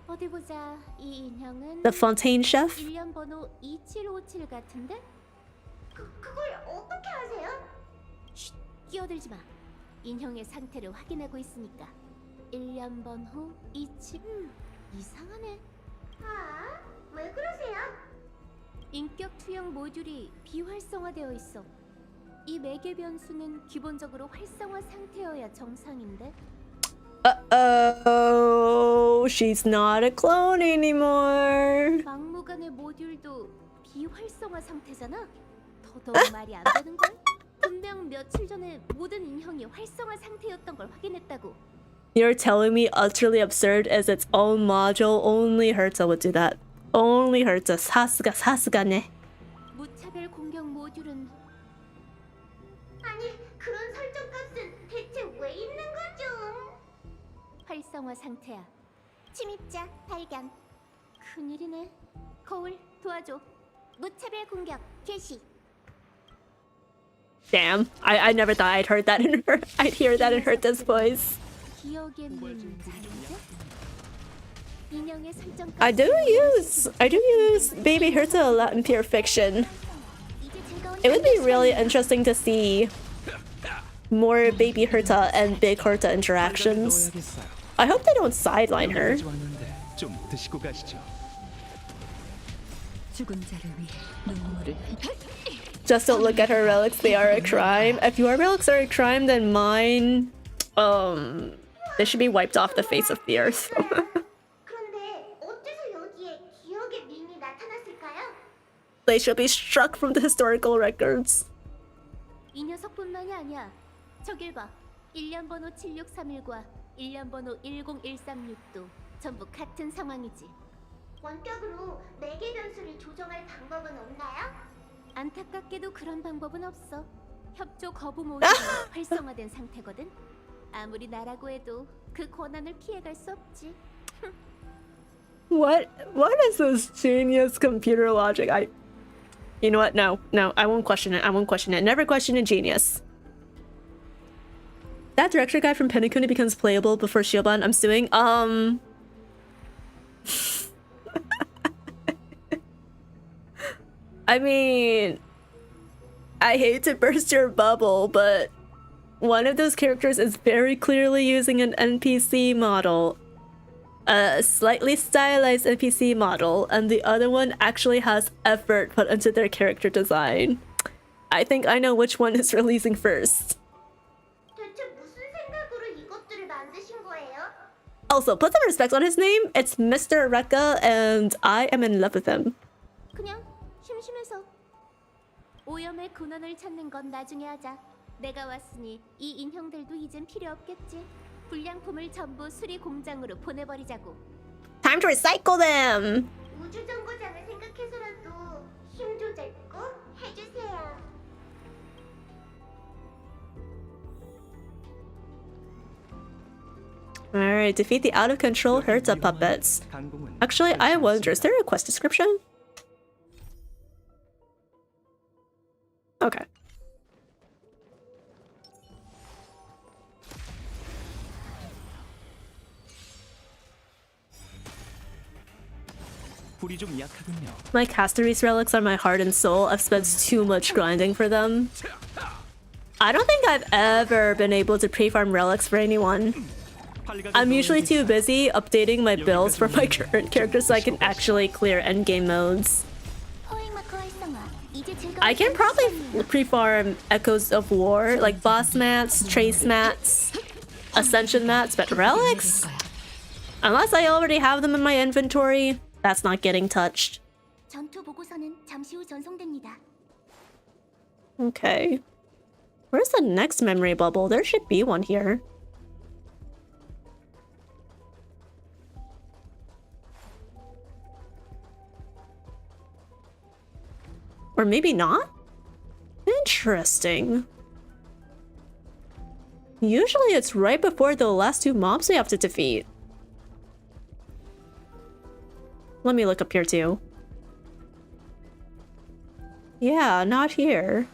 어디 보자. 이 인형은 The Fontaine Chef? 1년 번호 2757 같은데? 그걸 어떻게 아세요? 쉿, 끼어들지 마. 인형의 상태를 확인하고 있으니까. 1년 번호 27... 이상하네. 아, 왜 그러세요? 인격 투영 모듈이 비활성화되어 있어. 이 매개 변수는 기본적으로 활성화 상태여야 정상인데. Uh-oh, she's not a clone anymore. 막무가내 모듈도 비활성화 상태잖아. 더더욱 말이 안 되는 걸. 분명 며칠 전에 모든 인형이 활성화 상태였던 걸 확인했다고. You're telling me utterly absurd as its own module. Only Herta would do that. Only Herta. 사스가네. 무차별 공격 모듈은 아니 그런 설정 값은 대체 왜 있는 거죠? 활성화 상태야. 침입자 발견. 큰일이네. 거울 도와줘. 무차별 공격 개시. Damn, I never thought I'd heard that in her. I'd hear that in Herta's voice. I do use Baby Herta a lot in Pure Fiction. It would be really interesting to see more Baby Herta and Big Herta interactions. I hope they don't sideline her. Just don't look at her relics, they are a crime. If your relics are a crime, then mine, they should be wiped off the face of the earth. They should be struck from the historical records. 이 녀석뿐만이 아니야. 저길 봐. 1년 번호 7631과 1년 번호 10136도 전부 같은 상황이지. 원격으로 매개 변수를 조정할 방법은 없나요? 안타깝게도 그런 방법은 없어. 협조 거부 모드가 활성화된 상태거든. 아무리 나라고 해도 그 권한을 피해갈 수 없지. What is this genius computer logic? You know what? No, I won't question it. Never question a genius. That director guy from Pennikuni becomes playable before Shioban. I'm suing. I mean, I hate to burst your bubble, but one of those characters is very clearly using an NPC model. A slightly stylized NPC model, and the other one actually has effort put into their character design. I think I know which one is releasing first. Also, put some respect on his name. It's Mr. Rekka, and I am in love with him. 그냥 심심해서. 오염의 근원을 찾는 건 나중에 하자. 내가 왔으니 이 인형들도 이젠 필요 없겠지. 불량품을 전부 수리 공장으로 보내버리자고. Time to recycle them. 우주 정거장을 생각해서라도 힘 조절 꼭 해주세요. Alright, defeat the out-of-control Herta puppets. Actually, I wonder, is there a quest description? Okay. My Castories relics are my heart and soul. I've spent too much grinding for them. I don't think I've ever been able to pre-farm relics for anyone. I'm usually too busy updating my builds for my current character so I can actually clear endgame modes. I can probably pre-farm Echoes of War, like boss mats, trace mats, ascension mats, but relics? Unless I already have them in my inventory, that's not getting touched. Okay. Where's the next memory bubble? There should be one here. Or maybe not? Interesting. Usually it's right before the last two mobs we have to defeat. Let me look up here too. Yeah, not here.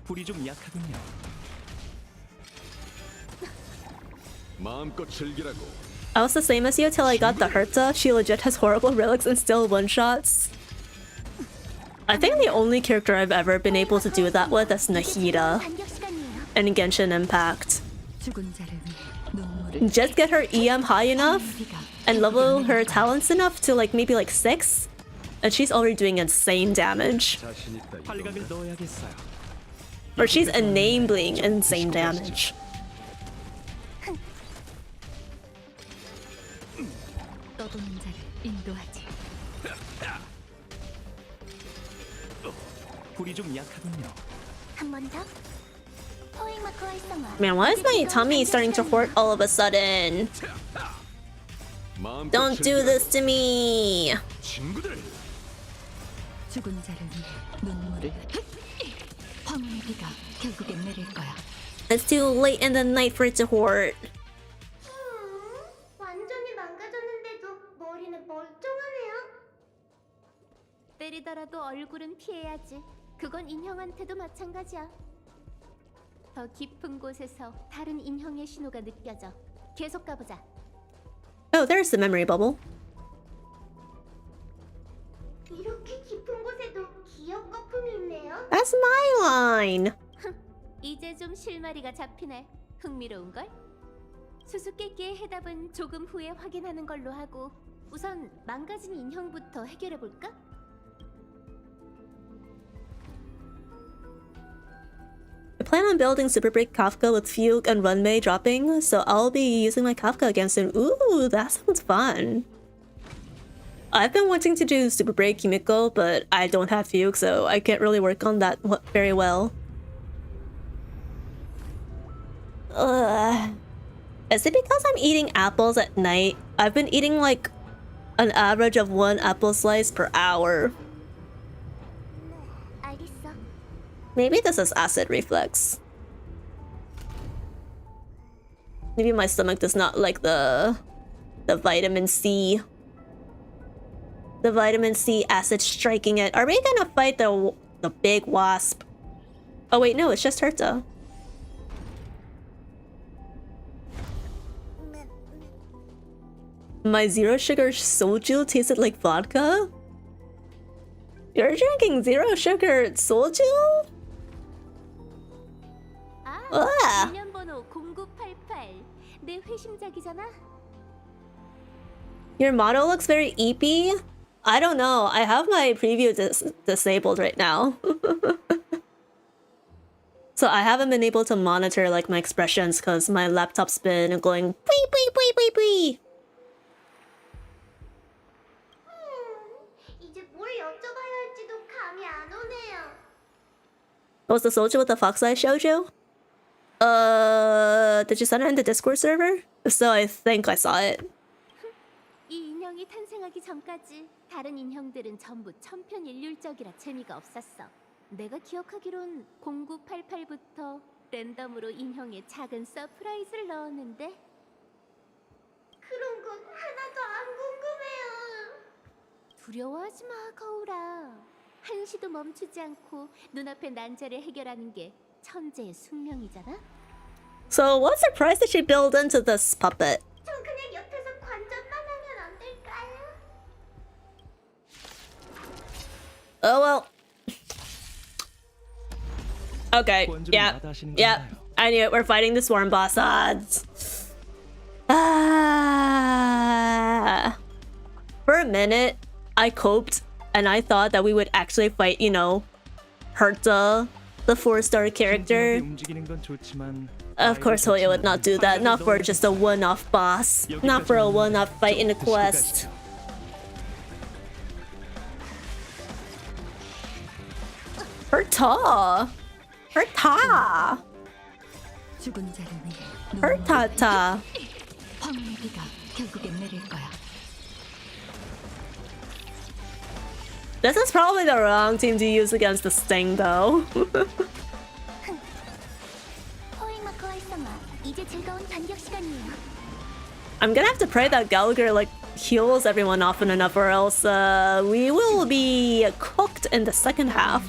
불이 좀 약하군요. 마음껏 즐기라고. I was the same as you till I got the Herta. She legit has horrible relics and still one-shots. I think the only character I've ever been able to do that with is Nahida in Genshin Impact. Just get her EM high enough and level her talents enough to like maybe like 6 and she's already doing insane damage. Or she's enabling insane damage. Man, why is my tummy starting to hurt all of a sudden? Don't do this to me! It's too late in the night for it to hurt. 완전히 망가졌는데도 머리는 멀쩡하네요. 때리더라도 얼굴은 피해야지. 그건 인형한테도 마찬가지야. 더 깊은 곳에서 다른 인형의 신호가 느껴져. 계속 가보자. Oh, there's the memory bubble. 이렇게 깊은 곳에도 기억 거품이 있네요. That's my line. 이제 좀 실마리가 잡히네. 흥미로운걸? 수수께끼의 해답은 조금 후에 확인하는 걸로 하고 우선 망가진 인형부터 해결해볼까? I plan on building Super Break Kafka with Fugue and Runway dropping, so I'll be using my Kafka again soon. Ooh, that sounds fun. I've been wanting to do Super Break Kimiko, but I don't have Fugue, so I can't really work on that very well. Is it because I'm eating apples at night? I've been eating like an average of 1 apple slice per hour. Maybe this is acid reflux. Maybe my stomach does not like the vitamin C. The vitamin C acid striking it. Are we gonna fight the big wasp? Oh wait, no, it's just Herta. My zero sugar soju tasted like vodka? You're drinking zero sugar soju? 아, 일련번호 0988. 내 회심작이잖아. Your motto looks very eepy. I don't know. I have my preview disabled right now. So I haven't been able to monitor like my expressions because my laptop's been going pee pee pee pee pee. 이제 뭘 여쭤봐야 할지도 감이 안 오네요. Was the soldier with the fox eye shoujo? Did you send it in the Discord server? If so, I think I saw it. 이 인형이 탄생하기 전까지 다른 인형들은 전부 천편일률적이라 재미가 없었어. 내가 기억하기론 0988부터 랜덤으로 인형에 작은 서프라이즈를 넣었는데 그런 건 하나도 안 궁금해요. 두려워하지 마, 거울아. 한시도 멈추지 않고 눈앞의 난제를 해결하는 게 천재의 숙명이잖아. So what surprise did she build into this puppet? 전 그냥 옆에서 관전만 하면 안 될까요? Oh well. Okay, yeah. Yeah. I knew it. We're fighting the swarm boss odds. For a minute, I coped and I thought that we would actually fight, you know, Herta, the 4-star character. Of course, Hoya would not do that. Not for just a one-off boss. Not for a one-off fight in a quest. Herta! Herta! 죽은 자를 위해 Hertata! 황혼의 비가 결국엔 내릴 거야. This is probably the wrong team to use against the Sting, though. 포획마커 활성화. 이제 즐거운 반격 시간이에요. I'm gonna have to pray that Gallagher, like, heals everyone often enough, or else, we will be cooked in the second half.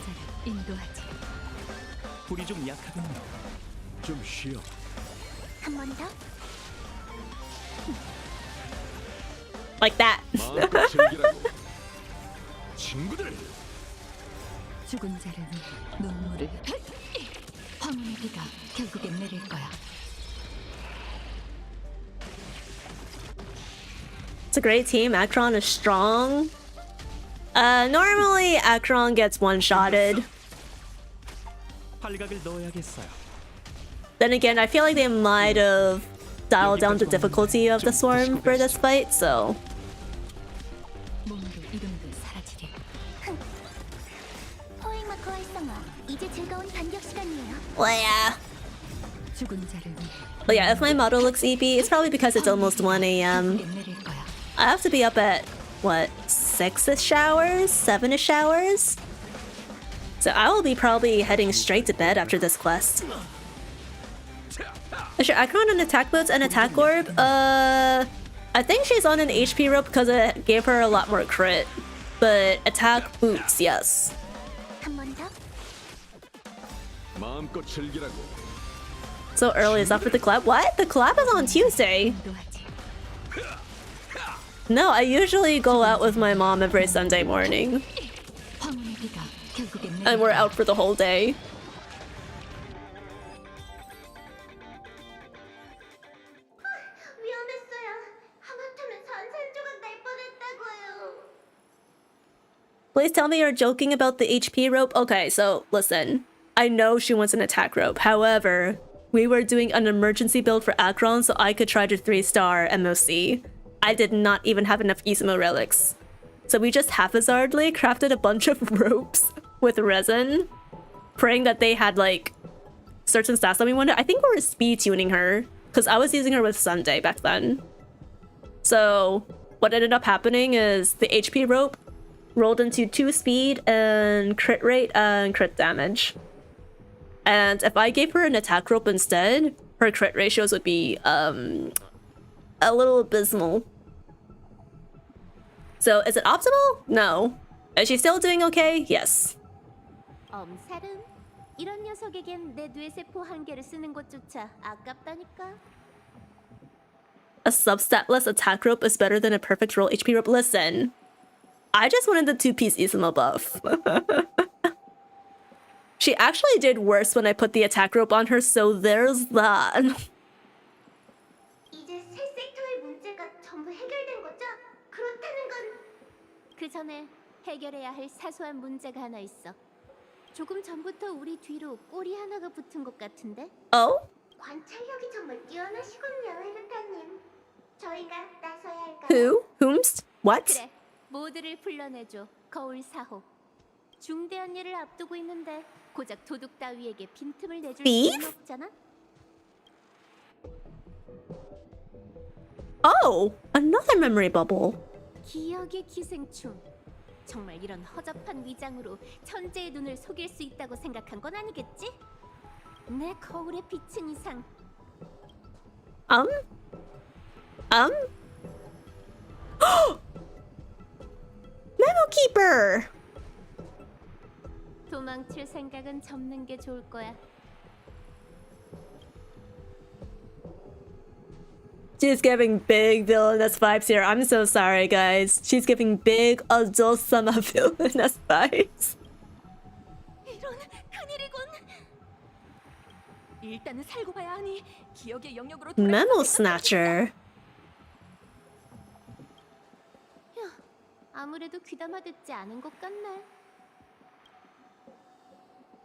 인도하지. 불이 좀 약하군요. 좀 쉬어. 한 번 더. Like that. 마음껏 즐기라고. 친구들. 죽은 자를 위해 눈물을 황혼의 비가 결국엔 내릴 거야. It's a great team. Akron is strong. Normally Akron gets one-shotted. 팔각을 넣어야겠어요. Then again, I feel like they might have dialed down the difficulty of the swarm for this fight, so... 몸으로 이름들 사라지리. 포획마커 활성화. 이제 즐거운 반격 시간이에요. Well, yeah. 죽은 자를 위해 But yeah, if my model looks EP, it's probably because it's almost 1 AM. 결국엔 내릴 거야. I have to be up at, what, 6-ish hours? 7-ish hours? So I will be probably heading straight to bed after this quest. Is your Akron on attack boots and attack orb? I think she's on an HP rope because it gave her a lot more crit. But attack boots, yes. 한 번 더. 마음껏 즐기라고. So early, is that for the collab? What? The collab is on Tuesday. 인도하지. No, I usually go out with my mom every Sunday morning. 황혼의 비가 결국엔 내릴 And we're 거야. out for the whole day. 위험했어요. 하마터면 산산조각 날 뻔했다고요. Please tell me you're joking about the HP rope. Okay, so listen. I know she wants an attack rope. However, we were doing an emergency build for Akron so I could try to 3-star MOC. I did not even have enough Isamo relics. So we just haphazardly crafted a bunch of ropes with resin, praying that they had like certain stats that we wanted. I think we were speed tuning her because I was using her with Sunday back then. So what ended up happening is the HP rope rolled into 2 speed and crit rate and crit damage. And if I gave her an attack rope instead, her crit ratios would be a little abysmal. So is it optimal? No. Is she still doing okay? Yes. 엄살은 이런 녀석에겐 내 뇌세포 한 개를 쓰는 것조차 아깝다니까. A substatless attack rope is better than a perfect roll HP rope. Listen, I just wanted the 2-piece Isamo buff. She actually did worse when I put the attack rope on her, so there's that. 이제 새 섹터의 문제가 전부 해결된 거죠? 그렇다는 건 그 전에 해결해야 할 사소한 문제가 하나 있어. 조금 전부터 우리 뒤로 꼬리 하나가 붙은 것 같은데? Oh? 관찰력이 정말 뛰어나시군요, 헤르타님. 저희가 나서야 할까요? Who? Whomst? What? 그래, 모두를 불러내줘. 거울 4호. 중대한 일을 앞두고 있는데 고작 도둑 따위에게 빈틈을 내줄 Beef? 수는 없잖아. Oh, another memory bubble. 기억의 기생충. 정말 이런 허접한 위장으로 천재의 눈을 속일 수 있다고 생각한 건 아니겠지? 내 거울에 비친 이상 Memo Keeper! 도망칠 생각은 접는 게 좋을 거야. She's giving big villainous vibes here. I'm so sorry, guys. She's giving big adult summer villainous vibes. 이런 큰일이군. 일단은 살고 봐야 하니 기억의 영역으로 Memo snatcher. 아무래도 귀담아 듣지 않은 것 같네.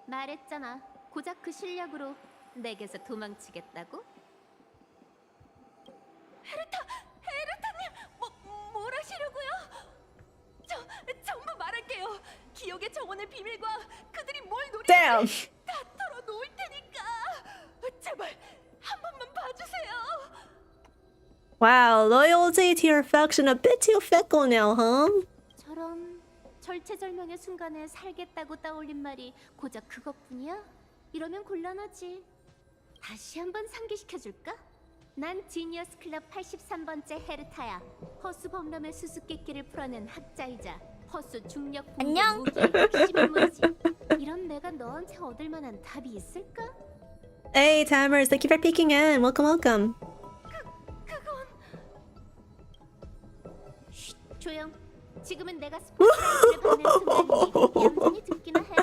말했잖아. 고작 그 실력으로 내게서 도망치겠다고? 헤르타님, 뭘 하시려고요? 전부 말할게요. 기억의 정원의 비밀과 그들이 뭘 Damn. 노리는지 다 털어놓을 테니까. 제발 한 번만 봐주세요. Wow, loyalty to your faction a bit too fickle now, huh? 저런 절체절명의 순간에 살겠다고 떠올린 말이 고작 그것뿐이야? 이러면 곤란하지. 다시 한번 상기시켜줄까? 난 지니어스 클럽 83번째 헤르타야. 허수 범람의 수수께끼를 풀어낸 학자이자 허수 중력 안녕. 무기의 핵심 인물이지. 이런 내가 너한테 얻을 만한 답이 있을까? Hey, Tamers, thank you for peeking in. Welcome, welcome. 그건... 쉿, 조용. 지금은 내가 스포트라이트를 받는 순간이니 얌전히 듣기나 해.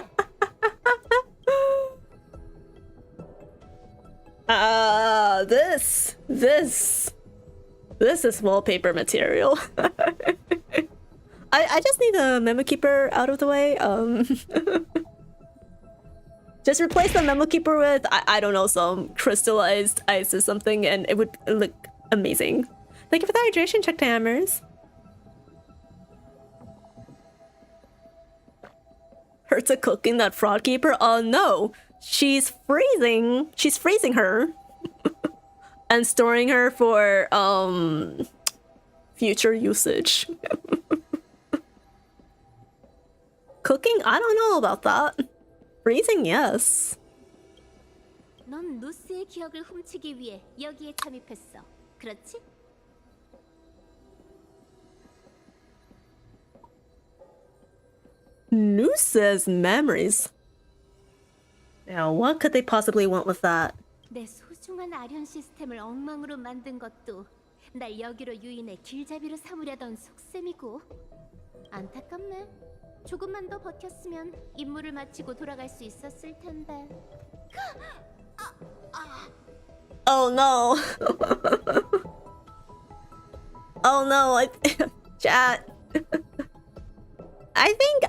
This is wallpaper material. I just need the memo keeper out of the way. Just replace the memo keeper with I don't know, some crystallized ice or something, and it would look amazing. Thank you for the hydration check, Hammers. Herta cooking that fraud keeper? Oh no, she's freezing. She's freezing her and storing her for future usage. Cooking? I don't know about that. Freezing, yes. 넌 누스의 기억을 훔치기 위해 여기에 잠입했어. 그렇지? Noose's memories. Now, what could they possibly want with that? 내 소중한 아련 시스템을 엉망으로 만든 것도 날 여기로 유인해 길잡이로 삼으려던 속셈이고. 안타깝네. 조금만 더 버텼으면 임무를 마치고 돌아갈 수 있었을 텐데. Oh no. Oh no, chat. I think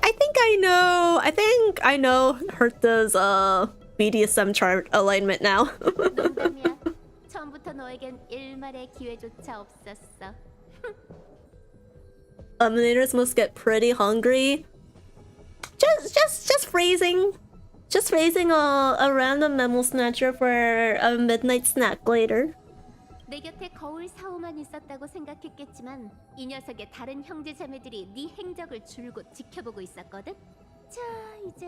I know Herta's BDSM chart alignment now. 농담이야. 처음부터 너에겐 일말의 기회조차 없었어. Eliminators must get pretty hungry. Just phrasing. Just phrasing a random memo snatcher for a midnight snack later. 내 곁에 거울 사오만 있었다고 생각했겠지만 이 녀석의 다른 형제 자매들이 네 행적을 줄곧 지켜보고 있었거든. 자, 이제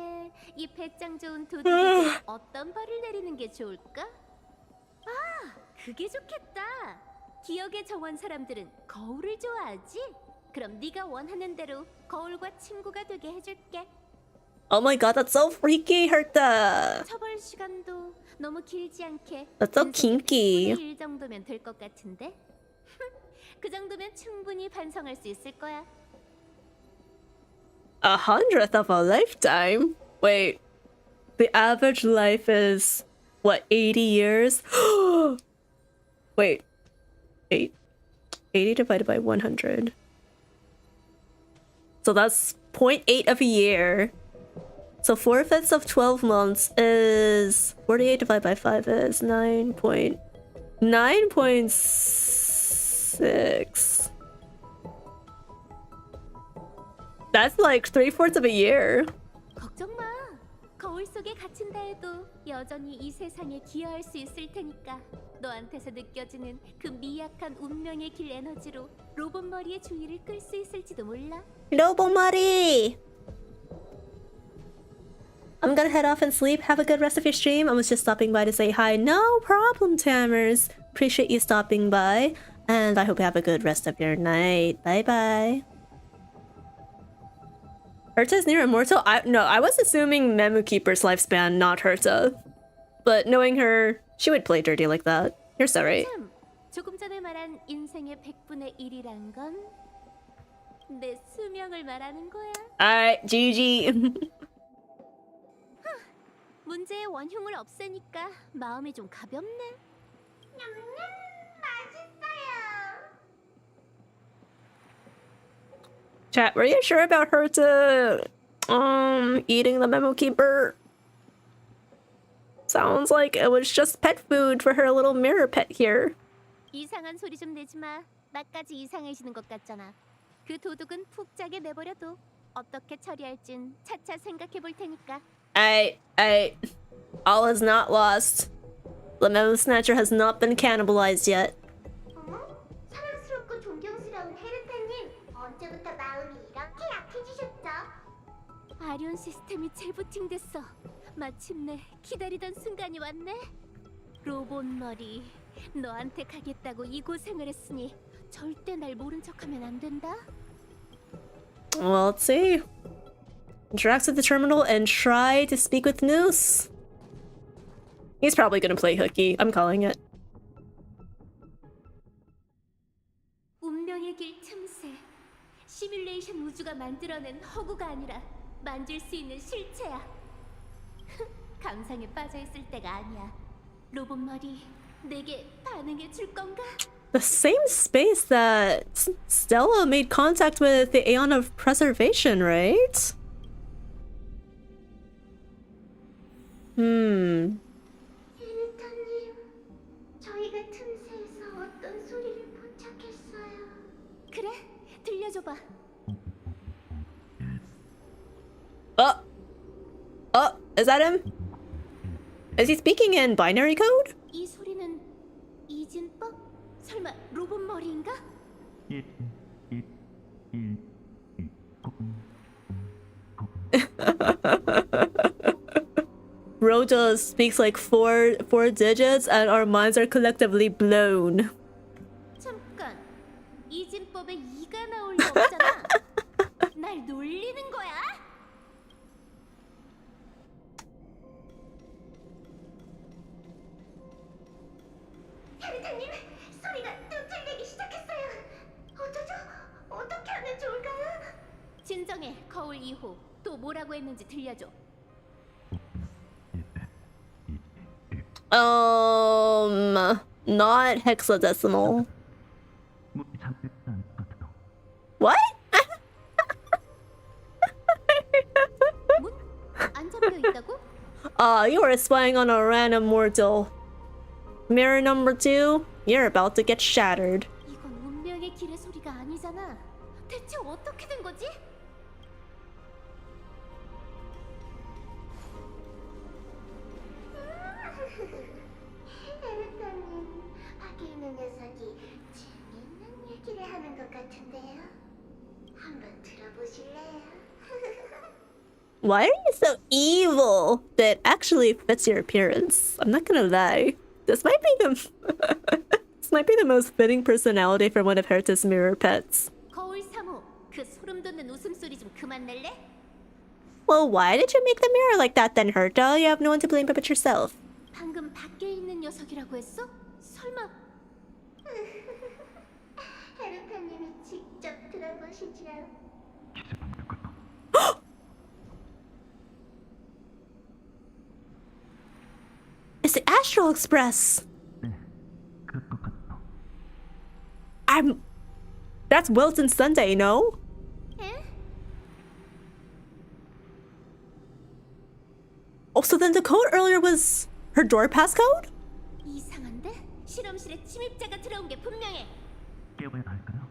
이 배짱 좋은 도둑에게 어떤 벌을 내리는 게 좋을까? 아, 그게 좋겠다. 기억의 정원 사람들은 거울을 좋아하지? 그럼 네가 원하는 대로 거울과 친구가 되게 해줄게. Oh my god, that's so freaky, Herta. 처벌 시간도 너무 길지 않게. That's so kinky. 1 정도면 될 것 같은데. 그 정도면 충분히 반성할 수 있을 거야. 100th of a lifetime? Wait, the average life is what, 80 years? Wait, 80 divided by 100. So that's 0.8 of a year. So 4/5 of 12 months is 48 divided by 5 is 9.6. That's like 3/4 of a year. 걱정 마. 거울 속에 갇힌다 해도 여전히 이 세상에 기여할 수 있을 테니까. 너한테서 느껴지는 그 미약한 운명의 길 에너지로 로봇 머리의 주의를 끌 수 있을지도 몰라. 로봇 머리! I'm gonna head off and sleep. Have a good rest of your stream. I was just stopping by to say hi. No problem, Tammers. Appreciate you stopping by. And I hope you have a good rest of your night. Bye-bye. Herta's near immortal? No, I was assuming Memu Keeper's lifespan, not Herta. But knowing her, she would play dirty like that. You're so right. 참, 조금 전에 말한 인생의 100분의 1이란 건 내 수명을 말하는 거야. Alright, GG. 문제의 원흉을 없애니까 마음이 좀 가볍네. 맛있어요. Chat, were you sure about her to eating the memo keeper? Sounds like it was just pet food for her little mirror pet here. 이상한 소리 좀 내지 마. 나까지 이상해지는 것 같잖아. 그 도둑은 푹 짜게 내버려둬. 어떻게 처리할진 차차 생각해 볼 테니까. All is not lost. The memo snatcher has not been cannibalized yet. 사랑스럽고 존경스러운 헤르타님, 언제부터 마음이 이렇게 약해지셨죠? 아리온 시스템이 재부팅됐어. 마침내 기다리던 순간이 왔네. 로봇 머리, 너한테 가겠다고 이 고생을 했으니 절대 날 모른 척하면 안 된다. Well, let's see. Interact with the terminal and try to speak with Noose. He's probably gonna play hooky. I'm calling it. 운명의 길 틈새. 시뮬레이션 우주가 만들어낸 허구가 아니라 만질 수 있는 실체야. 감상에 빠져 있을 때가 아니야. 로봇 머리, 내게 반응해 줄 건가? The same space that Stella made contact with the Aeon of Preservation, right? 헤르타님, 저희가 틈새에서 어떤 소리를 포착했어요. 그래, 들려줘봐. Is that him? Is he speaking in binary code? 이 소리는 이진법? 설마 로봇 머리인가? Rojo speaks like four digits and our minds are collectively blown. 잠깐, 이진법에 이가 나올 리 없잖아. 날 놀리는 거야? 헤르타님, 소리가 또 들리기 시작했어요. 어쩌죠? 어떻게 하면 좋을까요? 진정해, 거울 2호. 또 뭐라고 했는지 들려줘. Not hexadecimal. What? 문? 안 잠겨 있다고? You are spying on a random mortal. Mirror number 2, you're about to get shattered. 이건 운명의 길의 소리가 아니잖아. 대체 어떻게 된 거지? 헤르타님, 밖에 있는 녀석이 재밌는 얘기를 하는 것 같은데요. 한번 들어보실래요? Why are you so evil? That actually fits your appearance. I'm not gonna lie. This might be the most fitting personality for one of Herta's mirror pets. 거울 3호, 그 소름 돋는 웃음소리 좀 그만 낼래? Well, why did you make the mirror like that then, Herta? You have no one to blame but yourself. 방금 밖에 있는 녀석이라고 했어? 설마? 헤르타님이 직접 들어보시죠. It's the Astral Express. That's Wilton Sunday, no? 에? Oh, so then the code earlier was her door pass code? 이상한데? 실험실에 침입자가 들어온 게 분명해. 깨워야 할까요?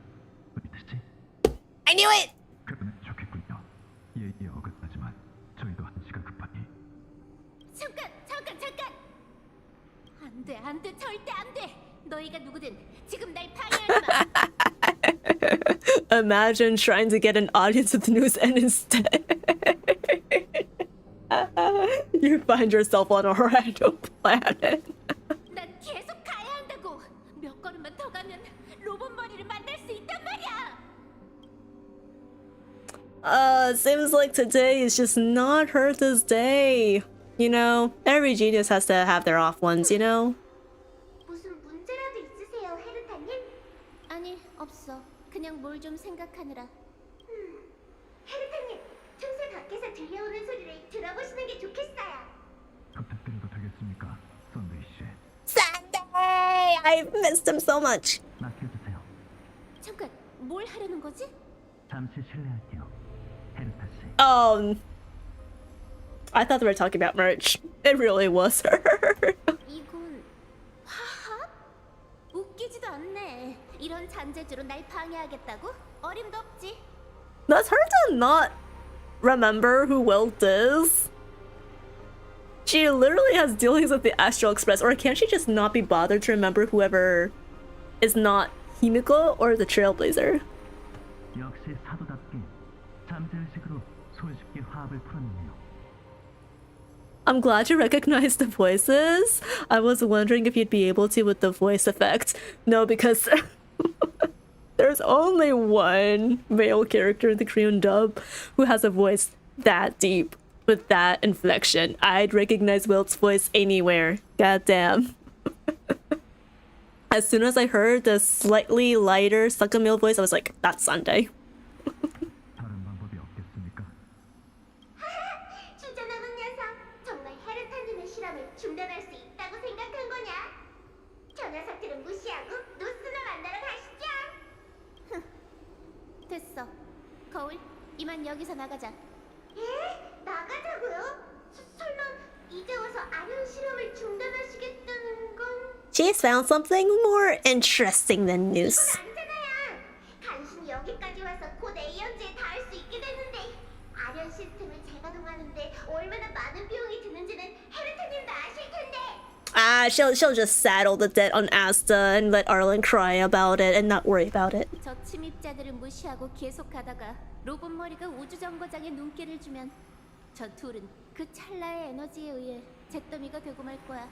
우리 뜻이 I knew it! 그러면 좋겠군요. 얘기에 어긋나지만 저희도 한시가 급하니. 잠깐! 안 돼, 절대 안 돼! 너희가 누구든 지금 날 방해하지 마! Imagine trying to get an audience with news and instead you find yourself on a random planet. 난 계속 가야 한다고! 몇 걸음만 더 가면 로봇 머리를 만날 수 있단 말이야! Seems like today is just not Herta's day. You know, every genius has to have their off ones, you know? 무슨 문제라도 있으세요, 없어. 그냥 뭘 좀 생각하느라. 헤르타님, 청소 밖에서 들려오는 소리를 들어보시는 게 좋겠어요. 부탁드려도 되겠습니까, 썬데이 씨? Sunday! I've missed him so much. 맡겨주세요. 잠깐, 뭘 하려는 거지? 잠시 실례할게요, 헤르타 씨. I thought they were talking about merch. It really was her. 이건 화합? 웃기지도 않네. 이런 잔재주로 날 방해하겠다고? 어림도 없지. Does her to not remember who Wilt is? She literally has dealings with the Astral Express, or can't she just not be bothered to remember whoever is not Himiko or the Trailblazer? 역시 사도답게 잠재의식으로 손쉽게 화합을 풀어내네요. I'm glad you recognized the voices. I was wondering if you'd be able to with the voice effect. No, because there's only one male character in the Korean dub who has a voice that deep with that inflection. I'd recognize Wilt's voice anywhere. Goddamn. As soon as I heard the slightly lighter Sakamil voice, I was like, that's Sunday. 다른 방법이 없겠습니까? 주저넘은 녀석, 정말 헤르타님의 실험을 중단할 수 있다고 생각한 거냐? 저 녀석들은 무시하고 노스나 만나러 가시죠. 됐어. 거울, 이만 여기서 나가자. 예? 나가자고요? 설마 이제 와서 아련 실험을 중단하시겠다는 건? She's found something more interesting than news. 아니잖아요. 간신히 여기까지 와서 곧 A연지에 닿을 수 있게 됐는데 아련 시스템을 재가동하는데 얼마나 많은 비용이 드는지는 헤르타님도 아실 텐데. She'll just saddle the debt on Asta and let Arlen cry about it and not worry about it. 저 침입자들을 무시하고 계속 가다가 로봇 머리가 우주 정거장에 눈길을 주면 저 둘은 그 찰나의 에너지에 의해 잿더미가 되고 말 거야.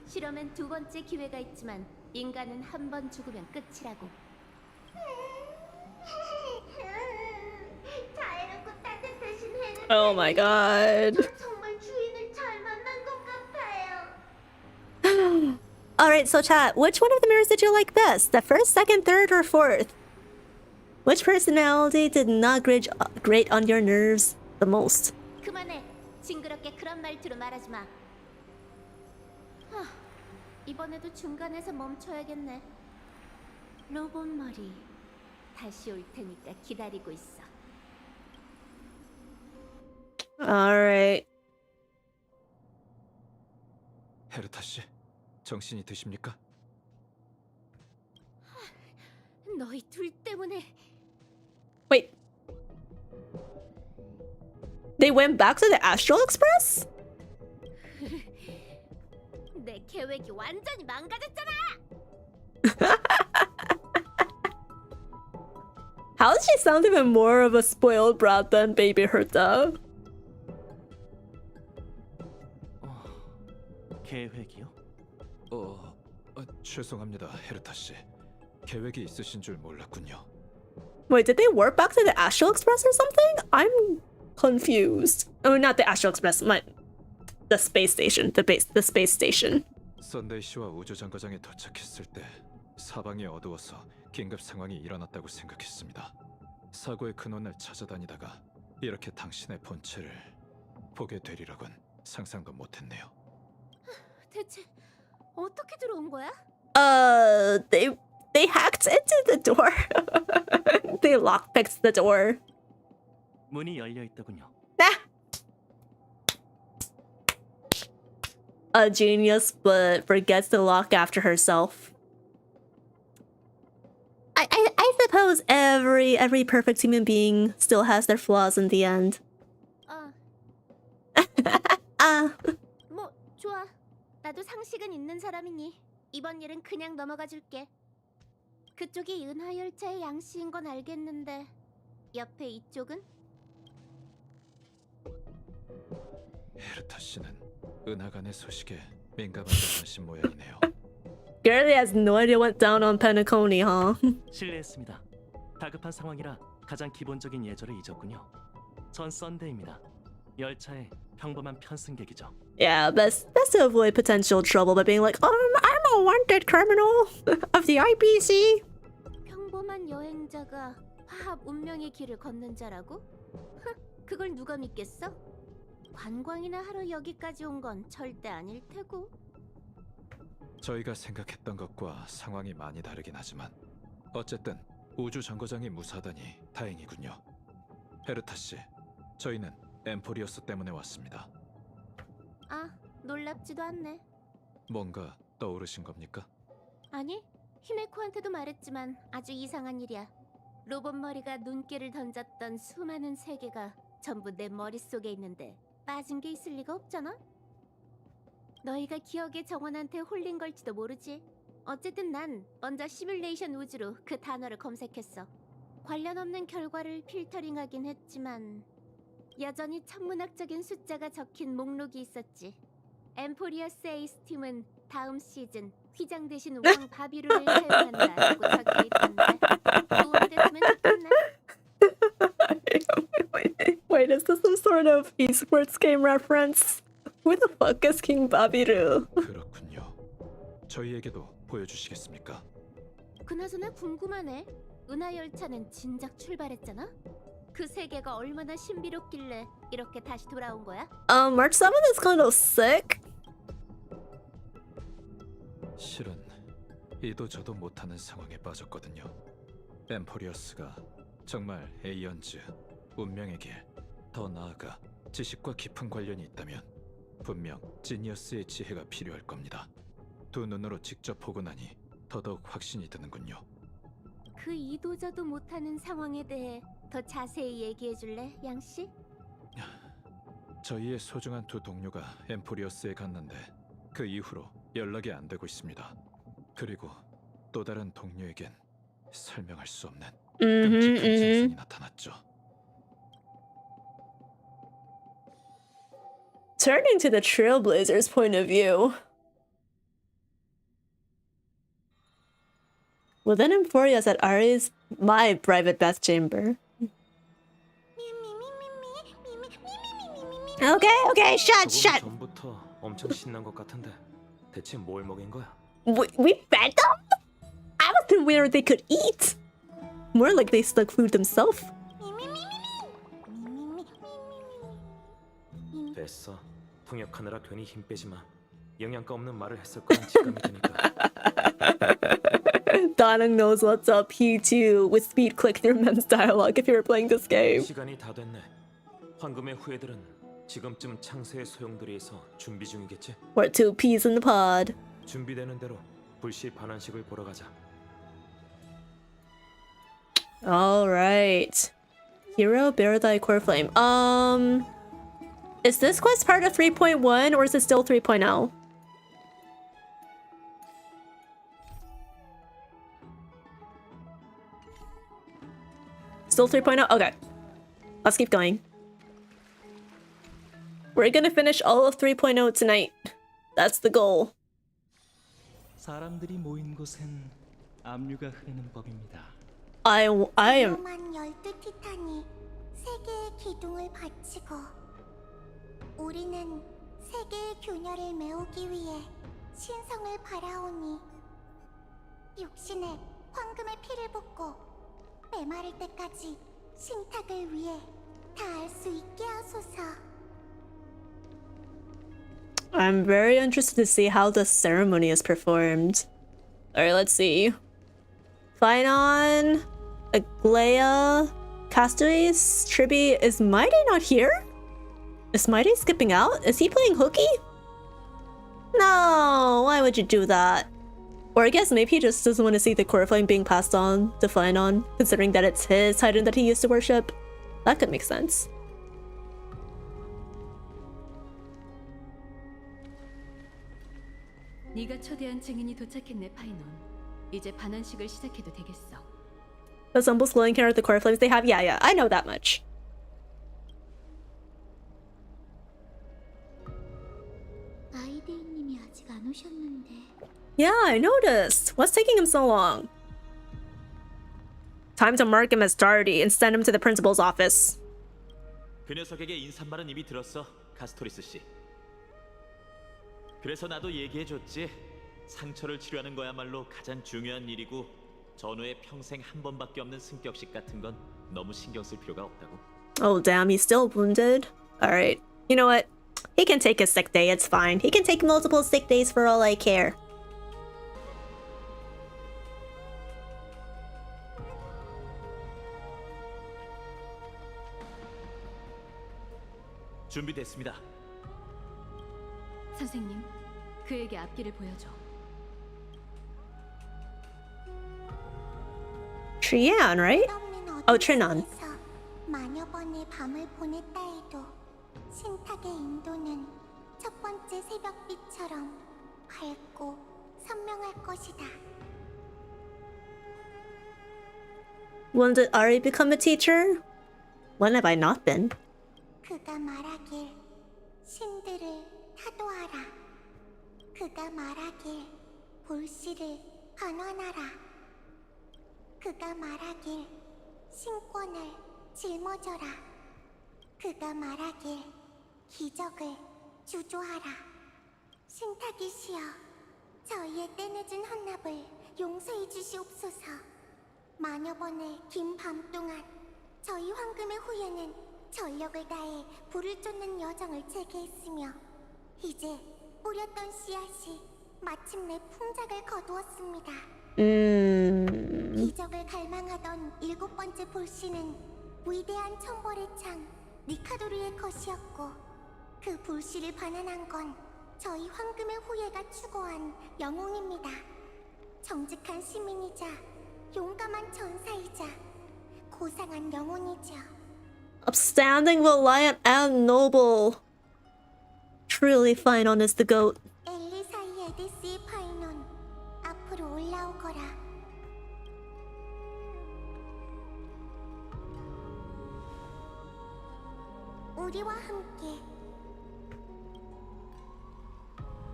실험엔 두 번째 기회가 있지만 인간은 한 번 죽으면 끝이라고. 자애롭고 따뜻하신 헤르타님. Oh my god. 정말 주인을 잘 만난 것 같아요. Alright, so chat, which one of the mirrors did you like best? The first, second, third, or fourth? Which personality did not grate on your nerves the most? 그만해. 징그럽게 그런 말투로 말하지 마. 이번에도 중간에서 멈춰야겠네. 로봇 머리 다시 올 테니까 기다리고 있어. Alright. 헤르타 씨, 정신이 드십니까? 너희 둘 때문에. Wait. They went back to the Astral Express? 내 계획이 완전히 망가졌잖아. How does she sound even more of a spoiled brat than baby Herta? 계획이요? 죄송합니다, 헤르타 씨. 계획이 있으신 줄 몰랐군요. Wait, did they warp back to the Astral Express or something? I'm confused. Oh, not the Astral Express, the space station. The space station. 썬데이 씨와 우주 정거장에 도착했을 때 사방이 어두워서 긴급 상황이 일어났다고 생각했습니다. 사고의 근원을 찾아다니다가 이렇게 당신의 본체를 보게 되리라곤 상상도 못했네요. 대체 어떻게 들어온 거야? They hacked into the door. They lockpicked the door. 문이 열려 있더군요. A genius, but forgets to lock after herself. I suppose every perfect human being still has their flaws in the end. 뭐 좋아. 나도 상식은 있는 사람이니 이번 일은 그냥 넘어가 줄게. 그쪽이 은하열차의 양씨인 건 알겠는데 옆에 이쪽은? 헤르타 씨는 은하간의 소식에 민감하지 않으신 모양이네요. Girlie has no idea what down on Penacony, huh? 실례했습니다. 다급한 상황이라 가장 기본적인 예절을 잊었군요. 전 썬데이입니다. 열차의 평범한 편승객이죠. Yeah, best to avoid potential trouble by being like, I'm a wanted criminal of the IPC. 평범한 험한 여행자가 화합 운명의 길을 걷는 자라고? 그걸 누가 믿겠어? 관광이나 하러 여기까지 온 건 절대 아닐 테고. 저희가 생각했던 것과 상황이 많이 다르긴 하지만 어쨌든 우주 정거장이 무사하다니 다행이군요. 헤르타 씨, 저희는 엠포리어스 때문에 왔습니다. 아, 놀랍지도 않네. 뭔가 떠오르신 겁니까? 아니, 히메코한테도 말했지만 아주 이상한 일이야. 로봇 머리가 눈길을 던졌던 수많은 세계가 전부 내 머릿속에 있는데 빠진 게 있을 리가 없잖아? 너희가 기억의 정원한테 홀린 걸지도 모르지. 어쨌든 난 먼저 시뮬레이션 우주로 그 단어를 검색했어. 관련 없는 결과를 필터링하긴 했지만 여전히 천문학적인 숫자가 적힌 목록이 있었지. 엠포리어스 에이스 팀은 다음 시즌 휘장 대신 왕 바비루를 사용한다라고 적혀 있던데 도움됐으면 좋겠네. Wait, is this some sort of esports game reference? Who the fuck is King Babiru? 그렇군요. 저희에게도 보여주시겠습니까? 그나저나 궁금하네. 은하 열차는 진작 출발했잖아. 그 세계가 얼마나 신비롭길래 이렇게 다시 돌아온 거야? March 7th is kind of sick. 실은 이도 저도 못하는 상황에 빠졌거든요. 엠포리어스가 정말 에이언즈, 운명의 길, 더 나아가 지식과 깊은 관련이 있다면 분명 지니어스의 지혜가 필요할 겁니다. 두 눈으로 직접 보고 나니 더더욱 확신이 드는군요. 그 이도저도 못하는 상황에 대해 더 자세히 얘기해줄래, 양씨? 저희의 소중한 두 동료가 엠포리어스에 갔는데 그 이후로 연락이 안 되고 있습니다. 그리고 또 다른 동료에겐 설명할 수 없는 끔찍한 증상이 나타났죠. Turning to the Trailblazers' point of view. Within Emphorius at Ari's my private bath chamber. Okay, shut. 전부터 엄청 신난 것 같은데 대체 뭘 먹인 거야? We fed them? I wasn't aware they could eat. More like they stuck food themselves. 됐어. 통역하느라 괜히 힘 빼지 마. 영양가 없는 말을 했을 거란 직감이 드니까. Donang knows what's up. He too would speed click through men's dialogue if you were playing this game. 시간이 다 됐네. 황금의 후예들은 지금쯤 창세의 소용돌이에서 준비 중이겠지? We're two peas in the pod. 준비되는 대로 불시 반환식을 보러 가자. All right. Hero, bear thy core flame. Is this quest part of 3.1 or is it still 3.0? Still 3.0? Okay. Let's keep going. We're gonna finish all of 3.0 tonight. That's the goal. 사람들이 모인 곳엔 압류가 흐르는 법입니다. I am. 위험한 12티탄이 세계의 기둥을 바치고 우리는 세계의 균열을 메우기 위해 신성을 바라오니 육신에 황금의 피를 붓고 메마를 때까지 신탁을 위해 다할 수 있게 하소서. I'm very interested to see how the ceremony is performed. Alright, let's see. Phynon, Aglaya, Castaways, Tribby. Is Mighty not here? Is Mighty skipping out? Is he playing hooky? No, why would you do that? Or I guess maybe he just doesn't want to see the core flame being passed on to Phynon, considering that it's his titan that he used to worship. That could make sense. 네가 초대한 증인이 도착했네, 파이논. 이제 반환식을 시작해도 되겠어. The symbols glowing here are the core flames they have? Yeah, I know that much. 아이데이님이 아직 안 오셨는데. Yeah, I noticed. What's taking him so long? Time to mark him as tardy and send him to the principal's office. 그 녀석에게 인사말은 이미 들었어, 카스토리스 씨. 그래서 나도 얘기해줬지. 상처를 치료하는 거야말로 가장 중요한 일이고 전후에 평생 한 번밖에 없는 승격식 같은 건 너무 신경 쓸 필요가 없다고. Oh damn, he's still wounded. Alright. You know what? He can take a sick day, it's fine. He can take multiple sick days for all I care. 준비됐습니다. 선생님, 그에게 앞길을 보여줘. Trian, right? Oh, Trinon. 마녀 번의 밤을 보냈다 해도 신탁의 인도는 첫 번째 새벽빛처럼 밝고 선명할 것이다. When did Ari become a teacher? When have I not been? 그가 말하길 신들을 타도하라. 그가 말하길 불씨를 반환하라. 그가 말하길 신권을 짊어져라. 그가 말하길 기적을 주조하라. 신탁이시여, 저희의 떼내준 헌납을 용서해 주시옵소서. 마녀번의 긴 밤 동안 저희 황금의 후예는 전력을 다해 불을 쫓는 여정을 재개했으며 이제 뿌렸던 씨앗이 마침내 풍작을 거두었습니다. 기적을 갈망하던 7번째 불씨는 위대한 천벌의 창 니카도르의 것이었고 그 불씨를 반환한 건 저희 황금의 후예가 추구한 영웅입니다. 정직한 시민이자 용감한 전사이자 고상한 영혼이죠. Upstanding, valiant, and noble. Truly Phainon is the goat. 엘리사이 에데스의 파이논, 앞으로 올라오거라. 우리와 함께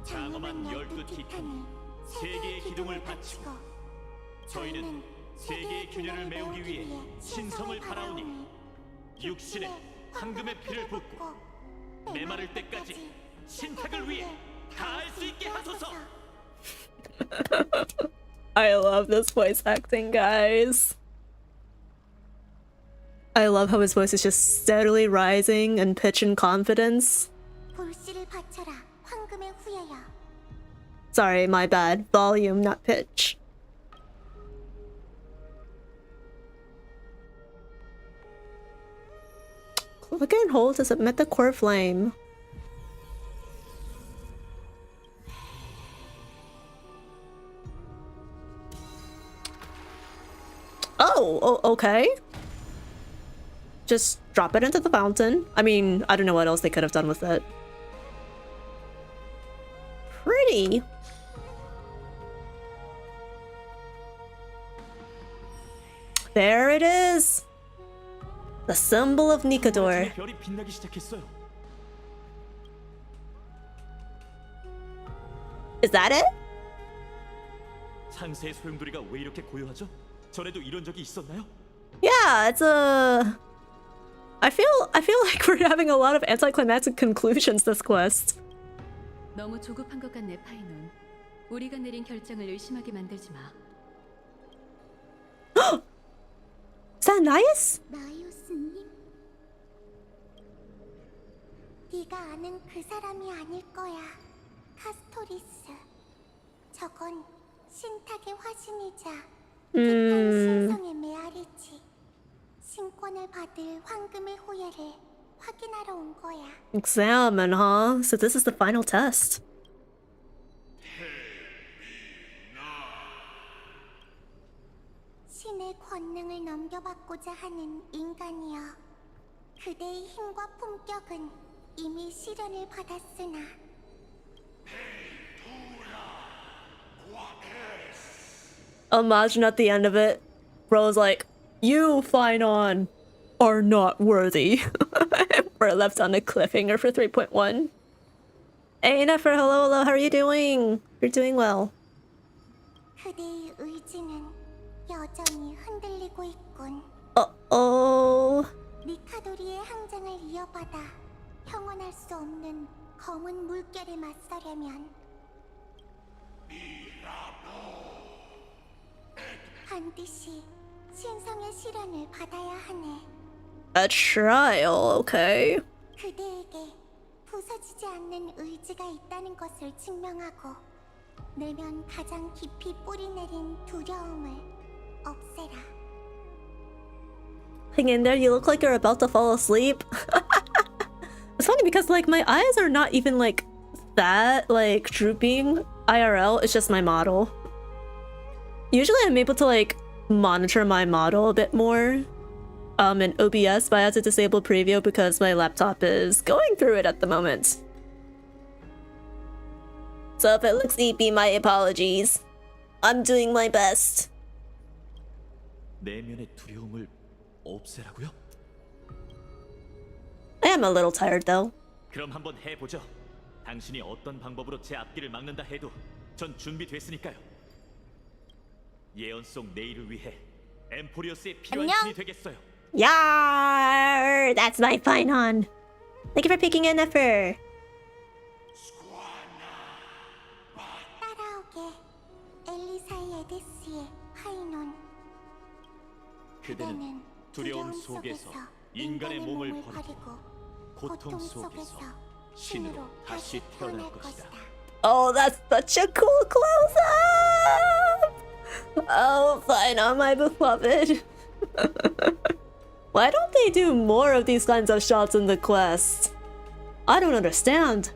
장엄한 12티탄이 세계의 기둥을 바치고 저희는 세계의 균열을 메우기 위해 신성을 바라오니 육신에 황금의 피를 붓고 메마를 때까지 신탁을 위해 다할 수 있게 하소서. I love this voice acting, guys. I love how his voice is just steadily rising in pitch and confidence. 불씨를 바쳐라, 황금의 후예여. Sorry, my bad. Volume, not pitch. Click and hold to submit the core flame. Oh, okay. Just drop it into the fountain. I mean, I don't know what else they could have done with it. Pretty. There it is. The symbol of Nikador. 별이 빛나기 시작했어요. Is that it? 창세의 소용돌이가 왜 이렇게 고요하죠? 전에도 이런 적이 있었나요? Yeah, it's a. I feel like we're having a lot of anticlimactic conclusions this quest. 너무 조급한 것 같네, 파이논. 우리가 내린 결정을 의심하게 만들지 마. Is that gnaeus? 나이오스님? 네가 아는 그 사람이 아닐 거야, 카스토리스. 저건 신탁의 화신이자 티탄 신성의 메아리지. 신권을 받을 황금의 후예를 확인하러 온 거야. Examine, huh? So this is the final test. 신의 권능을 넘겨받고자 하는 인간이여, 그대의 힘과 품격은 이미 시련을 받았으나 Imagine at the end of it, Bro's like, "You, Phainon, are not worthy." We're left on a cliffhanger for 3.1. Hey, Nefer, hello, how are you doing? You're doing well. 그대의 의지는 여전히 흔들리고 있군. Uh-oh. 니카도리의 항장을 이어받아 형언할 수 없는 검은 물결에 맞서려면 한 반드시 신성의 시련을 받아야 하네. A trial, okay. 그대에게 부서지지 않는 의지가 있다는 것을 증명하고 내면 가장 깊이 뿌리 내린 두려움을 없애라. Hang in there, you look like you're about to fall asleep. It's funny because like my eyes are not even like that like drooping IRL, it's just my model. Usually I'm able to like monitor my model a bit more in OBS, but I had to disable preview because my laptop is going through it at the moment. So if it looks sleepy, my apologies. I'm doing my best. 내면의 두려움을 없애라고요? I am a little tired though. 그럼 한번 해보죠. 당신이 어떤 방법으로 제 앞길을 막는다 해도 전 준비됐으니까요. 예언 속 내일을 위해 엠포리어스의 필요한 신이 되겠어요. Yar! That's my fine hon. Thank you for picking an effort. 따라오게 엘리사이 에데스의 하이논. 그대는 두려움 속에서 인간의 몸을 버리고 고통 속에서 신으로 다시 태어날 것이다. Oh, that's such a cool close-up! Oh, fine on my beloved. Why don't they do more of these kinds of shots in the quest? I don't understand.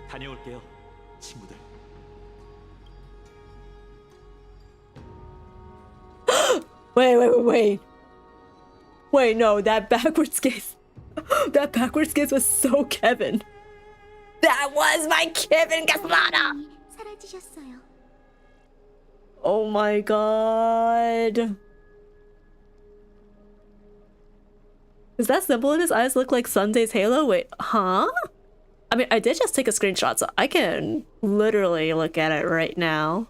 다녀올게요, 친구들. Wait. Wait, no, that backwards gaze. That backwards gaze was so Kevin. That was my Kevin Gaslana! 사라지셨어요. Oh my god. Is that symbol in his eyes look like Sunday's halo? Wait, huh? I mean, I did just take a screenshot, so I can literally look at it right now.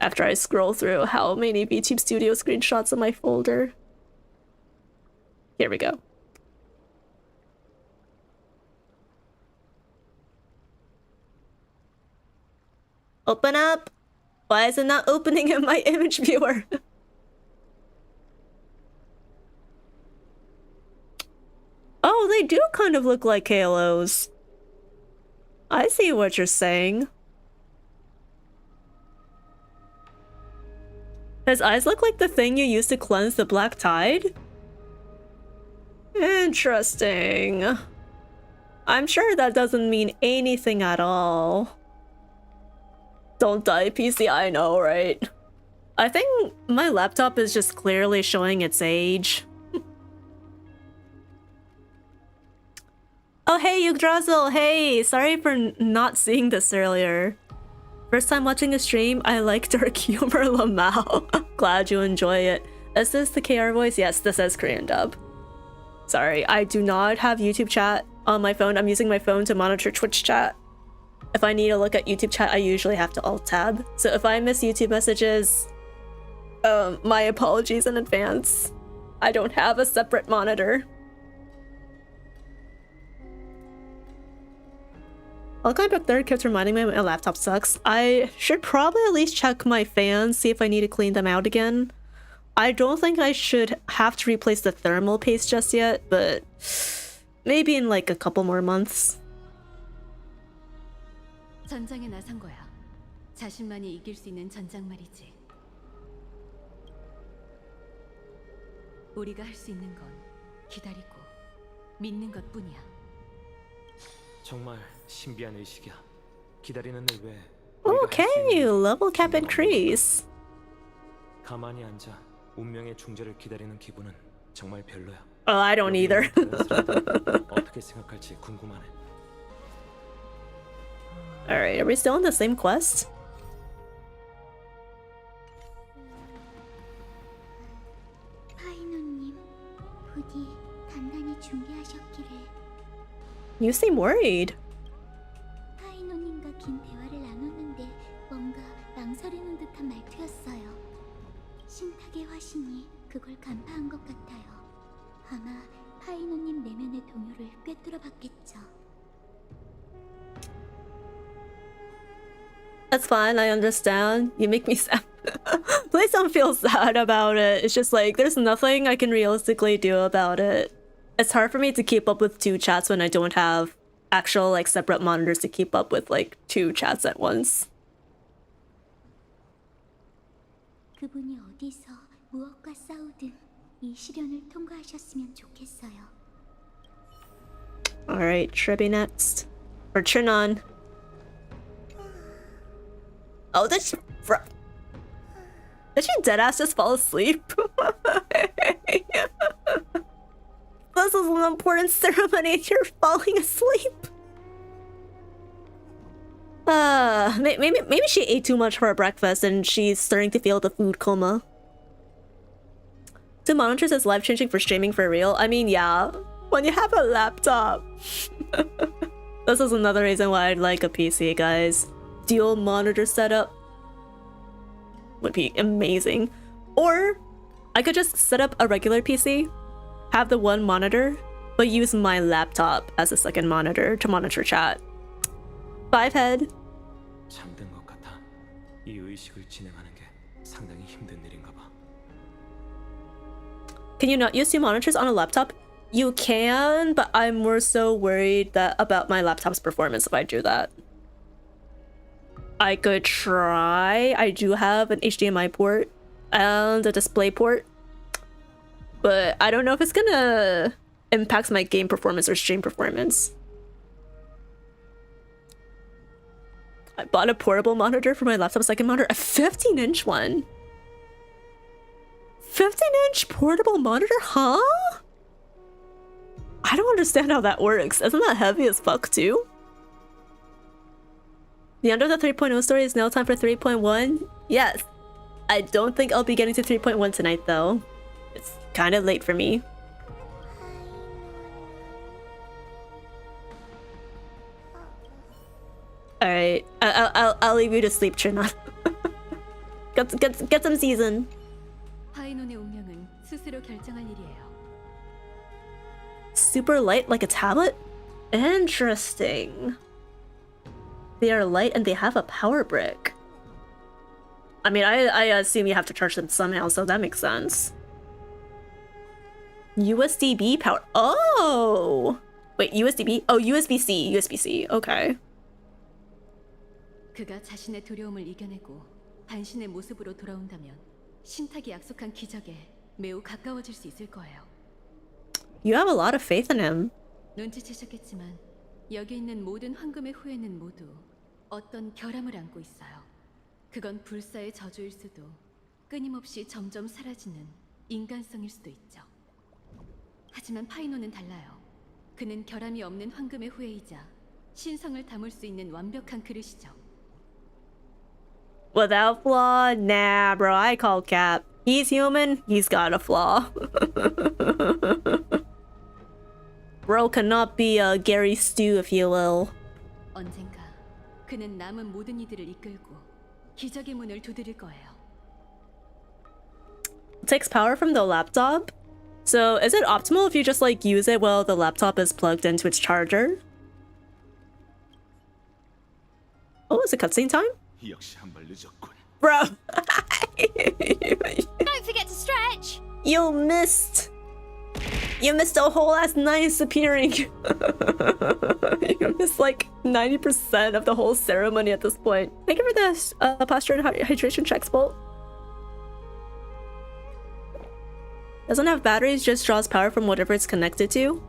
After I scroll through how many VTube Studio screenshots in my folder. Here we go. Open up! Why is it not opening in my image viewer? Oh, they do kind of look like halos. I see what you're saying. His eyes look like the thing you use to cleanse the black tide? Interesting. I'm sure that doesn't mean anything at all. Don't die, PC, I know, right? I think my laptop is just clearly showing its age. Oh, hey, Yggdrasil, hey! Sorry for not seeing this earlier. First time watching a stream, I like dark humor, Lamau. Glad you enjoy it. Is this the KR voice? Yes, this is Korean dub. Sorry, I do not have YouTube chat on my phone. I'm using my phone to monitor Twitch chat. If I need to look at YouTube chat, I usually have to alt-tab. So if I miss YouTube messages, my apologies in advance. I don't have a separate monitor. Honkai Book 3 keeps reminding me my laptop sucks. I should probably at least check my fans, see if I need to clean them out again. I don't think I should have to replace the thermal paste just yet, but maybe in like a couple more months. 전장에 나선 거야. 자신만이 이길 수 있는 전장 말이지. 우리가 할 수 있는 건 기다리고 믿는 것뿐이야. 정말 신비한 의식이야. 기다리는 일 외에 Okay, level cap increase. 가만히 앉아 운명의 중재를 기다리는 기분은 정말 별로야. Oh, I don't either. 어떻게 생각할지 궁금하네. Alright, are we still on the same quest? 파이노님, 부디 단단히 준비하셨기를. You seem worried. 파이노님과 긴 대화를 나눴는데 뭔가 망설이는 듯한 말투였어요. 신탁의 화신이 그걸 간파한 것 같아요. 아마 파이노님 내면의 동요를 꿰뚫어봤겠죠. That's fine, I understand. You make me sad. Please don't feel sad about it. It's just like, there's nothing I can realistically do about it. It's hard for me to keep up with 2 chats when I don't have actual like separate monitors to keep up with like 2 chats at once. 그분이 어디서 무엇과 싸우든 이 시련을 통과하셨으면 좋겠어요. Alright, Trebi next. Or Trinon. Oh, did she deadass just fall asleep? This is an important ceremony and you're falling asleep. Maybe she ate too much for her breakfast and she's starting to feel the food coma. 2 monitors is life-changing for streaming for real? I mean, yeah. When you have a laptop. This is another reason why I'd like a PC, guys. Dual monitor setup would be amazing. Or I could just set up a regular PC, have the 1 monitor, but use my laptop as a second monitor to monitor chat. 5 head. 잠든 것 같아. 이 의식을 진행하는 게 상당히 힘든 일인가 봐. Can you not use 2 monitors on a laptop? You can, but I'm more so worried about my laptop's performance if I do that. I could try. I do have an HDMI port and a display port, but I don't know if it's gonna impact my game performance or stream performance. I bought a portable monitor for my laptop second monitor, a 15-inch one. 15-inch portable monitor, huh? I don't understand how that works. Isn't that heavy as fuck too? The end of the 3.0 story is now time for 3.1. Yes. I don't think I'll be getting to 3.1 tonight though. It's kind of late for me. Alright, I'll leave you to sleep, Trina. Get some season. 파이논의 운명은 스스로 결정할 일이에요. Super light like a tablet? Interesting. They are light and they have a power brick. I mean, I assume you have to charge them somehow, so that makes sense. USB-B power. Oh! Wait, USB-B? Oh, USB-C. USB-C. Okay. 그가 자신의 두려움을 이겨내고 당신의 모습으로 돌아온다면 신탁이 약속한 기적에 매우 가까워질 수 있을 거예요. You have a lot of faith in him. 눈치채셨겠지만 여기 있는 모든 황금의 후예는 모두 어떤 결함을 안고 있어요. 그건 불사의 저주일 수도 끊임없이 점점 사라지는 인간성일 수도 있죠. 하지만 파이노는 달라요. 그는 결함이 없는 황금의 후예이자 신성을 담을 수 있는 완벽한 그릇이죠. Without flaw? Nah, bro, I call cap. He's human, he's got a flaw. Bro cannot be a Gary Stu, if you will. 언젠가 그는 남은 모든 이들을 이끌고 기적의 문을 두드릴 거예요. It takes power from the laptop? So is it optimal if you just like use it while the laptop is plugged into its charger? Oh, is it cutscene time? 역시 한 발 늦었군. Bro! Don't forget to stretch! You missed a whole ass night disappearing. You missed like 90% of the whole ceremony at this point. Thank you for this posture and hydration checks, Bolt. Doesn't have batteries, just draws power from whatever it's connected to.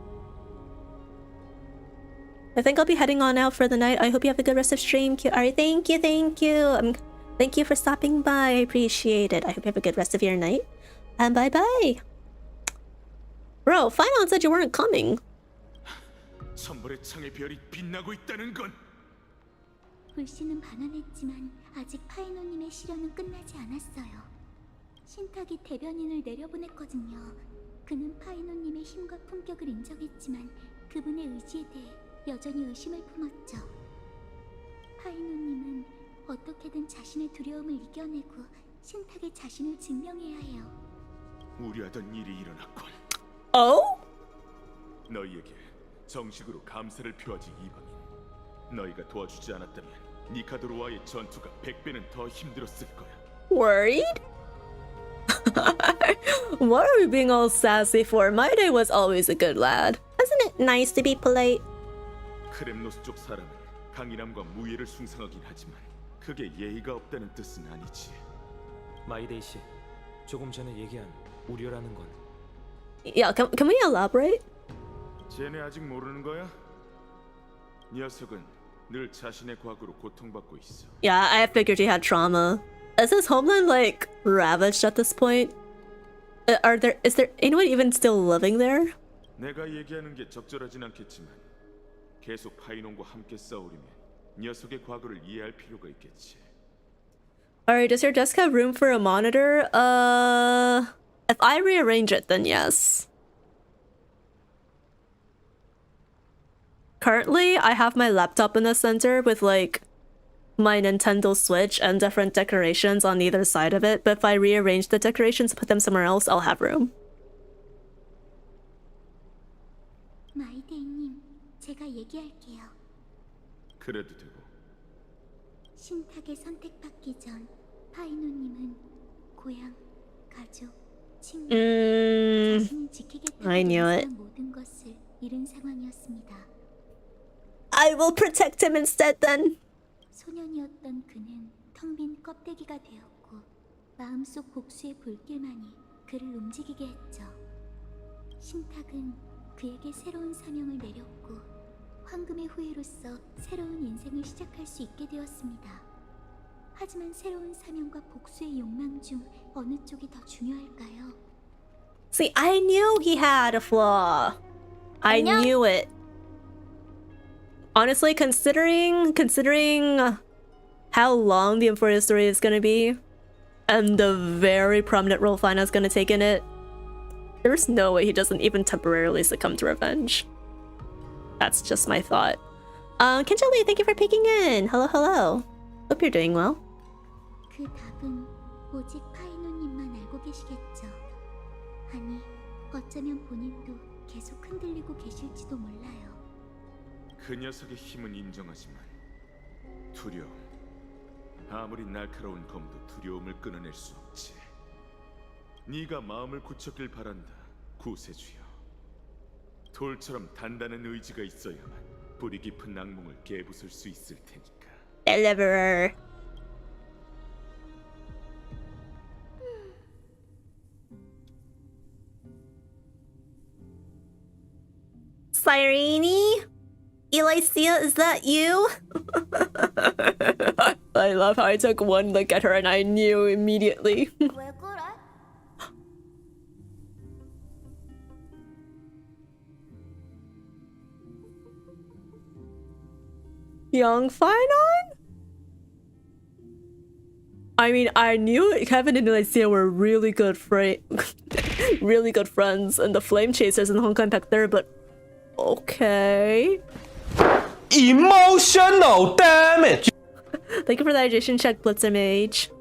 I think I'll be heading on out for the night. I hope you have a good rest of stream. Alright, thank you. Thank you for stopping by. I appreciate it. I hope you have a good rest of your night. And bye-bye. Bro, Final said you weren't coming. 천벌의 창의 별이 빛나고 있다는 건 불씨는 반환했지만 아직 파이노님의 시련은 끝나지 않았어요. 신탁이 대변인을 내려보냈거든요. 그는 파이노님의 힘과 품격을 인정했지만 그분의 의지에 대해 여전히 의심을 품었죠. 파이노님은 어떻게든 자신의 두려움을 이겨내고 신탁의 자신을 증명해야 해요. 우려하던 일이 일어났군. Oh? 너희에게 정식으로 감사를 표하지 이방인. 너희가 도와주지 않았다면 니카도로와의 전투가 100배는 더 힘들었을 거야. Worried? What are we being all sassy for? My day was always a good lad. Isn't it nice to be polite? 크렘노스 쪽 사람은 강인함과 무예를 숭상하긴 하지만 그게 예의가 없다는 뜻은 아니지. 마이데이 씨, 조금 전에 얘기한 우려라는 건 Yeah, can we elaborate? 쟤네 아직 모르는 거야? 녀석은 늘 자신의 과거로 고통받고 있어. Yeah, I figured he had trauma. Is his homeland like ravaged at this point? Is there anyone even still living there? 내가 얘기하는 게 적절하진 않겠지만 계속 파이논과 함께 싸우려면 녀석의 과거를 이해할 필요가 있겠지. Alright, does your desk have room for a monitor? If I rearrange it, then yes. Currently, I have my laptop in the center with like my Nintendo Switch and different decorations on either side of it, but if I rearrange the decorations and put them somewhere else, I'll have room. 마이데이님, 제가 얘기할게요. 그래도 되고. 신탁에 선택받기 전 파이노님은 고향, 가족, 친구, 자신을 지키겠다고 I knew it. 약속한 모든 것을 잃은 상황이었습니다. I will protect him instead then. 소년이었던 그는 텅 빈 껍데기가 되었고 마음속 복수의 불길만이 그를 움직이게 했죠. 신탁은 그에게 새로운 사명을 내렸고 황금의 후예로서 새로운 인생을 시작할 수 있게 되었습니다. 하지만 새로운 사명과 복수의 욕망 중 어느 쪽이 더 중요할까요? See, I knew he had a flaw. I knew it. Honestly, considering how long the AMPHOREUS story is gonna be, and the very prominent role Fana's gonna take in it, there's no way he doesn't even temporarily succumb to revenge. That's just my thought. Kinjali, thank you for peeking in. Hello, hello. Hope you're doing well. 그 답은 오직 파이노님만 알고 계시겠죠. 아니, 어쩌면 본인도 계속 흔들리고 계실지도 몰라요. 그 녀석의 힘은 인정하지만 두려움. 아무리 날카로운 검도 두려움을 끊어낼 수 없지. 네가 마음을 굳혔길 바란다, 구세주여. 돌처럼 단단한 의지가 있어야만 뿌리 깊은 악몽을 깨부술 수 있을 테니까. Levare. Cyrene? Elysia, is that you? I love how I took one look at her and I knew immediately. 왜 그래? Young Finon? I mean, I knew Kevin and Elysia were really good really good friends and the Flame Chasers and Honkai back there, but okay. Emotional damage! Thank you for the hydration check, Blitzer Mage.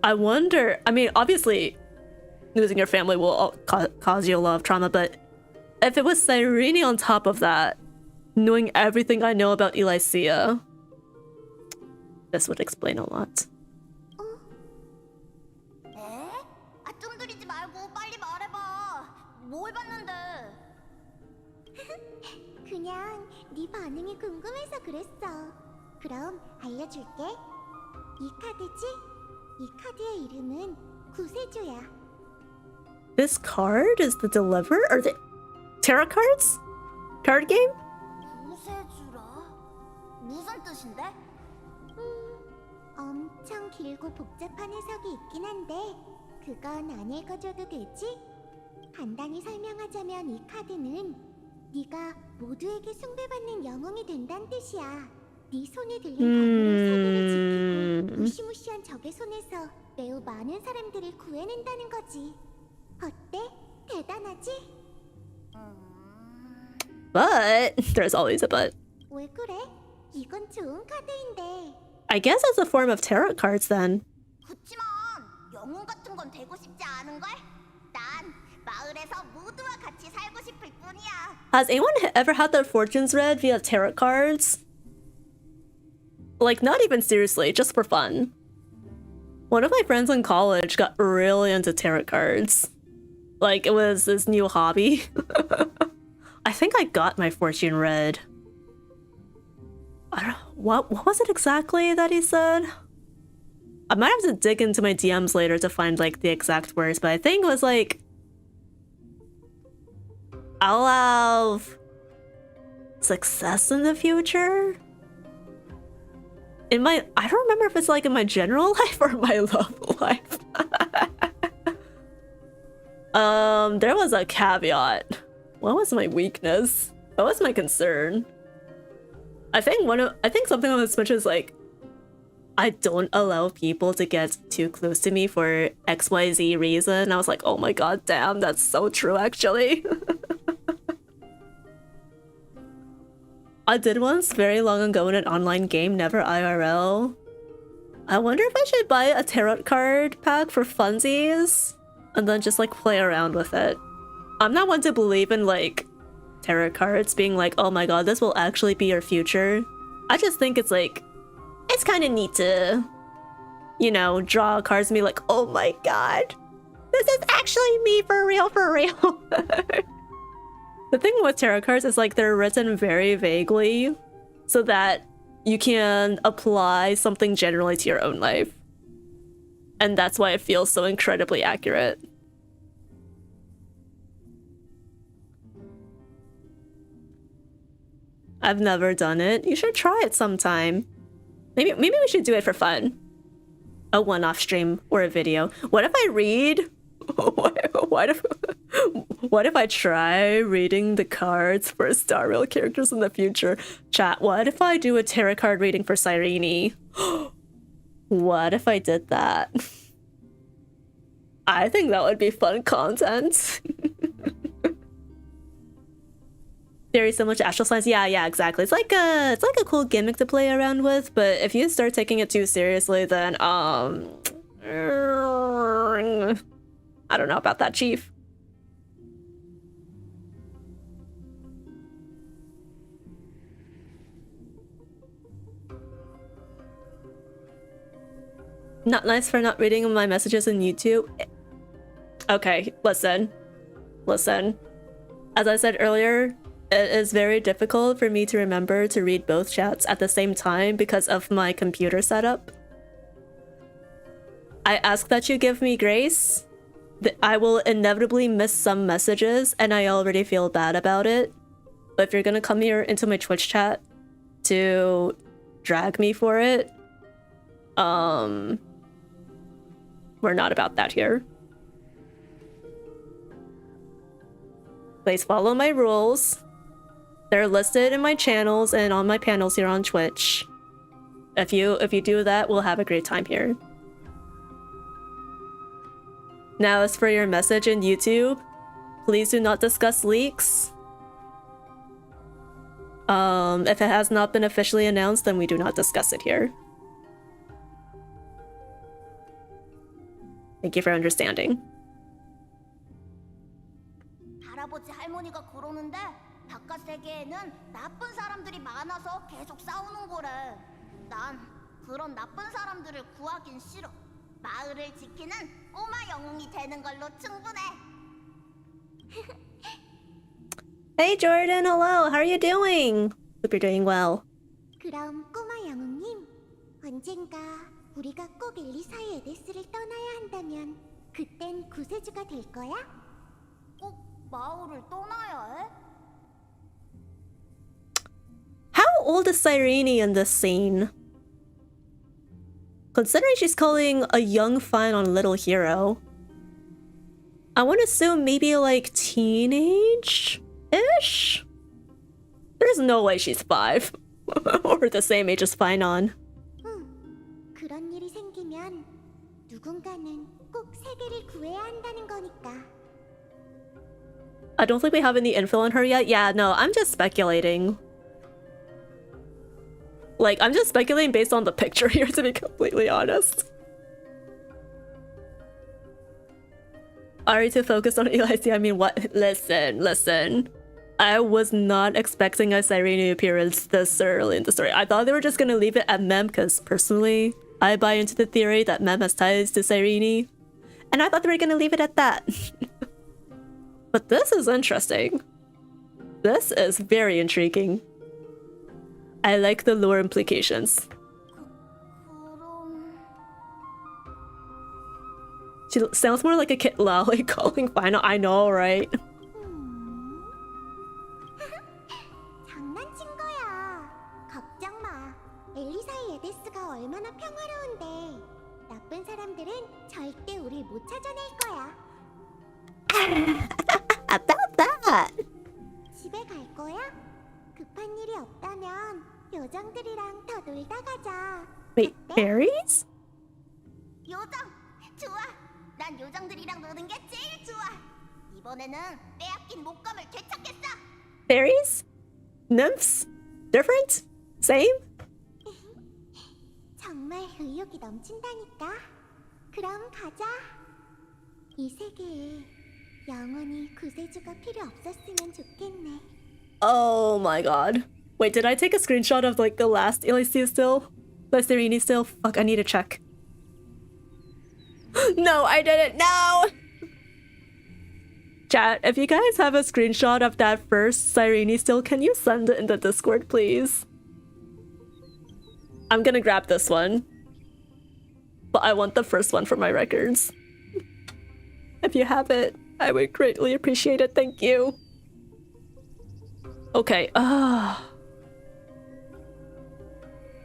I wonder, I mean, obviously, losing your family will cause you a lot of trauma, but if it was Cyrene on top of that, knowing everything I know about Elysia, this would explain a lot. 뜸들이지 말고 빨리 말해봐. 뭘 봤는데? 그냥 네 반응이 궁금해서 그랬어. 그럼 알려줄게. 이 카드지? 이 카드의 이름은 구세주야. This card is the deliver? Are they tarot cards? Card game? 구세주라? 무슨 뜻인데? 엄청 길고 복잡한 해석이 있긴 한데 그건 안 읽어줘도 되지? 간단히 설명하자면 이 카드는 네가 모두에게 숭배받는 영웅이 된다는 뜻이야. 네 손에 들린 검으로 세계를 지키고 무시무시한 적의 손에서 매우 많은 사람들을 구해낸다는 거지. 어때? 대단하지? But there's always a but. 왜 그래? 이건 좋은 카드인데. I guess it's a form of tarot cards then. 그치만 영웅 같은 건 되고 싶지 않은걸? 난 Has anyone ever had their fortunes read via tarot cards? Like, not even seriously, just for fun. One of my friends in college got really into tarot cards. Like, it was this new hobby. I think I got my fortune read. I don't know, what was it exactly that he said? I might have to dig into my DMs later to find like the exact words, but I think it was like, I'll have success in the future? I don't remember if it's like in my general life or my love life. There was a caveat. What was my weakness? What was my concern? I think something on the Switch is like, I don't allow people to get too close to me for XYZ reason. I was like, oh my god, damn, that's so true actually. I did once very long ago in an online game, never IRL. I wonder if I should buy a tarot card pack for funsies and then just like play around with it. I'm not one to believe in like tarot cards being like, oh my god, this will actually be your future. I just think it's like, it's kind of neat to, you know, draw cards and be like, oh my god, this is actually me for real, for real. The thing with tarot cards is like they're written very vaguely so that you can apply something generally to your own life. And that's why it feels so incredibly accurate. I've never done it. You should try it sometime. Maybe we should do it for fun. A one-off stream or a video. What if I read? What if I try reading the cards for Star Rail characters in the future? Chat, what if I do a tarot card reading for Cyrene? What if I did that? I think that would be fun content. Very similar to astral signs. Yeah, exactly. It's like a cool gimmick to play around with, but if you start taking it too seriously, then I don't know about that, Chief. Not nice for not reading my messages in YouTube. Okay, listen. As I said earlier, it is very difficult for me to remember to read both chats at the same time because of my computer setup. I ask that you give me grace. I will inevitably miss some messages and I already feel bad about it. But if you're gonna come here into my Twitch chat to drag me for it, we're not about that here. Please follow my rules. They're listed in my channels and on my panels here on Twitch. If you do that, we'll have a great time here. Now, as for your message in YouTube, please do not discuss leaks. If it has not been officially announced, then we do not discuss it here. Thank you for understanding. 할아버지 할머니가 그러는데 바깥 세계에는 나쁜 사람들이 많아서 계속 싸우는 거래. 난 그런 나쁜 사람들을 구하긴 싫어. 마을을 지키는 꼬마 영웅이 되는 걸로 충분해. Hey Jordan, hello. How are you doing? Hope you're doing well. 그럼 꼬마 영웅님, 언젠가 우리가 꼭 엘리사의 에데스를 떠나야 한다면 그땐 구세주가 될 거야? 꼭 마을을 떠나야 해? How old is Cyrene in this scene? Considering she's calling a young Fine on Little Hero, I want to assume maybe like teenage-ish? There's no way she's 5 or the same age as Fine on. 그런 일이 생기면 누군가는 꼭 세계를 구해야 한다는 거니까. I don't think we have any info on her yet. Yeah, no, I'm just speculating. Like, I'm just speculating based on the picture here, to be completely honest. Ari to focus on Eli. I mean, what? Listen. I was not expecting a Cyrene appearance this early in the story. I thought they were just gonna leave it at Mem, because personally, I buy into the theory that Mem has ties to Cyrene. And I thought they were gonna leave it at that. But this is interesting. This is very intriguing. I like the lore implications. She sounds more like a kid lolly calling final. I know, right? 장난친 거야. 걱정 마. 엘리사의 에데스가 얼마나 평화로운데. 나쁜 사람들은 절대 우릴 못 찾아낼 거야. About that. 집에 갈 거야? 급한 일이 없다면 요정들이랑 더 놀다 가자. Wait, berries? 요정, 좋아. 난 요정들이랑 노는 게 제일 좋아. 이번에는 빼앗긴 목감을 되찾겠어. Berries? Nymphs? Different? Same? 정말 의욕이 넘친다니까. 그럼 가자. 이 세계에 영원히 구세주가 필요 없었으면 좋겠네. Oh my god. Wait, did I take a screenshot of like the last Elysia still? The Cyrene still? Fuck, I need to check. No, I didn't. No! Chat, if you guys have a screenshot of that first Cyrene still, can you send it in the Discord, please? I'm gonna grab this one. But I want the first one for my records. If you have it, I would greatly appreciate it. Thank you. Okay,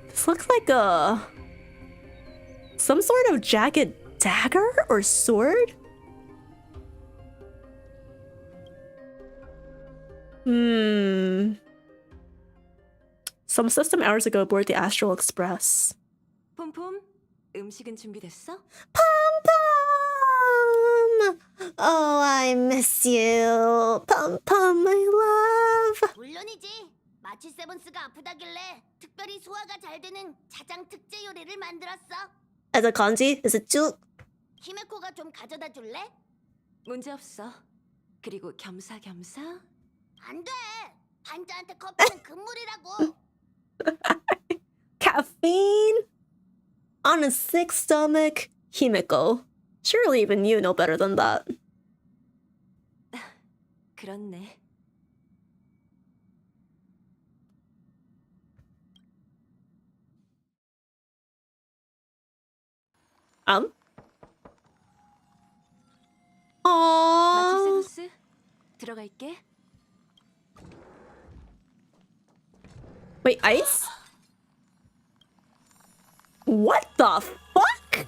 this looks like some sort of jagged dagger or sword? Some system hours ago aboard the Astral Express. 폼폼, 음식은 준비됐어? Pom-pom! Oh, I miss you. Pom-pom, my love. 물론이지. 마치 세븐스가 아프다길래 특별히 소화가 잘 되는 자장 특제 요리를 만들었어. As a kanji, is it 쭉? 히메코가 좀 가져다 줄래? 문제 없어. 그리고 겸사겸사. 안 돼. 환자한테 커피는 금물이라고. Caffeine? On a sick stomach? Himeko. Surely even you know better than that. 그렇네. 마치 세누스, 들어갈게. Wait, ice? What the fuck?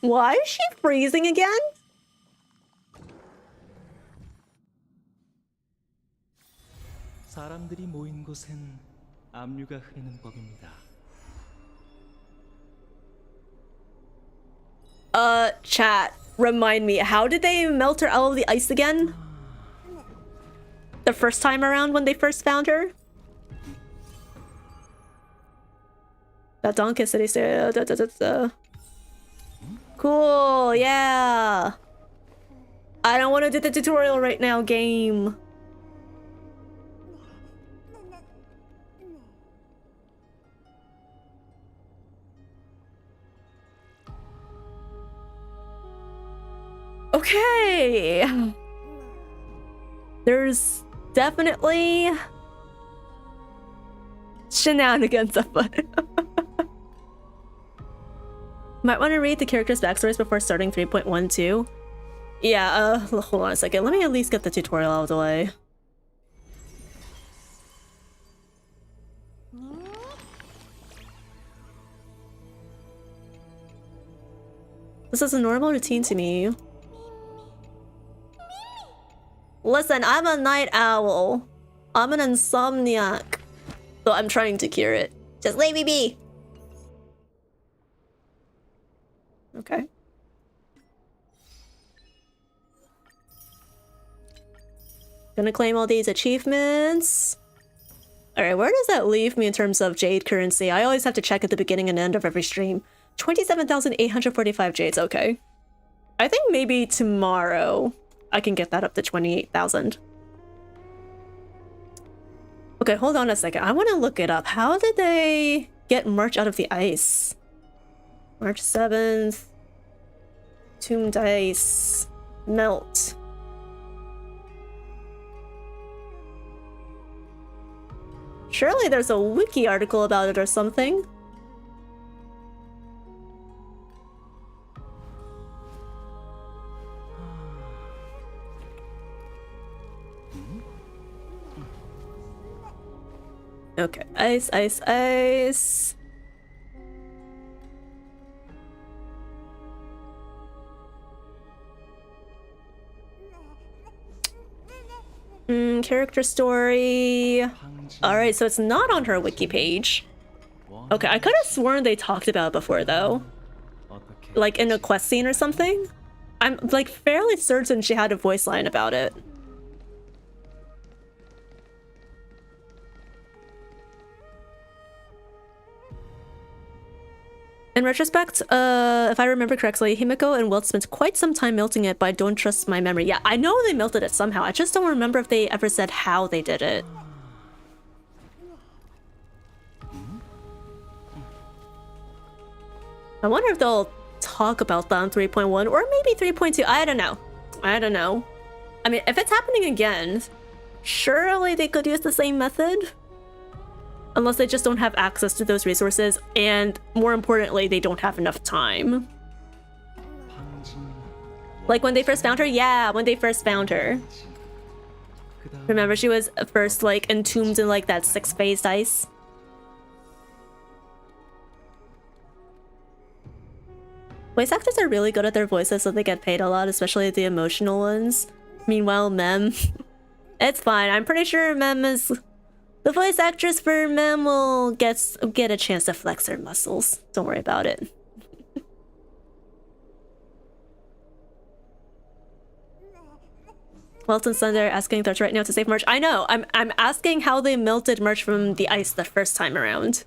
Why is she freezing again? 사람들이 모인 곳엔 압류가 흐르는 법입니다. Chat, remind me, how did they melt her out of the ice again? The first time around when they first found her? That donkey city. Cool, yeah. I don't want to do the tutorial right now, game. Okay. There's definitely shenanigans afoot. Might want to read the characters' backstories before starting 3.12. Yeah, hold on a second. Let me at least get the tutorial out of the way. This is a normal routine to me. Listen, I'm a night owl. I'm an insomniac. So I'm trying to cure it. Just leave me be. Okay. Gonna claim all these achievements. Alright, where does that leave me in terms of jade currency? I always have to check at the beginning and end of every stream 27,845 jades, okay. I think maybe tomorrow I can get that up to 28,000. Okay, hold on a second. I want to look it up. How did they get March out of the ice? March 7th. Tombed ice. Melt. Surely there's a wiki article about it or something. Okay, ice, ice, ice. Character story. Alright, so it's not on her wiki page. Okay, I could have sworn they talked about it before though. Like in a quest scene or something. I'm like fairly certain she had a voice line about it. In retrospect, if I remember correctly, Himiko and Wilt spent quite some time melting it, but I don't trust my memory. Yeah, I know they melted it somehow. I just don't remember if they ever said how they did it. I wonder if they'll talk about that in 3.1 or maybe 3.2. I don't know. I don't know. I mean, if it's happening again, surely they could use the same method. Unless they just don't have access to those resources, and more importantly, they don't have enough time. Like when they first found her? Yeah, when they first found her. Remember, she was first like entombed in like that 6-phased ice? Voice actors are really good at their voices, so they get paid a lot, especially the emotional ones. Meanwhile, Mem... it's fine, I'm pretty sure Mem is... the voice actress for Mem will get a chance to flex her muscles. Don't worry about it. Welton Thunder asking Thresh right now to save March. I know. I'm asking how they melted March from the ice the first time around.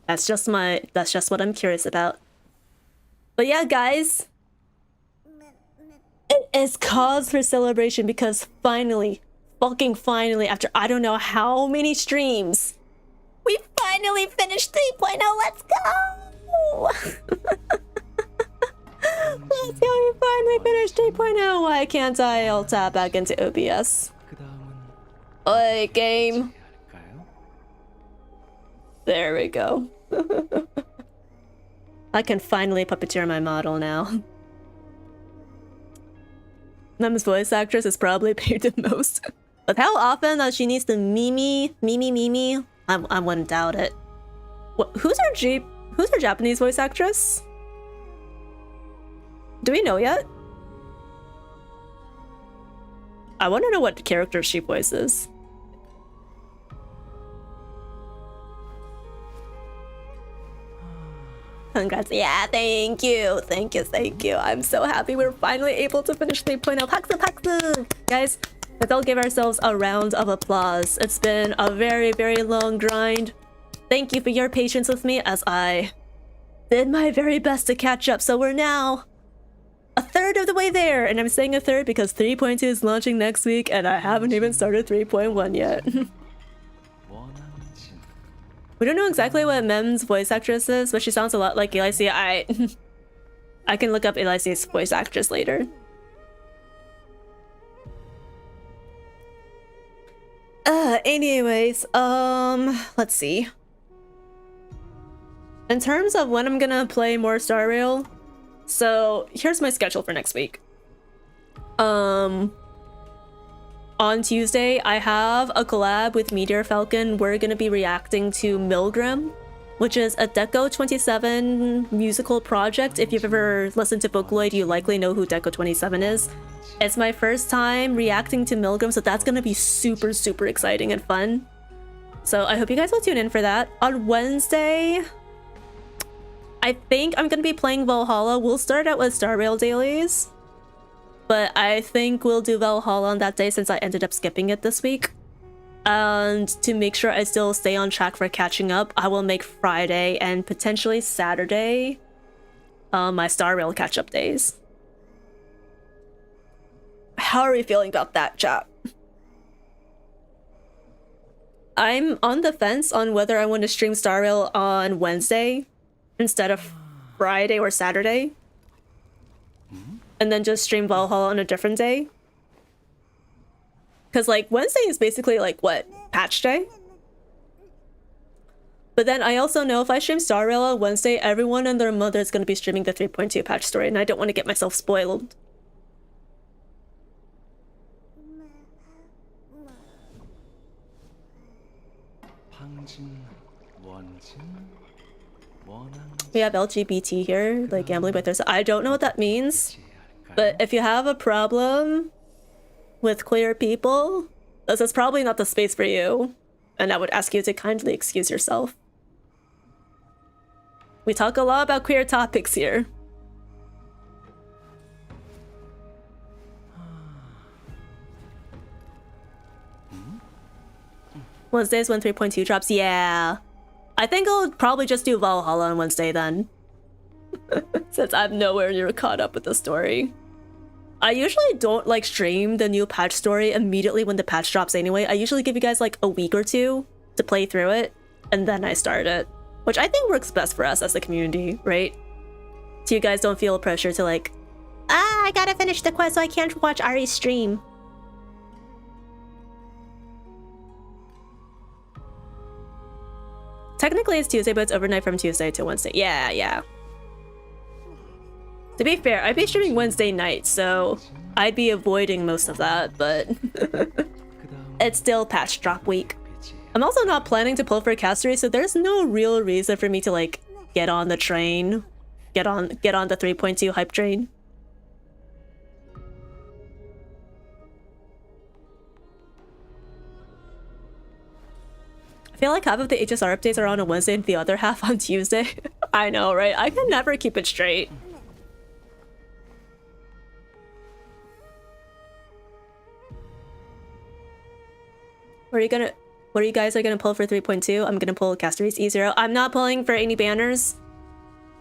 That's just what I'm curious about. But yeah, guys. It is cause for celebration because finally, fucking finally, after I don't know how many streams, we finally finished 3.0. Let's go! Let's go, we finally finished 3.0. Why can't I alt tab back into OBS? Oi, game. There we go. I can finally puppeteer my model now. Mem's voice actress is probably paid the most. But how often that she needs to mimi, I wouldn't doubt it. What, who's her Japanese voice actress? Do we know yet? I want to know what character she voices. Congrats. Yeah, thank you. Thank you. I'm so happy we're finally able to finish 3.0. Paksu! Guys, let's all give ourselves a round of applause. It's been a very, very long grind. Thank you for your patience with me as I did my very best to catch up. So we're now a third of the way there. And I'm saying a third because 3.2 is launching next week and I haven't even started 3.1 yet. We don't know exactly what Mem's voice actress is, but she sounds a lot like Elysia. I can look up Elysia's voice actress later. Anyways, let's see. In terms of when I'm gonna play more Star Rail, so here's my schedule for next week. On Tuesday, I have a collab with Meteor Falcon. We're gonna be reacting to Milgram, which is a Deco 27 musical project. If you've ever listened to Vocaloid, you likely know who Deco 27 is. It's my first time reacting to Milgram, so that's gonna be super, super exciting and fun. So I hope you guys will tune in for that. On Wednesday, I think I'm gonna be playing Valhalla. We'll start out with Star Rail dailies, but I think we'll do Valhalla on that day since I ended up skipping it this week. And to make sure I still stay on track for catching up, I will make Friday and potentially Saturday my Star Rail catch-up days. How are you feeling about that, chat? I'm on the fence on whether I want to stream Star Rail on Wednesday instead of Friday or Saturday. And then just stream Valhalla on a different day. Because, like, Wednesday is basically, like, what? Patch day? But then I also know if I stream Star Rail on Wednesday, everyone and their mother is going to be streaming the 3.2 patch story, and I don't want to get myself spoiled. We have LGBT here, like gambling by Thursday. I don't know what that means, but if you have a problem with queer people, this is probably not the space for you, and I would ask you to kindly excuse yourself. We talk a lot about queer topics here. Wednesdays when 3.2 drops, yeah. I think I'll probably just do Valhalla on Wednesday then. Since I'm nowhere near caught up with the story. I usually don't like stream the new patch story immediately when the patch drops anyway. I usually give you guys like a week or two to play through it, and then I start it. Which I think works best for us as a community, right? So you guys don't feel pressure to like, I gotta finish the quest so I can't watch Ari's stream. Technically it's Tuesday, but it's overnight from Tuesday to Wednesday. Yeah. To be fair, I'd be streaming Wednesday night, so I'd be avoiding most of that, but it's still patch drop week. I'm also not planning to pull for Castery, so there's no real reason for me to like get on the train, get on the 3.2 hype train. I feel like half of the HSR updates are on a Wednesday and the other half on Tuesday. I know, right? I can never keep it straight. What are you guys are gonna pull for 3.2? I'm gonna pull Castery's E0. I'm not pulling for any banners.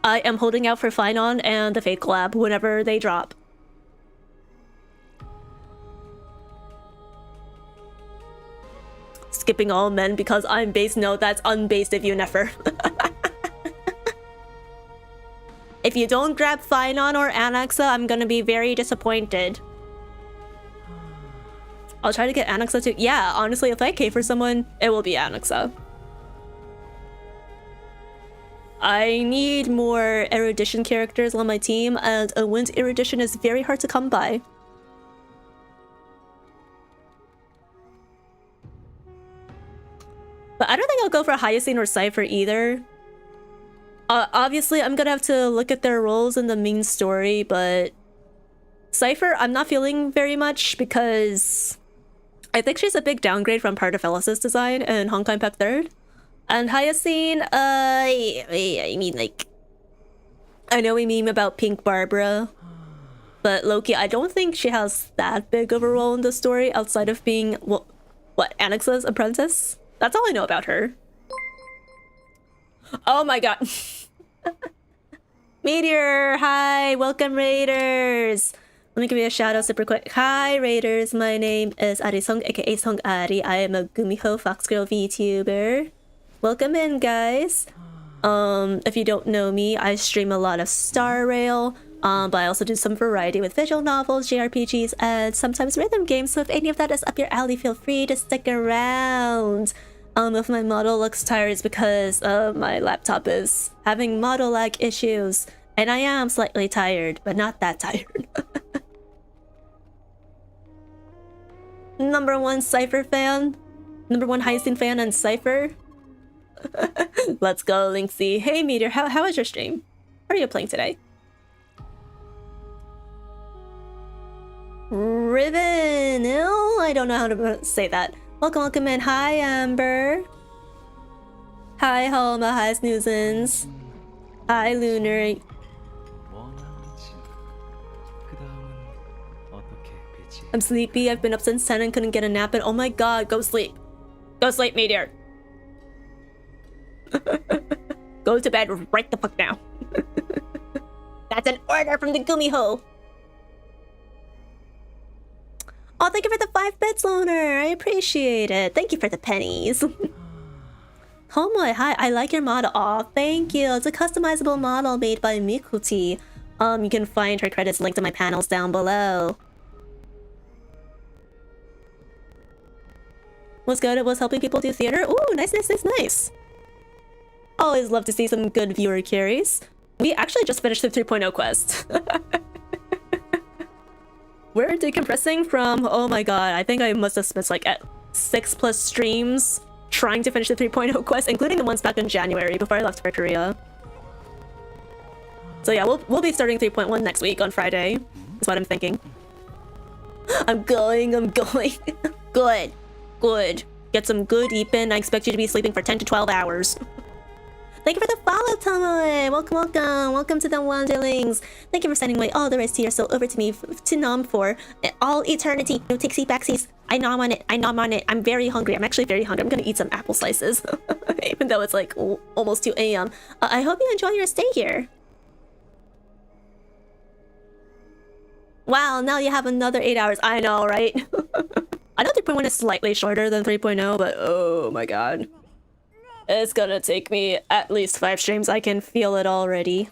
I am holding out for Finon and the Fate collab whenever they drop. Skipping all men because I'm based. No, that's unbased if you never. If you don't grab Finon or Annexa, I'm gonna be very disappointed. I'll try to get Annexa too. Yeah, honestly, if I K for someone, it will be Annexa. I need more erudition characters on my team, and a wind erudition is very hard to come by. But I don't think I'll go for Hyacinth or Cypher either. Obviously, I'm gonna have to look at their roles in the main story, but Cypher, I'm not feeling very much because I think she's a big downgrade from part of Ellis's design in Honkai Pep 3rd. And Hyacinth, I mean, like, I know we meme about Pink Barbara, but Loki, I don't think she has that big of a role in the story outside of being, what, Annexa's apprentice? That's all I know about her. Oh my god. Meteor, hi, welcome Raiders. Let me give you a shout out super quick. Hi Raiders, my name is Arisong, aka Song Ari. I am a gumiho foxgirl VTuber. Welcome in, guys. If you don't know me, I stream a lot of Star Rail, but I also do some variety with visual novels, JRPGs, and sometimes rhythm games. So if any of that is up your alley, feel free to stick around. If my model looks tired, it's because my laptop is having model lag issues, and I am slightly tired, but not that tired. Number one Cypher fan, number one Hyacinth fan, and Cypher. Let's go, Linksy. Hey, Meteor, how was your stream? How are you playing today? Rivenil? I don't know how to say that. Welcome in. Hi, Amber. Hi, Halma. Hi, Snoozens. Hi, Lunar. I'm sleepy. I've been up since 10 and couldn't get a nap, and oh my god, go sleep. Go sleep, Meteor. Go to bed right the fuck now. That's an order from the gumiho. Oh, thank you for the 5 bits, Loner. I appreciate it. Thank you for the pennies. Homoy, hi. I like your model. Aw, thank you. It's a customizable model made by Mikuti. You can find her credits linked in my panels down below. What's good? It was helping people do theater. Ooh, nice, nice, nice, nice. Always love to see some good viewer carries. We actually just finished the 3.0 quest. We're decompressing from, oh my god, I think I must have spent like at 6+ streams trying to finish the 3.0 quest, including the ones back in January before I left for Korea. So yeah, we'll be starting 3.1 next week on Friday, is what I'm thinking. I'm going. Good. Good. Get some good Ipin. I expect you to be sleeping for 10 to 12 hours. Thank you for the follow, Tomoe! Welcome to the Wanderlings! Thank you for sending away all the rest to your soul over to me to nom for all eternity. No takesy backsies. I nom on it. I'm very hungry. I'm actually very hungry. I'm gonna eat some apple slices. Even though it's like almost 2 a.m. I hope you enjoy your stay here. Wow, now you have another 8 hours. I know, right? I know 3.1 is slightly shorter than 3.0, but oh my god. It's gonna take me at least 5 streams. I can feel it already.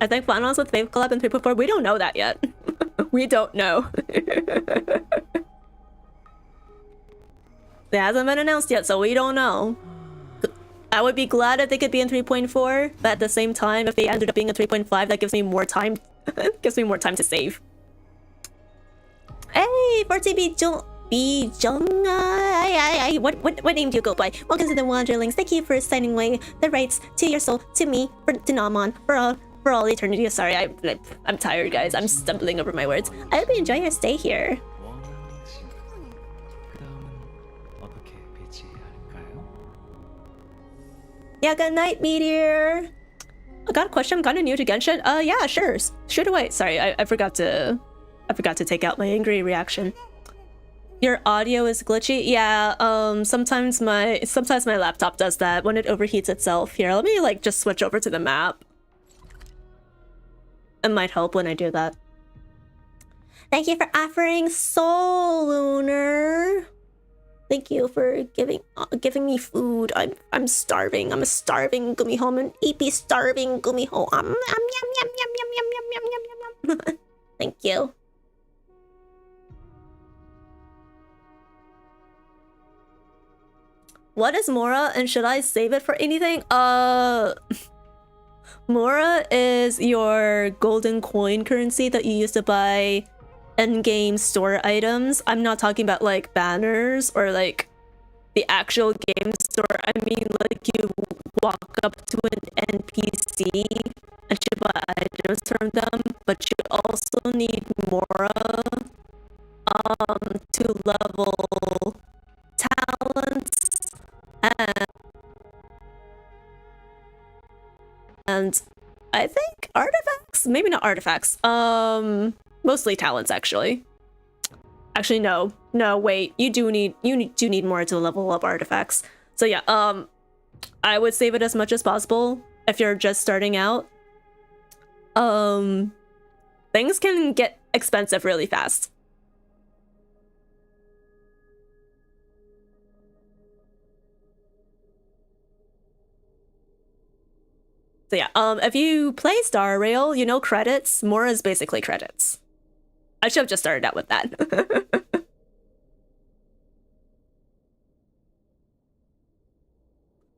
I think finals with Fave Collab and 3.4. We don't know that yet. We don't know. It hasn't been announced yet, so we don't know. I would be glad if they could be in 3.4, but at the same time, if they ended up being in 3.5, that gives me more time. Gives me more time to save. Hey, 40B Jung. What name do you go by? Welcome to the Wanderlings. Thank you for signing away the rights to your soul, to me, to Namon, for all eternity. Sorry, I'm tired, guys. I'm stumbling over my words. I hope you enjoy your stay here. Yeah, good night, Meteor. I got a question. I'm kind of new to Genshin. Yeah, sure. Shoot away. Sorry, I forgot to take out my angry reaction. Your audio is glitchy. Yeah. Sometimes my laptop does that when it overheats itself. Here, let me like just switch over to the map. It might help when I do that. Thank you for offering Soul Lunar. Thank you for giving me food. I'm starving. I'm a starving gumiho. I'm an EP starving gumiho. Yum. Thank you. What is Mora, and should I save it for anything? Mora is your golden coin currency that you use to buy in-game store items. I'm not talking about like banners or like the actual game store. I mean like you walk up to an NPC and you buy items from them, but you also need Mora to level talents and I think artifacts? Maybe not artifacts. Mostly talents, actually. Actually, no. No, wait. You do need more to level up artifacts. So yeah, I would save it as much as possible if you're just starting out. Things can get expensive really fast. So yeah, if you play Star Rail, you know credits. Mora is basically credits. I should have just started out with that.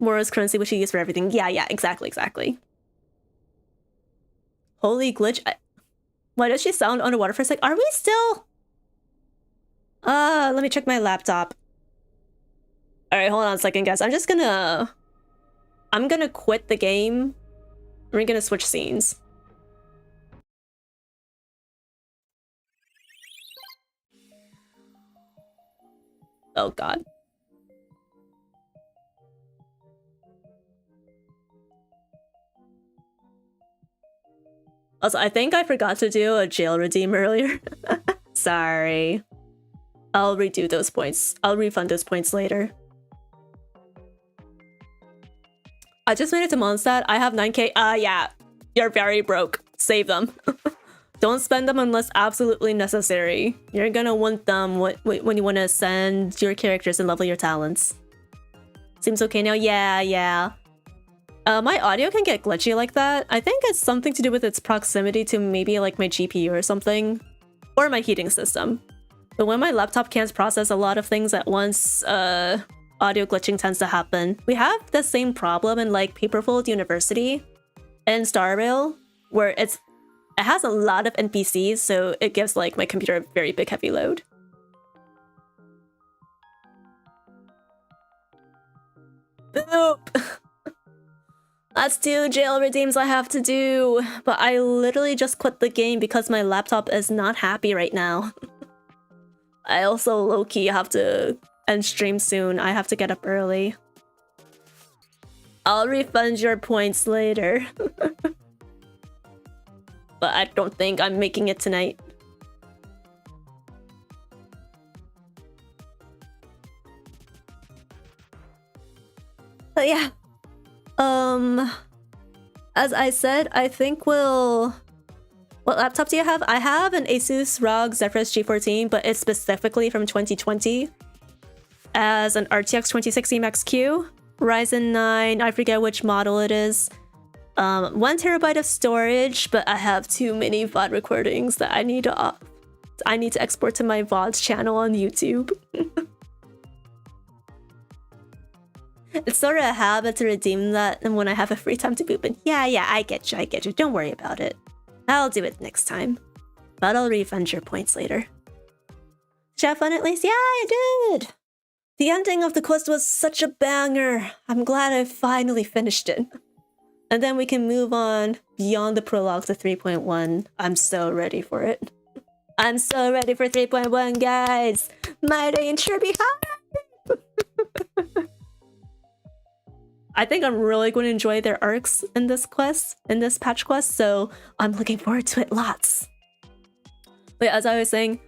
Mora's currency, which you use for everything. Yeah, exactly. Holy glitch. Why does she sound underwater for a sec? Are we still? Let me check my laptop. Alright, hold on a second, guys. I'm gonna quit the game. We're gonna switch scenes. Oh god. Also, I think I forgot to do a jail redeem earlier. Sorry. I'll redo those points. I'll refund those points later. I just made it to Mondstadt. I have 9k. Yeah. You're very broke. Save them. Don't spend them unless absolutely necessary. You're gonna want them when you want to ascend your characters and level your talents. Seems okay now? Yeah. My audio can get glitchy like that. I think it's something to do with its proximity to maybe like my GPU or something. Or my heating system. But when my laptop can't process a lot of things at once, audio glitching tends to happen. We have the same problem in like Paperfold University and Star Rail, where it has a lot of NPCs, so it gives like my computer a very big heavy load. Boop! That's 2 jail redeems I have to do, but I literally just quit the game because my laptop is not happy right now. I also low-key have to end stream soon. I have to get up early. I'll refund your points later. But I don't think I'm making it tonight. But yeah. As I said, I think we'll... What laptop do you have? I have an Asus ROG Zephyrus G14, but it's specifically from 2020. As an RTX 2060 Max-Q, Ryzen 9, I forget which model it is. 1 terabyte of storage, but I have too many VOD recordings that I need to export to my VODs channel on YouTube. It's sort of a habit to redeem that and when I have a free time to poop. And yeah, I get you. Don't worry about it. I'll do it next time. But I'll refund your points later. Did you have fun at least? Yeah, I did! The ending of the quest was such a banger. I'm glad I finally finished it. And then we can move on beyond the prologue to 3.1. I'm so ready for it. I'm so ready for 3.1, guys! Mighty and Chirpy High! I think I'm really going to enjoy their arcs in this quest, in this patch quest, so I'm looking forward to it lots. But as I was saying,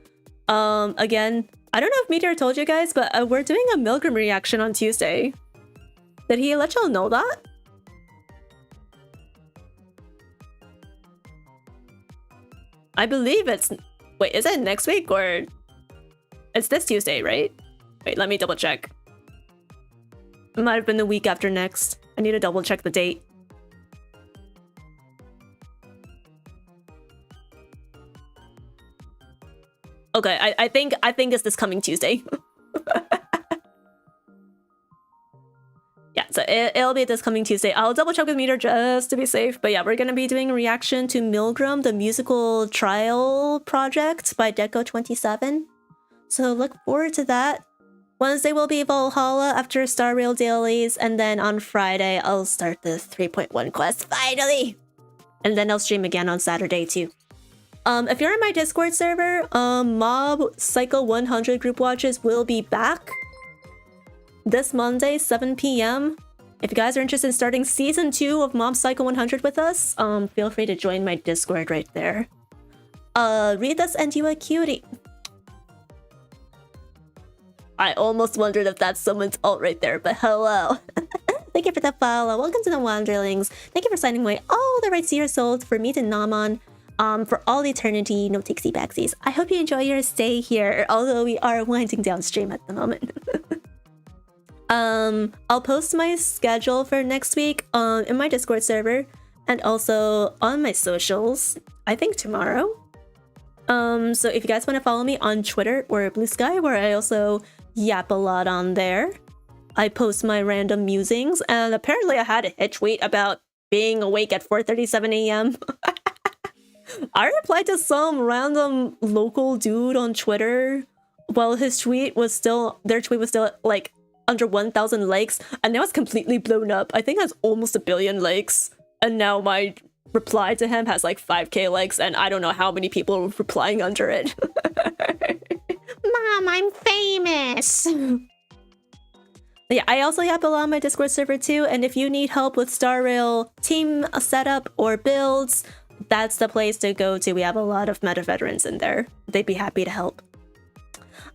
again, I don't know if Meteor told you guys, but we're doing a Milgram reaction on Tuesday. Did he let y'all know that? I believe it's... Wait, is it next week or... It's this Tuesday, right? Wait, let me double check. It might have been the week after next. I need to double check the date. Okay, I think it's this coming Tuesday. Yeah, so it'll be this coming Tuesday. I'll double check with Meter just to be safe. But yeah, we're gonna be doing a reaction to Milgram, the musical trial project by Deco27. So look forward to that. Wednesday will be Valhalla after Star Rail dailies, and then on Friday I'll start the 3.1 quest finally. And then I'll stream again on Saturday too. If you're in my Discord server, Mob Psycho 100 group watches will be back this Monday, 7 p.m. If you guys are interested in starting season 2 of Mob Psycho 100 with us, feel free to join my Discord right there. Read us and you a cutie. I almost wondered if that's someone's alt right there, but hello. Thank you for the follow. Welcome to the Wanderlings. Thank you for signing away all the rights to your souls for me to Naman. For all eternity, no takesy backsies. I hope you enjoy your stay here, although we are winding down stream at the moment. I'll post my schedule for next week in my Discord server and also on my socials, I think tomorrow. So if you guys want to follow me on Twitter or Blue Sky, where I also yap a lot on there, I post my random musings, and apparently I had a hit tweet about being awake at 4:37 a.m. I replied to some random local dude on Twitter while their tweet was still like under 1,000 likes, and now it's completely blown up. I think it has almost 1 billion likes, and now my reply to him has like 5k likes, and I don't know how many people are replying under it. Mom, I'm famous! Yeah, I also yap a lot on my Discord server too, and if you need help with Star Rail team setup or builds, that's the place to go to. We have a lot of meta veterans in there. They'd be happy to help.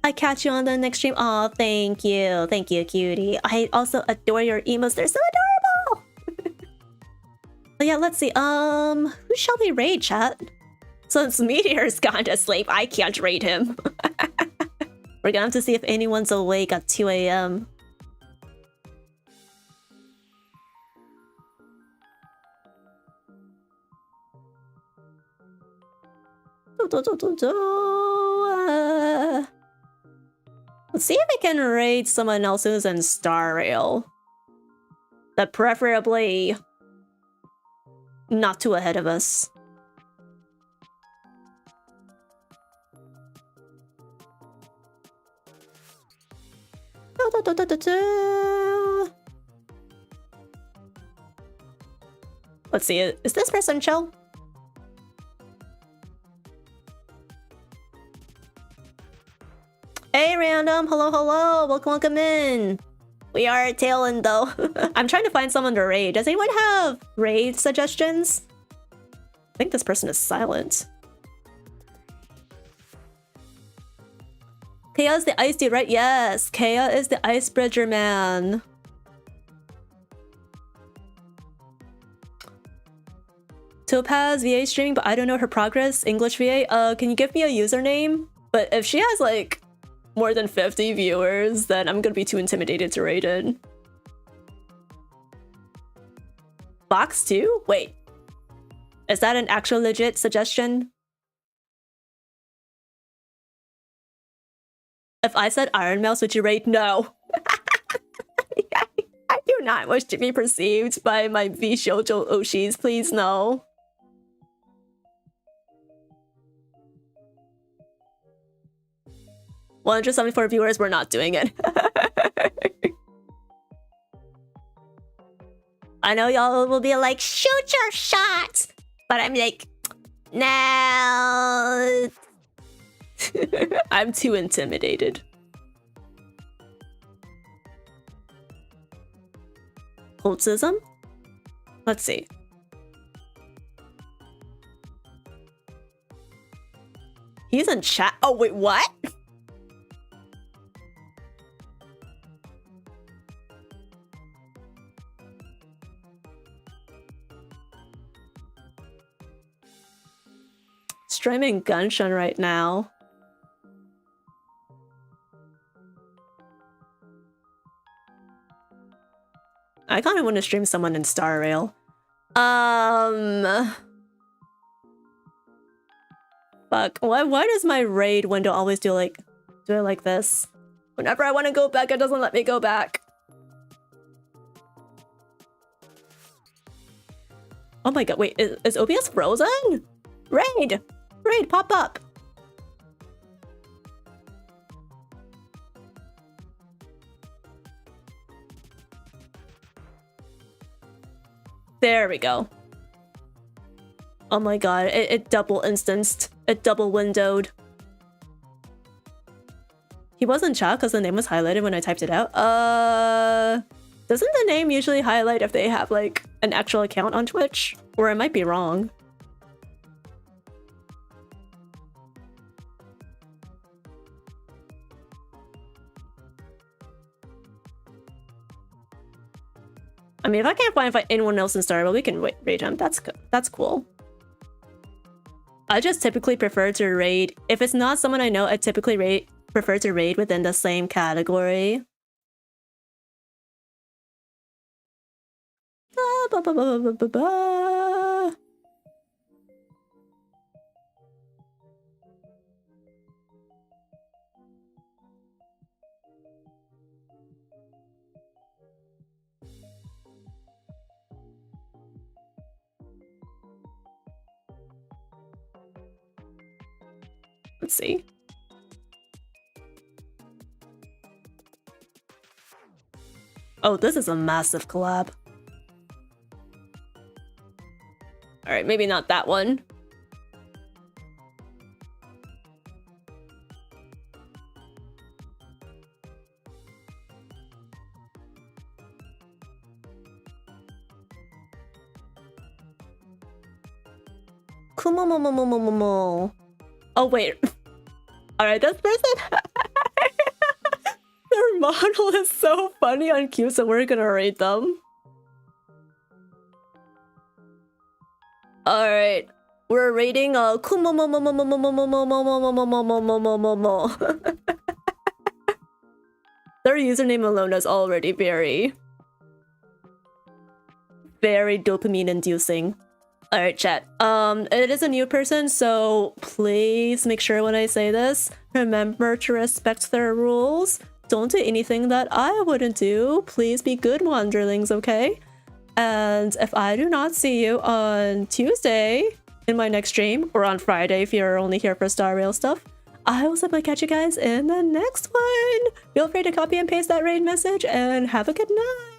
I catch you on the next stream. Oh, thank you. Thank you, cutie. I also adore your emotes. They're so adorable. But yeah, let's see. Who shall we raid, chat? Since Meteor's gone to sleep, I can't raid him. We're gonna have to see if anyone's awake at 2 a.m. Let's see if we can raid someone else who's in Star Rail. But preferably not too ahead of us. Let's see, is this person chill? Hey random, hello hello, welcome in. We are tailing though. I'm trying to find someone to raid. Does anyone have raid suggestions? I think this person is silent. Kea is the ice dude, right? Yes, Kea is the ice bridger man. Topaz VA streaming, but I don't know her progress. English VA. Can you give me a username? But if she has like more than 50 viewers, then I'm gonna be too intimidated to raid it. Box 2? Wait. Is that an actual legit suggestion? If I said Iron Mouse, would you raid? No. I do not wish to be perceived by my V Shoujo Oshis, please no. $174 viewers, we're not doing it. I know y'all will be like, shoot your shot! But I'm like, no. I'm too intimidated. Cultism? Let's see. He's in chat. Oh, wait, what? Streaming Genshin right now. I kind of want to stream someone in Star Rail. Fuck. Why does my raid window always do it like this? Whenever I want to go back, it doesn't let me go back. Oh my god, wait, is OBS frozen? Raid! Raid, pop up! There we go. Oh my god, it double instanced. It double windowed. He was in chat because the name was highlighted when I typed it out. Doesn't the name usually highlight if they have like an actual account on Twitch? Or I might be wrong. I mean, if I can't find anyone else in Star Rail, we can raid him. That's cool. I just typically prefer to raid. If it's not someone I know, I typically prefer to raid within the same category. Let's see. Oh, this is a massive collab. Alright, maybe not that one. Kumomomomomomo. Oh wait. Alright, this person. Their model is so funny and cute, so we're gonna rate them. Alright. We're rating Kumomomomomomomomomomomomomomomomomomo. Their username alone is already very dopamine inducing. Alright, chat. It is a new person, so please make sure when I say this, remember to respect their rules. Don't do anything that I wouldn't do. Please be good wanderlings, okay? And if I do not see you on Tuesday in my next stream, or on Friday if you're only here for Star Rail stuff, I will catch you guys in the next one. Feel free to copy and paste that raid message, and have a good night.